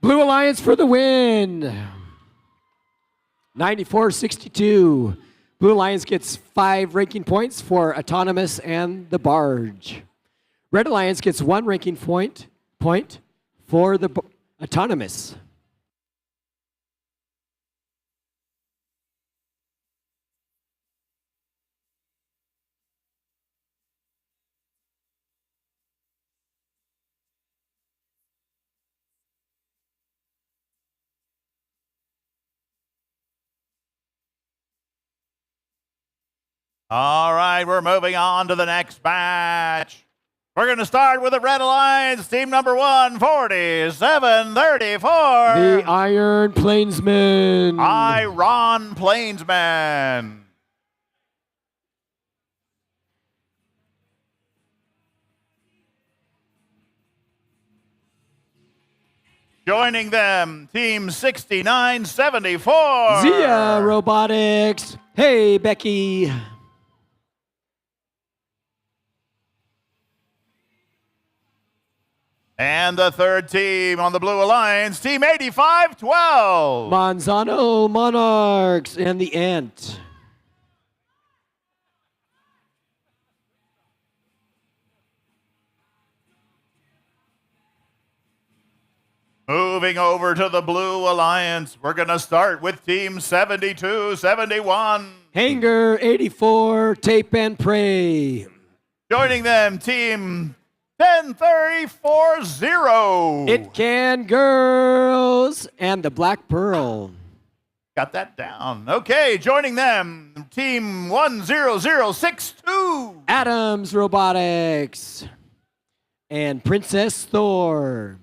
Speaker 5: Blue Alliance for the win. 94-62. Blue Alliance gets 5 ranking points for Autonomous and the Barge. Red Alliance gets 1 ranking point for the Autonomous.
Speaker 10: All right, we're moving on to the next match. We're going to start with the Red Alliance, team number 147-34.
Speaker 5: The Iron Plainsmen.
Speaker 10: Iron Plainsmen. Joining them, team 69-74.
Speaker 5: Zia Robotics. Hey, Becky.
Speaker 10: And the third team on the Blue Alliance, team 85-12.
Speaker 5: Manzano Monarchs and the Ant.
Speaker 10: Moving over to the Blue Alliance, we're going to start with Team 72-71.
Speaker 5: Hanger 84, tape and pray.
Speaker 10: Joining them, Team 10-30-40.
Speaker 5: It Can Girls and the Black Pearl.
Speaker 10: Got that down. Okay, joining them, Team 10062.
Speaker 5: Adams Robotics and Princess Thor.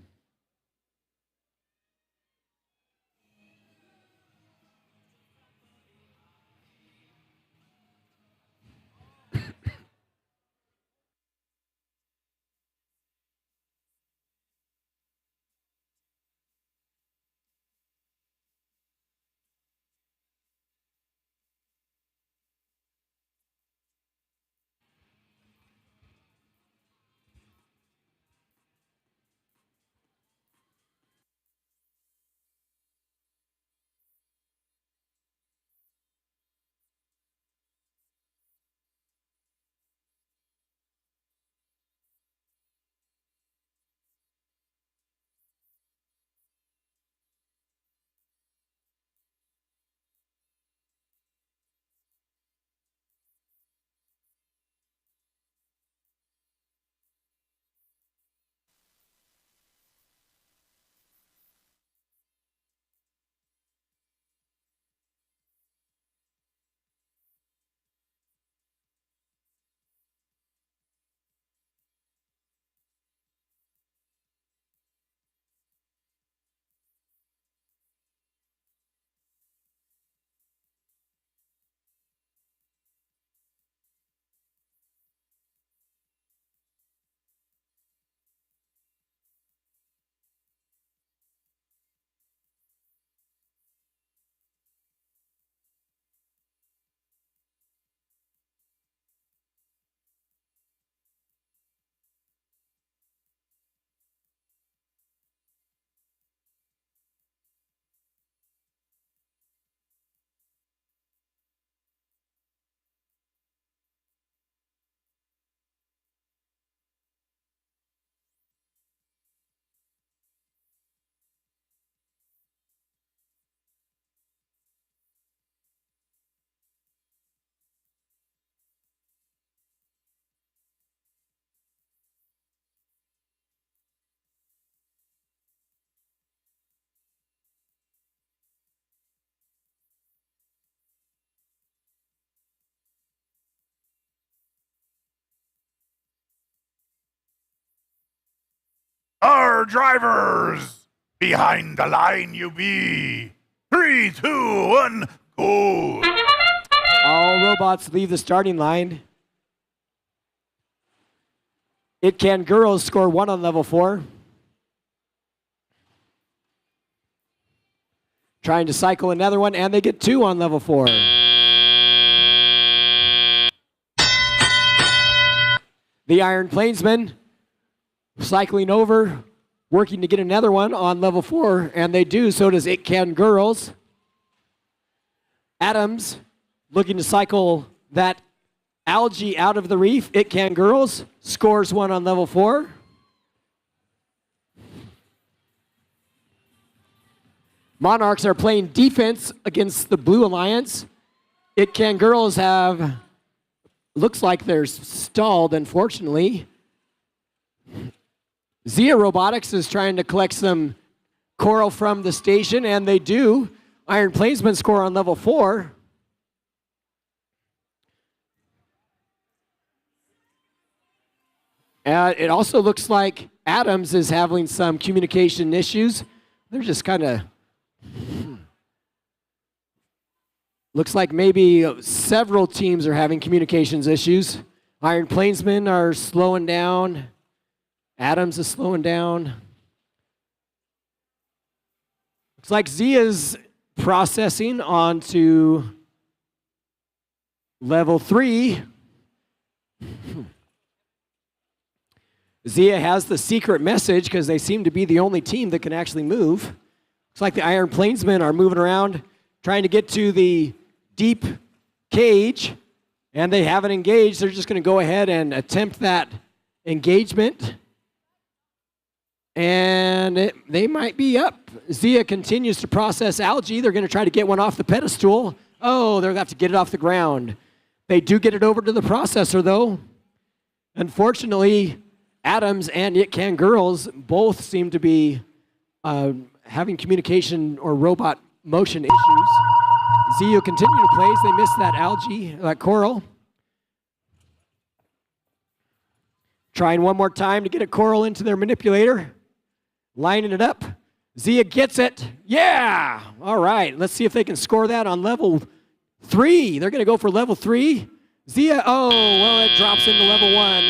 Speaker 10: Our drivers, behind the line you be. 3, 2, 1, go.
Speaker 5: All robots leave the starting line. It Can Girls score 1 on level 4. Trying to cycle another one, and they get 2 on level 4. The Iron Plainsmen cycling over, working to get another one on level 4, and they do. So does It Can Girls. Adams looking to cycle that algae out of the reef. It Can Girls scores 1 on level 4. Monarchs are playing defense against the Blue Alliance. It Can Girls have, looks like they're stalled, unfortunately. Zia Robotics is trying to collect some coral from the station, and they do. Iron Plainsmen score on level 4. It also looks like Adams is having some communication issues. They're just kind of... Looks like maybe several teams are having communications issues. Iron Plainsmen are slowing down. Adams is slowing down. Looks like Zia's processing onto level 3. Zia has the secret message because they seem to be the only team that can actually move. Looks like the Iron Plainsmen are moving around, trying to get to the deep cage, and they haven't engaged. They're just going to go ahead and attempt that engagement. And they might be up. Zia continues to process algae. They're going to try to get one off the pedestal. Oh, they're going to have to get it off the ground. They do get it over to the processor, though. Unfortunately, Adams and Yitcan girls both seem to be having communication or robot motion issues. Zia continue to place. They miss that algae, that coral. Trying one more time to get a coral into their manipulator. Lining it up. Zia gets it. Yeah! All right. Let's see if they can score that on level 3. They're going to go for level 3. Zia, oh, well, it drops into level 1.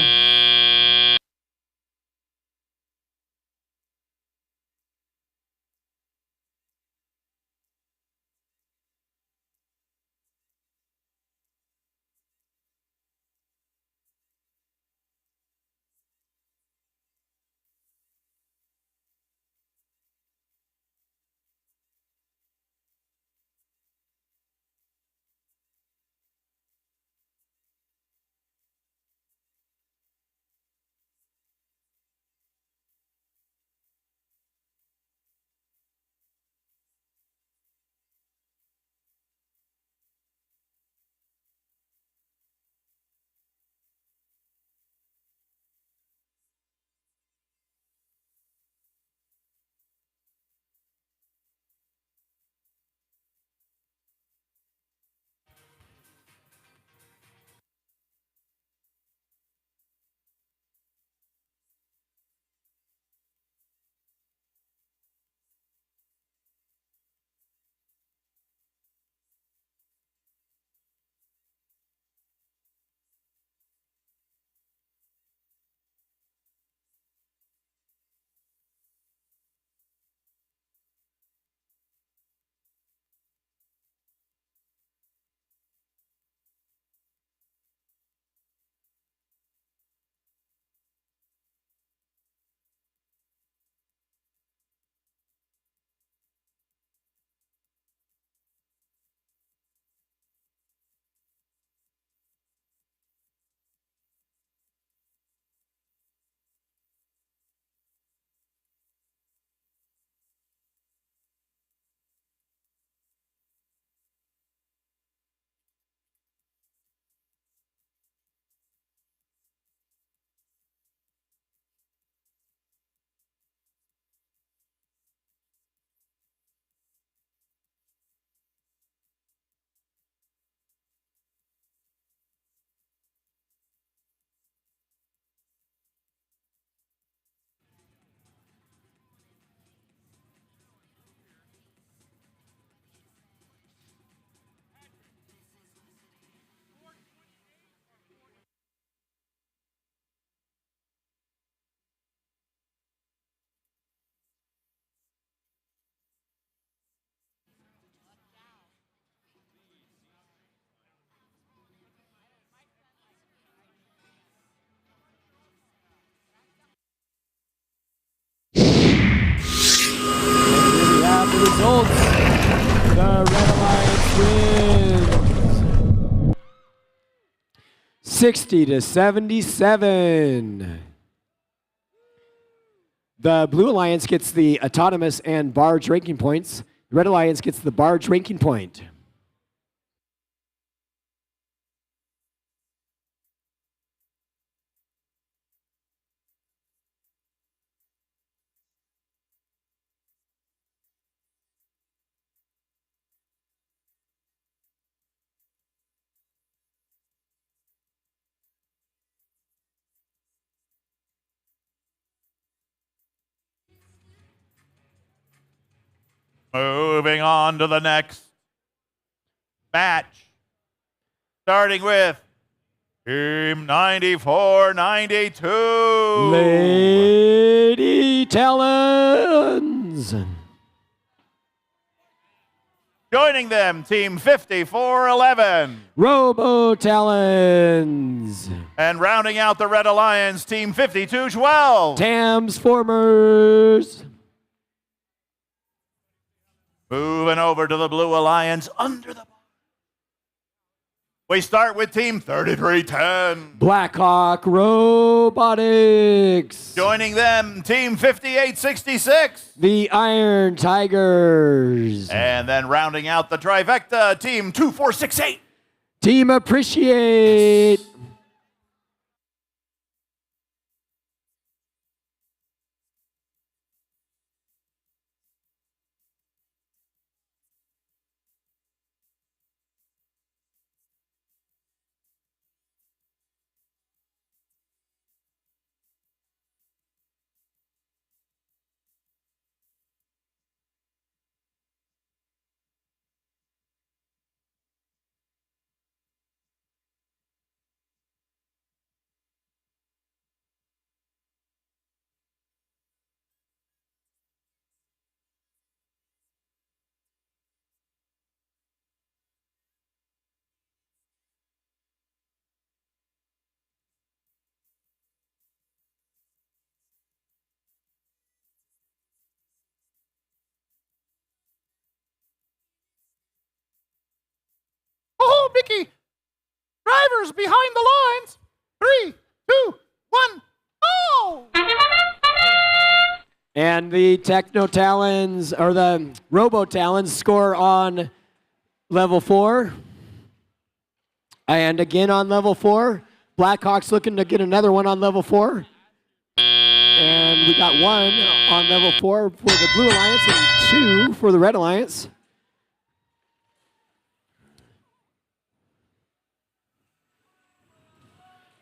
Speaker 5: Results. The Red Alliance wins 60-77. The Blue Alliance gets the autonomous and barge ranking points. The Red Alliance gets the barge ranking point.
Speaker 10: Moving on to the next match. Starting with Team 94-92.
Speaker 5: Lady Talons.
Speaker 10: Joining them, Team 54-11.
Speaker 5: Robo Talons.
Speaker 10: And rounding out the Red Alliance, Team 52-12.
Speaker 5: Tams Formers.
Speaker 10: Moving over to the Blue Alliance under the We start with Team 3310.
Speaker 5: Blackhawk Robotics.
Speaker 10: Joining them, Team 5866.
Speaker 5: The Iron Tigers.
Speaker 10: And then rounding out the trifecta, Team 2468.
Speaker 5: Team Appreciate.
Speaker 10: Oh, Mickey! Drivers behind the lines! 3, 2, 1, go!
Speaker 5: And the Techno Talons, or the Robo Talons, score on level 4. And again on level 4. Blackhawks looking to get another one on level 4. And we got 1 on level 4 for the Blue Alliance and 2 for the Red Alliance.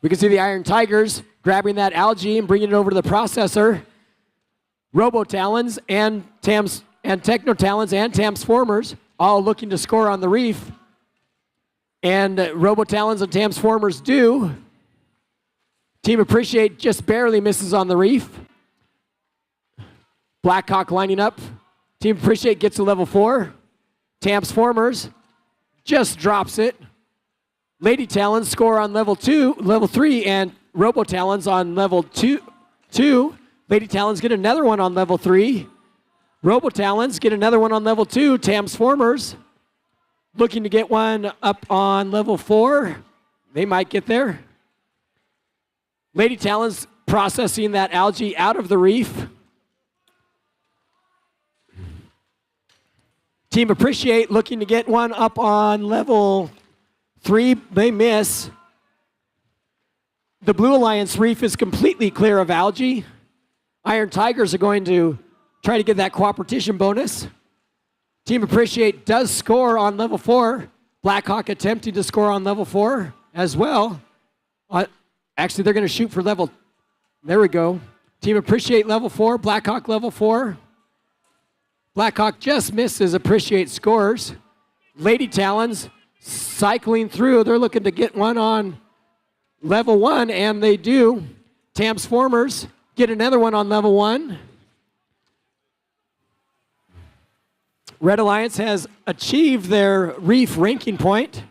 Speaker 5: We can see the Iron Tigers grabbing that algae and bringing it over to the processor. Robo Talons and Techno Talons and Transformers all looking to score on the reef. And Robo Talons and Transformers do. Team Appreciate just barely misses on the reef. Blackhawk lining up. Team Appreciate gets to level 4. Transformers just drops it. Lady Talons score on level 3, and Robo Talons on level 2. Lady Talons get another one on level 3. Robo Talons get another one on level 2. Transformers looking to get one up on level 4. They might get there. Lady Talons processing that algae out of the reef. Team Appreciate looking to get one up on level 3, they miss. The Blue Alliance reef is completely clear of algae. Iron Tigers are going to try to get that cooperation bonus. Team Appreciate does score on level 4. Blackhawk attempting to score on level 4 as well. Actually, they're going to shoot for level. There we go. Team Appreciate level 4. Blackhawk level 4. Blackhawk just misses. Appreciate scores. Lady Talons cycling through. They're looking to get one on level 1, and they do. Transformers get another one on level 1. Red Alliance has achieved their reef ranking point.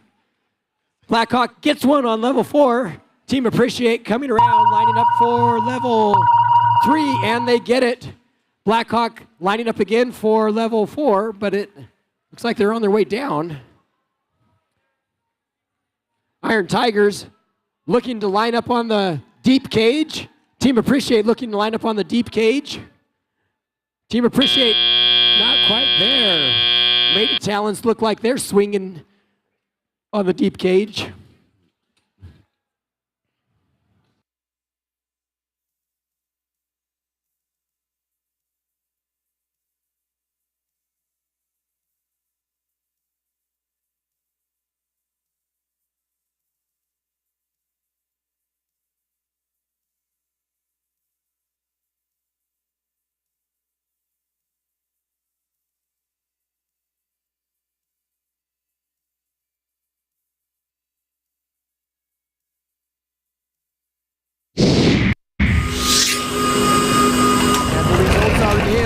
Speaker 5: Blackhawk gets one on level 4. Team Appreciate coming around, lining up for level 3, and they get it. Blackhawk lining up again for level 4, but it looks like they're on their way down. Iron Tigers looking to line up on the deep cage. Team Appreciate looking to line up on the deep cage. Team Appreciate not quite there. Lady Talons look like they're swinging on the deep cage.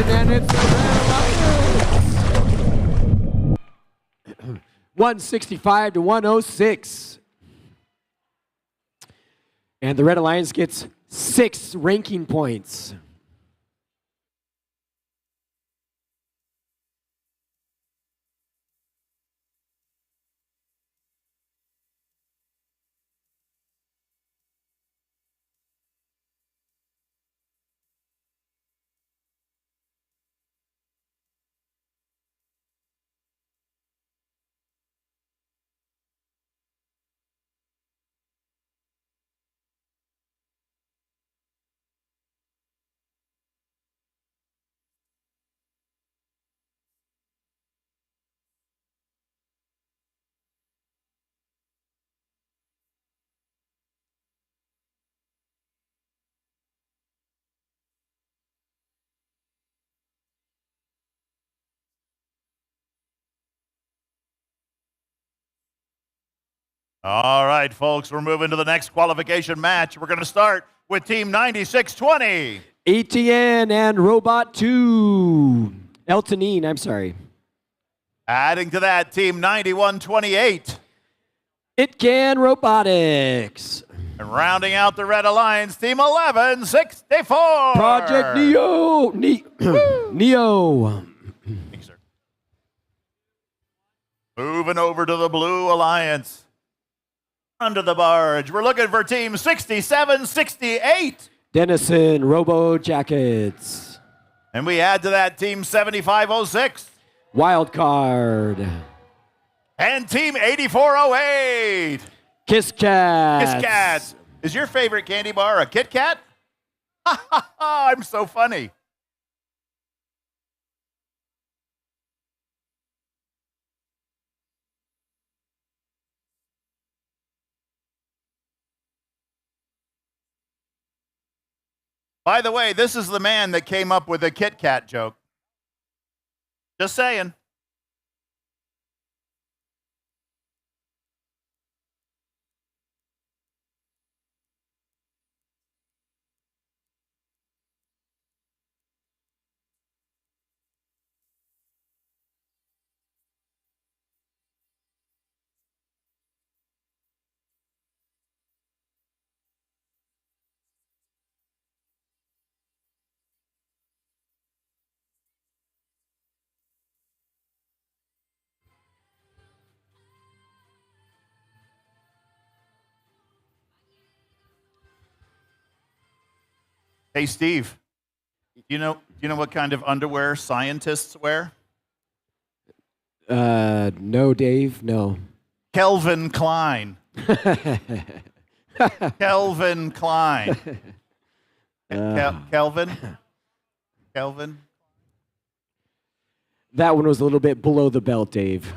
Speaker 5: And it's the Red Alliance. 165 to 106. And the Red Alliance gets 6 ranking points.
Speaker 10: All right, folks, we're moving to the next qualification match. We're going to start with Team 9620.
Speaker 5: ETN and Robot 2. Eltonine, I'm sorry.
Speaker 10: Adding to that, Team 9128.
Speaker 5: It Can Robotics.
Speaker 10: And rounding out the Red Alliance, Team 1164.
Speaker 5: Project Neo. Neo.
Speaker 10: Thank you, sir. Moving over to the Blue Alliance. Under the barge, we're looking for Team 6768.
Speaker 5: Denison Robo Jackets.
Speaker 10: And we add to that Team 7506.
Speaker 5: Wild Card.
Speaker 10: And Team 8408.
Speaker 5: Kiss Cats.
Speaker 10: Kiss Cats. Is your favorite candy bar a Kit Kat? Ha ha ha, I'm so funny. By the way, this is the man that came up with the Kit Kat joke. Just saying. Hey, Steve, do you know what kind of underwear scientists wear?
Speaker 5: No, Dave, no.
Speaker 10: Calvin Klein. Calvin Klein. Calvin? Calvin?
Speaker 5: That one was a little bit below the belt, Dave.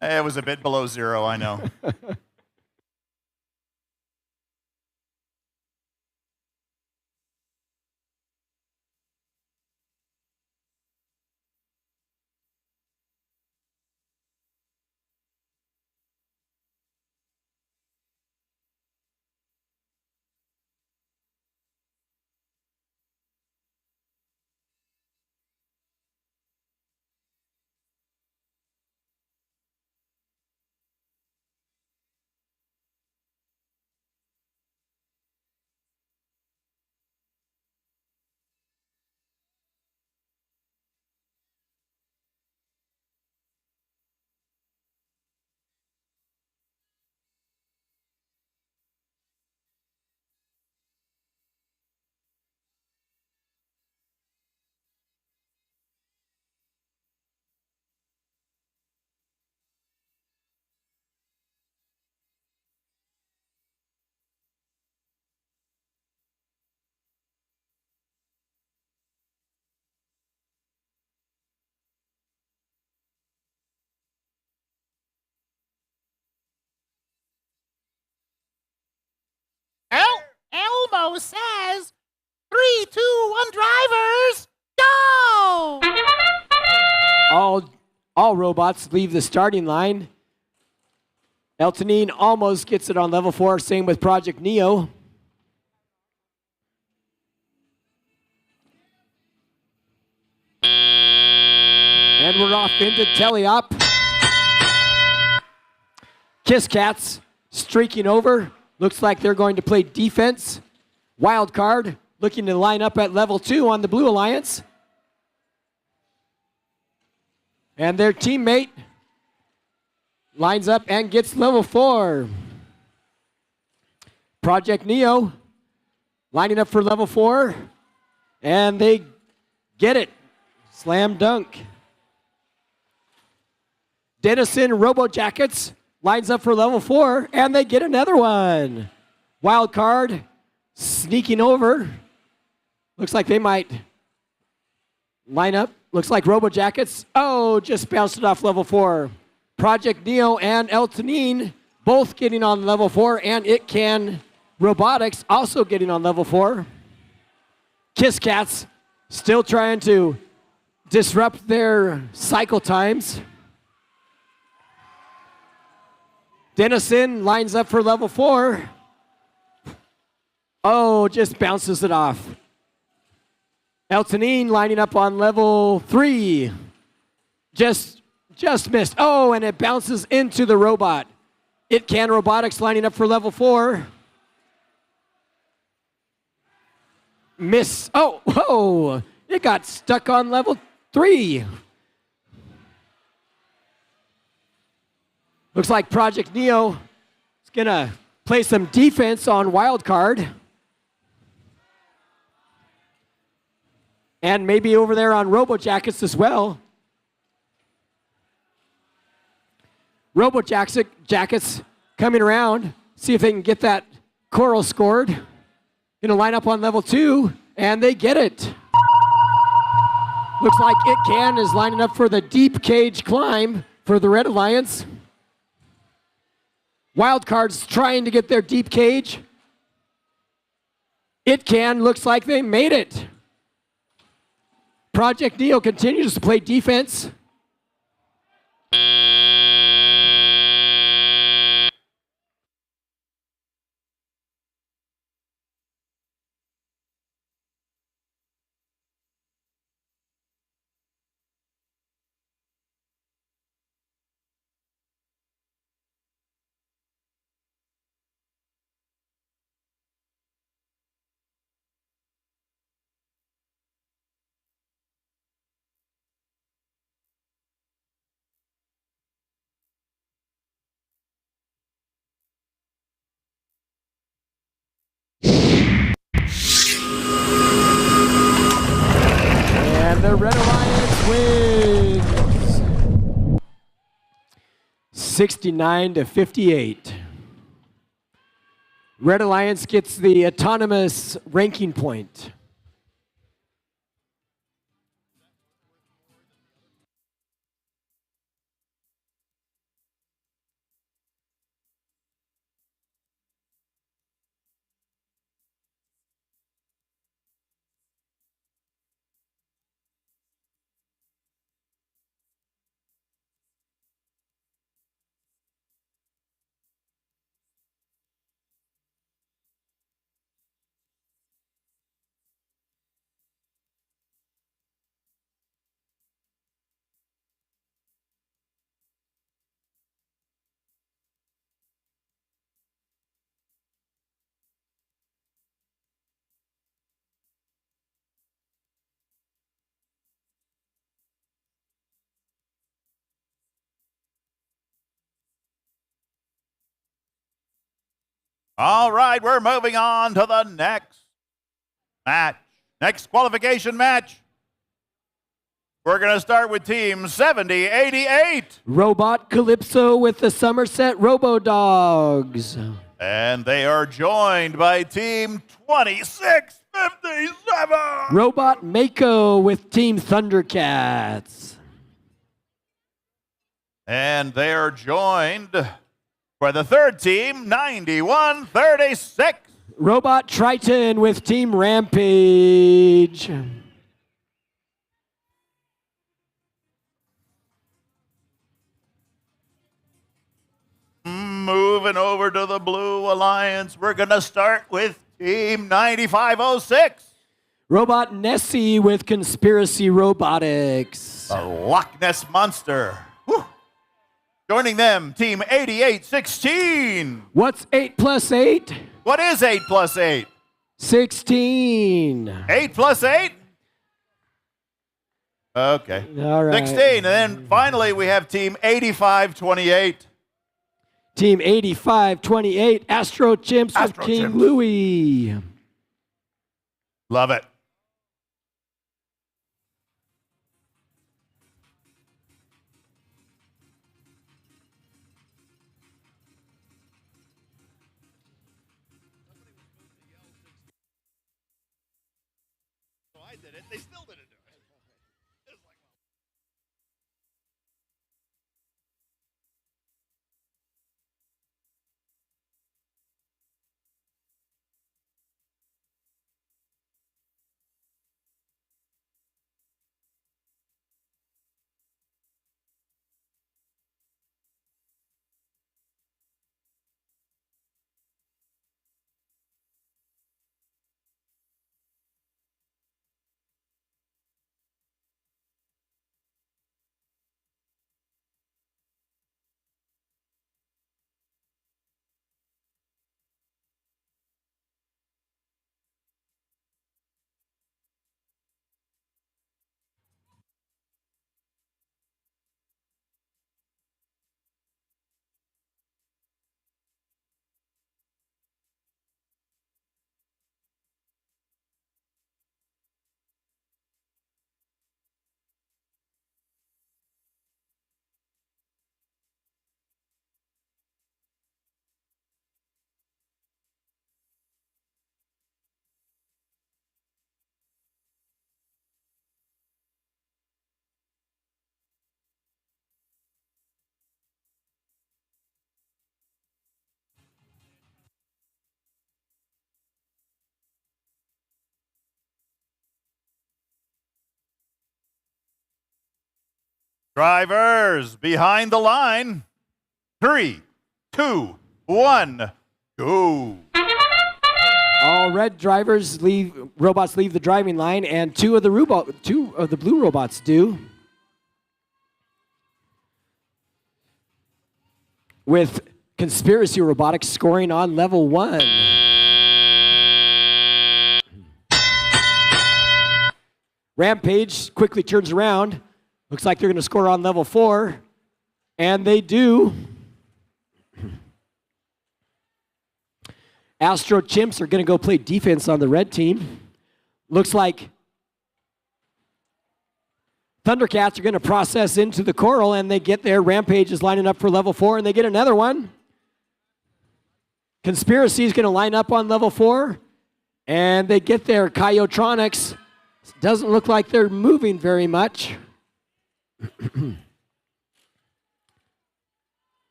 Speaker 10: It was a bit below zero, I know.
Speaker 11: Elmo says, 3, 2, 1, drivers, go!
Speaker 5: All robots leave the starting line. Eltonine almost gets it on level 4, same with Project Neo. And we're off into Teleop. Kiss Cats streaking over. Looks like they're going to play defense. Wild Card looking to line up at level 2 on the Blue Alliance. And their teammate lines up and gets level 4. Project Neo lining up for level 4. And they get it. Slam dunk. Denison Robo Jackets lines up for level 4, and they get another one. Wild Card sneaking over. Looks like they might line up. Looks like Robo Jackets. Oh, just bounced it off level 4. Project Neo and Eltonine both getting on level 4, and It Can Robotics also getting on level 4. Kiss Cats still trying to disrupt their cycle times. Dennison lines up for level 4. Oh, just bounces it off. Eltonine lining up on level 3. Just missed. Oh, and it bounces into the robot. It Can Robotics lining up for level 4. Miss. Oh, whoa. It got stuck on level 3. Looks like Project Neo is going to play some defense on Wildcard. And maybe over there on Robojackets as well. Robojackets coming around, see if they can get that coral scored. Gonna line up on level 2, and they get it. Looks like It Can is lining up for the deep cage climb for the Red Alliance. Wildcard's trying to get their deep cage. It Can looks like they made it. Project Neo continues to play defense. And the Red Alliance wins 69-58. Red Alliance gets the autonomous ranking point.
Speaker 10: All right, we're moving on to the next match. Next qualification match. We're going to start with Team 7088.
Speaker 5: Robot Calypso with the Somerset Robo Dogs.
Speaker 10: And they are joined by Team 2657.
Speaker 5: Robot Mako with Team Thundercats.
Speaker 10: And they are joined for the third team, 9136.
Speaker 5: Robot Triton with Team Rampage.
Speaker 10: Moving over to the Blue Alliance, we're going to start with Team 9506.
Speaker 5: Robot Nessie with Conspiracy Robotics.
Speaker 10: The Loch Ness Monster. Whew. Joining them, Team 8816.
Speaker 5: What's 8 plus 8?
Speaker 10: What is 8 plus 8?
Speaker 5: 16.
Speaker 10: 8 plus 8? Okay.
Speaker 5: All right.
Speaker 10: 16. And then finally, we have Team 8528.
Speaker 5: Team 8528, Astro Chimps with King
Speaker 10: Chimps.
Speaker 5: Louie.
Speaker 10: Love it. I did it. They still didn't do it. Drivers behind the line. 3, 2, 1, go.
Speaker 5: All red robots leave the driving line, and two of the blue robots do. With Conspiracy Robotics scoring on level 1. Rampage quickly turns around. Looks like they're going to score on level 4. And they do. Astro Chimps are going to go play defense on the red team. Looks like Thundercats are going to process into the coral, and they get there. Rampage is lining up for level 4, and they get another one. Conspiracy is going to line up on level 4, and they get there. Coyotronics doesn't look like they're moving very much.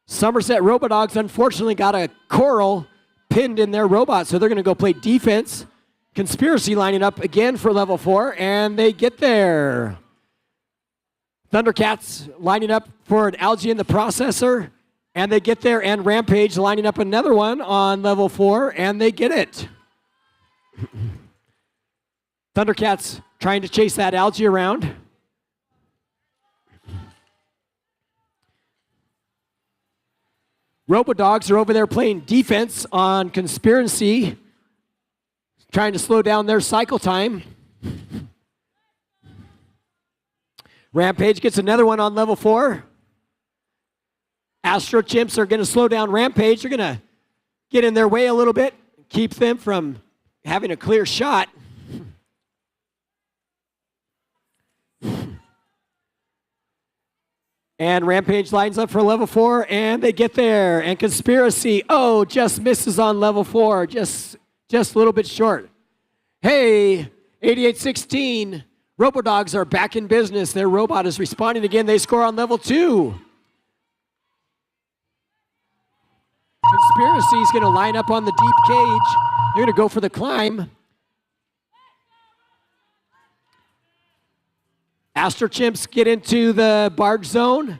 Speaker 5: Somerset Robodogs unfortunately got a coral pinned in their robot, so they're going to go play defense. Conspiracy lining up again for level 4, and they get there. Thundercats lining up for an algae in the processor, and they get there, and Rampage lining up another one on level 4, and they get it. Thundercats trying to chase that algae around. Robodogs are over there playing defense on Conspiracy, trying to slow down their cycle time. Rampage gets another one on level 4. Astro Chimps are going to slow down Rampage. They're going to get in their way a little bit, keep them from having a clear shot. And Rampage lines up for level 4, and they get there. And Conspiracy, just misses on level 4, just a little bit short. Hey, 8816. Robodogs are back in business. Their robot is responding again. They score on level 2. Conspiracy is going to line up on the deep cage. They're going to go for the climb. Astro Chimps get into the barge zone.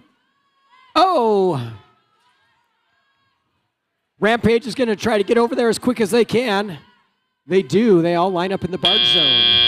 Speaker 5: Rampage is going to try to get over there as quick as they can. They do. They all line up in the barge zone.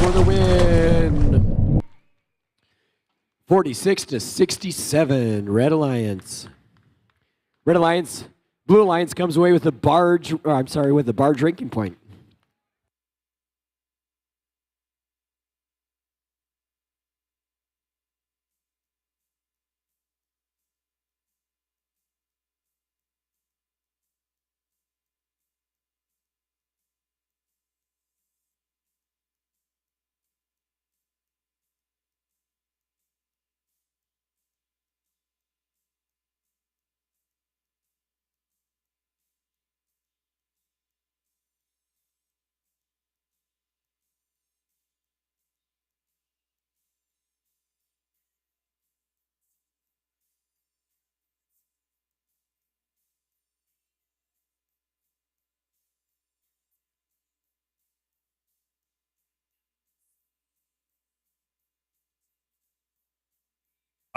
Speaker 5: For the win. 46-67, Red Alliance. Blue Alliance comes away with the barge ranking point.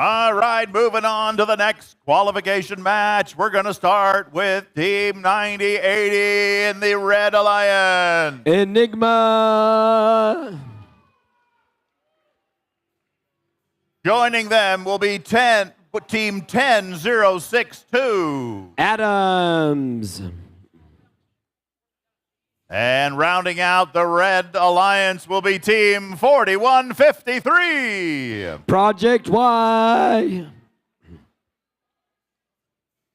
Speaker 10: All right, moving on to the next qualification match. We're going to start with Team 9080 in the Red Alliance.
Speaker 5: Enigma.
Speaker 10: Joining them will be Team 10062.
Speaker 5: Adams.
Speaker 10: And rounding out the Red Alliance will be Team 4153.
Speaker 5: Project Y.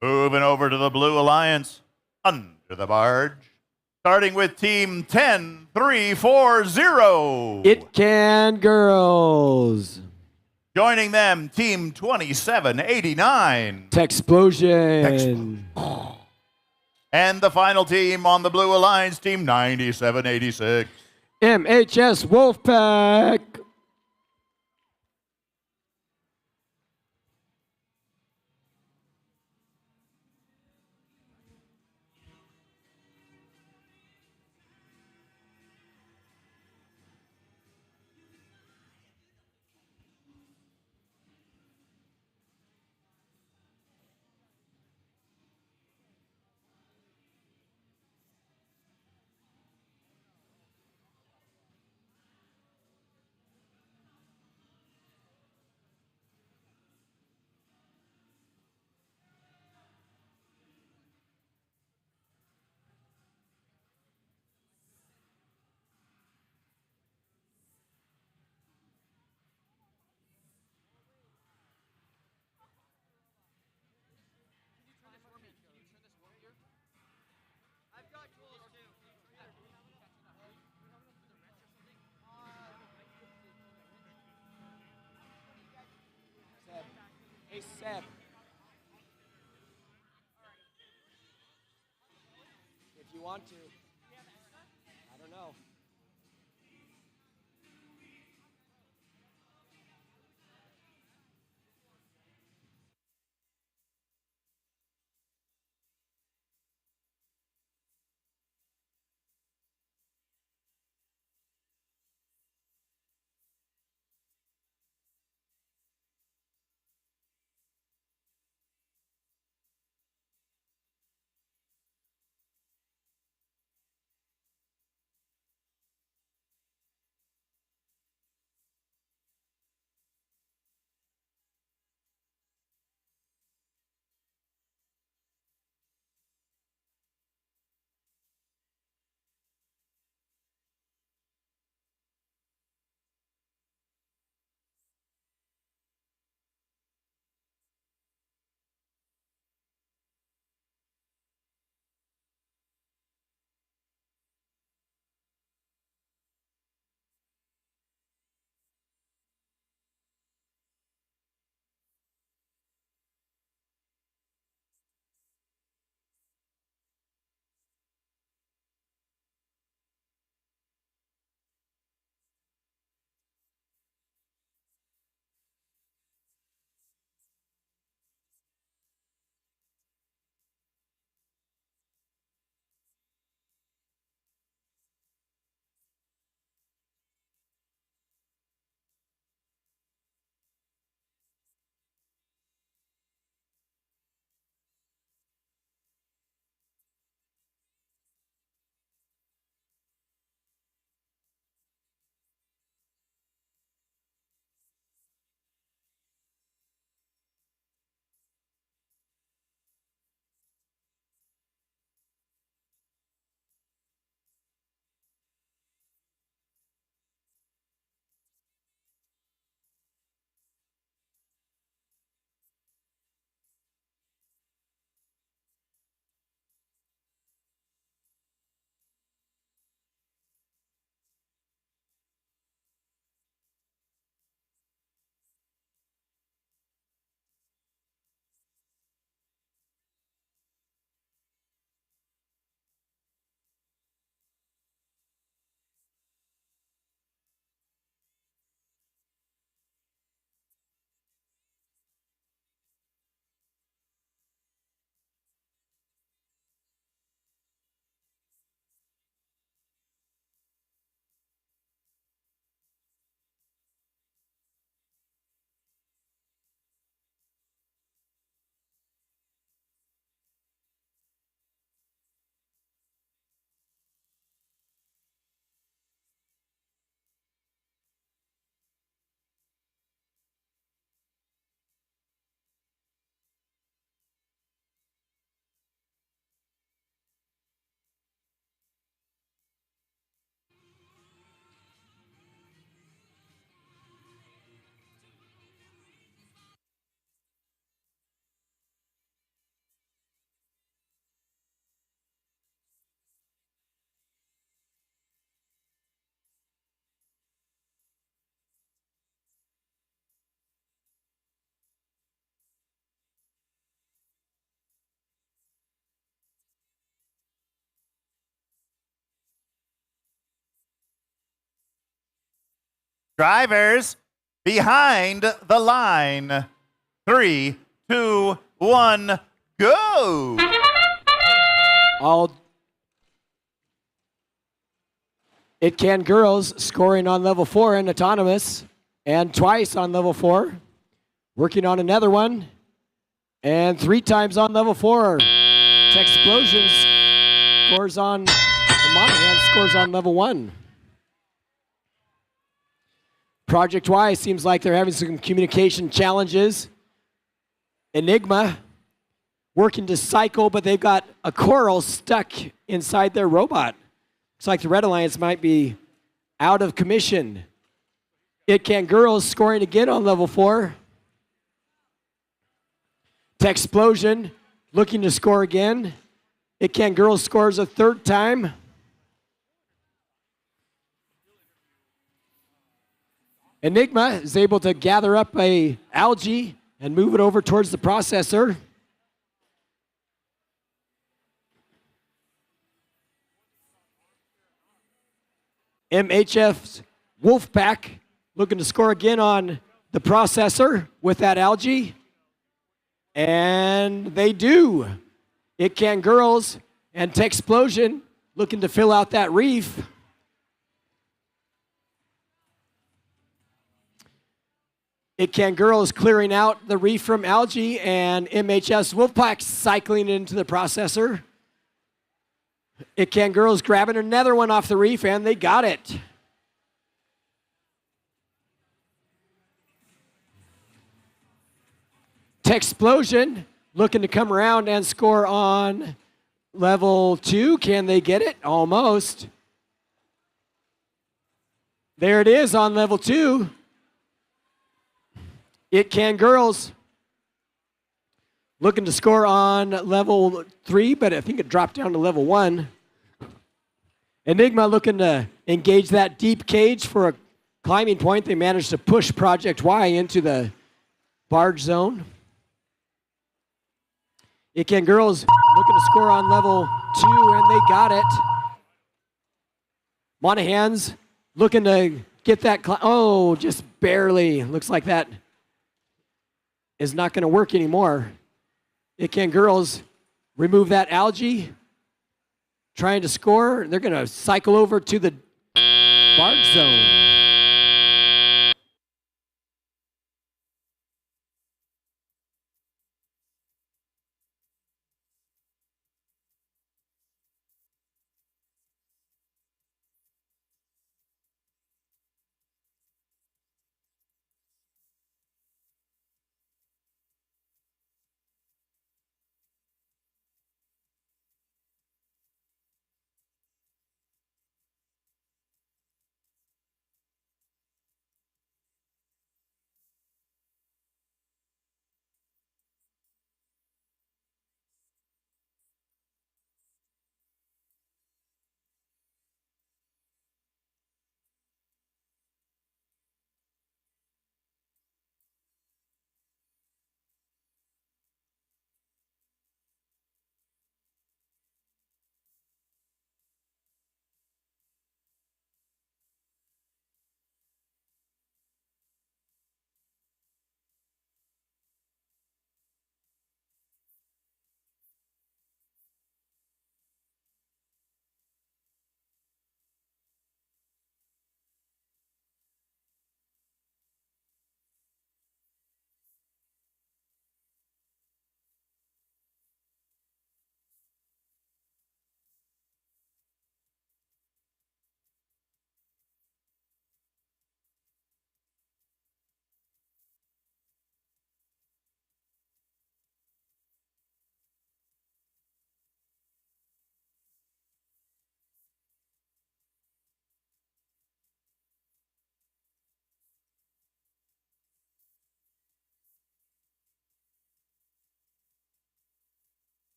Speaker 10: Moving over to the Blue Alliance, under the barge. Starting with team 10340.
Speaker 5: It Can Girls.
Speaker 10: Joining them, team 2789.
Speaker 5: Texplosion.
Speaker 10: And the final team on the Blue Alliance, team 9786.
Speaker 5: MHS Wolfpack. Hey, Seb. If you want to. I don't know.
Speaker 10: Drivers, behind the line. 3, 2, 1, go!
Speaker 5: It Can girls scoring on level 4 in autonomous and twice on level 4. Working on another one and 3 times on level 4. Explosions scores on, Monahan scores on level 1. Project Y seems like they're having some communication challenges. Enigma working to cycle, but they've got a coral stuck inside their robot. Looks like the Red Alliance might be out of commission. It Can girls scoring again on level 4. Texplosion looking to score again. It Can girls scores a 3rd time. Enigma is able to gather up a algae and move it over towards the processor. MHF's Wolfpack looking to score again on the processor with that algae. And they do. It Can girls and Texplosion looking to fill out that reef. It Can girls clearing out the reef from algae, and MHS Wolfpack cycling into the processor. It Can girls grabbing another one off the reef, and they got it. Texplosion looking to come around and score on level 2. Can they get it? Almost. There it is on level 2. It Can girls looking to score on level 3, but I think it dropped down to level 1. Enigma looking to engage that deep cage for a climbing point. They managed to push Project Y into the barge zone. It Can girls looking to score on level 2, and they got it. Monahan's looking to get that. Oh, just barely. Looks like that is not going to work anymore. It Can girls remove that algae, trying to score. They're going to cycle over to the barge zone.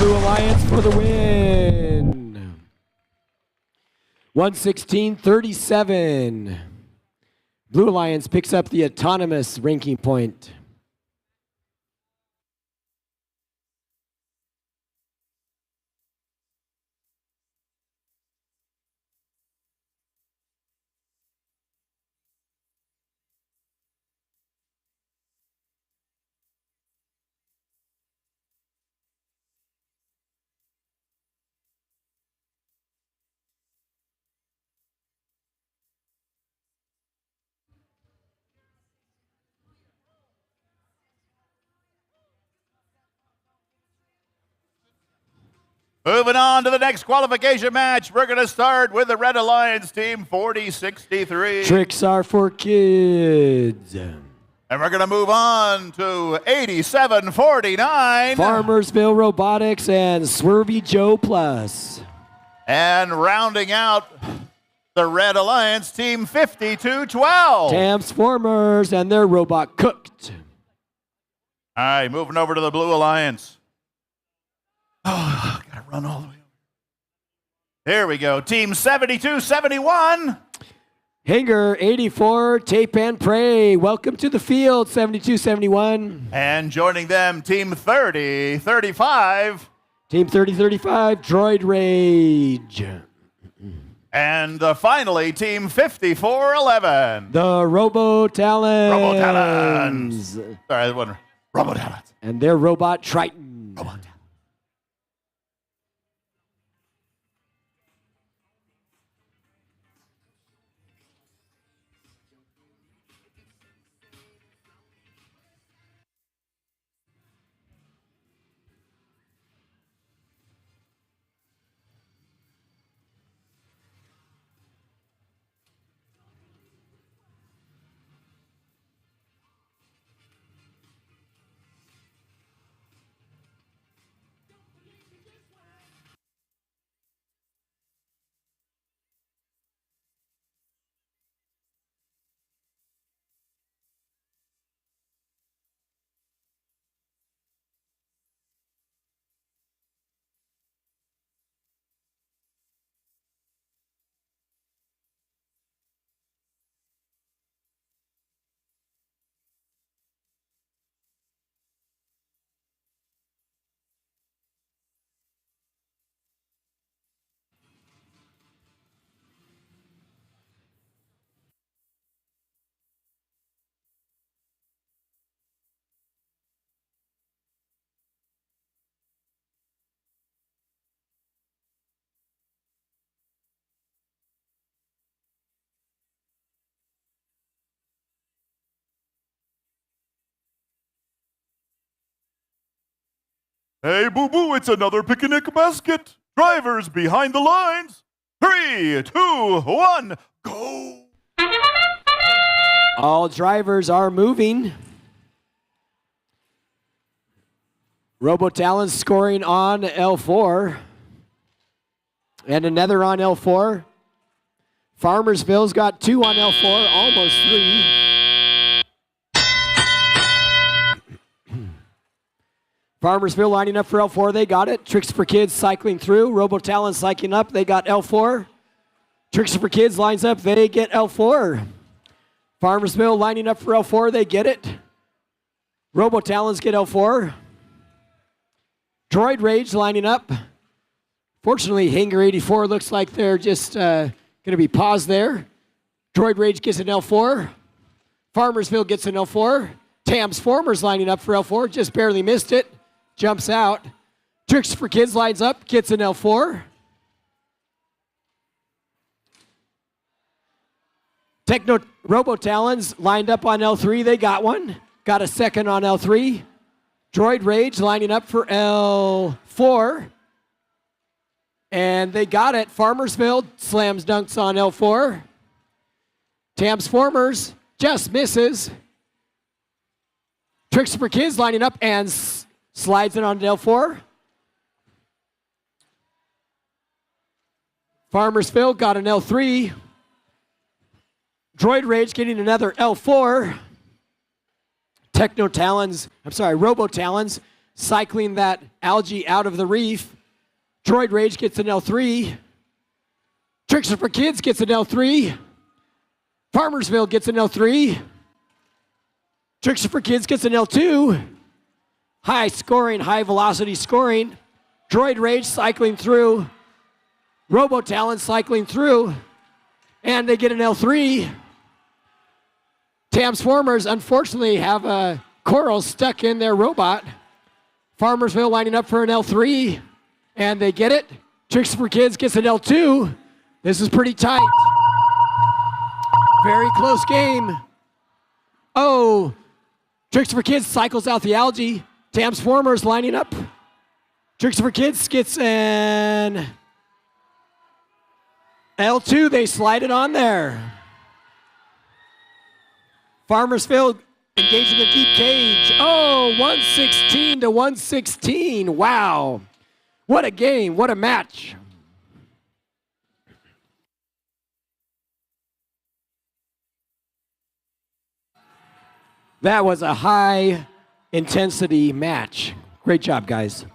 Speaker 5: Blue Alliance for the win. 116-37. Blue Alliance picks up the autonomous ranking point.
Speaker 10: Moving on to the next qualification match, we're going to start with the Red Alliance team 4063.
Speaker 5: Tricks are for kids.
Speaker 10: And we're going to move on to 8749.
Speaker 5: Farmersville Robotics and Swervy Joe Plus.
Speaker 10: And rounding out the Red Alliance team 5212.
Speaker 5: Transformers and their robot cooked.
Speaker 10: All right, moving over to the Blue Alliance. Oh, gotta run all the way over. There we go. Team 7271.
Speaker 5: Hanger 84, Tape and Pray. Welcome to the field, 7271.
Speaker 10: And joining them, Team 3035.
Speaker 5: Team 3035, Droid Rage.
Speaker 10: And finally, Team 5411.
Speaker 5: The Robo Talons.
Speaker 10: Robo Talons. Sorry, that wasn't Robo Talons.
Speaker 5: And their robot Triton.
Speaker 10: Robo Talons. Hey, boo-boo, it's another picnic basket. Drivers behind the lines. 3, 2, 1, go.
Speaker 5: All drivers are moving. Robo Talons scoring on L4. And another on L4. Farmersville's got 2 on L4, almost 3. Farmersville lining up for L4, they got it. Tricks for Kids cycling through. Robo Talons cycling up, they got L4. Tricks for Kids lines up, they get L4. Farmersville lining up for L4, they get it. Robo Talons get L4. Droid Rage lining up. Fortunately, Hanger 84 looks like they're just going to be paused there. Droid Rage gets an L4. Farmersville gets an L4. Transformers lining up for L4, just barely missed it. Jumps out. Tricks for Kids lines up, gets an L4. Techno Robo Talons lined up on L3, they got one. Got a second on L3. Droid Rage lining up for L4. And they got it. Farmersville slams dunks on L4. Transformers just misses. Tricks for Kids lining up and slides it on L4. Farmersville got an L3. Droid Rage getting another L4. Robo Talons cycling that algae out of the reef. Droid Rage gets an L3. Trickster for Kids gets an L3. Farmersville gets an L3. Trickster for Kids gets an L2. High scoring, high velocity scoring. Droid Rage cycling through. Robo Talon cycling through. And they get an L3. Transformers, unfortunately, have a coral stuck in their robot. Farmersville lining up for an L3, and they get it. Tricks for Kids gets an L2. This is pretty tight. Very close game. Oh, Tricks for Kids cycles out the algae. Transformers lining up. Tricks for Kids gets an L2. They slide it on there. Farmersville engaged in the deep cage. Oh, 116 to 116. Wow. What a game. What a match. That was a high intensity match. Great job, guys.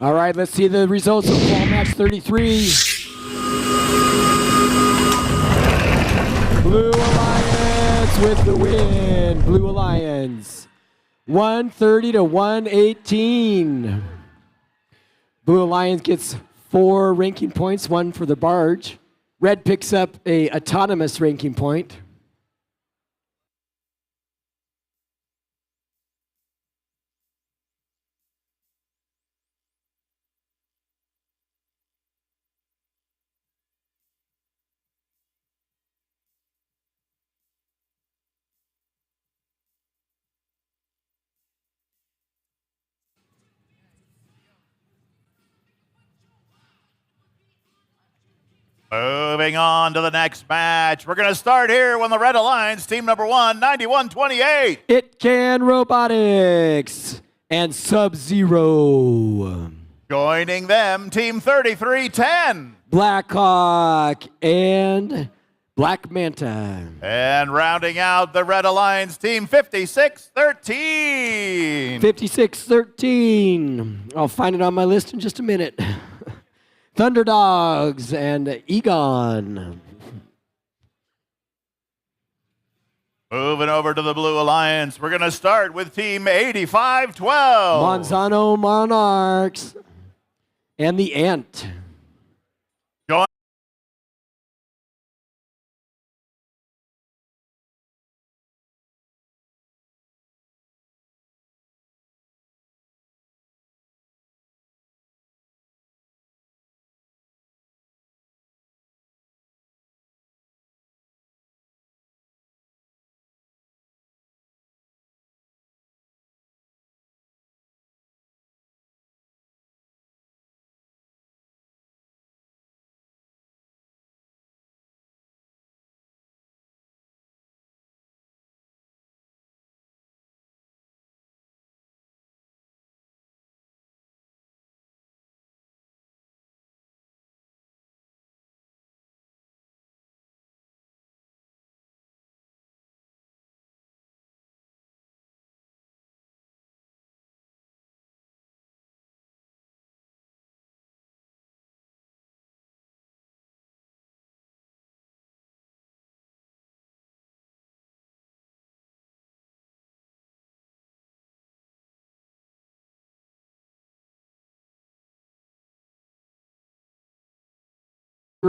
Speaker 5: All right, let's see the results of fall match 33. Blue Alliance with the win. Blue Alliance. 130 to 118. Blue Alliance gets 4 ranking points, 1 for the barge. Red picks up a autonomous ranking point.
Speaker 10: Moving on to the next match. We're going to start here when the Red Alliance, team number 1, 91-28.
Speaker 5: It Can Robotics and Sub-Zero.
Speaker 10: Joining them, team 33-10.
Speaker 5: Blackhawk and Black Manta.
Speaker 10: And rounding out the Red Alliance, team 56-13.
Speaker 5: 56-13. I'll find it on my list in just a minute. Thunderdogs and Egon.
Speaker 10: Moving over to the Blue Alliance, we're going to start with team 85-12.
Speaker 5: Monsanto Monarchs and the Ant.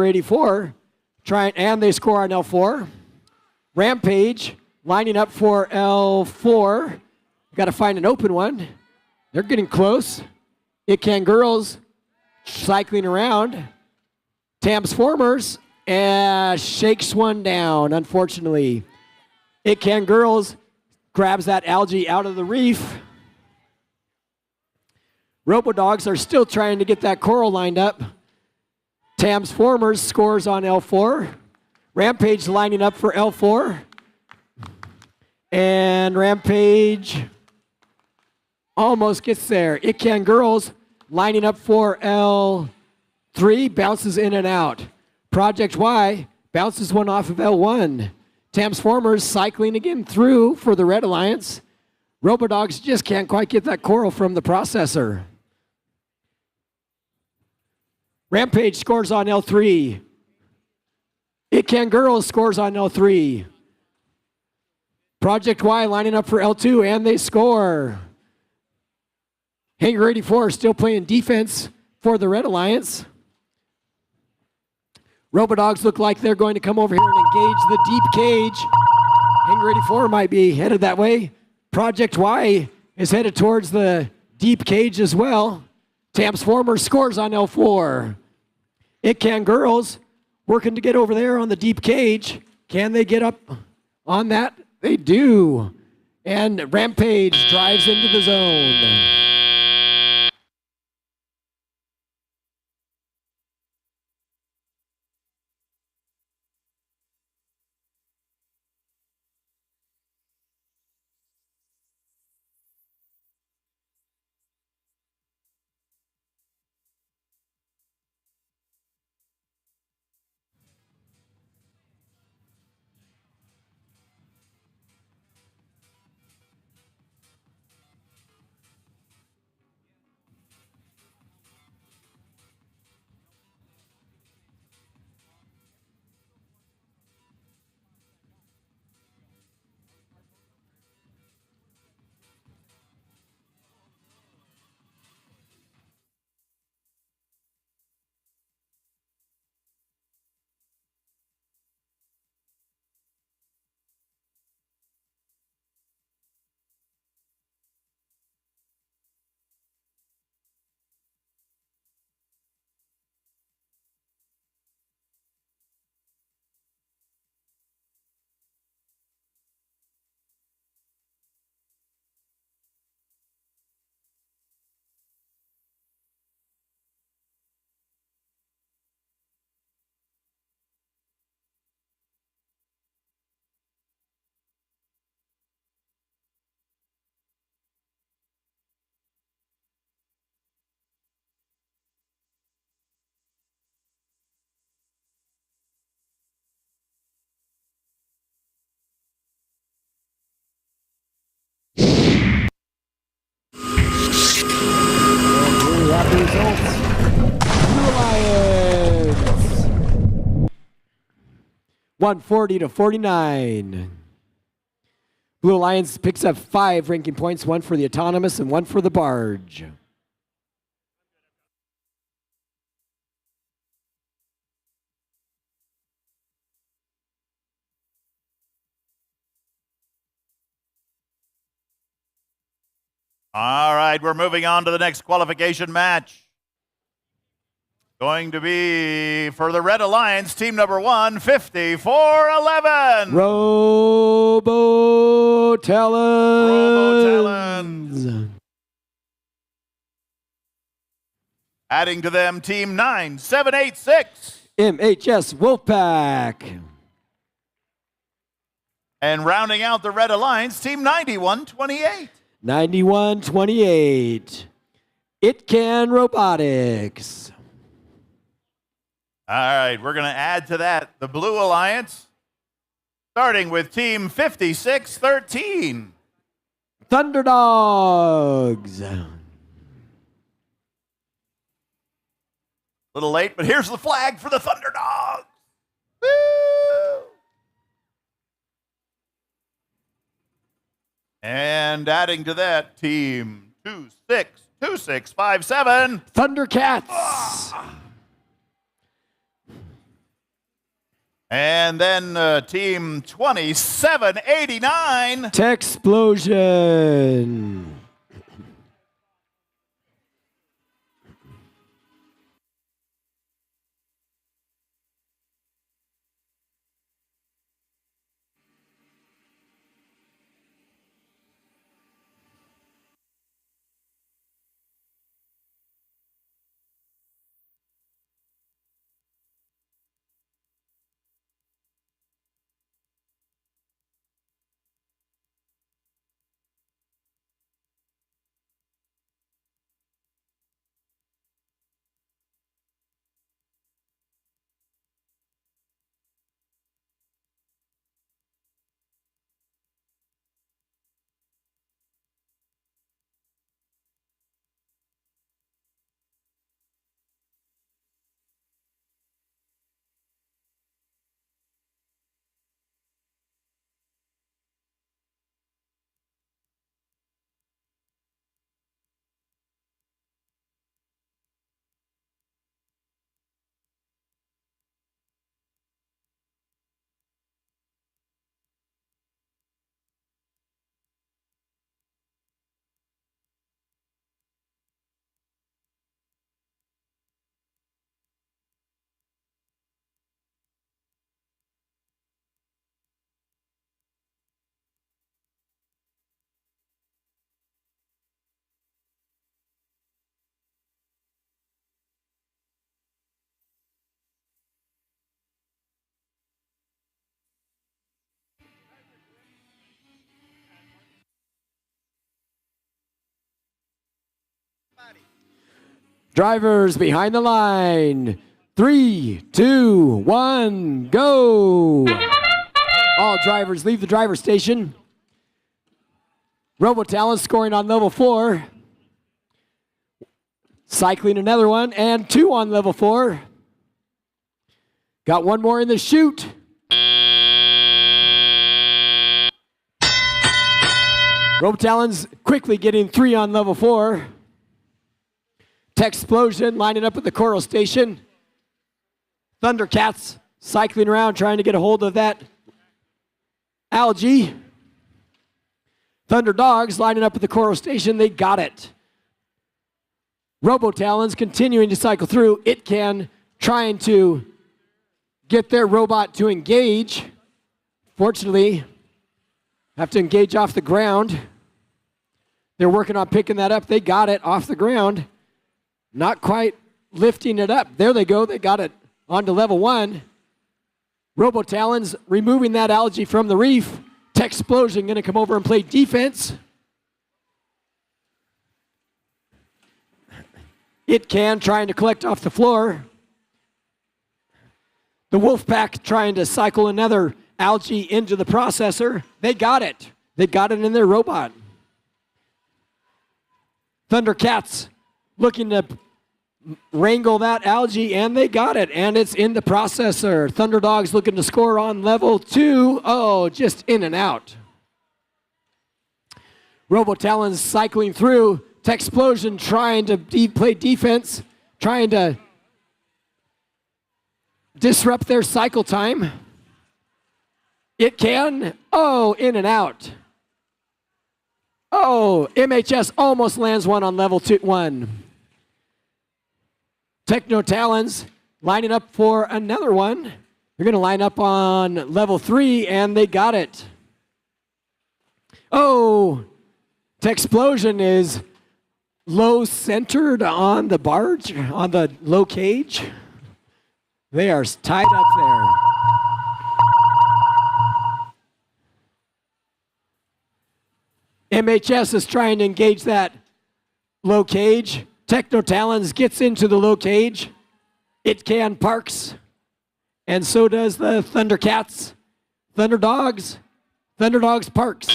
Speaker 5: 84, and they score on L4. Rampage lining up for L4. Got to find an open one. They're getting close. It Can Girls cycling around. Transformers shakes one down, unfortunately. It Can Girls grabs that algae out of the reef. Robodogs are still trying to get that coral lined up. Transformers scores on L4. Rampage lining up for L4. And Rampage almost gets there. It Can Girls lining up for L3, bounces in and out. Project Y bounces one off of L1. Transformers cycling again through for the Red Alliance. Robodogs just can't quite get that coral from the processor. Rampage scores on L3. It Can Girls scores on L3. Project Y lining up for L2, and they score. Hangar 84 still playing defense for the Red Alliance. Robodogs look like they're going to come over here and engage the deep cage. Hangar 84 might be headed that way. Project Y is headed towards the deep cage as well. Transformer scores on L4. It Can Girls working to get over there on the deep cage. Can they get up on that? They do. And Rampage drives into the zone. Results. Blue Alliance 140-49. Blue Alliance picks up 5 ranking points, 1 for the autonomous and 1 for the barge.
Speaker 10: All right, we're moving on to the next qualification match. Going to be for the Red Alliance, team number 1, 54-11.
Speaker 5: Robotalons.
Speaker 10: Adding to them, team 9786.
Speaker 5: MHS Wolfpack.
Speaker 10: And rounding out the Red Alliance, team 9128.
Speaker 5: 9128. It Can Robotics.
Speaker 10: All right, we're going to add to that the Blue Alliance, starting with team 5613.
Speaker 5: Thunderdogs.
Speaker 10: A little late, but here's the flag for the Thunderdogs. Woo! And adding to that, team 262657.
Speaker 5: Thundercats.
Speaker 10: And then team 2789.
Speaker 5: Techsplosion. Drivers behind the line. 3, 2, 1, go. All drivers leave the driver's station. RoboTalent scoring on level 4. Cycling another one, and 2 on level 4. Got one more in the chute. RoboTalent's quickly getting 3 on level 4. Techsplosion lining up at the coral station. Thundercats cycling around trying to get a hold of that algae. Thunderdogs lining up at the coral station. They got it. RoboTalents continuing to cycle through. ItCan trying to get their robot to engage. Fortunately, have to engage off the ground. They're working on picking that up. They got it off the ground. Not quite lifting it up. There they go. They got it onto level 1. RoboTalents removing that algae from the reef. Techsplosion going to come over and play defense. ItCan trying to collect off the floor. The Wolfpack trying to cycle another algae into the processor. They got it. They got it in their robot. Thundercats looking to wrangle that algae, and they got it, and it's in the processor. Thunderdogs looking to score on level 2. Oh, just in and out. RoboTalents cycling through. Techsplosion trying to play defense, trying to disrupt their cycle time. ItCan. Oh, in and out. Oh, MHS almost lands one on level 1. Technotalons lining up for another one. They're going to line up on level 3, and they got it. Oh, Techsplosion is low centered on the barge, on the low cage. They are tied up there. MHS is trying to engage that low cage. Technotalons gets into the low cage. ItCan parks. And so does the Thundercats. Thunderdogs. Thunderdogs parks.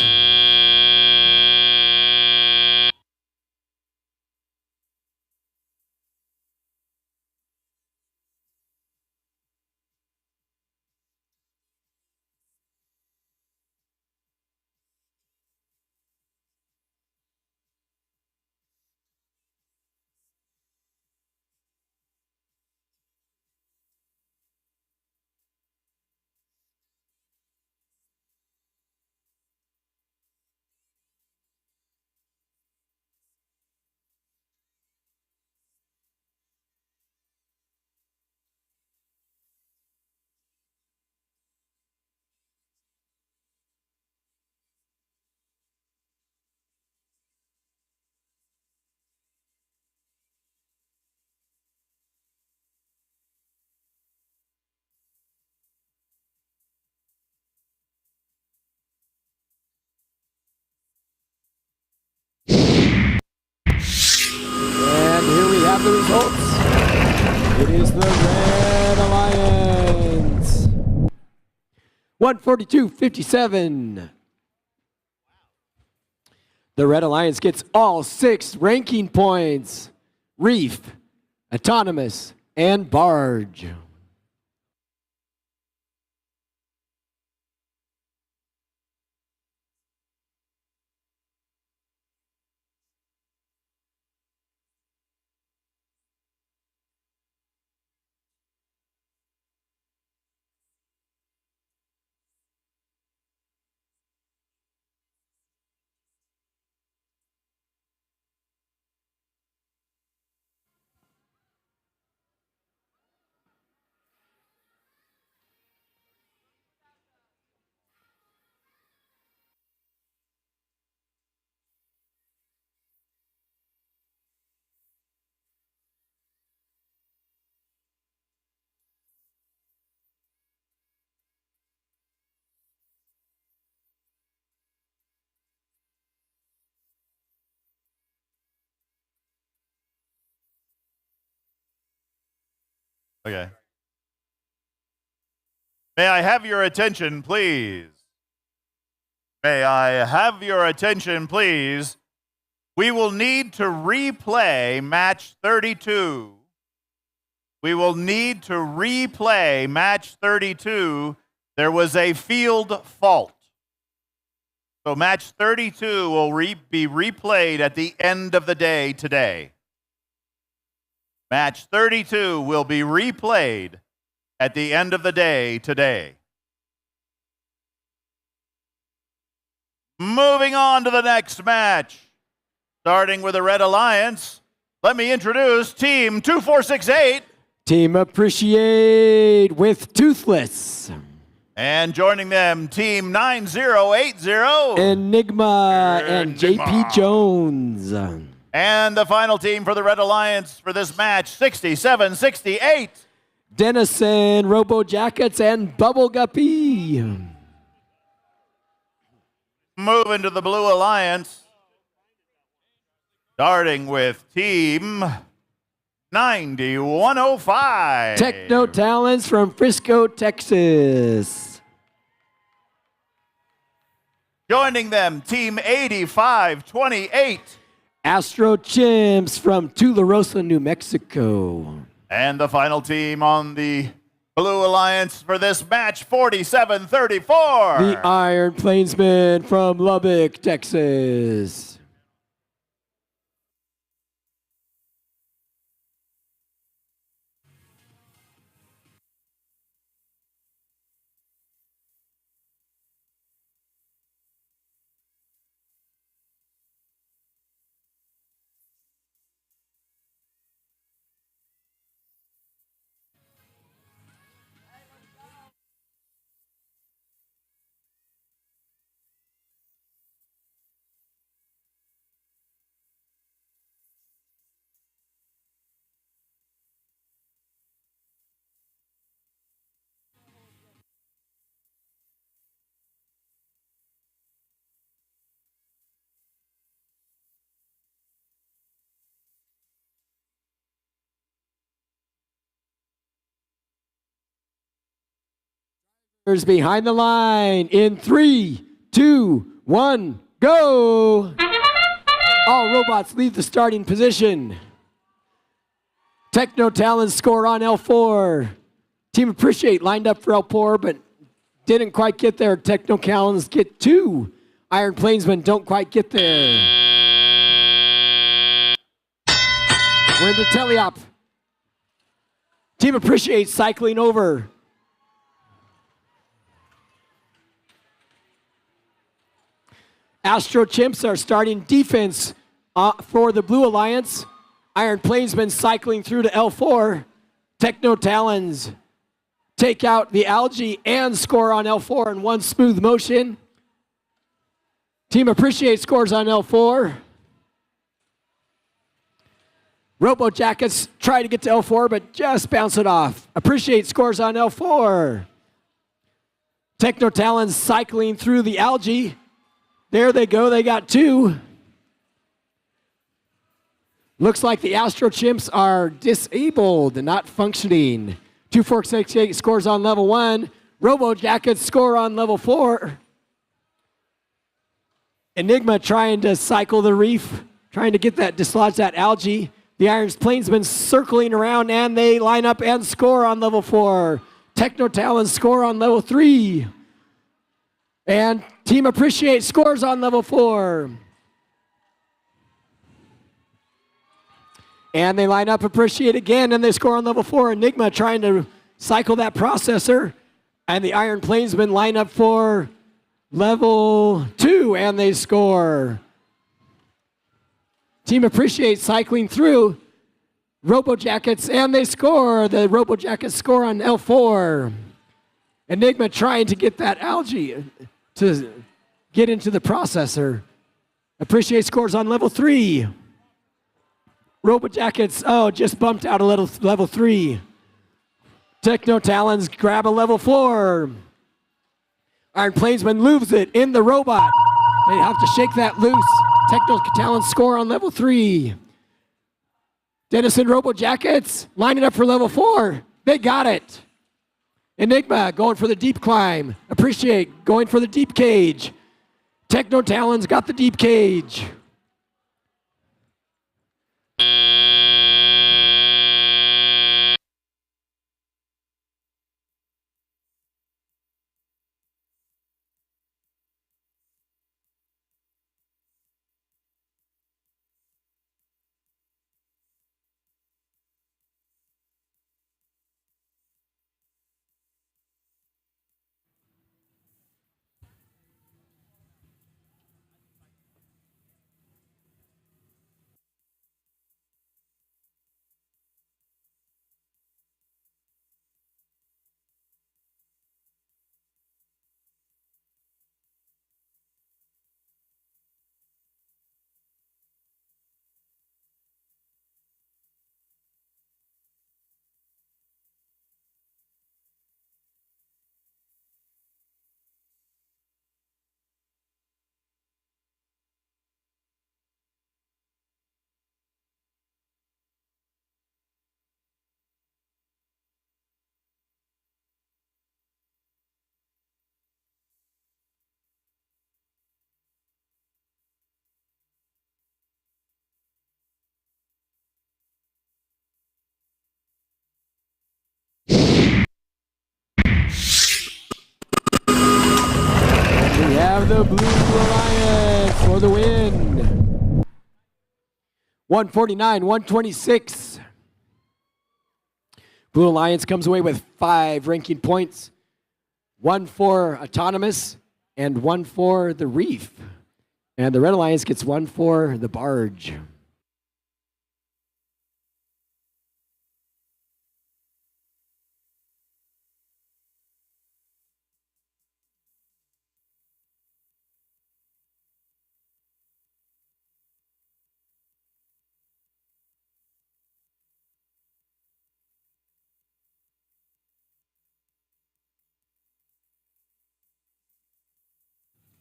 Speaker 5: results. It is the Red Alliance. 142-57. The Red Alliance gets all 6 ranking points. Reef, Autonomous, and Barge.
Speaker 10: Okay. May I have your attention, please? May I have your attention, please? We will need to replay match 32. We will need to replay match 32. There was a field fault. So match 32 will be replayed at the end of the day today. Match 32 will be replayed at the end of the day today. Moving on to the next match. Starting with the Red Alliance, let me introduce Team 2468.
Speaker 5: Team Appreciate with Toothless.
Speaker 10: And joining them, Team 9080.
Speaker 5: Enigma and JP Jones.
Speaker 10: And the final team for the Red Alliance for this match, 6768.
Speaker 5: Dennison, Robo Jackets, and Bubble Guppy.
Speaker 10: Moving to the Blue Alliance. Starting with Team 9105.
Speaker 5: Techno Talents from Frisco, Texas.
Speaker 10: Joining them, Team 8528.
Speaker 5: Astro Chimps from Tularosa, New Mexico.
Speaker 10: And the final team on the Blue Alliance for this match, 4734.
Speaker 5: The Iron Plainsmen from Lubbock, Texas. Behind the line in 3, 2, 1, go! All robots leave the starting position. Techno Talents score on L4. Team Appreciate lined up for L4, but didn't quite get there. Techno Talents get 2. Iron Plainsmen don't quite get there. We're in the teleop. Team Appreciate cycling over. Astro Chimps are starting defense for the Blue Alliance. Iron Plainsmen cycling through to L4. Techno Talons take out the algae and score on L4 in one smooth motion. Team Appreciate scores on L4. Robo Jackets try to get to L4, but just bounce it off. Appreciate scores on L4. Techno Talons cycling through the algae. There they go, they got 2. Looks like the Astro Chimps are disabled and not functioning. 2468 scores on level 1. Robo Jackets score on level 4. Enigma trying to cycle the reef, trying to dislodge that algae. The Iron Plainsmen circling around, and they line up and score on level 4. Techno Talons score on level 3. And Team Appreciate scores on level 4. And they line up Appreciate again, and they score on level 4. Enigma trying to cycle that processor. And the Iron Plainsmen line up for level 2, and they score. Team Appreciate cycling through Robo Jackets, and they score. The Robo Jackets score on L4. Enigma trying to get that algae to get into the processor. Appreciate scores on level 3. Robo Jackets, just bumped out a level 3. Techno Talons grab a level 4. Iron Plainsman moves it in the robot. They have to shake that loose. Techno Talons score on level 3. Dennison Robo Jackets lining up for level 4. They got it. Enigma going for the deep climb. Appreciate going for the deep cage. Techno Talons got the deep cage. We have the Blue Alliance for the win. 149, 126. Blue Alliance comes away with 5 ranking points. 1 for Autonomous and 1 for the Reef. And the Red Alliance gets 1 for the Barge.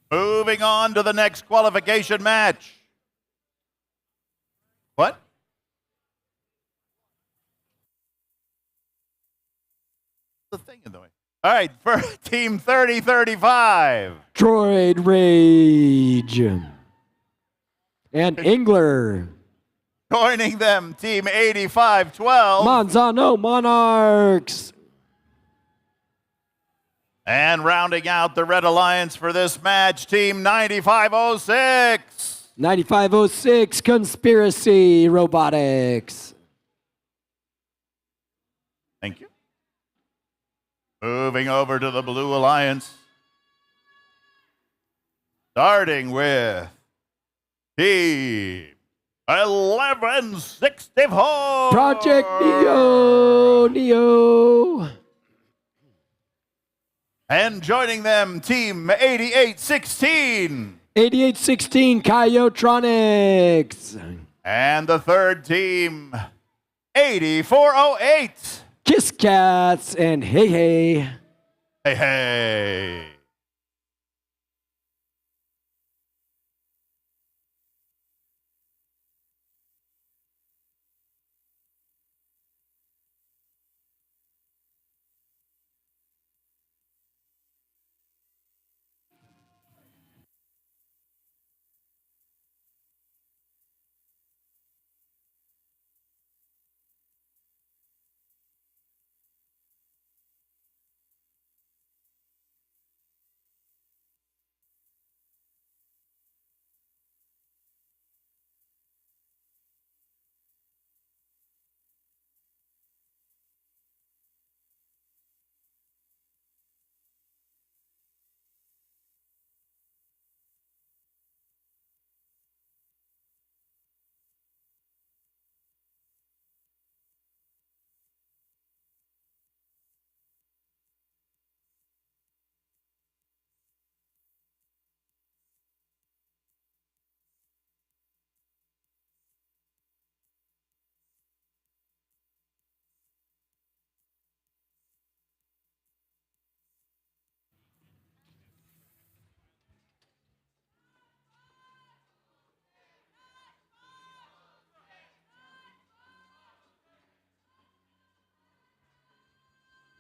Speaker 10: Moving on to the next qualification match. What? The thing in the way. All right, for Team 3035.
Speaker 5: Droid Rage. And Engler.
Speaker 10: Joining them, Team 8512.
Speaker 5: Manzano Monarchs.
Speaker 10: And rounding out the Red Alliance for this match, Team 9506.
Speaker 5: 9506 Conspiracy Robotics.
Speaker 10: Thank you. Moving over to the Blue Alliance. Starting with Team 1164.
Speaker 5: Project Neo.
Speaker 10: And joining them, Team 8816.
Speaker 5: 8816 Coyotronics.
Speaker 10: And the third team, 8408.
Speaker 5: Kiss Cats and Hey Hey.
Speaker 10: Hey, hey.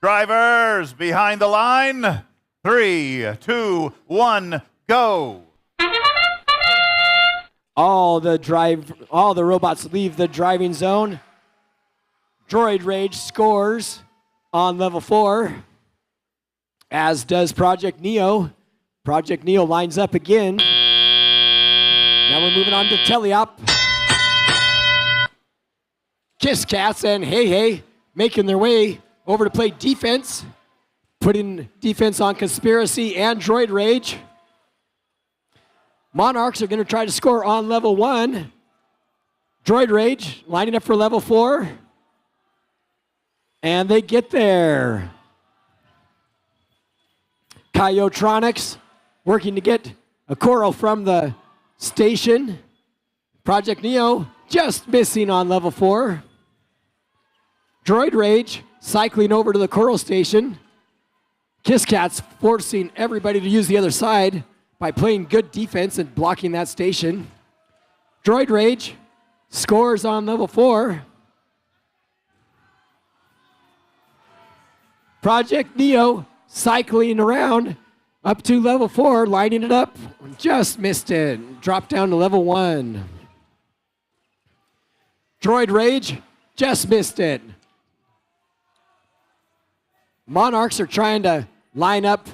Speaker 10: Drivers behind the line. 3, 2, 1, go.
Speaker 5: All the robots leave the driving zone. Droid Rage scores on level 4, as does Project Neo. Project Neo lines up again. Now we're moving on to Teleop. Kiss Cats and Hey Hey making their way over to play defense, putting defense on Conspiracy and Droid Rage. Monarchs are going to try to score on level 1. Droid Rage lining up for level 4. And they get there. Coyotronics working to get a coral from the station. Project Neo just missing on level 4. Droid Rage cycling over to the coral station. Kiss Cats forcing everybody to use the other side by playing good defense and blocking that station. Droid Rage scores on level 4. Project Neo cycling around up to level 4, lining it up. Just missed it. Dropped down to level 1. Droid Rage just missed it. Monarchs are trying to line up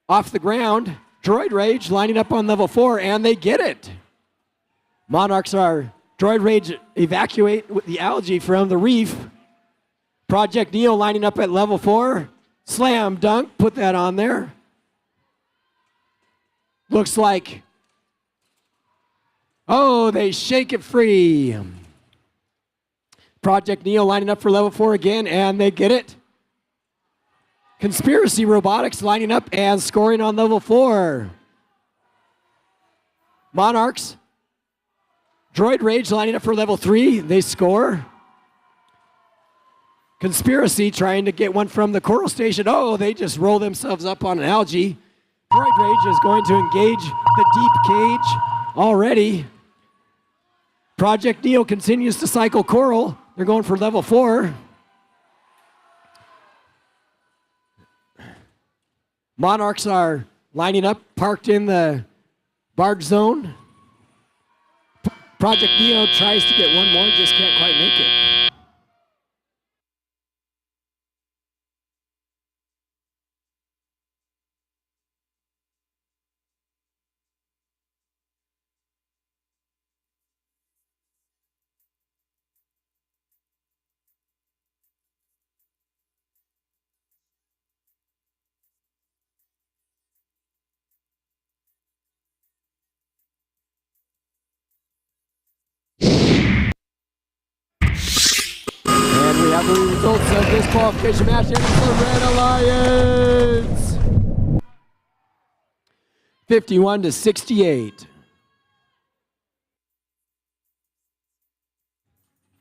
Speaker 5: off the ground. Droid Rage lining up on level 4, and they get it. Monarchs are Droid Rage evacuate with the algae from the reef. Project Neo lining up at level 4. Slam dunk, put that on there. Looks like, oh, they shake it free. Project Neo lining up for level 4 again, and they get it. Conspiracy Robotics lining up and scoring on level 4. Monarchs, Droid Rage lining up for level 3. They score. Conspiracy trying to get one from the coral station. Oh, they just roll themselves up on an algae. Droid Rage is going to engage the deep cage already. Project Neo continues to cycle coral. They're going for level 4. Monarchs are lining up, parked in the barge zone. Project Neo tries to get one more, just can't quite make it. And we have the results of this qualification match in the Red Alliance. 51-68.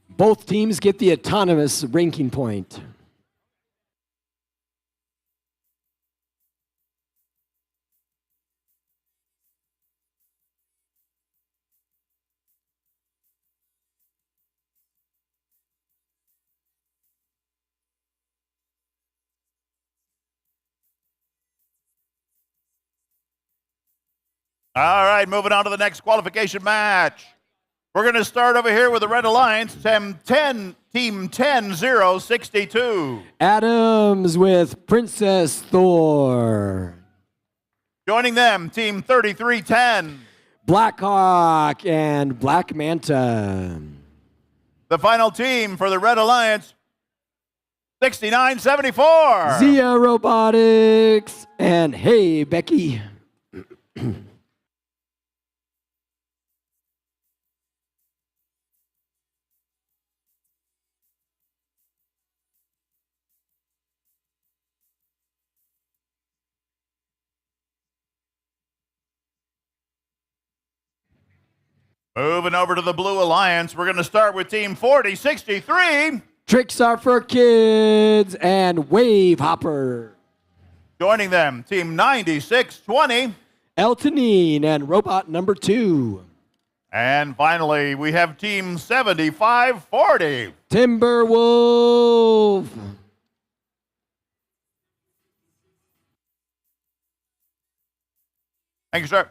Speaker 5: Both teams get the autonomous ranking point.
Speaker 10: All right, moving on to the next qualification match. We're going to start over here with the Red Alliance, Team 10-0-62.
Speaker 5: Adams with Princess Thor.
Speaker 10: Joining them, Team 33-10.
Speaker 5: Blackhawk and Black Manta.
Speaker 10: The final team for the Red Alliance, 69-74.
Speaker 5: Zia Robotics and Hey Becky.
Speaker 10: Moving over to the Blue Alliance, we're going to start with Team 40-63.
Speaker 5: Tricks Are for Kids and Wave Hopper.
Speaker 10: Joining them, Team 96-20.
Speaker 5: Eltonine and Robot Number 2.
Speaker 10: And finally, we have Team 75-40.
Speaker 5: Timberwolf.
Speaker 10: Thank you, sir.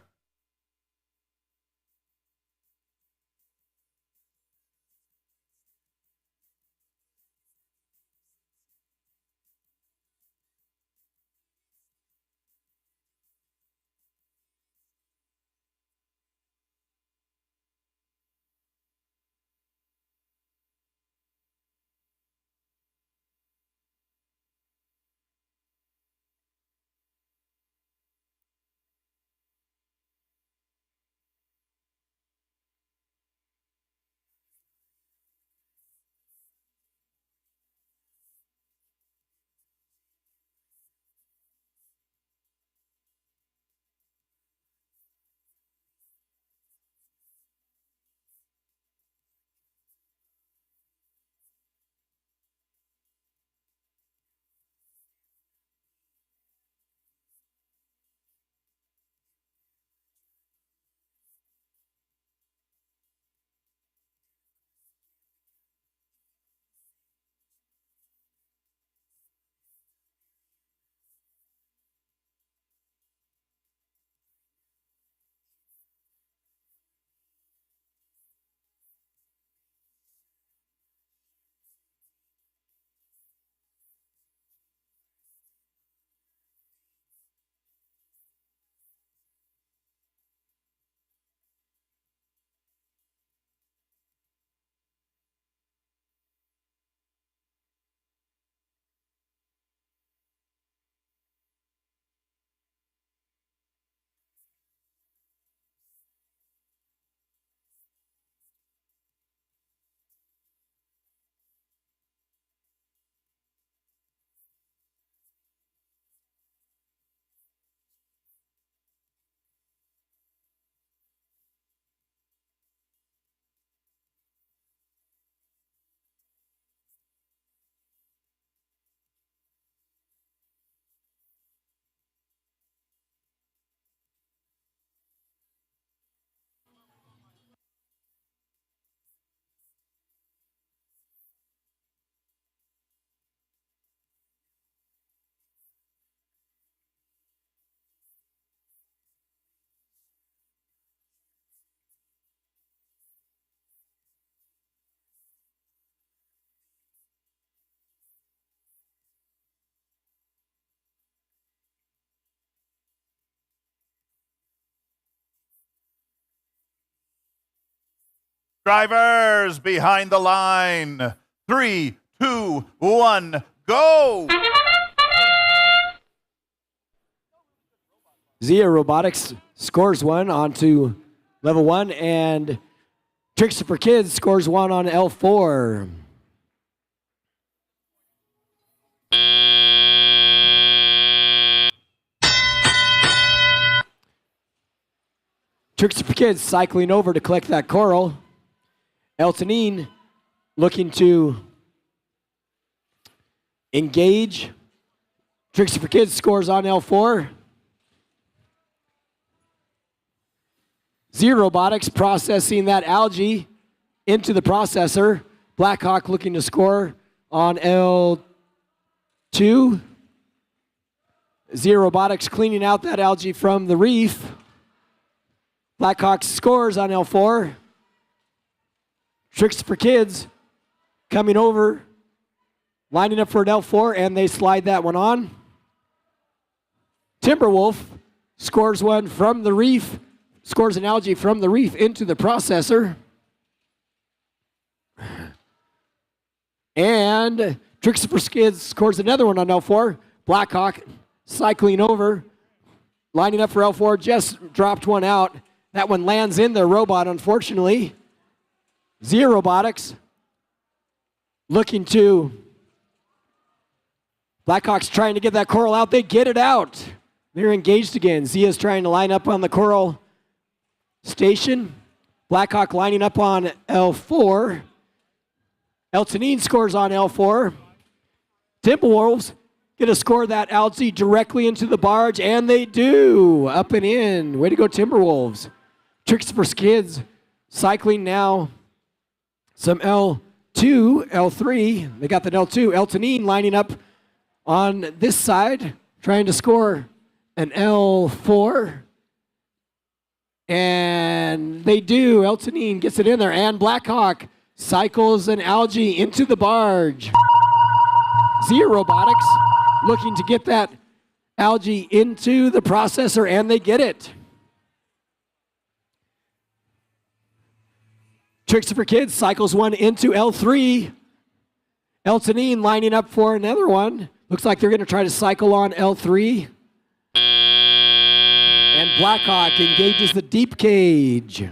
Speaker 10: Drivers behind the line. 3, 2, 1, go!
Speaker 5: Zia Robotics scores one onto level 1, and Tricks for Kids scores one on L4. Tricks for Kids cycling over to collect that coral. Eltonine looking to engage. Tricks for Kids scores on L4. Zia Robotics processing that algae into the processor. Blackhawk looking to score on L2. Zia Robotics cleaning out that algae from the reef. Blackhawk scores on L4. Tricks for Kids coming over, lining up for an L4, and they slide that one on. Timberwolf scores one from the reef, scores an algae from the reef into the processor. And Tricks for Kids scores another one on L4. Blackhawk cycling over, lining up for L4, just dropped one out. That one lands in the robot, unfortunately. Zia Robotics looking to, Blackhawk's trying to get that coral out. They get it out. They're engaged again. Zia's trying to line up on the coral station. Blackhawk lining up on L4. Eltonine scores on L4. Timberwolves going to score that algae directly into the barge, and they do. Up and in. Way to go, Timberwolves. Tricks for Kids cycling now. Some L2, L3. They got the L2. Eltonine lining up on this side, trying to score an L4. And they do. Eltonine gets it in there, and Blackhawk cycles an algae into the barge. Zia Robotics looking to get that algae into the processor, and they get it. Tricks for Kids cycles one into L3. Eltonine lining up for another one. Looks like they're going to try to cycle on L3. And Blackhawk engages the deep cage.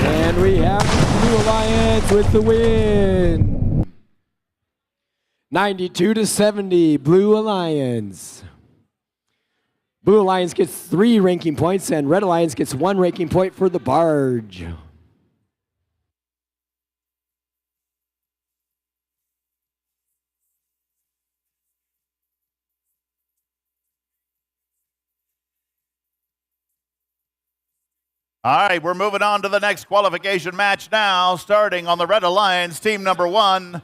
Speaker 5: And we have Blue Alliance with the win. 92-70, Blue Alliance. Blue Alliance gets 3 ranking points, and Red Alliance gets 1 ranking point for the barge.
Speaker 10: All right, we're moving on to the next qualification match now, starting on the Red Alliance, team number 1,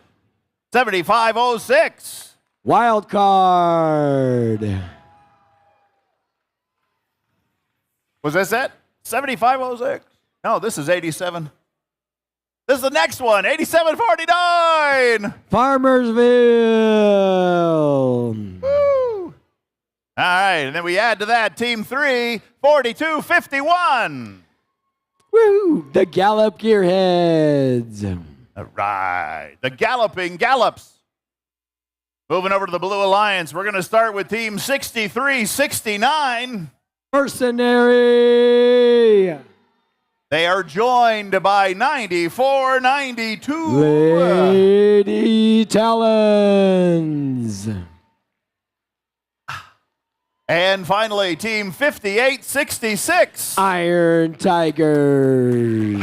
Speaker 10: 7506.
Speaker 5: Wild card.
Speaker 10: Was this it? 7506? No, this is 87. This is the next one, 8749.
Speaker 5: Farmersville.
Speaker 10: Woo! All right, and then we add to that team 3, 4251.
Speaker 5: Woo! The Gallop Gearheads.
Speaker 10: All right, the Galloping Gallops. Moving over to the Blue Alliance, we're going to start with team 6369.
Speaker 5: Mercenary.
Speaker 10: They are joined by 9492.
Speaker 5: Lady Talons.
Speaker 10: And finally, team 5866.
Speaker 5: Iron Tigers.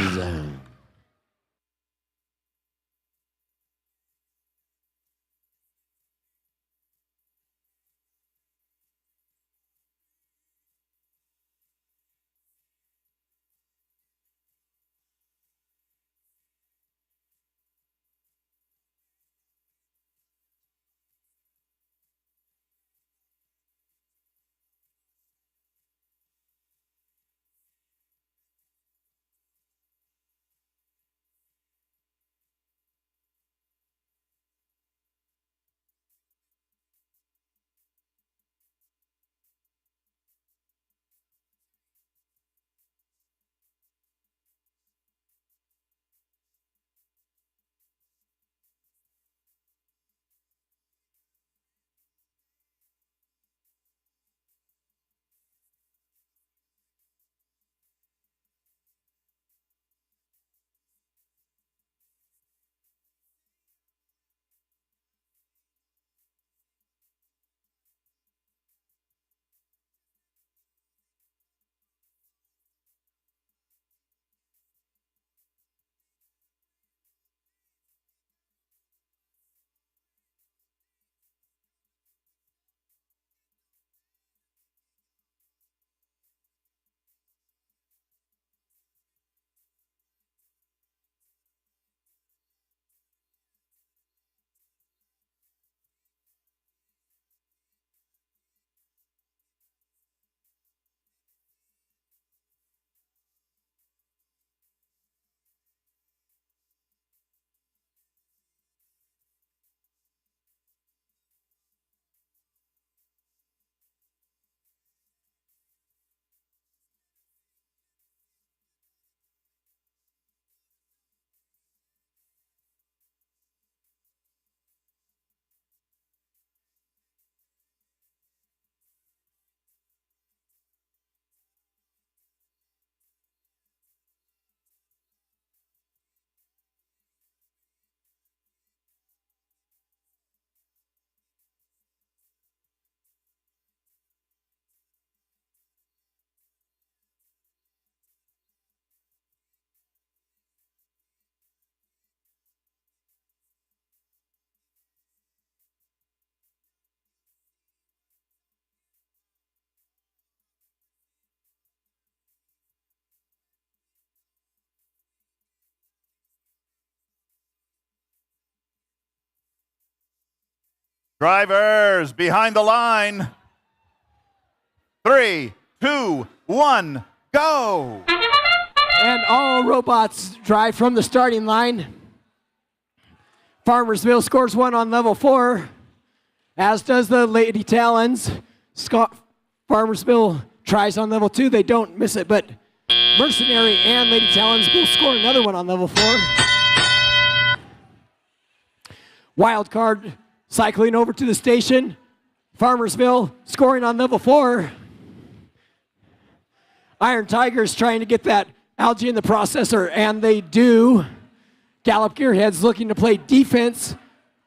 Speaker 10: Drivers behind the line. 3, 2, 1, go.
Speaker 5: And all robots drive from the starting line. Farmersville scores 1 on level 4, as does the Lady Talons. Farmersville tries on level 2. They don't miss it, but Mercenary and Lady Talons will score another one on level 4. Wildcard cycling over to the station. Farmersville scoring on level 4. Iron Tigers trying to get that algae in the processor, and they do. Gallop Gearheads looking to play defense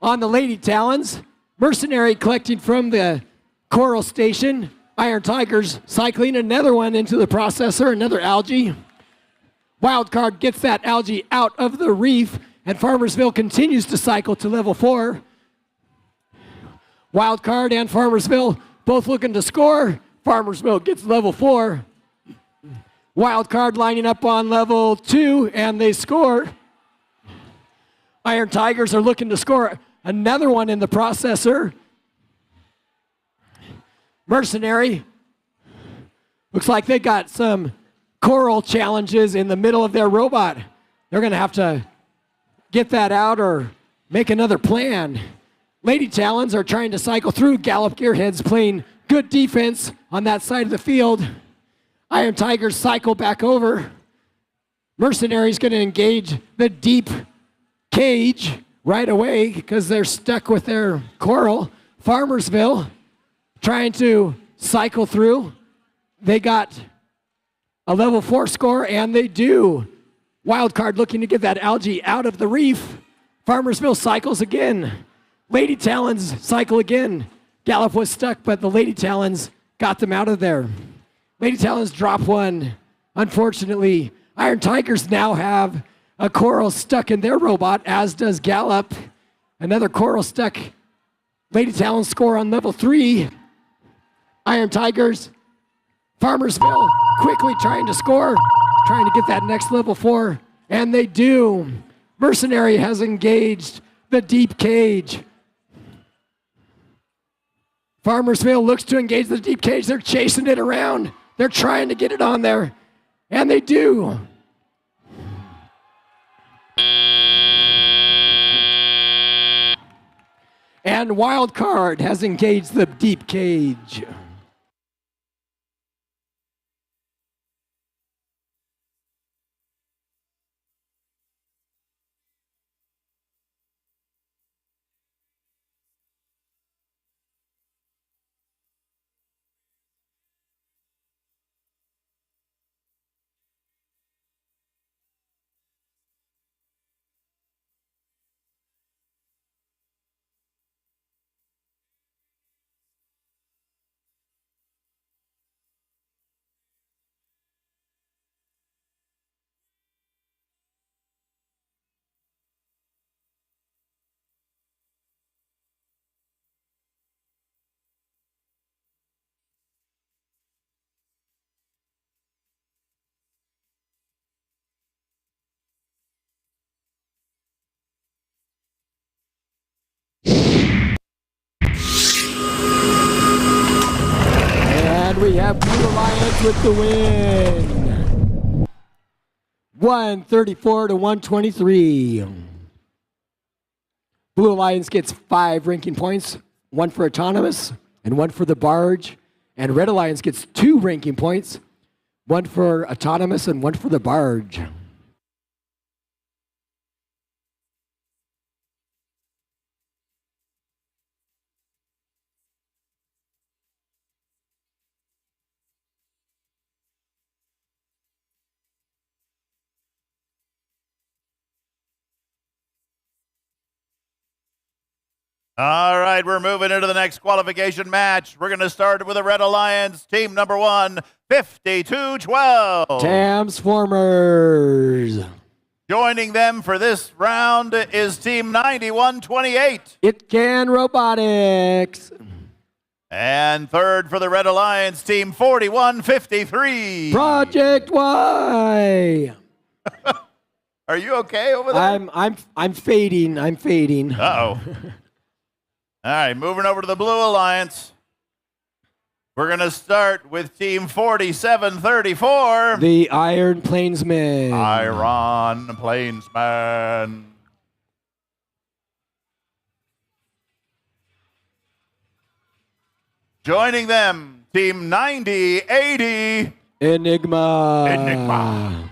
Speaker 5: on the Lady Talons. Mercenary collecting from the Coral Station. Iron Tigers cycling another one into the processor, another algae. Wildcard gets that algae out of the reef, and Farmersville continues to cycle to level 4. Wildcard and Farmersville both looking to score. Farmersville gets level 4. Wildcard lining up on level 2, and they score. Iron Tigers are looking to score another one in the processor. Mercenary looks like they got some coral challenges in the middle of their robot. They're going to have to get that out or make another plan. Lady Talons are trying to cycle through. Gallop Gearheads playing good defense on that side of the field. Iron Tigers cycle back over. Mercenary's going to engage the deep cage right away because they're stuck with their coral. Farmersville trying to cycle through. They got a level 4 score, and they do. Wildcard looking to get that algae out of the reef. Farmersville cycles again. Lady Talons cycle again. Gallop was stuck, but the Lady Talons got them out of there. Lady Talons drop one. Unfortunately, Iron Tigers now have a coral stuck in their robot, as does Gallop. Another coral stuck. Lady Talons score on level 3. Iron Tigers, Farmersville quickly trying to score, trying to get that next level 4, and they do. Mercenary has engaged the deep cage. Farmersville looks to engage the deep cage. They're chasing it around. They're trying to get it on there, and they do. And Wildcard has engaged the deep cage. We have Blue Alliance with the win. 134 to 123. Blue Alliance gets 5 ranking points, 1 for autonomous and 1 for the barge. And Red Alliance gets 2 ranking points, 1 for autonomous and 1 for the barge.
Speaker 10: All right, we're moving into the next qualification match. We're going to start with the Red Alliance, team number 1, 52-12.
Speaker 5: Transformers.
Speaker 10: Joining them for this round is team 91-28.
Speaker 5: It Can Robotics.
Speaker 10: And third for the Red Alliance, team 41-53.
Speaker 5: Project Y.
Speaker 10: Are you okay over there?
Speaker 5: I'm fading. I'm fading.
Speaker 10: Uh-oh. All right, moving over to the Blue Alliance. We're going to start with Team 4734.
Speaker 5: The Iron Plainsmen.
Speaker 10: Iron Plainsmen. Joining them, Team 9080.
Speaker 5: Enigma.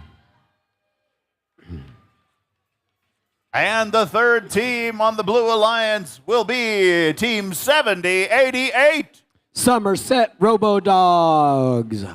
Speaker 10: And the third team on the Blue Alliance will be Team 7088.
Speaker 5: Somerset Robo-Dogs.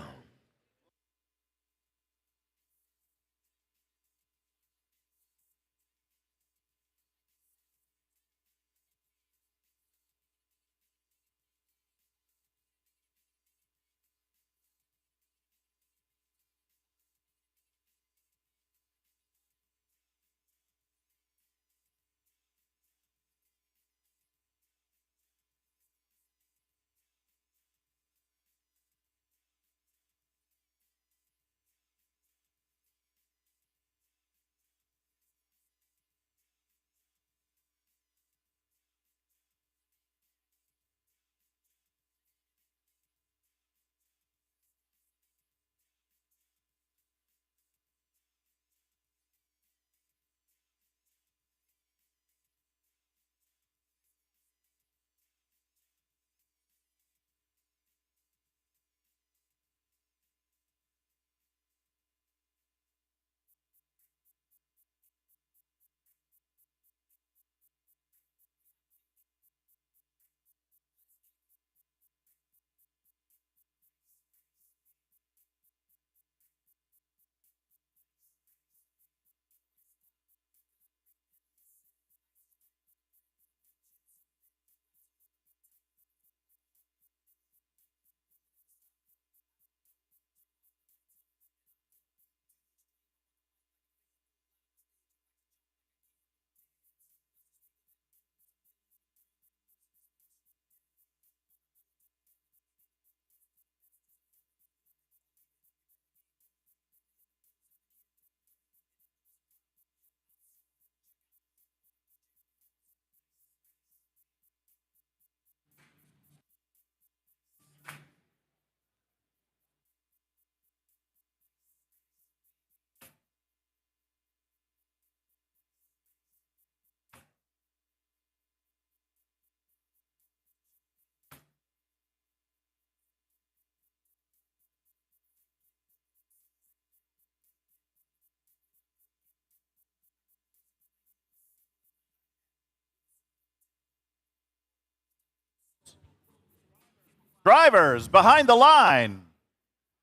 Speaker 10: Drivers behind the line.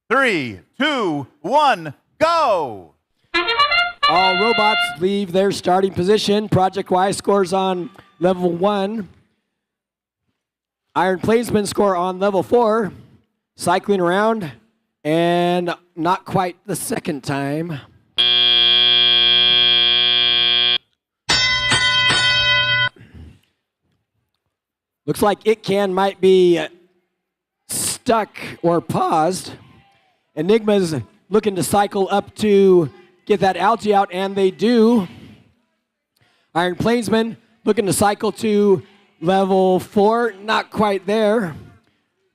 Speaker 10: 3, 2, 1, go!
Speaker 5: All robots leave their starting position. Project Y scores on level 1. Iron Plainsmen score on level 4. Cycling around, and not quite the second time. Looks like might be stuck or paused. Enigma's looking to cycle up to get that algae out, and they do. Iron Plainsmen looking to cycle to level 4, not quite there.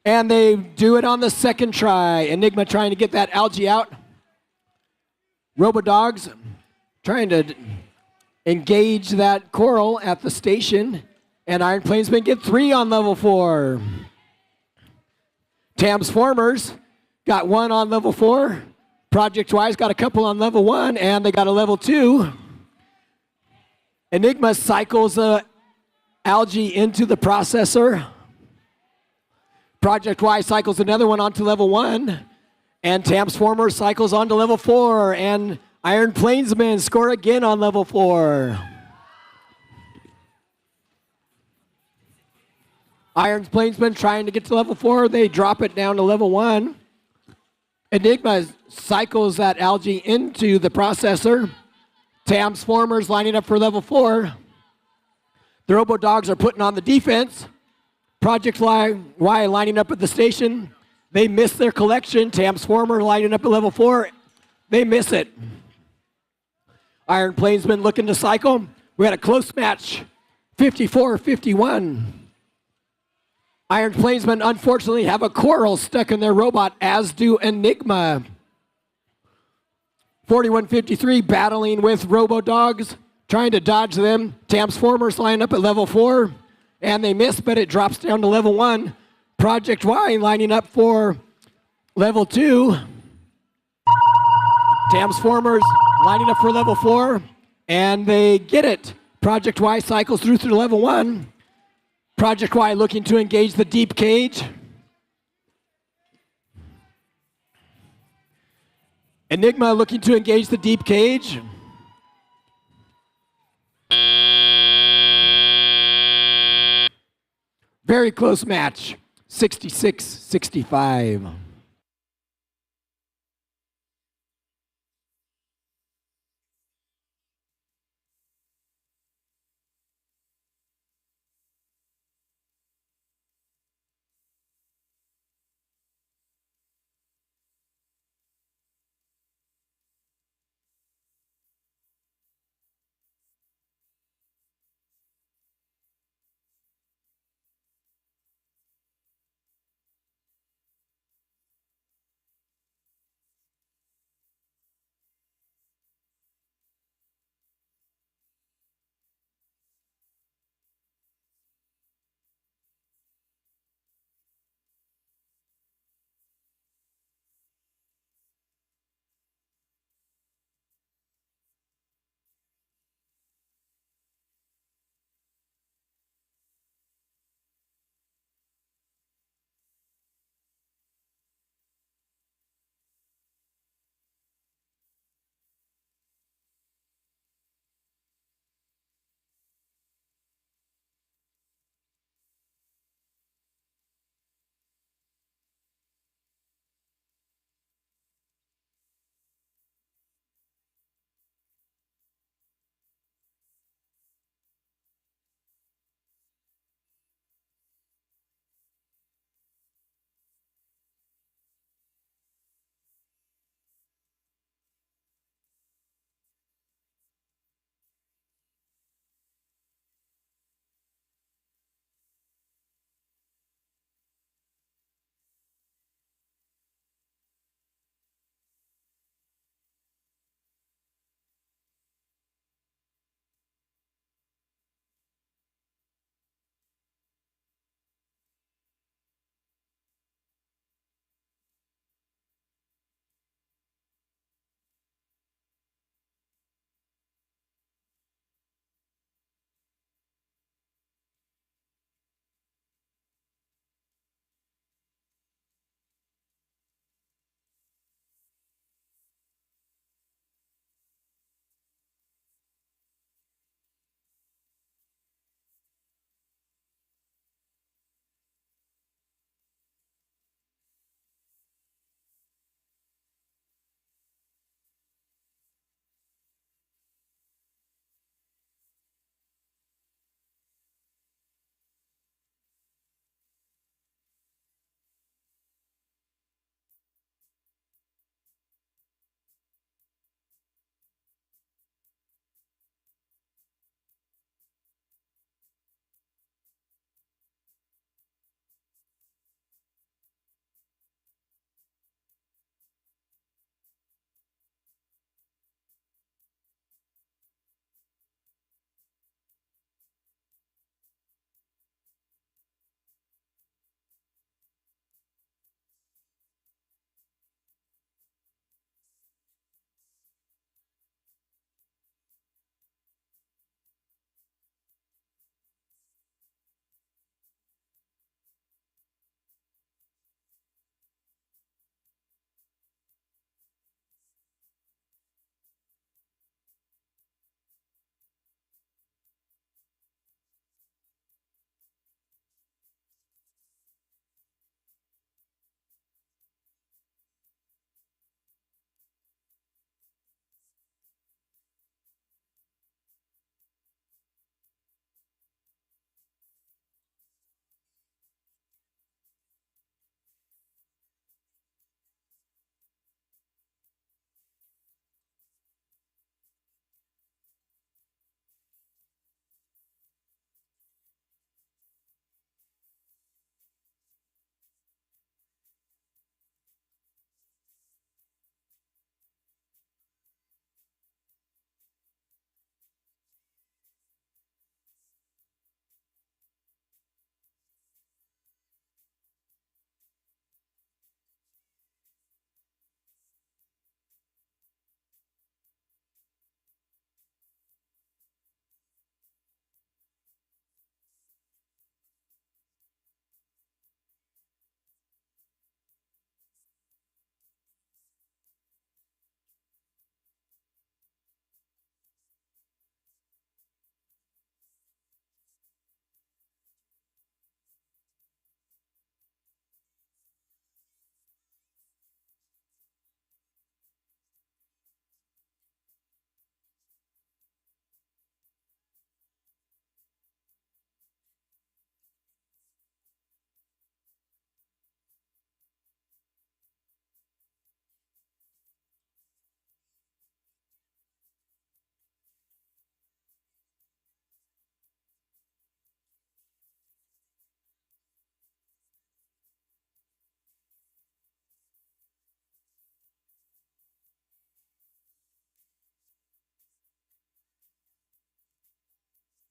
Speaker 5: And they do it on the second try. Enigma trying to get that algae out. Robo-Dogs trying to engage that coral at the station. And Iron Plainsmen get 3 on level 4. Transformers got 1 on level 4. Project Y's got a couple on level 1, and they got a level 2. Enigma cycles the algae into the processor. Project Y cycles another one onto level 1. And Transformer cycles onto level 4. And Iron Plainsmen score again on level 4. Iron Plainsmen trying to get to level 4. They drop it down to level 1. Enigma cycles that algae into the processor. Transformers lining up for level 4. The Robo-Dogs are putting on the defense. Project Y lining up at the station. They miss their collection. Transformer lining up at level 4. They miss it. Iron Plainsmen looking to cycle. We had a close match, 54-51.
Speaker 12: Iron Plainsmen unfortunately have a coral stuck in their robot, as do Enigma. 4153 battling with Robo-Dogs, trying to dodge them. Transformers line up at level 4, and they miss, but it drops down to level 1. Project Y lining up for level 2. Transformers lining up for level 4, and they get it. Project Y cycles through to level 1. Project Y looking to engage the deep cage. Enigma looking to engage the deep cage. Very close match, 66-65.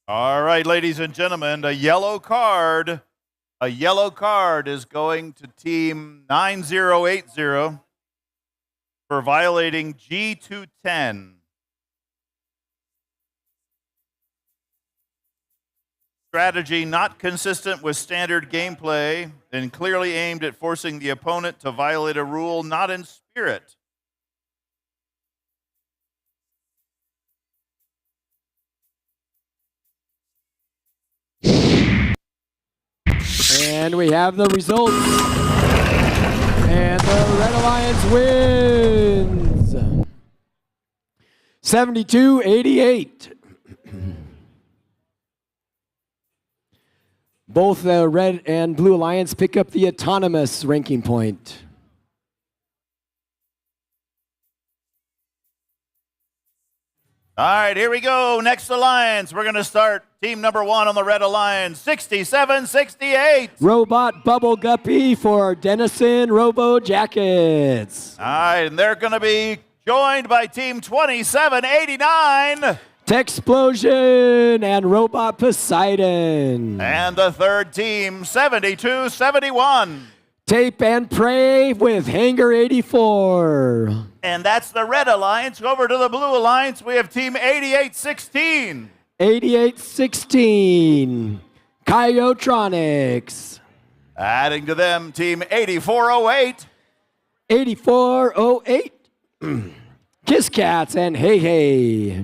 Speaker 10: All right, ladies and gentlemen, a yellow card. A yellow card is going to team 9080 for violating G210. Strategy not consistent with standard gameplay and clearly aimed at forcing the opponent to violate a rule not in spirit.
Speaker 12: And we have the results. And the Red Alliance wins. 72-88. Both the Red and Blue Alliance pick up the autonomous ranking point.
Speaker 10: All right, here we go. Next alliance. We're going to start team number 1 on the Red Alliance, 67-68.
Speaker 12: Robot Bubble Guppy for Denison Robo Jackets.
Speaker 10: All right, and they're going to be joined by team 27-89.
Speaker 12: Techsplosion and Robot Poseidon.
Speaker 10: And the third team, 72-71.
Speaker 12: Tape and Pray with Hangar 84.
Speaker 10: And that's the Red Alliance. Over to the Blue Alliance, we have team 88-16.
Speaker 12: 88-16. Coyotronics.
Speaker 10: Adding to them, team 8408.
Speaker 12: 8408. Kiss Cats and Hey Hey.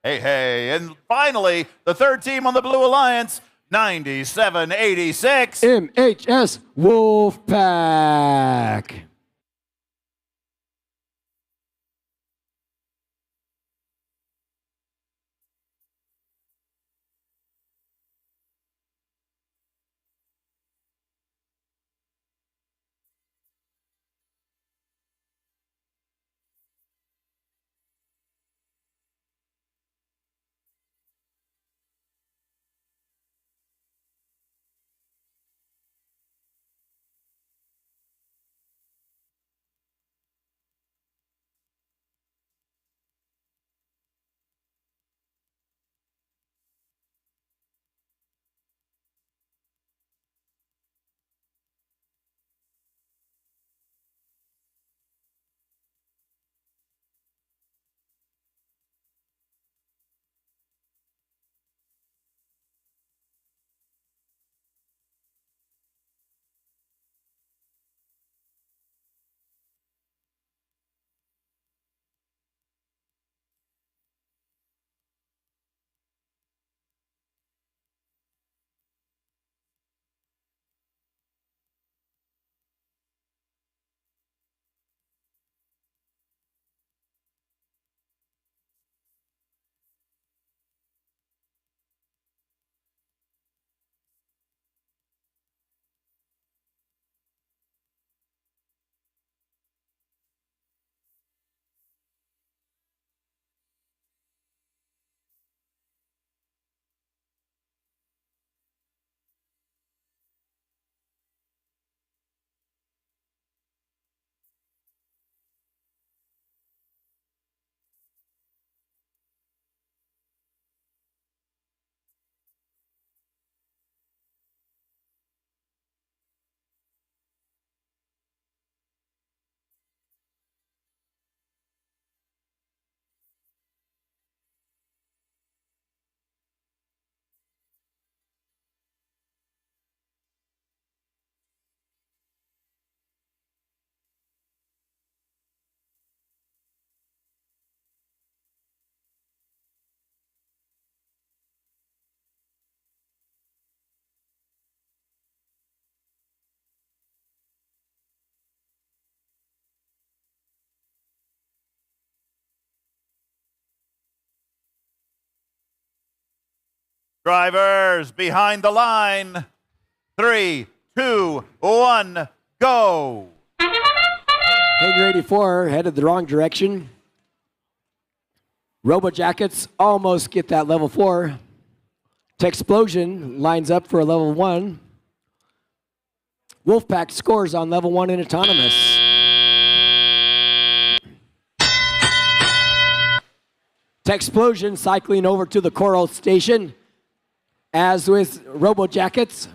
Speaker 10: Hey, hey. And finally, the third team on the Blue Alliance, 97-86.
Speaker 12: MHS Wolfpack.
Speaker 10: Drivers behind the line. 3, 2, 1, go.
Speaker 12: Hangar 84 headed the wrong direction. Robo Jackets almost get that level 4. Techsplosion lines up for a level 1. Wolfpack scores on level 1 in autonomous. Techsplosion cycling over to the Coral Station. As with Robo Jackets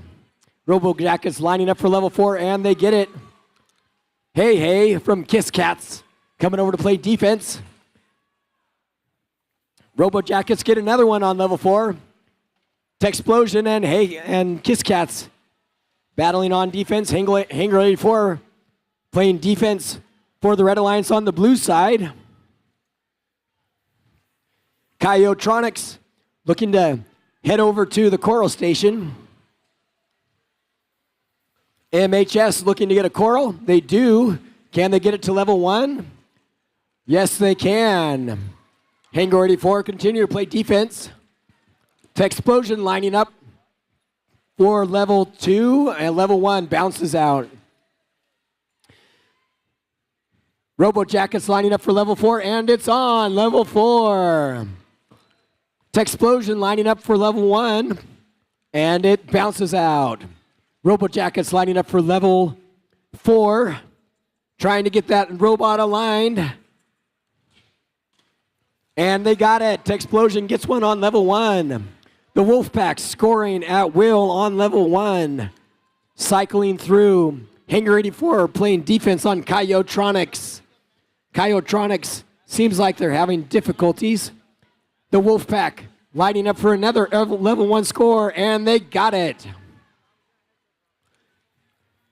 Speaker 12: lining up for level 4, and they get it. Hey from Kiss Cats coming over to play defense. Robo Jackets get another one on level 4. Texplosion and Kiss Cats battling on defense. Hanger 84 playing defense for the Red Alliance on the blue side. Coyotronics looking to head over to the Coral Station. MHS looking to get a Coral. They do. Can they get it to level 1? Yes, they can. Hangar 84 continue to play defense. Texplosion lining up for level 2, and level 1 bounces out. Robo Jackets lining up for level 4, and it's on level 4. Texplosion lining up for level 1, and it bounces out. Robo Jackets lining up for level 4, trying to get that robot aligned. And they got it. Texplosion gets one on level 1. The Wolfpack scoring at will on level 1. Cycling through. Hangar 84 playing defense on Coyotronics. Coyotronics seems like they're having difficulties. The Wolfpack lining up for another level 1 score, and they got it.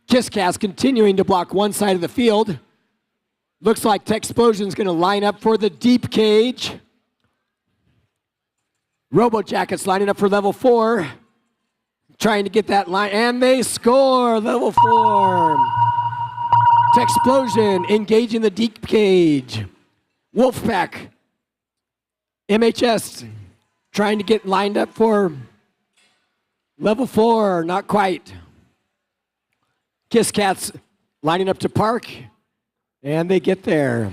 Speaker 12: Kisscast continuing to block one side of the field. Looks like Texplosion's going to line up for the deep cage. Robo Jackets lining up for level 4. Trying to get that line, and they score level 4. Texplosion engaging the deep cage. Wolfpack. MHS trying to get lined up for level 4, not quite. Kiss Cats lining up to park, and they get there.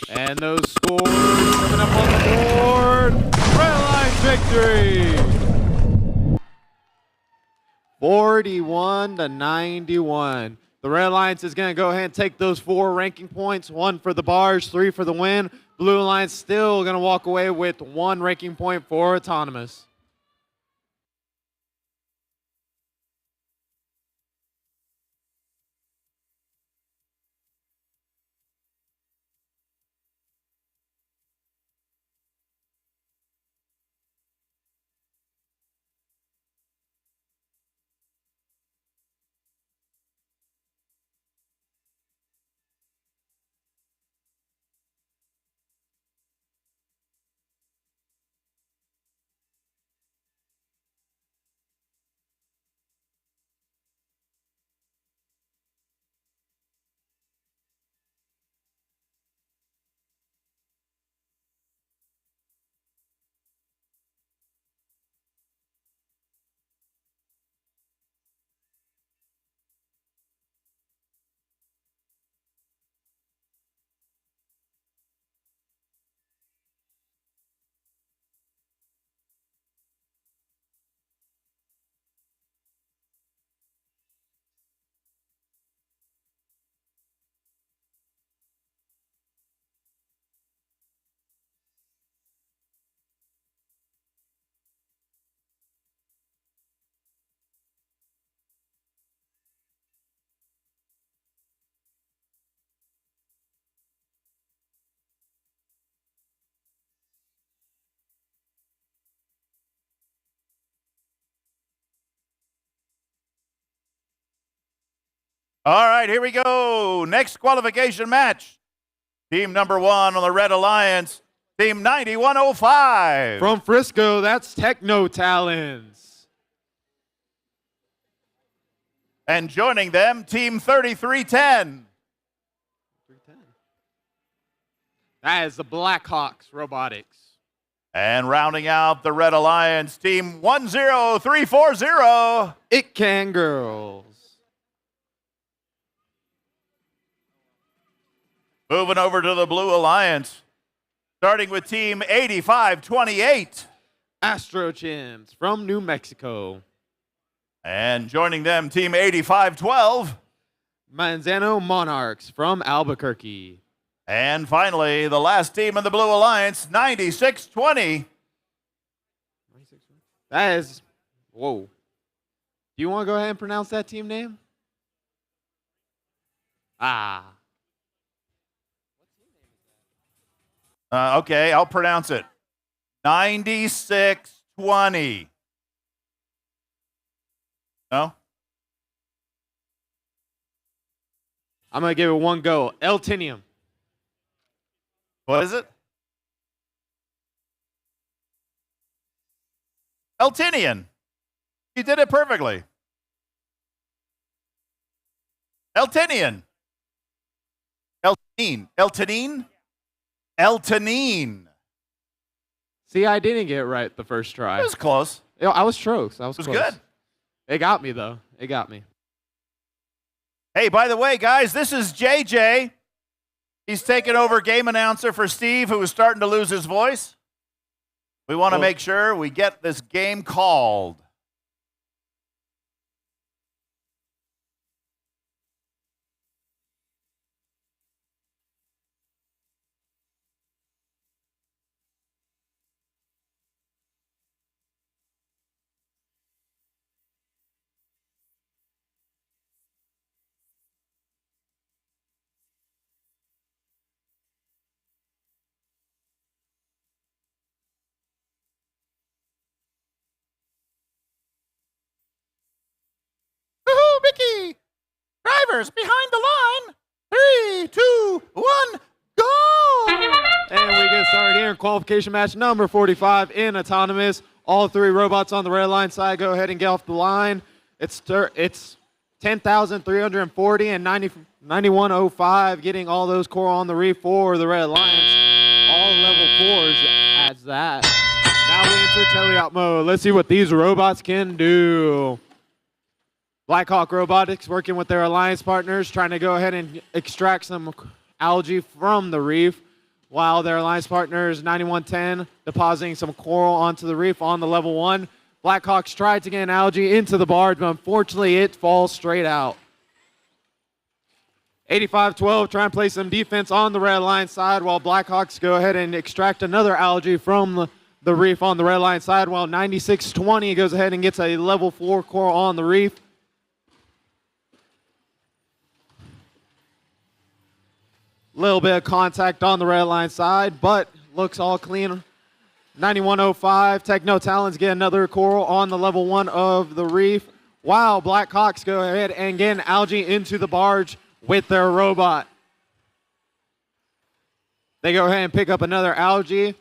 Speaker 7: And those scores coming up on the board. Red Alliance victory. 41-91. The Red Alliance is going to go ahead and take those 4 ranking points, 1 for the bars, 3 for the win. Blue Alliance still going to walk away with 1 ranking point for autonomous.
Speaker 10: All right, here we go. Next qualification match. Team number 1 on the Red Alliance, Team 9105.
Speaker 7: From Frisco, that's Techno Talons.
Speaker 10: And joining them, Team 3310.
Speaker 7: That is the Blackhawks Robotics.
Speaker 10: And rounding out the Red Alliance, Team 10340.
Speaker 7: It Can Girls.
Speaker 10: Moving over to the Blue Alliance, starting with Team 8528.
Speaker 7: Astro Chins from New Mexico.
Speaker 10: And joining them, Team 8512.
Speaker 7: Manzano Monarchs from Albuquerque.
Speaker 10: And finally, the last team in the Blue Alliance, 9620.
Speaker 7: That is, whoa. Do you want to go ahead and pronounce that team name?
Speaker 10: Okay, I'll pronounce it. 9620. No?
Speaker 7: I'm going to give it one go. Eltinium.
Speaker 10: What is it? Eltinian. You did it perfectly. Eltinian. Eltinine. Eltinine? Eltinine.
Speaker 7: See, I didn't get it right the first try.
Speaker 10: It was close.
Speaker 7: I was close. It
Speaker 10: was good.
Speaker 7: It got me, though. It got me.
Speaker 10: Hey, by the way, guys, this is JJ. He's taking over game announcer for Steve, who is starting to lose his voice. We want to make sure we get this game called.
Speaker 11: Woohoo, Mickey! Drivers behind the line. 3, 2, 1, go!
Speaker 7: And we get started here in qualification match number 45 in autonomous. All 3 robots on the red line side go ahead and get off the line. It's 10,340 and 9105 getting all those core on the reef for the Red Alliance. All level 4s adds that. Now we enter teleop mode. Let's see what these robots can do. Blackhawk Robotics working with their alliance partners, trying to go ahead and extract some algae from the reef, while their alliance partners, 9110, depositing some coral onto the reef on the level 1. Blackhawks tried to get an algae into the barge, but unfortunately it falls straight out. 8512 trying to play some defense on the red line side, while Blackhawks go ahead and extract another algae from the reef on the red line side, while 9620 goes ahead and gets a level 4 coral on the reef. Little bit of contact on the red line side, but looks all clean. 9105, Techno Talons get another coral on the level 1 of the reef, while Blackhawks go ahead and get an algae into the barge with their robot. They go ahead and pick up another algae,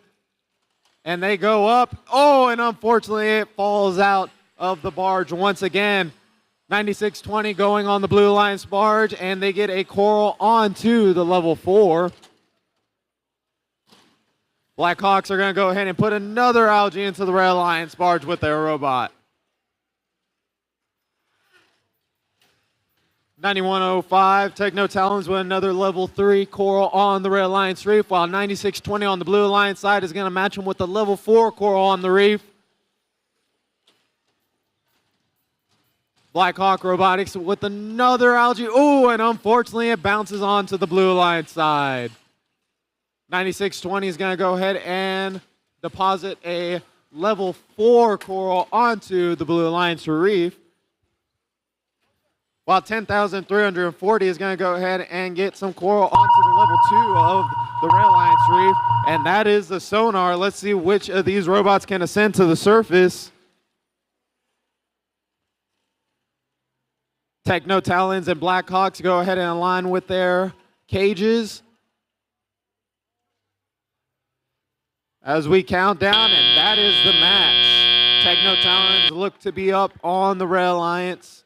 Speaker 7: and they go up. Oh, and unfortunately it falls out of the barge once again. 9620 going on the Blue Alliance barge, and they get a coral onto the level 4. Blackhawks are going to go ahead and put another algae into the Red Alliance barge with their robot. 9105, Techno Talons with another level 3 coral on the Red Alliance reef, while 9620 on the Blue Alliance side is going to match them with the level 4 coral on the reef. Blackhawk Robotics with another algae. Oh, and unfortunately it bounces onto the Blue Alliance side. 9620 is going to go ahead and deposit a level 4 coral onto the Blue Alliance reef, while 10,340 is going to go ahead and get some coral onto the level 2 of the Red Alliance reef, and that is the sonar. Let's see which of these robots can ascend to the surface. Techno Talons and Blackhawks go ahead and align with their cages. As we count down, and that is the match. Techno Talons look to be up on the Red Alliance.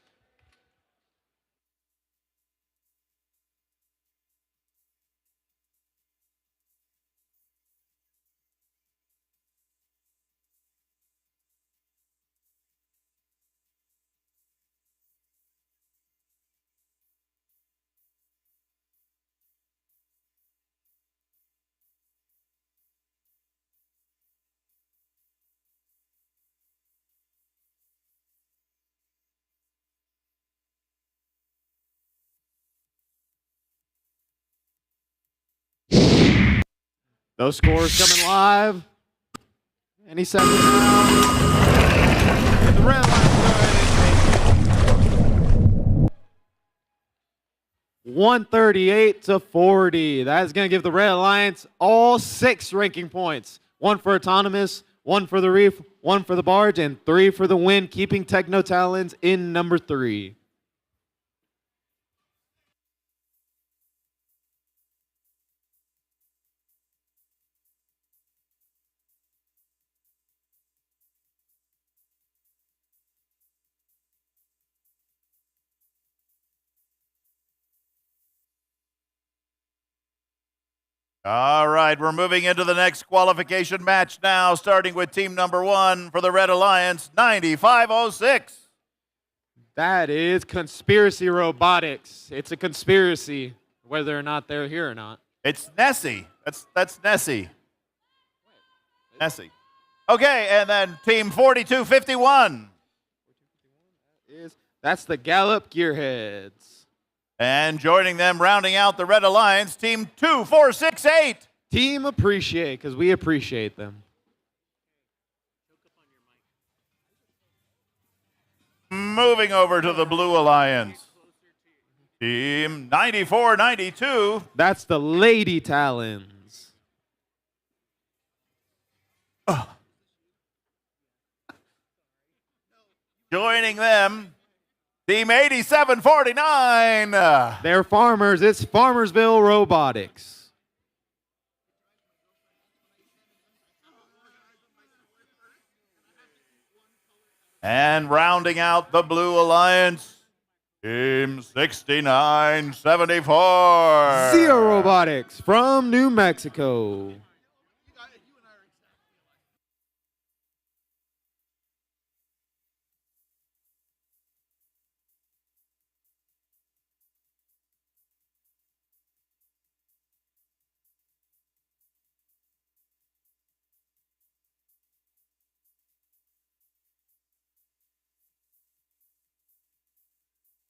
Speaker 7: Those scores coming live. Any second now. And the Red Alliance go ahead and take it. 138-40. That is going to give the Red Alliance all 6 ranking points. 1 for Autonomous, 1 for the Reef, 1 for the Barge, and 3 for the Win, keeping Techno Talons in number 3.
Speaker 10: All right, we're moving into the next qualification match now, starting with team number 1 for the Red Alliance, 9506.
Speaker 7: That is Conspiracy Robotics. It's a conspiracy, whether or not they're here or not.
Speaker 10: It's Nessie. That's Nessie. Nessie. Okay, and then team 4251.
Speaker 7: That's the Gallup Gearheads.
Speaker 10: And joining them, rounding out the Red Alliance, team 2468.
Speaker 7: Team Appreciate, because we appreciate them.
Speaker 10: Moving over to the Blue Alliance, team 9492.
Speaker 7: That's the Lady Talons.
Speaker 10: Joining them, team 8749.
Speaker 7: They're farmers. It's Farmersville Robotics.
Speaker 10: And rounding out the Blue Alliance, team 6974.
Speaker 7: Zero Robotics from New Mexico.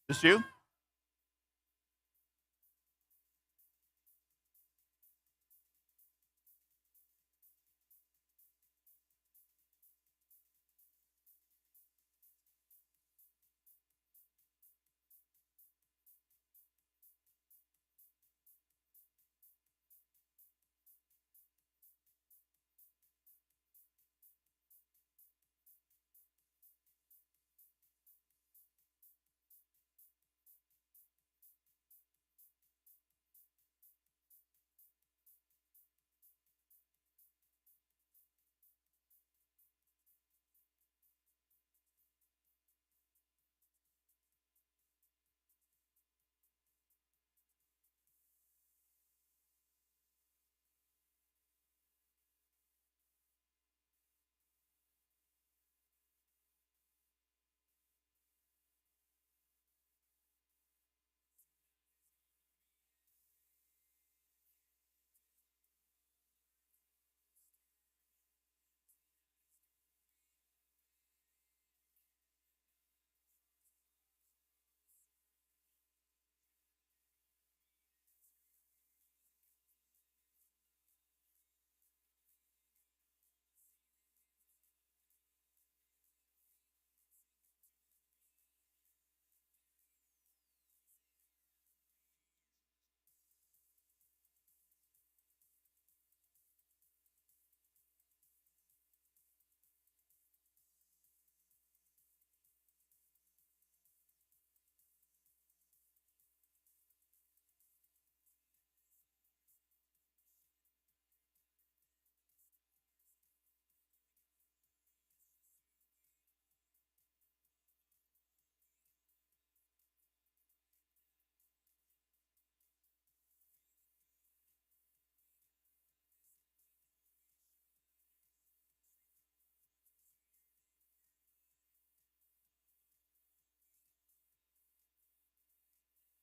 Speaker 10: This you?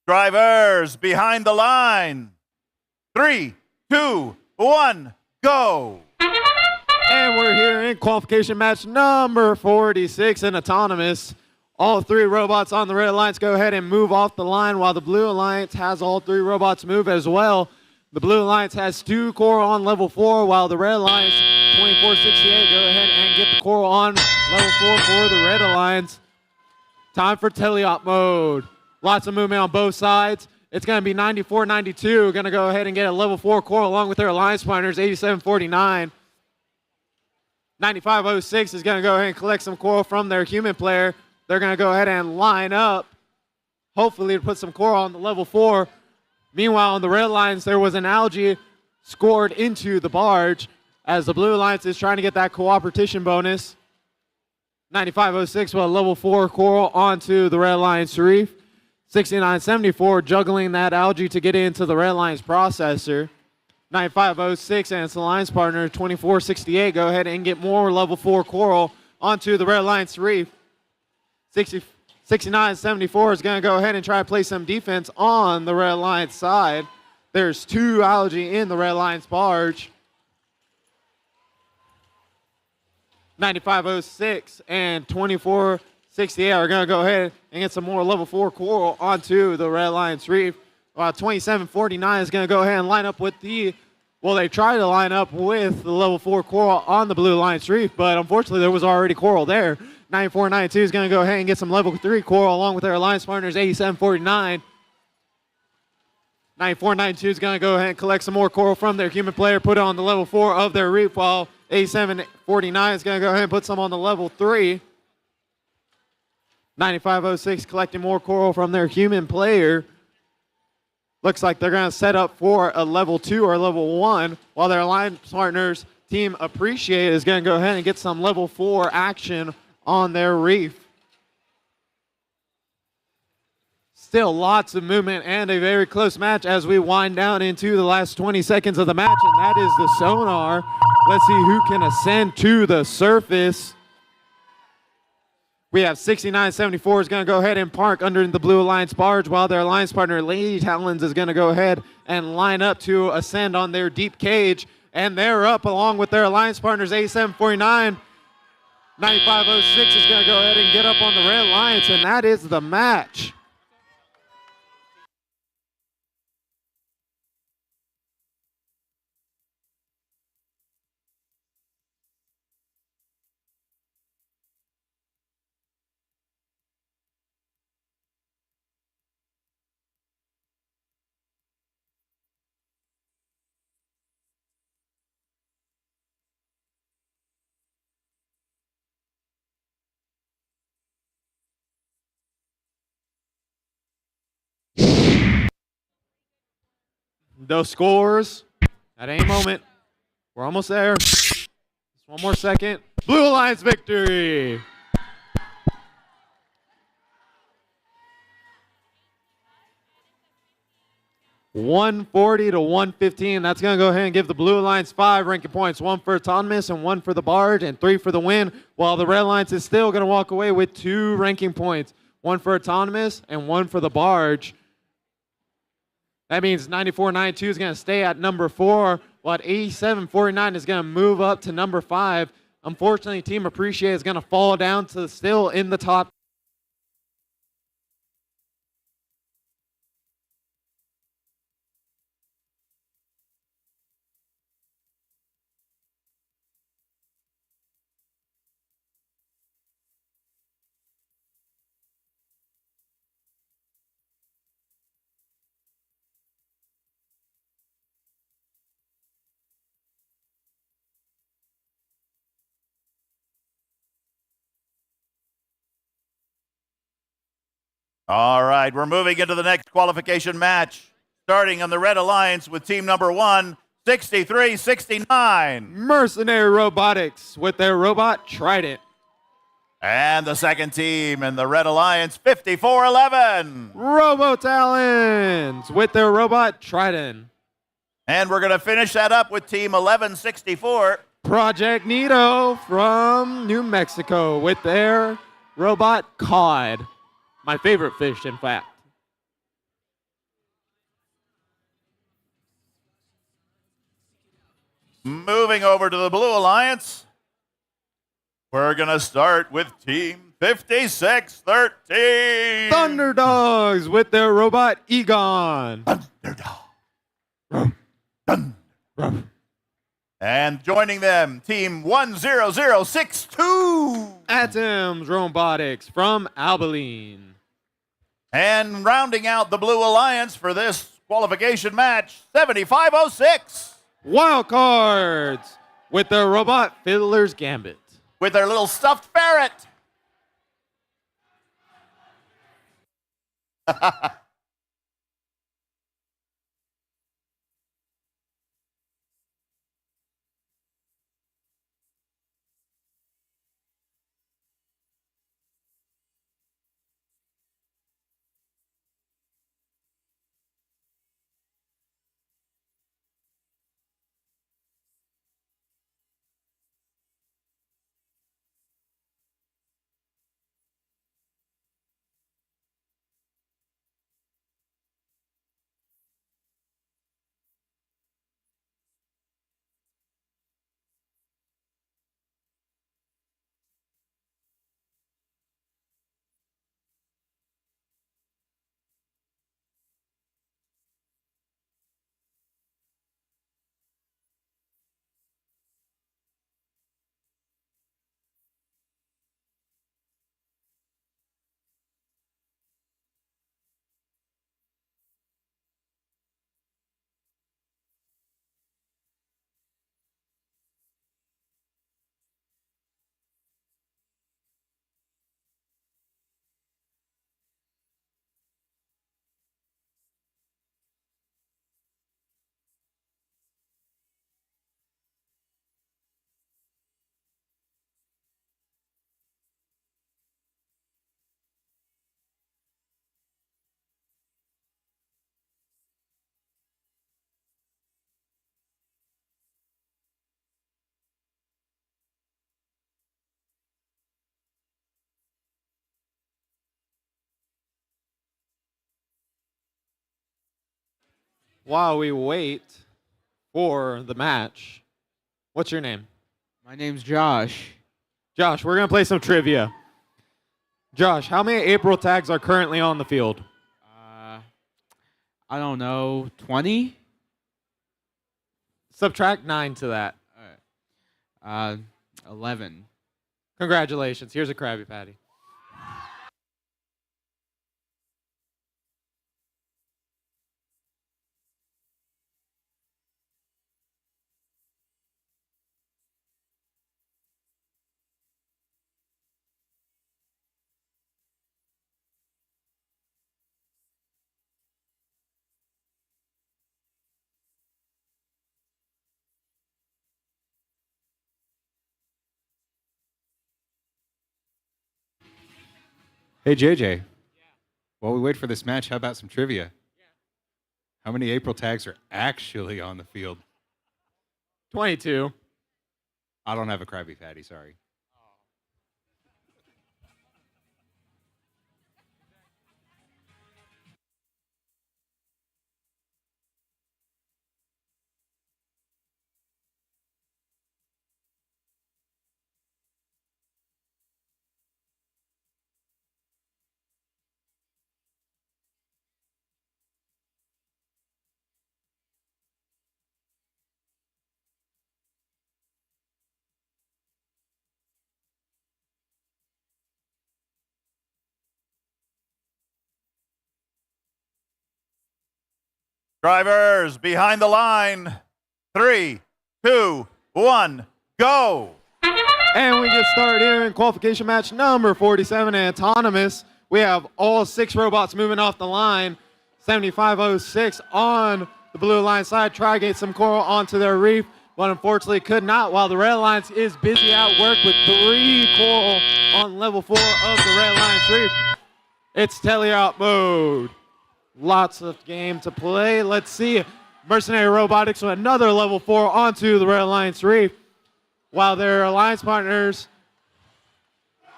Speaker 10: Drivers behind the line. 3, 2, 1, go.
Speaker 7: And we're here in qualification match number 46 in autonomous. All three robots on the red alliance go ahead and move off the line while the blue alliance has all three robots move as well. The blue alliance has 2 coral on level 4 while the red alliance 2468 go ahead and get the coral on level 4 for the red alliance. Time for teleop mode. Lots of movement on both sides. It's going to be 9492 going to go ahead and get a level 4 coral along with their alliance partners 8749. 9506 is going to go ahead and collect some coral from their human player. They're going to go ahead and line up, hopefully to put some coral on the level 4. Meanwhile, on the red alliance, there was an algae scored into the barge as the blue alliance is trying to get that cooperation bonus. 9506 with a level 4 coral onto the red alliance reef. 6974 juggling that algae to get into the red alliance processor. 9506 and its alliance partner 2468 go ahead and get more level 4 coral onto the red alliance reef. 6974 is going to go ahead and try to play some defense on the red alliance side. There's 2 algae in the red alliance barge. 9506 and 2468 are going to go ahead and get some more level 4 coral onto the red alliance reef. 2749 is going to go ahead and line up with they try to line up with the level 4 coral on the blue alliance reef, but unfortunately there was already coral there. 9492 is going to go ahead and get some level 3 coral along with their alliance partners 8749. 9492 is going to go ahead and collect some more coral from their human player, put it on the level 4 of their reef, while 8749 is going to go ahead and put some on the level 3. 9506 collecting more coral from their human player. Looks like they're going to set up for a level 2 or level 1, while their alliance partners, Team Appreciate, is going to go ahead and get some level 4 action on their reef. Still lots of movement and a very close match as we wind down into the last 20 seconds of the match, and that is the sonar. Let's see who can ascend to the surface. We have 6974 is going to go ahead and park under the Blue Alliance barge, while their alliance partner Lady Talons is going to go ahead and line up to ascend on their deep cage. And they're up along with their alliance partners 8749. 9506 is going to go ahead and get up on the Red Alliance, and that is the match. Those scores at any moment. We're almost there. Just one more second. Blue Alliance victory. $140 to $115. That's going to go ahead and give the Blue Alliance 5 ranking points. 1 for autonomous and 1 for the barge and 3 for the win, while the Red Alliance is still going to walk away with 2 ranking points. 1 for autonomous and 1 for the barge. That means 9492 is going to stay at number 4, while 8749 is going to move up to number 5. Unfortunately, Team Appreciate is going to fall down to still in the top.
Speaker 10: All right, we're moving into the next qualification match. Starting on the Red Alliance with team number 1, 6369.
Speaker 7: Mercenary Robotics with their robot Trident.
Speaker 10: And the second team in the Red Alliance, 5411.
Speaker 7: Robo Talons with their robot Trident.
Speaker 10: And we're going to finish that up with team 1164.
Speaker 7: Project Nito from New Mexico with their robot Cod. My favorite fish, in fact.
Speaker 10: Moving over to the Blue Alliance, we're going to start with Team 56, 13.
Speaker 7: Thunderdogs with their robot Egon.
Speaker 10: And joining them, Team 10062.
Speaker 7: Atom's Robotics from Abilene.
Speaker 10: And rounding out the Blue Alliance for this qualification match, 7506.
Speaker 7: Wildcards with their robot Fiddler's Gambit.
Speaker 10: With their little stuffed ferret.
Speaker 7: While we wait for the match, what's your name?
Speaker 13: My name's Josh.
Speaker 7: Josh, we're going to play some trivia. Josh, how many April tags are currently on the field?
Speaker 13: I don't know, 20?
Speaker 7: Subtract 9 to that.
Speaker 13: All right. 11.
Speaker 7: Congratulations. Here's a Krabby Patty.
Speaker 14: Hey, JJ. While we wait for this match, how about some trivia? How many April tags are actually on the field?
Speaker 7: 22.
Speaker 14: I don't have a Krabby Patty, sorry.
Speaker 10: Drivers behind the line. 3, 2, 1, go.
Speaker 7: And we get started here in qualification match number 47, Autonomous. We have all 6 robots moving off the line. 7506 on the Blue Alliance side. Try to get some coral onto their reef, but unfortunately could not, while the Red Alliance is busy at work with 3 coral on level 4 of the Red Alliance reef. It's teleop mode. Lots of game to play. Let's see. Mercenary Robotics with another level 4 onto the Red Alliance reef, while their alliance partners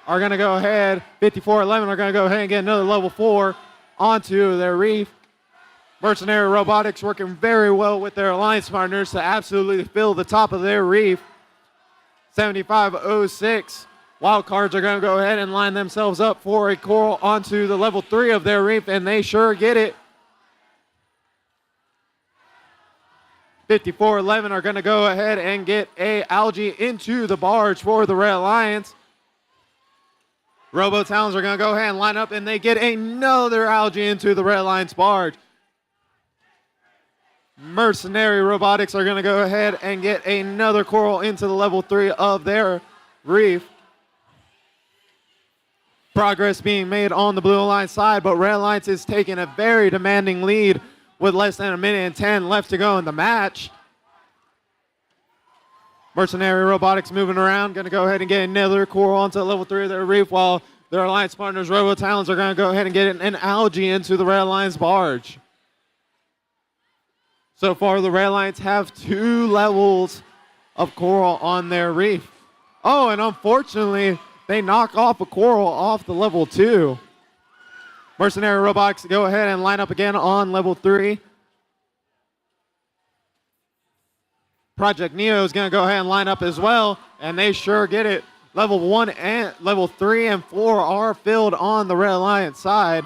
Speaker 7: are going to go ahead. 5411 are going to go ahead and get another level 4 onto their reef. Mercenary Robotics working very well with their alliance partners to absolutely fill the top of their reef. 7506. Wild cards are going to go ahead and line themselves up for a coral onto the level 3 of their reef, and they sure get it. 5411 are going to go ahead and get a algae into the barge for the Red Alliance. Robo-Talons are going to go ahead and line up, and they get another algae into the Red Alliance barge. Mercenary Robotics are going to go ahead and get another coral into the level 3 of their reef. Progress being made on the Blue Alliance side, but Red Alliance is taking a very demanding lead with less than 1:10 left to go in the match. Mercenary Robotics moving around, going to go ahead and get another coral onto level 3 of their reef, while their alliance partners, Robo-Talons, are going to go ahead and get an algae into the Red Alliance barge. So far, the Red Alliance have 2 levels of coral on their reef. Oh, and unfortunately, they knock off a coral off the level 2. Mercenary Robotics go ahead and line up again on level 3. Project Neo is going to go ahead and line up as well, and they sure get it. Level 1 and level 3 and 4 are filled on the Red Alliance side.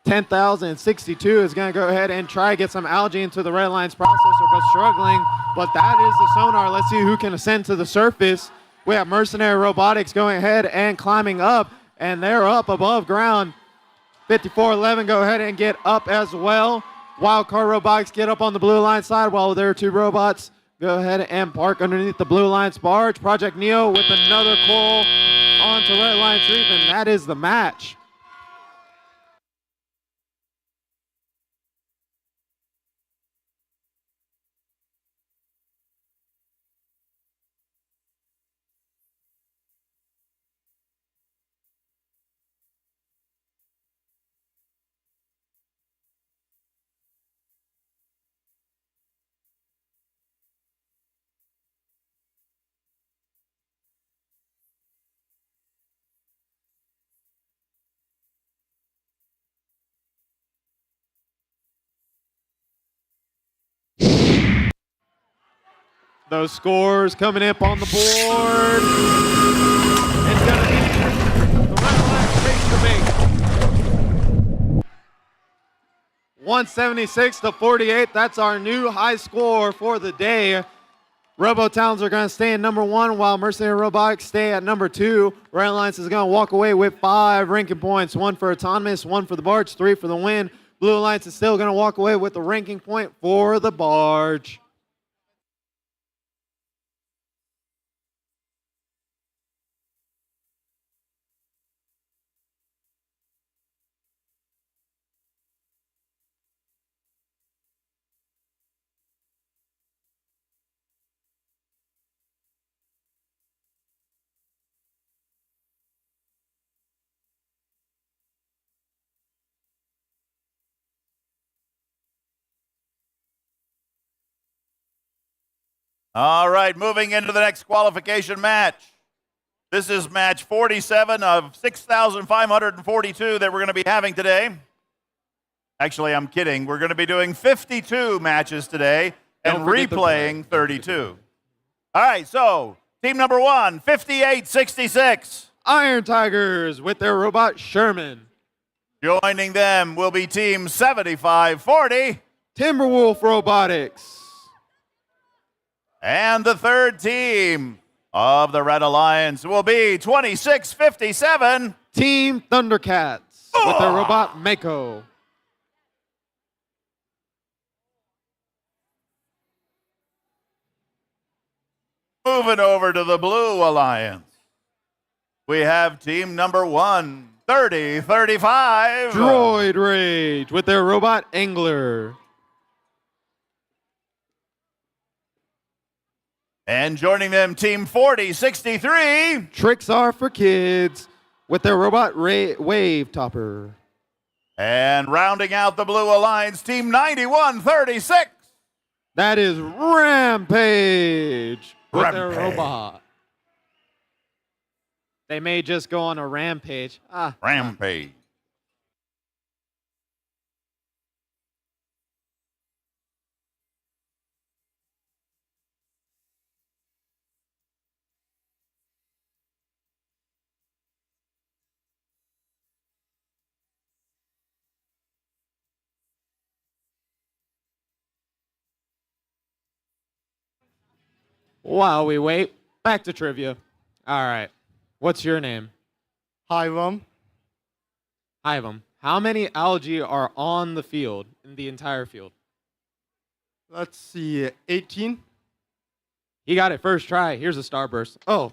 Speaker 7: 10,062 is going to go ahead and try to get some algae into the Red Alliance processor, but struggling. But that is the sonar. Let's see who can ascend to the surface. We have Mercenary Robotics going ahead and climbing up, and they're up above ground. 5411 go ahead and get up as well. Wildcard Robotics get up on the Blue Alliance side, while their 2 robots go ahead and park underneath the Blue Alliance barge. Project Neo with another coral onto Red Alliance reef, and that is the match. Those scores coming up on the board. It's going to be the Red Alliance race to make 176 to 48. That's our new high score for the day. Robo-Talons are going to stay in number 1, while Mercenary Robotics stay at number 2. Red Alliance is going to walk away with 5 ranking points, 1 for autonomous, 1 for the barge, 3 for the win. Blue Alliance is still going to walk away with the ranking point for the barge.
Speaker 10: All right, moving into the next qualification match. This is match 47 of 6,542 that we're going to be having today. Actually, I'm kidding. We're going to be doing 52 matches today and replaying 32. All right, so team number 1, 5866.
Speaker 7: Iron Tigers with their robot Sherman.
Speaker 10: Joining them will be team 7540.
Speaker 7: Timberwolf Robotics.
Speaker 10: And the third team of the Red Alliance will be 2657.
Speaker 7: Team Thundercats with their robot Mako.
Speaker 10: Moving over to the Blue Alliance, we have team number 1, 3035.
Speaker 7: Droid Rage with their robot Angler.
Speaker 10: And joining them, team 4063.
Speaker 7: Tricks Are for Kids with their robot Wave Topper.
Speaker 10: And rounding out the Blue Alliance, team 9136.
Speaker 7: That is Rampage with their robot. They may just go on a rampage.
Speaker 10: Rampage.
Speaker 7: While we wait, back to trivia. All right. What's your name?
Speaker 15: Hiram.
Speaker 7: Hiram. How many algae are on the field, in the entire field?
Speaker 15: Let's see, 18.
Speaker 7: He got it first try. Here's a starburst. Oh.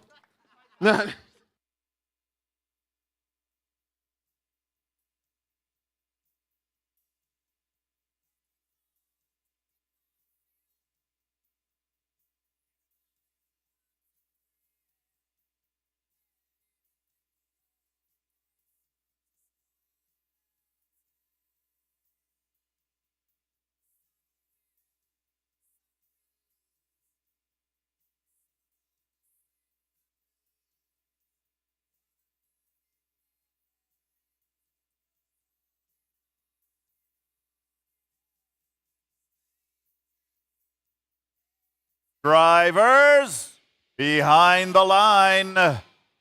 Speaker 10: Drivers, behind the line.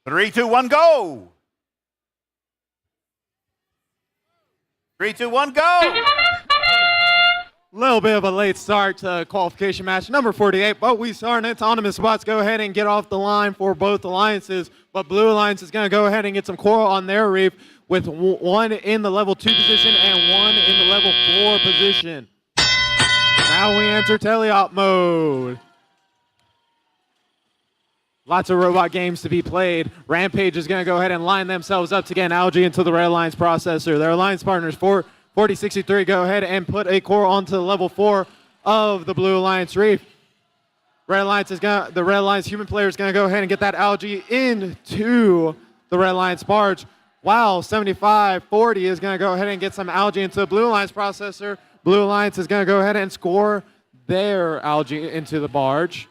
Speaker 10: 3, 2, 1, go. 3, 2, 1, go.
Speaker 7: Little bit of a late start to qualification match number 48, but we start in autonomous spots. Go ahead and get off the line for both alliances. But Blue Alliance is going to go ahead and get some coral on their reef with one in the level 2 position and one in the level 4 position. Now we enter teleop mode. Lots of robot games to be played. Rampage is going to go ahead and line themselves up to get an algae into the Red Alliance processor. Their alliance partners, 4063, go ahead and put a core onto the level 4 of the Blue Alliance reef. The Red Alliance human player is going to go ahead and get that algae into the Red Alliance barge, while 7540 is going to go ahead and get some algae into the Blue Alliance processor. Blue Alliance is going to go ahead and score their algae into the barge.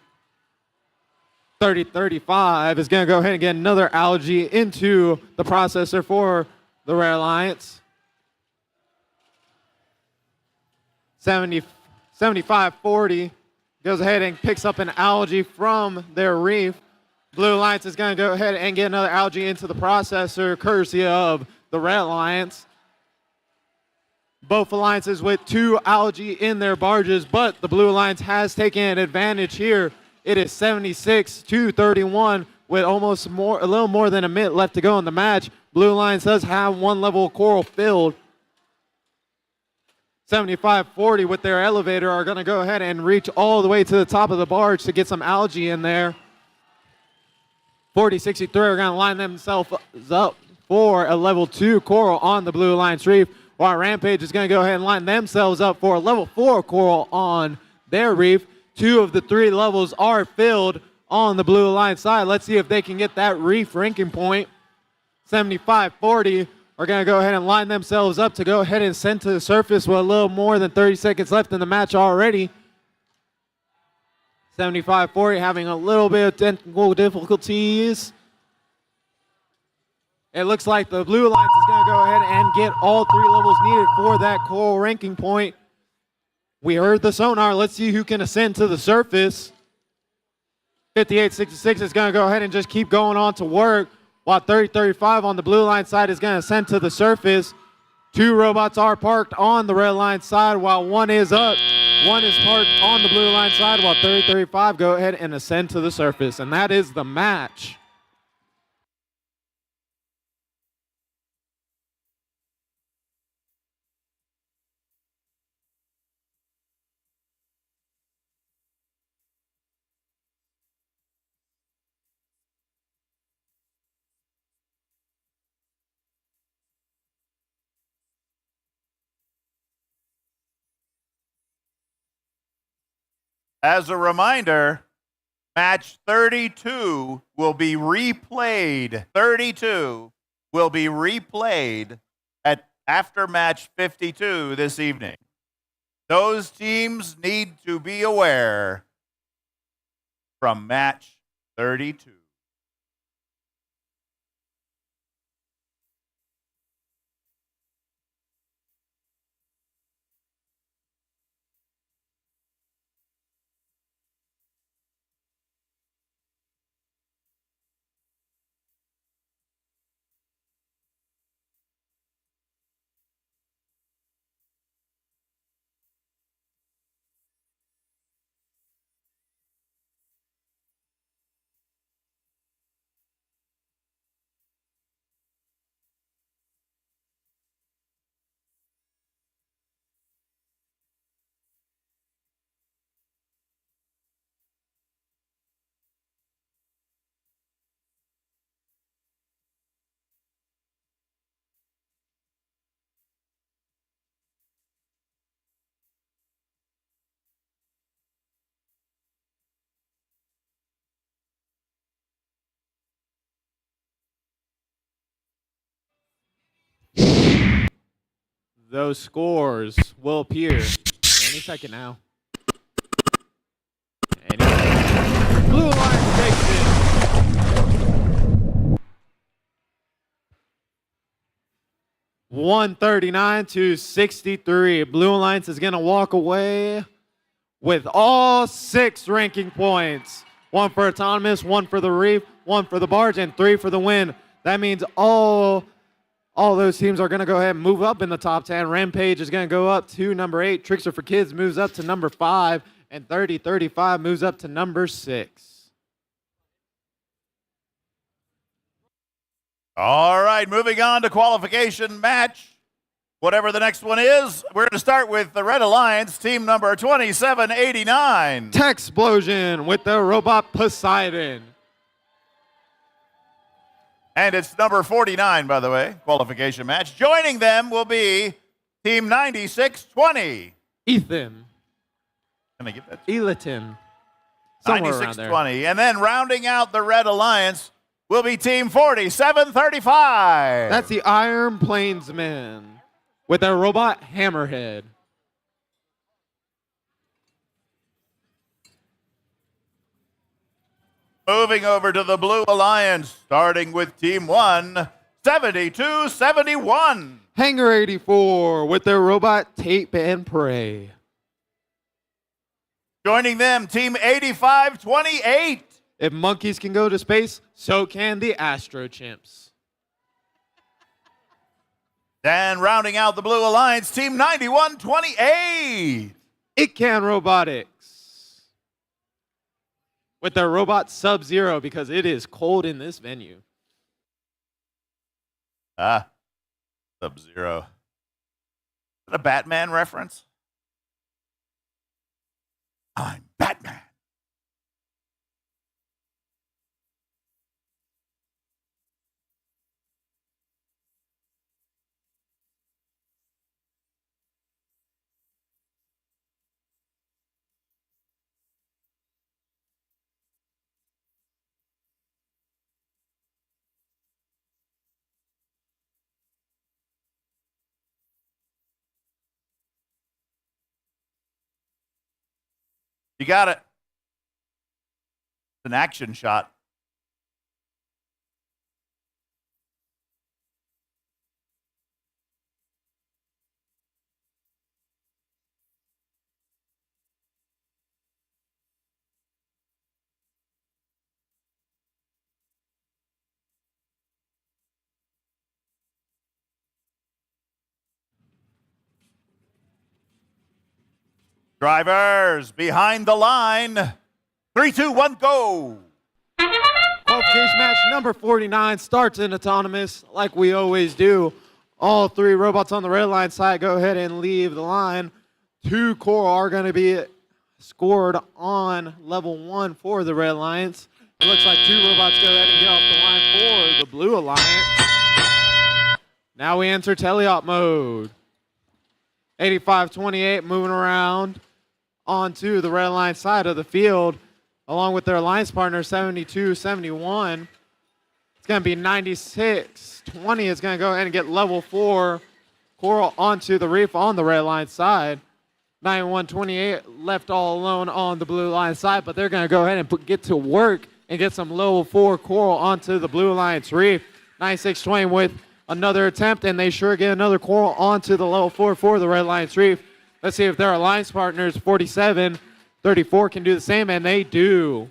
Speaker 7: 3035 is going to go ahead and get another algae into the processor for the Red Alliance. 7540 goes ahead and picks up an algae from their reef. Blue Alliance is going to go ahead and get another algae into the processor, courtesy of the Red Alliance. Both alliances with 2 algae in their barges, but the Blue Alliance has taken an advantage here. It is 76-31 with a little more than a minute left to go in the match. Blue Alliance does have one level of coral filled. 7540 with their elevator are going to go ahead and reach all the way to the top of the barge to get some algae in there. 4063 are going to line themselves up for a level 2 coral on the Blue Alliance reef, while Rampage is going to go ahead and line themselves up for a level 4 coral on their reef. 2 of the 3 levels are filled on the Blue Alliance side. Let's see if they can get that reef ranking point. 7540 are going to go ahead and line themselves up to go ahead and send to the surface with a little more than 30 seconds left in the match already. 7540 having a little bit of technical difficulties. It looks like the Blue Alliance is going to go ahead and get all 3 levels needed for that coral ranking point. We heard the sonar. Let's see who can ascend to the surface. 5866 is going to go ahead and just keep going on to work, while 3035 on the Blue Alliance side is going to ascend to the surface. 2 robots are parked on the Red Alliance side, while 1 is up. 1 is parked on the Blue Alliance side, while 3035 go ahead and ascend to the surface. And that is the match.
Speaker 10: As a reminder, match 32 will be replayed. 32 will be replayed after match 52 this evening. Those teams need to be aware from match 32.
Speaker 7: those scores will appear any second now. Blue Alliance takes it. 139 to 63. Blue Alliance is going to walk away with all 6 ranking points. 1 for Autonomous, 1 for the Reef, 1 for the Barge, and 3 for the Win. That means all those teams are going to go ahead and move up in the top 10. Rampage is going to go up to number 8. Trickster for Kids moves up to number 5. And 30-35 moves up to number 6.
Speaker 10: All right, moving on to qualification match. Whatever the next one is, we're going to start with the Red Alliance, team number 2789.
Speaker 7: Techsplosion with the robot Poseidon.
Speaker 10: And it's number 49, by the way, qualification match. Joining them will be team 9620.
Speaker 7: Ethan.
Speaker 10: Can I get that?
Speaker 7: Eliton. Somewhere around there.
Speaker 10: 9620. And then rounding out the Red Alliance will be team 4735.
Speaker 7: That's the Iron Plainsmen with their robot Hammerhead.
Speaker 10: Moving over to the Blue Alliance, starting with team 1, 7271.
Speaker 7: Hangar 84 with their robot Tape and Pray.
Speaker 10: Joining them, team 8528.
Speaker 7: If monkeys can go to space, so can the Astro Chimps.
Speaker 10: And rounding out the Blue Alliance, team 9128.
Speaker 7: It Can Robotics with their robot Sub-Zero because it is cold in this venue.
Speaker 10: Sub-Zero. Is that a Batman reference? I'm Batman. You got it. It's an action shot. Drivers behind the line. 3, 2, 1, go.
Speaker 7: Qualification match number 49 starts in Autonomous like we always do. All 3 robots on the red line side go ahead and leave the line. 2 core are going to be scored on level 1 for the Red Alliance. It looks like 2 robots go ahead and get off the line for the Blue Alliance. Now we enter teleop mode. 8528 moving around onto the Red Alliance side of the field, along with their alliance partner 7271. It's going to be 9620 is going to go ahead and get level 4 Coral onto the Reef on the Red Alliance side. 9128 left all alone on the Blue Alliance side, but they're going to go ahead and get to work and get some level 4 Coral onto the Blue Alliance Reef. 9620 with another attempt, and they sure get another Coral onto the level 4 for the Red Alliance Reef. Let's see if their alliance partners, 4734, can do the same, and they do.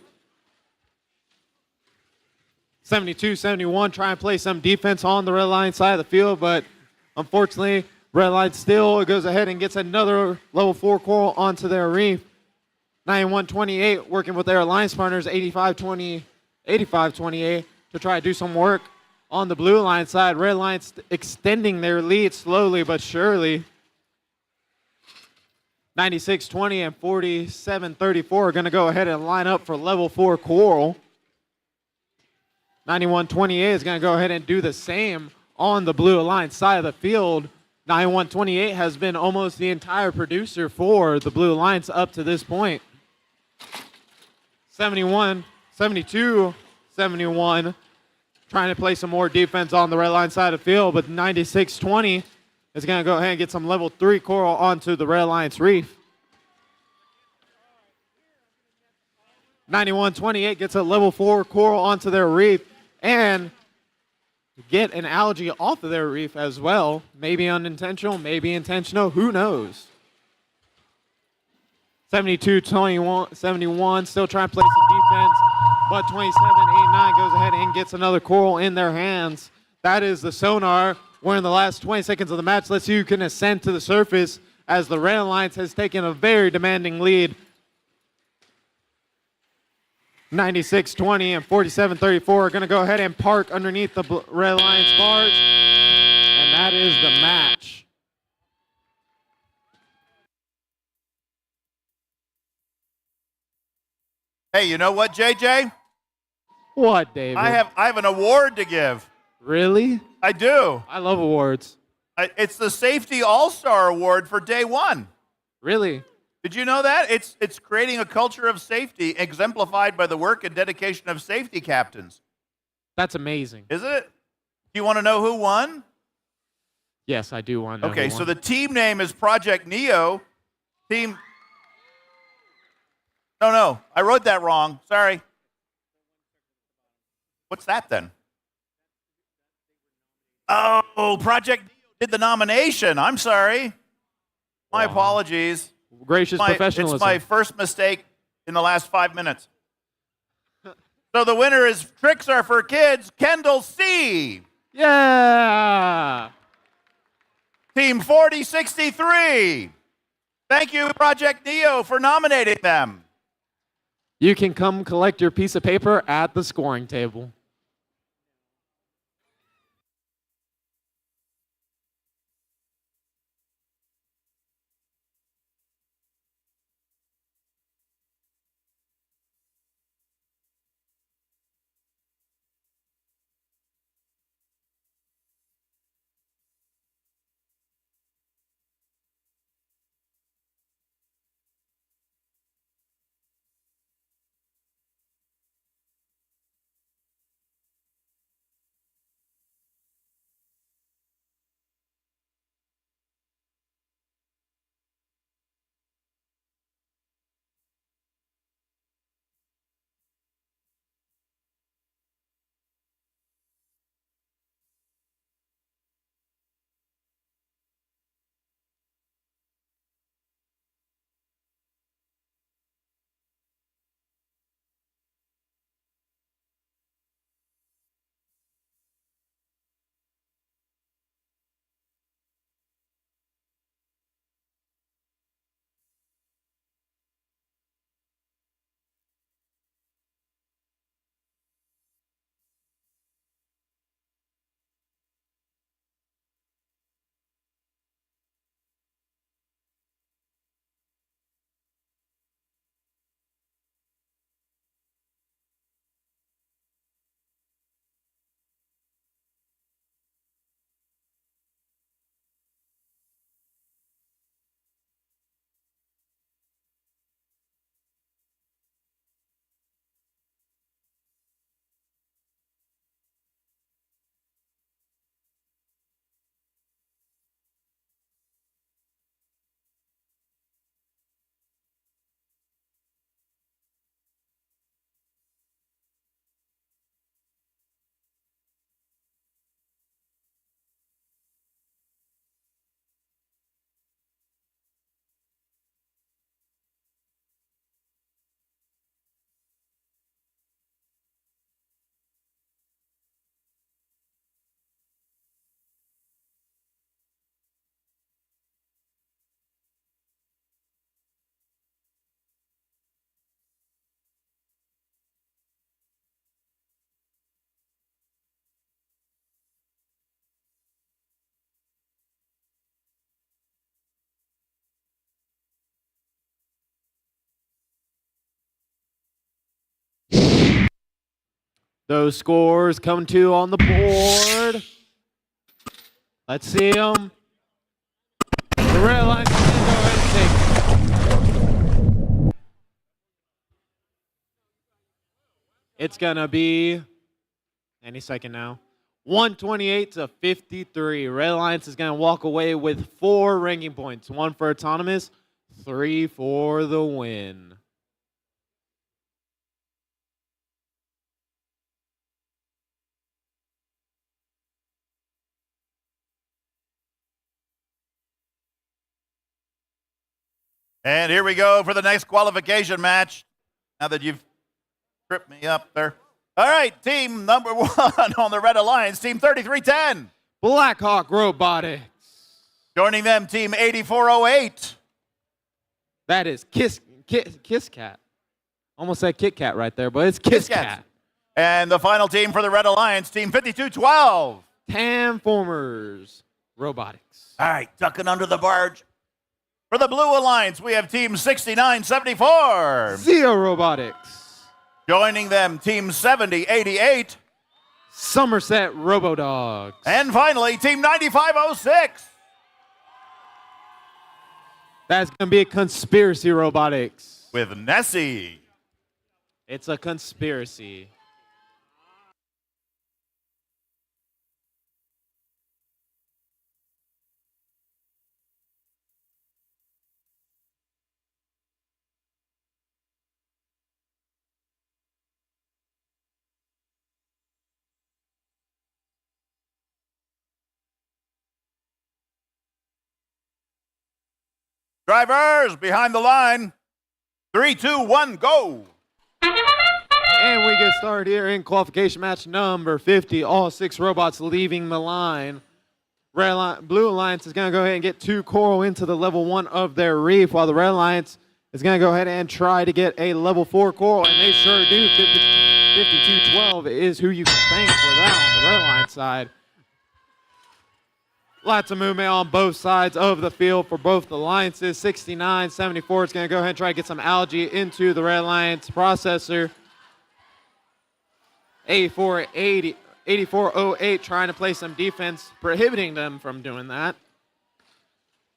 Speaker 7: 72-71 try and play some defense on the Red Alliance side of the field, but unfortunately, Red Alliance still goes ahead and gets another level 4 Coral onto their Reef. 9128 working with their alliance partners, 8528 to try to do some work on the Blue Alliance side. Red Alliance extending their lead slowly but surely. 9620 and 4734 are going to go ahead and line up for level 4 Coral. 9128 is going to go ahead and do the same on the Blue Alliance side of the field. 9128 has been almost the entire producer for the Blue Alliance up to this point. 71, 72, 71 trying to play some more defense on the Red Line side of the field, but 9620 is going to go ahead and get some level 3 coral onto the Red Alliance Reef. 9128 gets a level 4 coral onto their reef and get an algae off of their reef as well. Maybe unintentional, maybe intentional, who knows? 72-21, still trying to play some defense, but 27-89 goes ahead and gets another coral in their hands. That is the sonar. We're in the last 20 seconds of the match. Let's see who can ascend to the surface as the Red Alliance has taken a very demanding lead. 96-20 and 47-34 are going to go ahead and park underneath the Red Alliance barge, and that is the match.
Speaker 10: Hey, you know what, JJ?
Speaker 7: What, David?
Speaker 10: I have an award to give.
Speaker 7: Really?
Speaker 10: I do.
Speaker 7: I love awards.
Speaker 10: It's the Safety All-Star Award for day one.
Speaker 7: Really?
Speaker 10: Did you know that? It's creating a culture of safety exemplified by the work and dedication of safety captains.
Speaker 7: That's amazing.
Speaker 10: Isn't it? Do you want to know who won?
Speaker 7: Yes, I do want to know.
Speaker 10: Okay,
Speaker 7: who
Speaker 10: so
Speaker 7: won.
Speaker 10: the team name is Project Neo. No, I wrote that wrong. Sorry. What's that then? Oh, Project Neo did the nomination. I'm sorry. My apologies.
Speaker 7: Gracious professionalism.
Speaker 10: It's my first mistake in the last 5 minutes. So the winner is Tricks Are for Kids, Kendall C.
Speaker 7: Yeah.
Speaker 10: Team 4063. Thank you, Project Neo, for nominating them.
Speaker 7: You can come collect your piece of paper at the scoring table. Those scores come to on the board. Let's see them. The Red Alliance can go ahead and take. It's going to be any second now. 128 to 53. Red Alliance is going to walk away with 4 ranking points. 1 for autonomous, 3 for the win.
Speaker 10: And here we go for the next qualification match. Now that you've tripped me up there. All right, team number 1 on the Red Alliance, team 3310.
Speaker 7: Blackhawk Robotics.
Speaker 10: Joining them, team 8408.
Speaker 7: That is Kiss Cat. Almost said Kit Kat right there, but it's Kiss Cat.
Speaker 10: And the final team for the Red Alliance, team 5212.
Speaker 7: Tamformers Robotics.
Speaker 10: All right, ducking under the barge. For the Blue Alliance, we have team 6974.
Speaker 7: Zeo Robotics.
Speaker 10: Joining them, team 7088.
Speaker 7: Somerset Robodogs.
Speaker 10: And finally, team 9506.
Speaker 7: That's going to be a Conspiracy Robotics.
Speaker 10: With Nessie.
Speaker 7: It's a conspiracy.
Speaker 10: Drivers, behind the line. 3, 2, 1, go.
Speaker 7: And we get started here in qualification match number 50. All 6 robots leaving the line. Blue Alliance is going to go ahead and get 2 coral into the level 1 of their reef, while the Red Alliance is going to go ahead and try to get a level 4 coral, and they sure do. 5212 is who you can thank for that on the Red Alliance side. Lots of movement on both sides of the field for both alliances. 6974 is going to go ahead and try to get some algae into the Red Alliance processor. 8408 trying to play some defense, prohibiting them from doing that.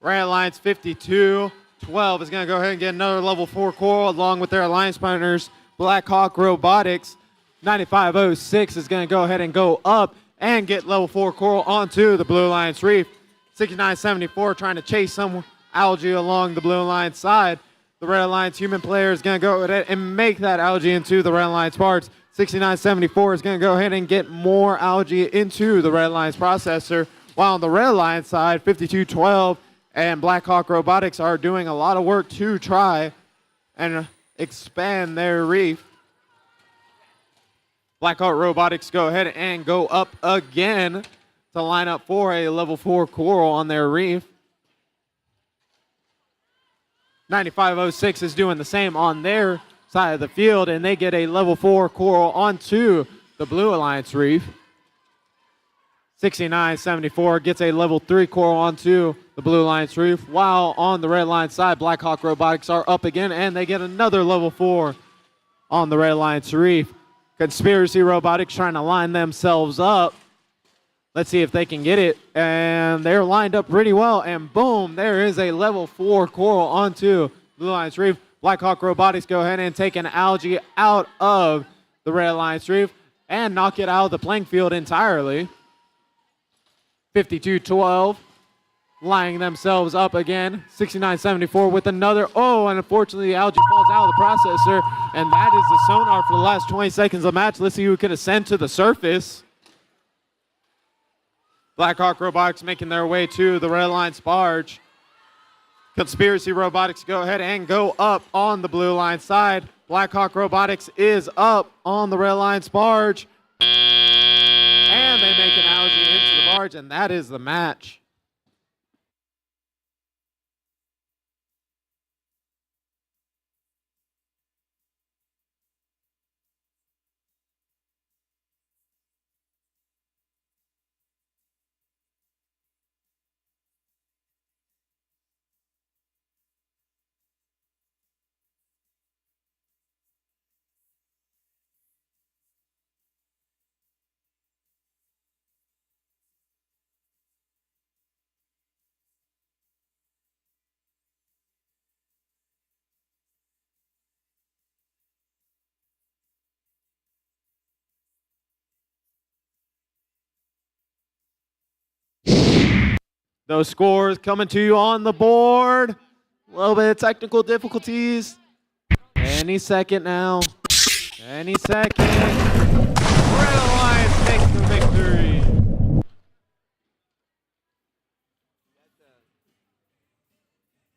Speaker 7: Red Alliance 5212 is going to go ahead and get another level 4 coral along with their alliance partners, Blackhawk Robotics. 9506 is going to go ahead and go up and get level 4 coral onto the Blue Alliance reef. 6974 trying to chase some algae along the Blue Alliance side. The Red Alliance human player is going to go ahead and make that algae into the Red Alliance parts. 6974 is going to go ahead and get more algae into the Red Alliance processor. While on the Red Alliance side, 5212 and Blackhawk Robotics are doing a lot of work to try and expand their reef. Blackhawk Robotics go ahead and go up again to line up for a level 4 coral on their reef. 9506 is doing the same on their side of the field, and they get a level 4 coral onto the Blue Alliance reef. 6974 gets a level 3 coral onto the Blue Alliance reef, while on the Red Alliance side, Blackhawk Robotics are up again, and they get another level 4 on the Red Alliance reef. Conspiracy Robotics trying to line themselves up. Let's see if they can get it. And they're lined up pretty well. And boom, there is a level 4 coral onto Blue Alliance reef. Blackhawk Robotics go ahead and take an algae out of the Red Alliance reef and knock it out of the playing field entirely. 5212 lining themselves up again. 6974 with another. Oh, and unfortunately the algae falls out of the processor. And that is the sonar for the last 20 seconds of the match. Let's see who can ascend to the surface. Blackhawk Robotics making their way to the Red Alliance barge. Conspiracy Robotics go ahead and go up on the Blue Alliance side. Blackhawk Robotics is up on the Red Alliance barge. And they make an algae into the barge, and that is the match. Those scores coming to you on the board. A little bit of technical difficulties. Any second now. Any second. Red Alliance takes the victory.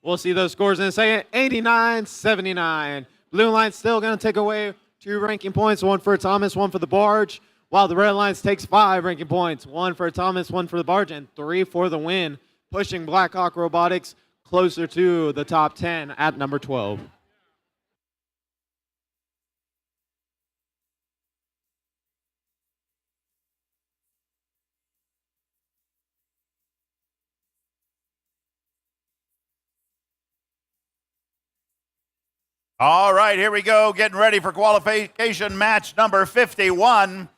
Speaker 7: We'll see those scores in a second. 89-79. Blue Alliance still going to take away 2 ranking points, 1 for Thomas, 1 for the barge, while the Red Alliance takes 5 ranking points, 1 for Thomas, 1 for the barge, and 3 for the win, pushing Blackhawk Robotics closer to the top 10 at number 12.
Speaker 10: All right, here we go. Getting ready for qualification match number 51.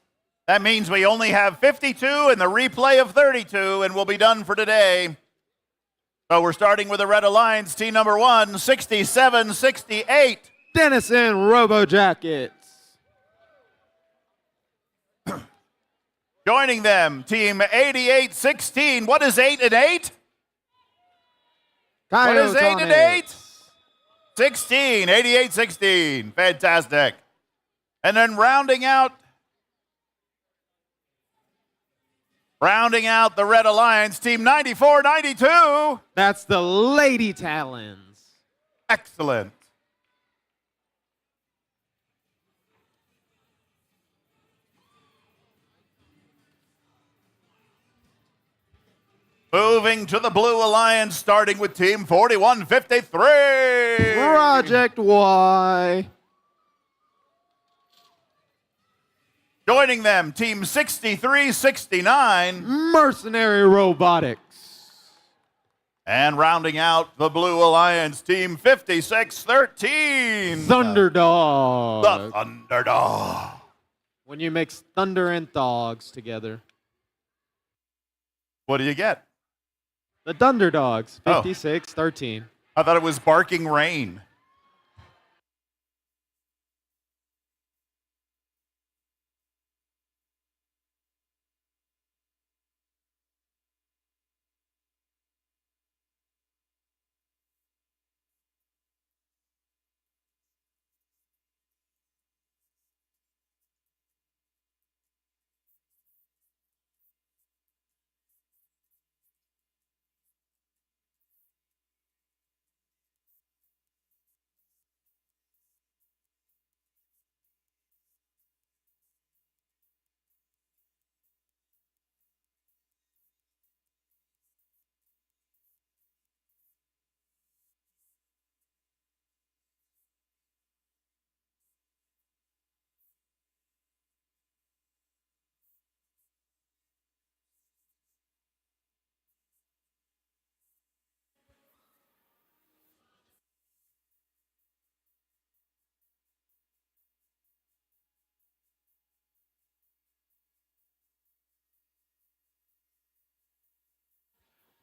Speaker 10: That means we only have 52 and the replay of 32, and we'll be done for today. So we're starting with the Red Alliance, team number 1, 67-68.
Speaker 7: Denison Robo Jackets.
Speaker 10: Joining them, team 88-16. What is 8 and 8? What is 8 and 8? 16, 88-16. Fantastic. And then rounding out the Red Alliance, team 94-92.
Speaker 7: That's the Lady Talons.
Speaker 10: Excellent. Moving to the Blue Alliance, starting with team 41-53.
Speaker 7: Project Y.
Speaker 10: Joining them, team 63-69.
Speaker 7: Mercenary Robotics.
Speaker 10: And rounding out the Blue Alliance, team 56-13.
Speaker 7: Thunderdog.
Speaker 10: The Thunderdog.
Speaker 7: When you mix thunder and dogs together.
Speaker 10: What do you get?
Speaker 7: The Thunderdogs, 56-13.
Speaker 10: I thought it was Barking Rain.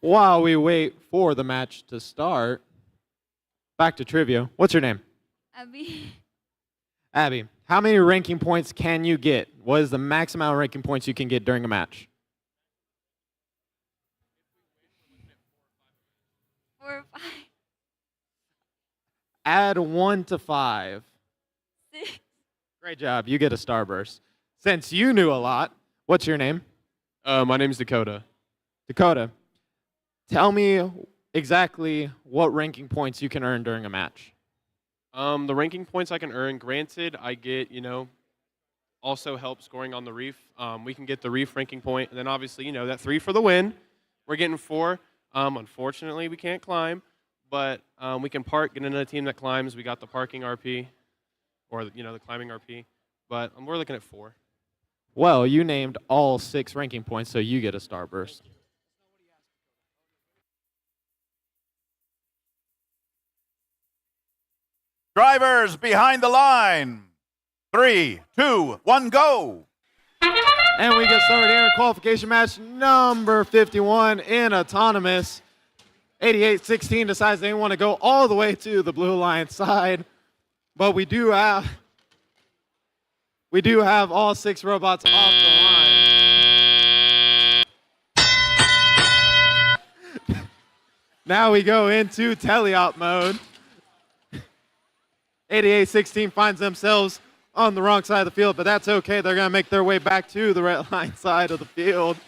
Speaker 7: While we wait for the match to start, back to trivia. What's your name?
Speaker 16: Abby.
Speaker 7: Abby, how many ranking points can you get? What is the max amount of ranking points you can get during a match?
Speaker 16: 4 or 5.
Speaker 7: Add 1 to 5.
Speaker 16: 6.
Speaker 7: Great job. You get a starburst. Since you knew a lot, what's your name?
Speaker 17: My name's Dakota.
Speaker 7: Dakota, tell me exactly what ranking points you can earn during a match.
Speaker 17: The ranking points I can earn, granted, I get, also help scoring on the reef. We can get the reef ranking point, and then obviously, that 3 for the win. We're getting 4. Unfortunately, we can't climb, but we can park, get another team that climbs. We got the parking RP, or, the climbing RP, but we're looking at 4.
Speaker 7: Well, you named all 6 ranking points, so you get a starburst.
Speaker 10: Drivers behind the line. 3, 2, 1, go.
Speaker 7: And we get started here in qualification match number 51 in autonomous. 88-16 decides they want to go all the way to the Blue Alliance side. But we do have all 6 robots off the line. Now we go into teleop mode. 88-16 finds themselves on the wrong side of the field, but that's okay. They're going to make their way back to the red line side of the field.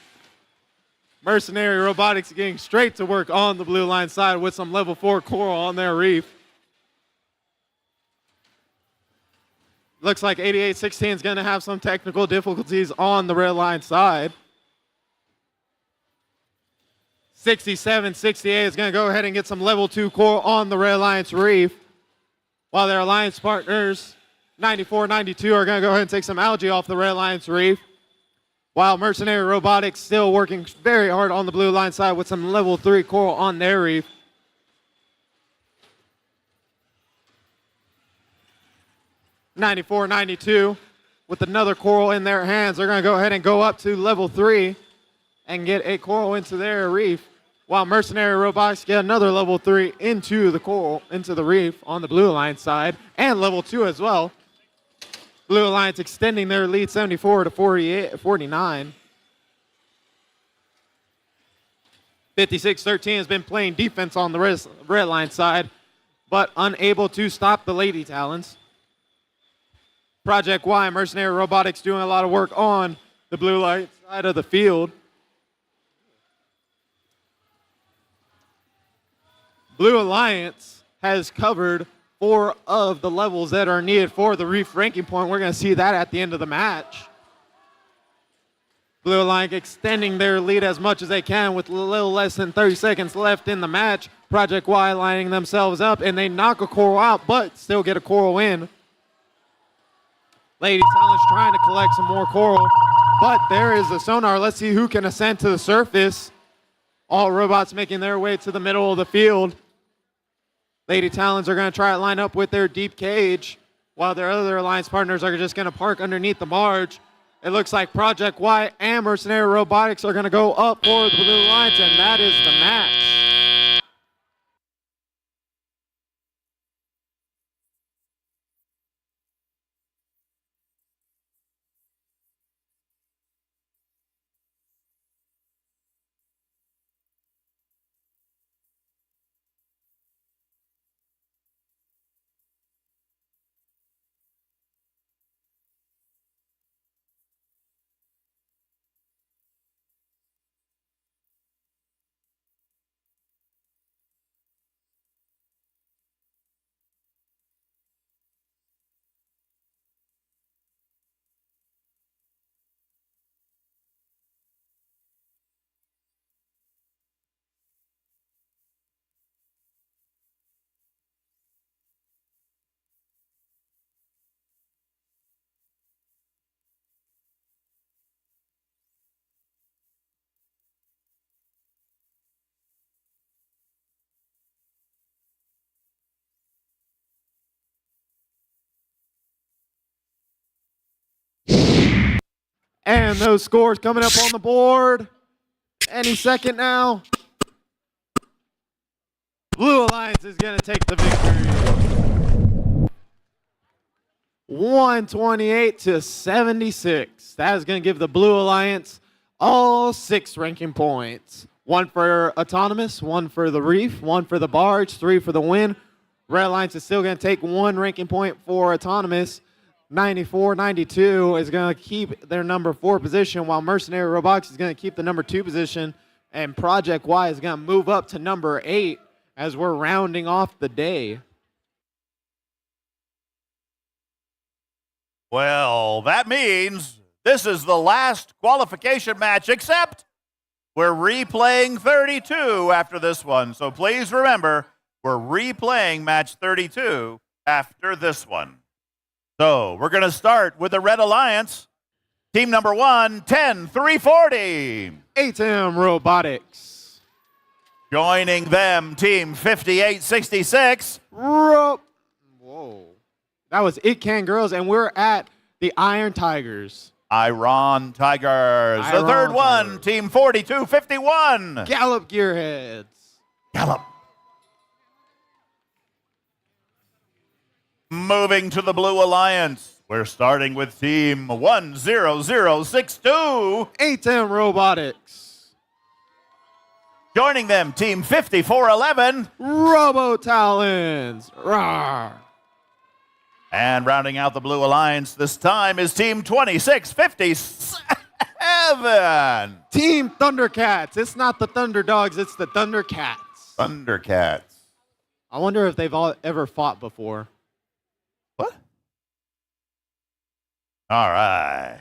Speaker 7: Mercenary Robotics getting straight to work on the blue line side with some level 4 coral on their reef. Looks like 88-16 is going to have some technical difficulties on the red line side. 67-68 is going to go ahead and get some level 2 coral on the red alliance reef, while their alliance partners 94-92 are going to go ahead and take some algae off the red alliance reef, while Mercenary Robotics still working very hard on the blue line side with some level 3 coral on their reef. (94-92) with another coral in their hands. They're going to go ahead and go up to level 3 and get a coral into their reef, while Mercenary Robotics get another level 3 into the coral, into the reef on the Blue Alliance side, and level 2 as well. Blue Alliance extending their lead 74 to 49. 56-13 has been playing defense on the red line side, but unable to stop the Lady Talons. Project Y, Mercenary Robotics doing a lot of work on the blue light side of the field. Blue Alliance has covered 4 of the levels that are needed for the reef ranking point. We're going to see that at the end of the match. Blue Alliance extending their lead as much as they can with a little less than 30 seconds left in the match. Project Y lining themselves up, and they knock a coral out, but still get a coral in. Lady Talons trying to collect some more coral, but there is the sonar. Let's see who can ascend to the surface. All robots making their way to the middle of the field. Lady Talons are going to try to line up with their deep cage, while their other alliance partners are just going to park underneath the barge. It looks like Project Y and Mercenary Robotics are going to go up for the Blue Alliance, and that is the match. And those scores coming up on the board any second now. Blue Alliance is going to take the victory. 128-76. That is going to give the Blue Alliance all 6 ranking points. 1 for Autonomous, 1 for the Reef, 1 for the Barge, 3 for the Win. Red Alliance is still going to take 1 ranking point for Autonomous. 94-92 is going to keep their number 4 position, while Mercenary Robotics is going to keep the number 2 position, and Project Y is going to move up to number 8 as we're rounding off the day.
Speaker 10: Well, that means this is the last qualification match, except we're replaying 32 after this one. So please remember, we're replaying match 32 after this one. So we're going to start with the Red Alliance. Team number 1, 10-340.
Speaker 7: Anthem Robotics.
Speaker 10: Joining them, team 58-66.
Speaker 7: Whoa. That was It Can Girls, and we're at the Iron Tigers.
Speaker 10: Iron Tigers. The third one, team 42-51.
Speaker 7: Gallop Gearheads.
Speaker 10: Gallop. Moving to the Blue Alliance, we're starting with team 10062.
Speaker 7: Anthem Robotics.
Speaker 10: Joining them, Team 5411.
Speaker 7: Robo Talons. Rawr.
Speaker 10: And rounding out the Blue Alliance this time is Team 2657.
Speaker 7: Team Thundercats. It's not the Thunderdogs, it's the Thundercats.
Speaker 10: Thundercats.
Speaker 7: I wonder if they've all ever fought before.
Speaker 10: What? All right.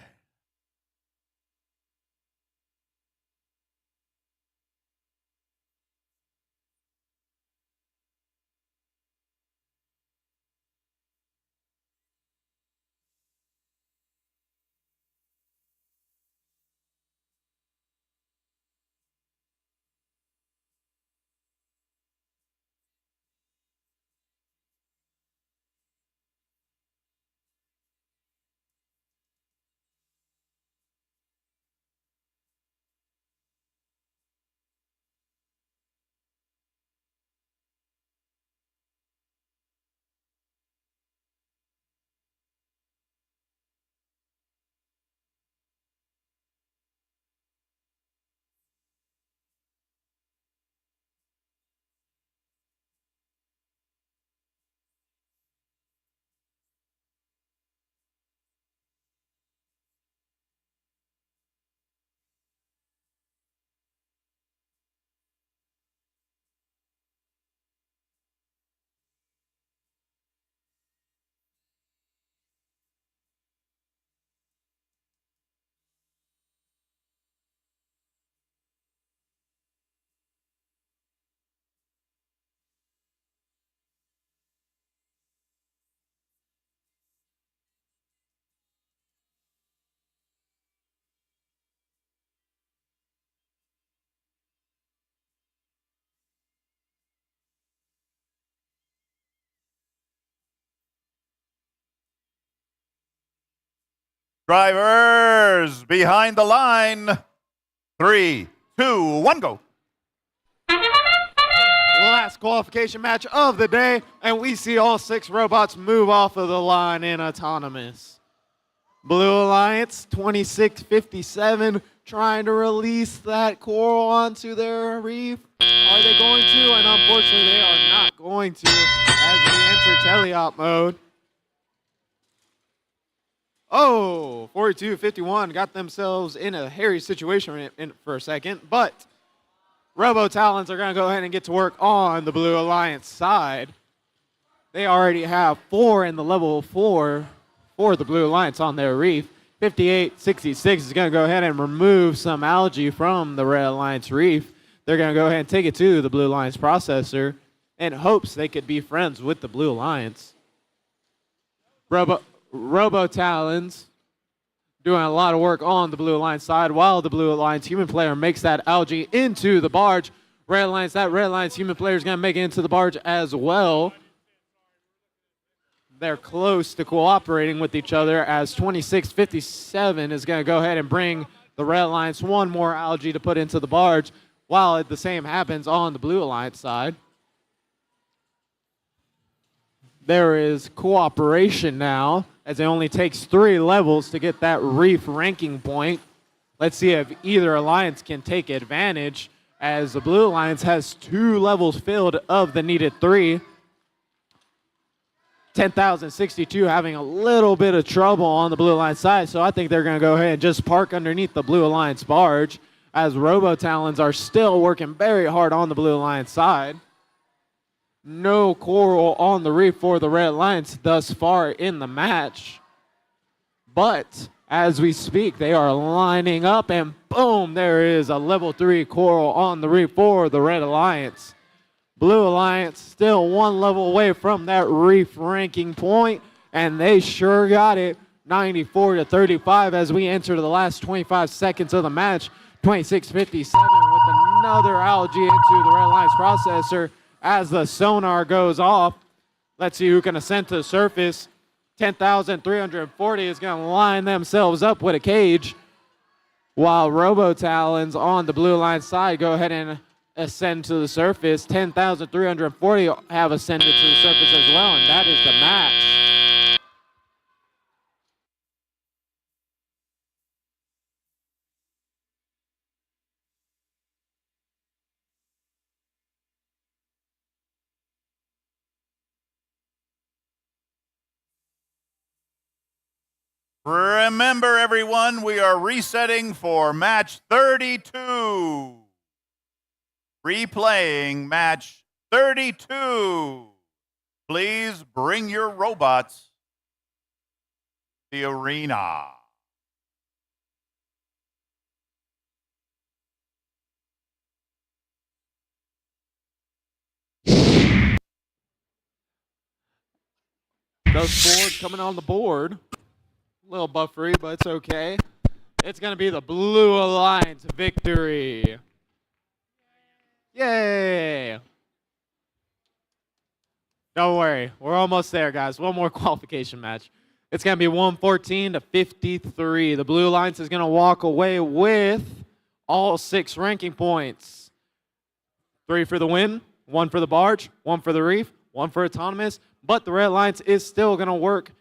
Speaker 10: Drivers behind the line. 3, 2, 1, go.
Speaker 7: Last qualification match of the day, and we see all 6 robots move off of the line in autonomous. Blue Alliance 2657 trying to release that coral onto their reef. Are they going to? And unfortunately they are not going to as we enter teleop mode. Oh, 4251 got themselves in a hairy situation for a second, but Robo Talons are going to go ahead and get to work on the Blue Alliance side. They already have 4 in the level 4 for the Blue Alliance on their reef. 5866 is going to go ahead and remove some algae from the Red Alliance reef. They're going to go ahead and take it to the Blue Alliance processor in hopes they could be friends with the Blue Alliance. Robo Talons doing a lot of work on the Blue Alliance side while the Blue Alliance human player makes that algae into the barge. Red Alliance, that Red Alliance human player is going to make it into the barge as well. They're close to cooperating with each other as 2657 is going to go ahead and bring the Red Alliance one more algae to put into the barge while the same happens on the Blue Alliance side. There is cooperation now, as it only takes 3 levels to get that reef ranking point. Let's see if either alliance can take advantage, as the Blue Alliance has 2 levels filled of the needed 3. 10,062 having a little bit of trouble on the Blue Alliance side, so I think they're going to go ahead and just park underneath the Blue Alliance barge, as Robo Talons are still working very hard on the Blue Alliance side. No coral on the reef for the Red Alliance thus far in the match. But as we speak, they are lining up, and boom, there is a level 3 coral on the reef for the Red Alliance. Blue Alliance still 1 level away from that reef ranking point, and they sure got it. 94-35 as we enter the last 25 seconds of the match. 2657 with another algae into the Red Alliance processor. As the sonar goes off, let's see who can ascend to the surface. 10,340 is going to line themselves up with a cage, while Robo Talons on the Blue Alliance side go ahead and ascend to the surface. 10,340 have ascended to the surface as well, and that is the match.
Speaker 10: Remember, everyone, we are resetting for match 32. Replaying match 32. Please bring your robots to the arena.
Speaker 7: Ghost board coming on the board. A little buffery, but it's okay. It's going to be the Blue Alliance victory. Yay! Don't worry. We're almost there, guys. One more qualification match. It's going to be 114 to 53. The Blue Alliance is going to walk away with all 6 ranking points. 3 for the win, 1 for the barge, 1 for the reef, 1 for autonomous. But the Red Alliance is still going to work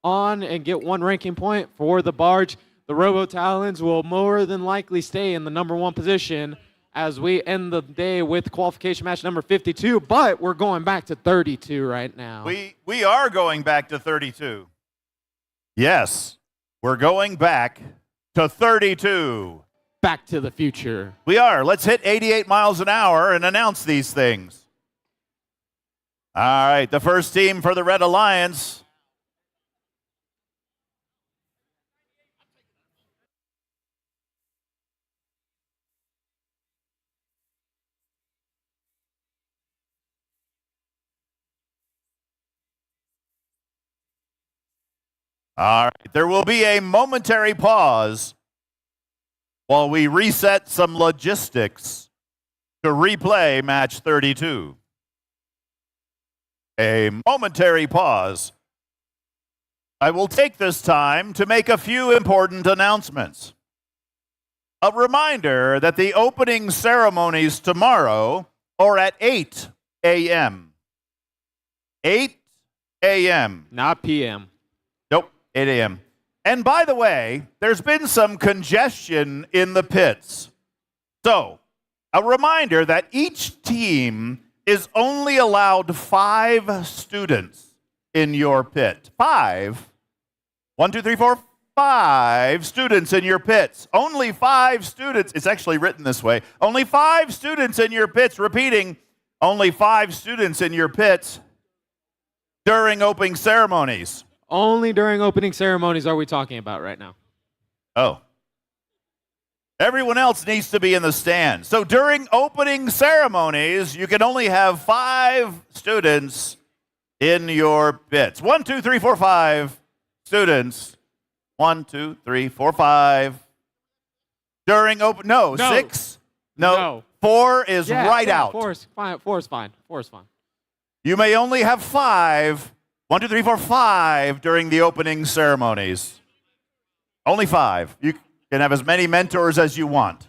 Speaker 7: on and get 1 ranking point for the barge. The Robo Talons will more than likely stay in the number 1 position as we end the day with qualification match number 52, but we're going back to 32 right now.
Speaker 10: We are going back to 32. Yes, we're going back to 32.
Speaker 7: Back to the future.
Speaker 10: We are. Let's hit 88 miles an hour and announce these things. All right, the first team for the Red Alliance. All right, there will be a momentary pause while we reset some logistics to replay match 32. A momentary pause. I will take this time to make a few important announcements. A reminder that the opening ceremonies tomorrow are at 8 a.m. 8 a.m.
Speaker 7: Not p.m.
Speaker 10: Nope, 8 a.m. And by the way, there's been some congestion in the pits. So, a reminder that each team is only allowed 5 students in your pit. 5? 1, 2, 3, 4, 5 students in your pits. Only 5 students. It's actually written this way. Only 5 students in your pits. Repeating, only 5 students in your pits during opening ceremonies.
Speaker 7: Only during opening ceremonies are we talking about right now.
Speaker 10: Oh. Everyone else needs to be in the stands. So during opening ceremonies, you can only have 5 students in your pits. 1, 2, 3, 4, 5 students. 1, 2, 3, 4, 5. During open, no. 6. No. 4 is right out.
Speaker 7: 4 is fine. 4 is fine. 4 is fine.
Speaker 10: You may only have 5. 1, 2, 3, 4, 5 during the opening ceremonies. Only 5. You can have as many mentors as you want.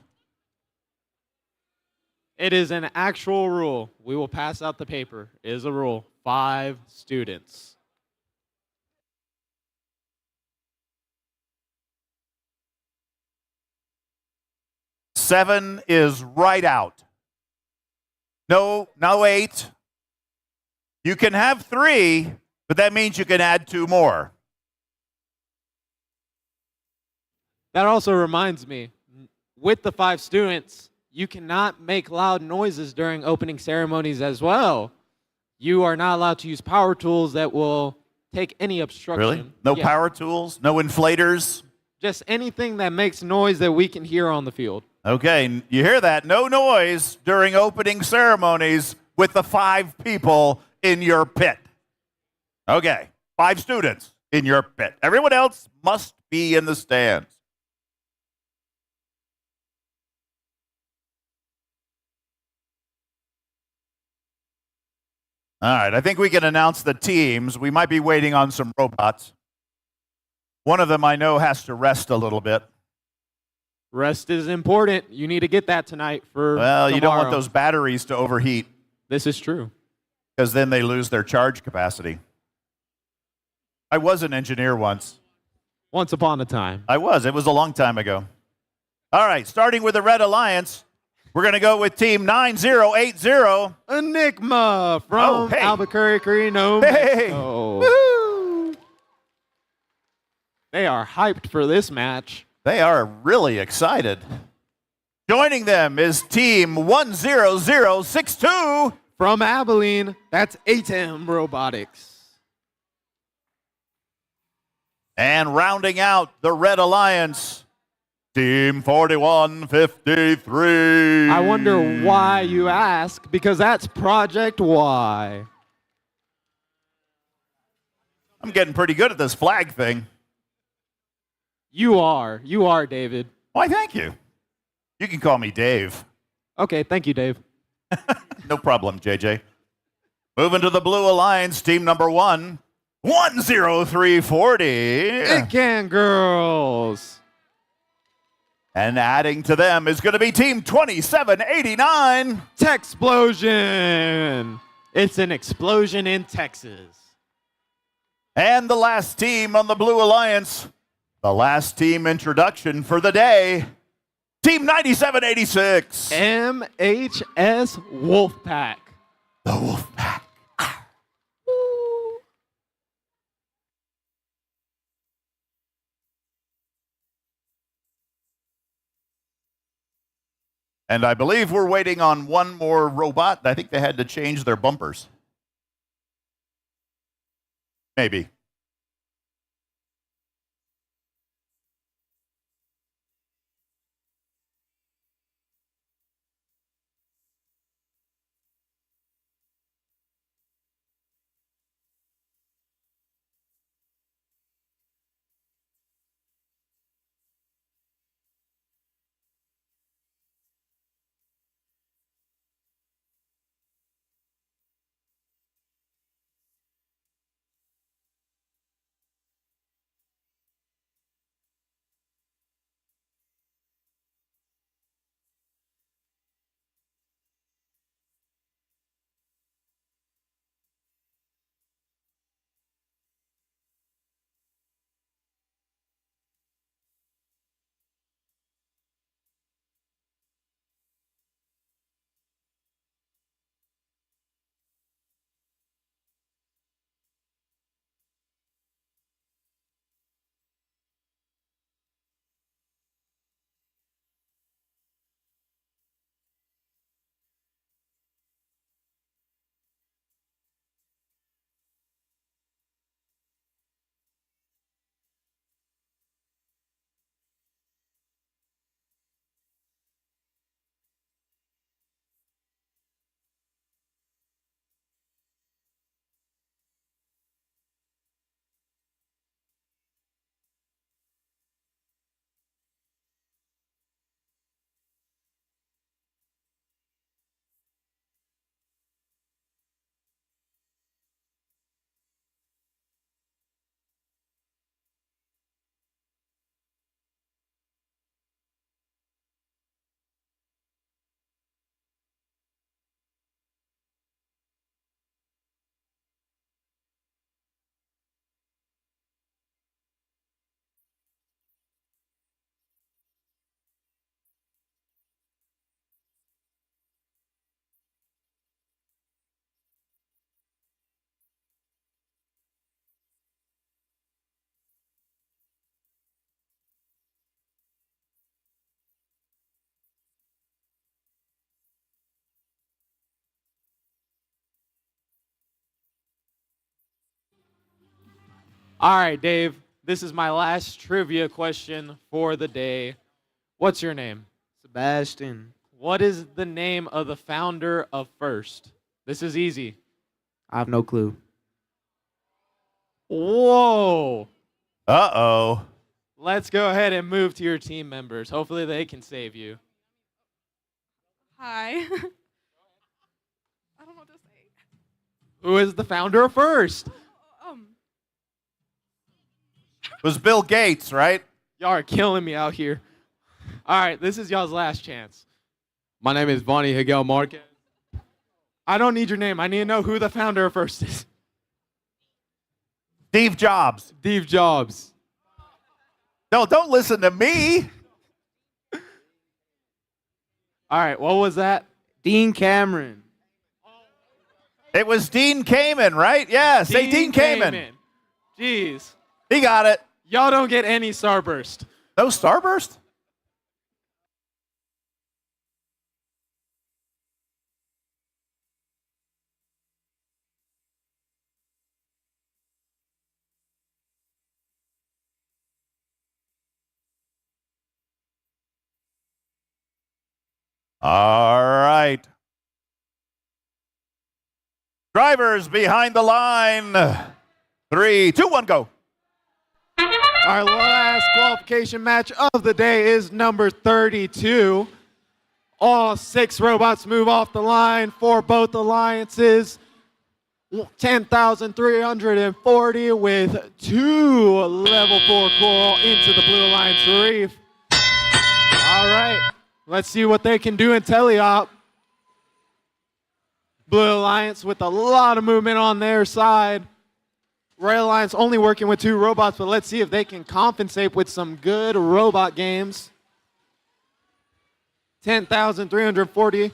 Speaker 7: It is an actual rule. We will pass out the paper. It is a rule. 5 students.
Speaker 10: Seven is right out. No 8. You can have 3, but that means you can add 2 more.
Speaker 7: That also reminds me, with the 5 students, you cannot make loud noises during opening ceremonies as well. You are not allowed to use power tools that will take any obstruction.
Speaker 10: Really? No power tools? No inflators?
Speaker 7: Just anything that makes noise that we can hear on the field.
Speaker 10: Okay, you hear that? No noise during opening ceremonies with the 5 people in your pit. Okay, 5 students in your pit. Everyone else must be in the stands. All right, I think we can announce the teams. We might be waiting on some robots. One of them I know has to rest a little bit.
Speaker 7: Rest is important. You need to get that tonight for
Speaker 10: Well, you don't want
Speaker 7: tomorrow.
Speaker 10: those batteries to overheat.
Speaker 7: This is true.
Speaker 10: Because then they lose their charge capacity. I was an engineer once.
Speaker 7: Once upon a time.
Speaker 10: I was. It was a long time ago. All right, starting with the Red Alliance, we're going to go with Team 9080.
Speaker 7: Enigma from Albuquerque, New
Speaker 10: Hey.
Speaker 7: Mexico.
Speaker 10: Woo.
Speaker 7: They are hyped for this match.
Speaker 10: They are really excited. Joining them is Team 10062
Speaker 7: from Abilene. That's Anthem Robotics.
Speaker 10: And rounding out the Red Alliance, Team 4153.
Speaker 7: I wonder why you ask, because that's Project Y.
Speaker 10: I'm getting pretty good at this flag thing.
Speaker 7: You are, David.
Speaker 10: Why, thank you. You can call me Dave.
Speaker 7: Okay, thank you, Dave.
Speaker 10: No problem, JJ. Moving to the Blue Alliance, team number 10340.
Speaker 7: It can girls.
Speaker 10: And adding to them is going to be team 2789.
Speaker 7: Texplosion. It's an explosion in Texas.
Speaker 10: And the last team on the Blue Alliance, the last team introduction for the day, Team 9786.
Speaker 7: MHS Wolfpack.
Speaker 10: The Wolfpack. And I believe we're waiting on one more robot. I think they had to change their bumpers. Maybe.
Speaker 7: All right, Dave, this is my last trivia question for the day. What's your name?
Speaker 18: Sebastian.
Speaker 7: What is the name of the founder of First? This is easy.
Speaker 18: I have no clue.
Speaker 7: Whoa.
Speaker 10: Uh-oh.
Speaker 7: Let's go ahead and move to your team members. Hopefully they can save you.
Speaker 19: Hi. I don't know what to say.
Speaker 7: Who is the founder of First?
Speaker 10: It was Bill Gates, right?
Speaker 7: Y'all are killing me out here. All right, this is y'all's last chance.
Speaker 13: My name is Vonnie Higuel Marquez.
Speaker 7: I don't need your name. I need to know who the founder of First is.
Speaker 10: Steve Jobs.
Speaker 7: Steve Jobs.
Speaker 10: No, don't listen to me.
Speaker 7: All right, what was that?
Speaker 18: Dean Cameron.
Speaker 10: It was Dean Kamen, right? Yeah, say Dean Kamen.
Speaker 7: Jeez.
Speaker 10: He got it.
Speaker 7: Y'all don't get any starburst.
Speaker 10: No starburst? All right. Drivers behind the line. 3, 2, 1, go.
Speaker 7: Our last qualification match of the day is number 32. All 6 robots move off the line for both alliances. 10,340 with 2 level 4 coral into the Blue Alliance Reef. All right, let's see what they can do in teleop. Blue Alliance with a lot of movement on their side. Red Alliance only working with 2 robots, but let's see if they can compensate with some good robot games. 10,340.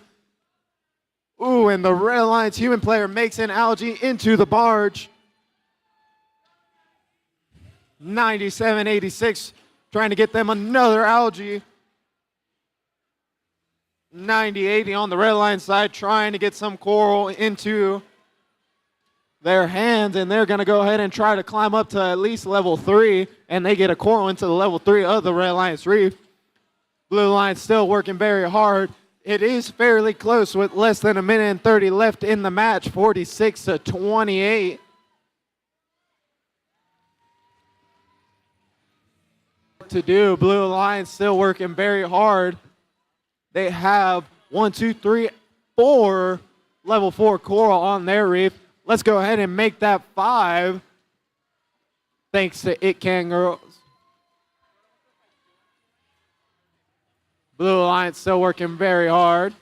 Speaker 7: Ooh, and the Red Alliance human player makes an algae into the barge. 97.86, trying to get them another algae. 90.80 on the Red Alliance side, trying to get some coral into their hands, and they're going to go ahead and try to climb up to at least level 3, and they get a coral into the level 3 of the Red Alliance Reef. Blue Alliance still working very hard. It is fairly close with less than a minute and 30 left in the match, 46-28. To do, Blue Alliance still working very hard. They have 1, 2, 3, 4 level 4 coral on their reef. Let's go ahead and make that 5. Thanks to It Can Girls. Blue Alliance still working very hard.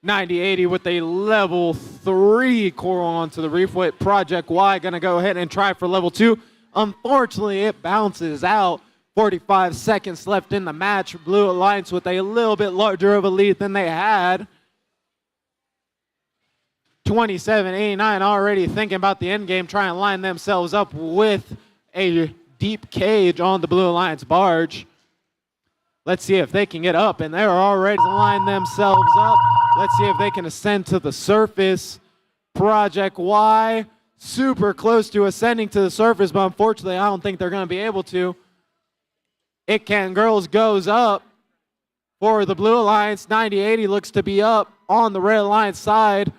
Speaker 7: 90.80 with a level 3 coral onto the reef with Project Y. Gonna go ahead and try for level 2. Unfortunately, it bounces out. 45 seconds left in the match. Blue Alliance with a little bit larger of a lead than they had. 27.89 already thinking about the end game, trying to line themselves up with a deep cage on the Blue Alliance barge. Let's see if they can get up, and they're already lined themselves up. Let's see if they can ascend to the surface. Project Y, super close to ascending to the surface, but unfortunately, I don't think they're going to be able to. It Can Girls goes up for the Blue Alliance. 90.80 looks to be up on the Red Alliance side.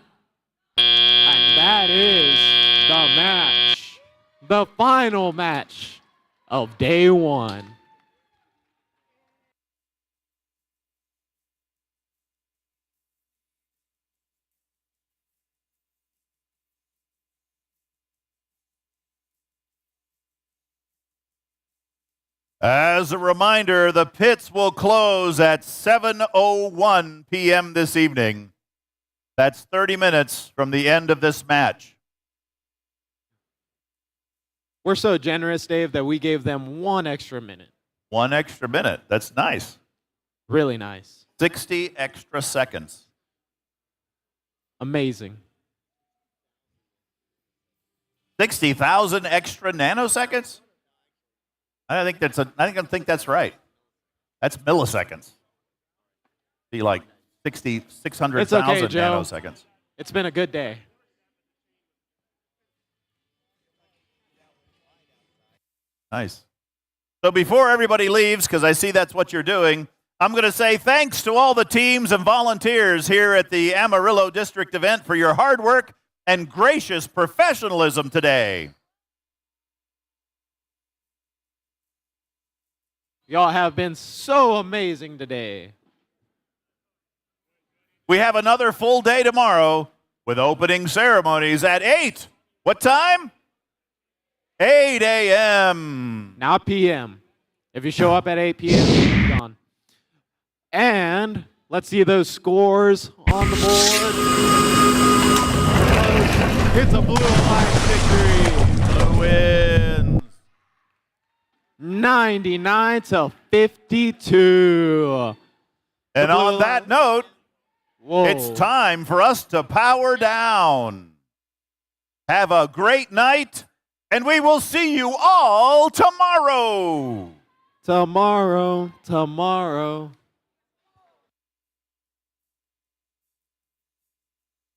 Speaker 7: And that is the match. The final match of day 1.
Speaker 10: As a reminder, the pits will close at 7:01 p.m. this evening. That's 30 minutes from the end of this match.
Speaker 7: We're so generous, Dave, that we gave them 1 extra minute.
Speaker 10: 1 extra minute. That's nice.
Speaker 7: Really nice.
Speaker 10: 60 extra seconds.
Speaker 7: Amazing.
Speaker 10: 60,000 extra nanoseconds? I don't think that's right. That's milliseconds. Be like 600,000
Speaker 7: It's okay, Joe.
Speaker 10: nanoseconds.
Speaker 7: It's been a good day.
Speaker 10: Nice. So before everybody leaves, because I see that's what you're doing, I'm going to say thanks to all the teams and volunteers here at the Amarillo District event for your hard work and gracious professionalism today.
Speaker 7: Y'all have been so amazing today.
Speaker 10: We have another full day tomorrow with opening ceremonies at 8. What time? 8 a.m.
Speaker 7: Not p.m. If you show up at 8 p.m., you're gone. And let's see those scores on the board. It's a Blue Alliance victory.
Speaker 10: Blue wins.
Speaker 7: 99-52.
Speaker 10: And on that note,
Speaker 7: whoa,
Speaker 10: it's time for us to power down. Have a great night And we will see you all tomorrow.
Speaker 7: Tomorrow.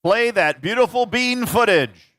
Speaker 10: Play that beautiful bean footage.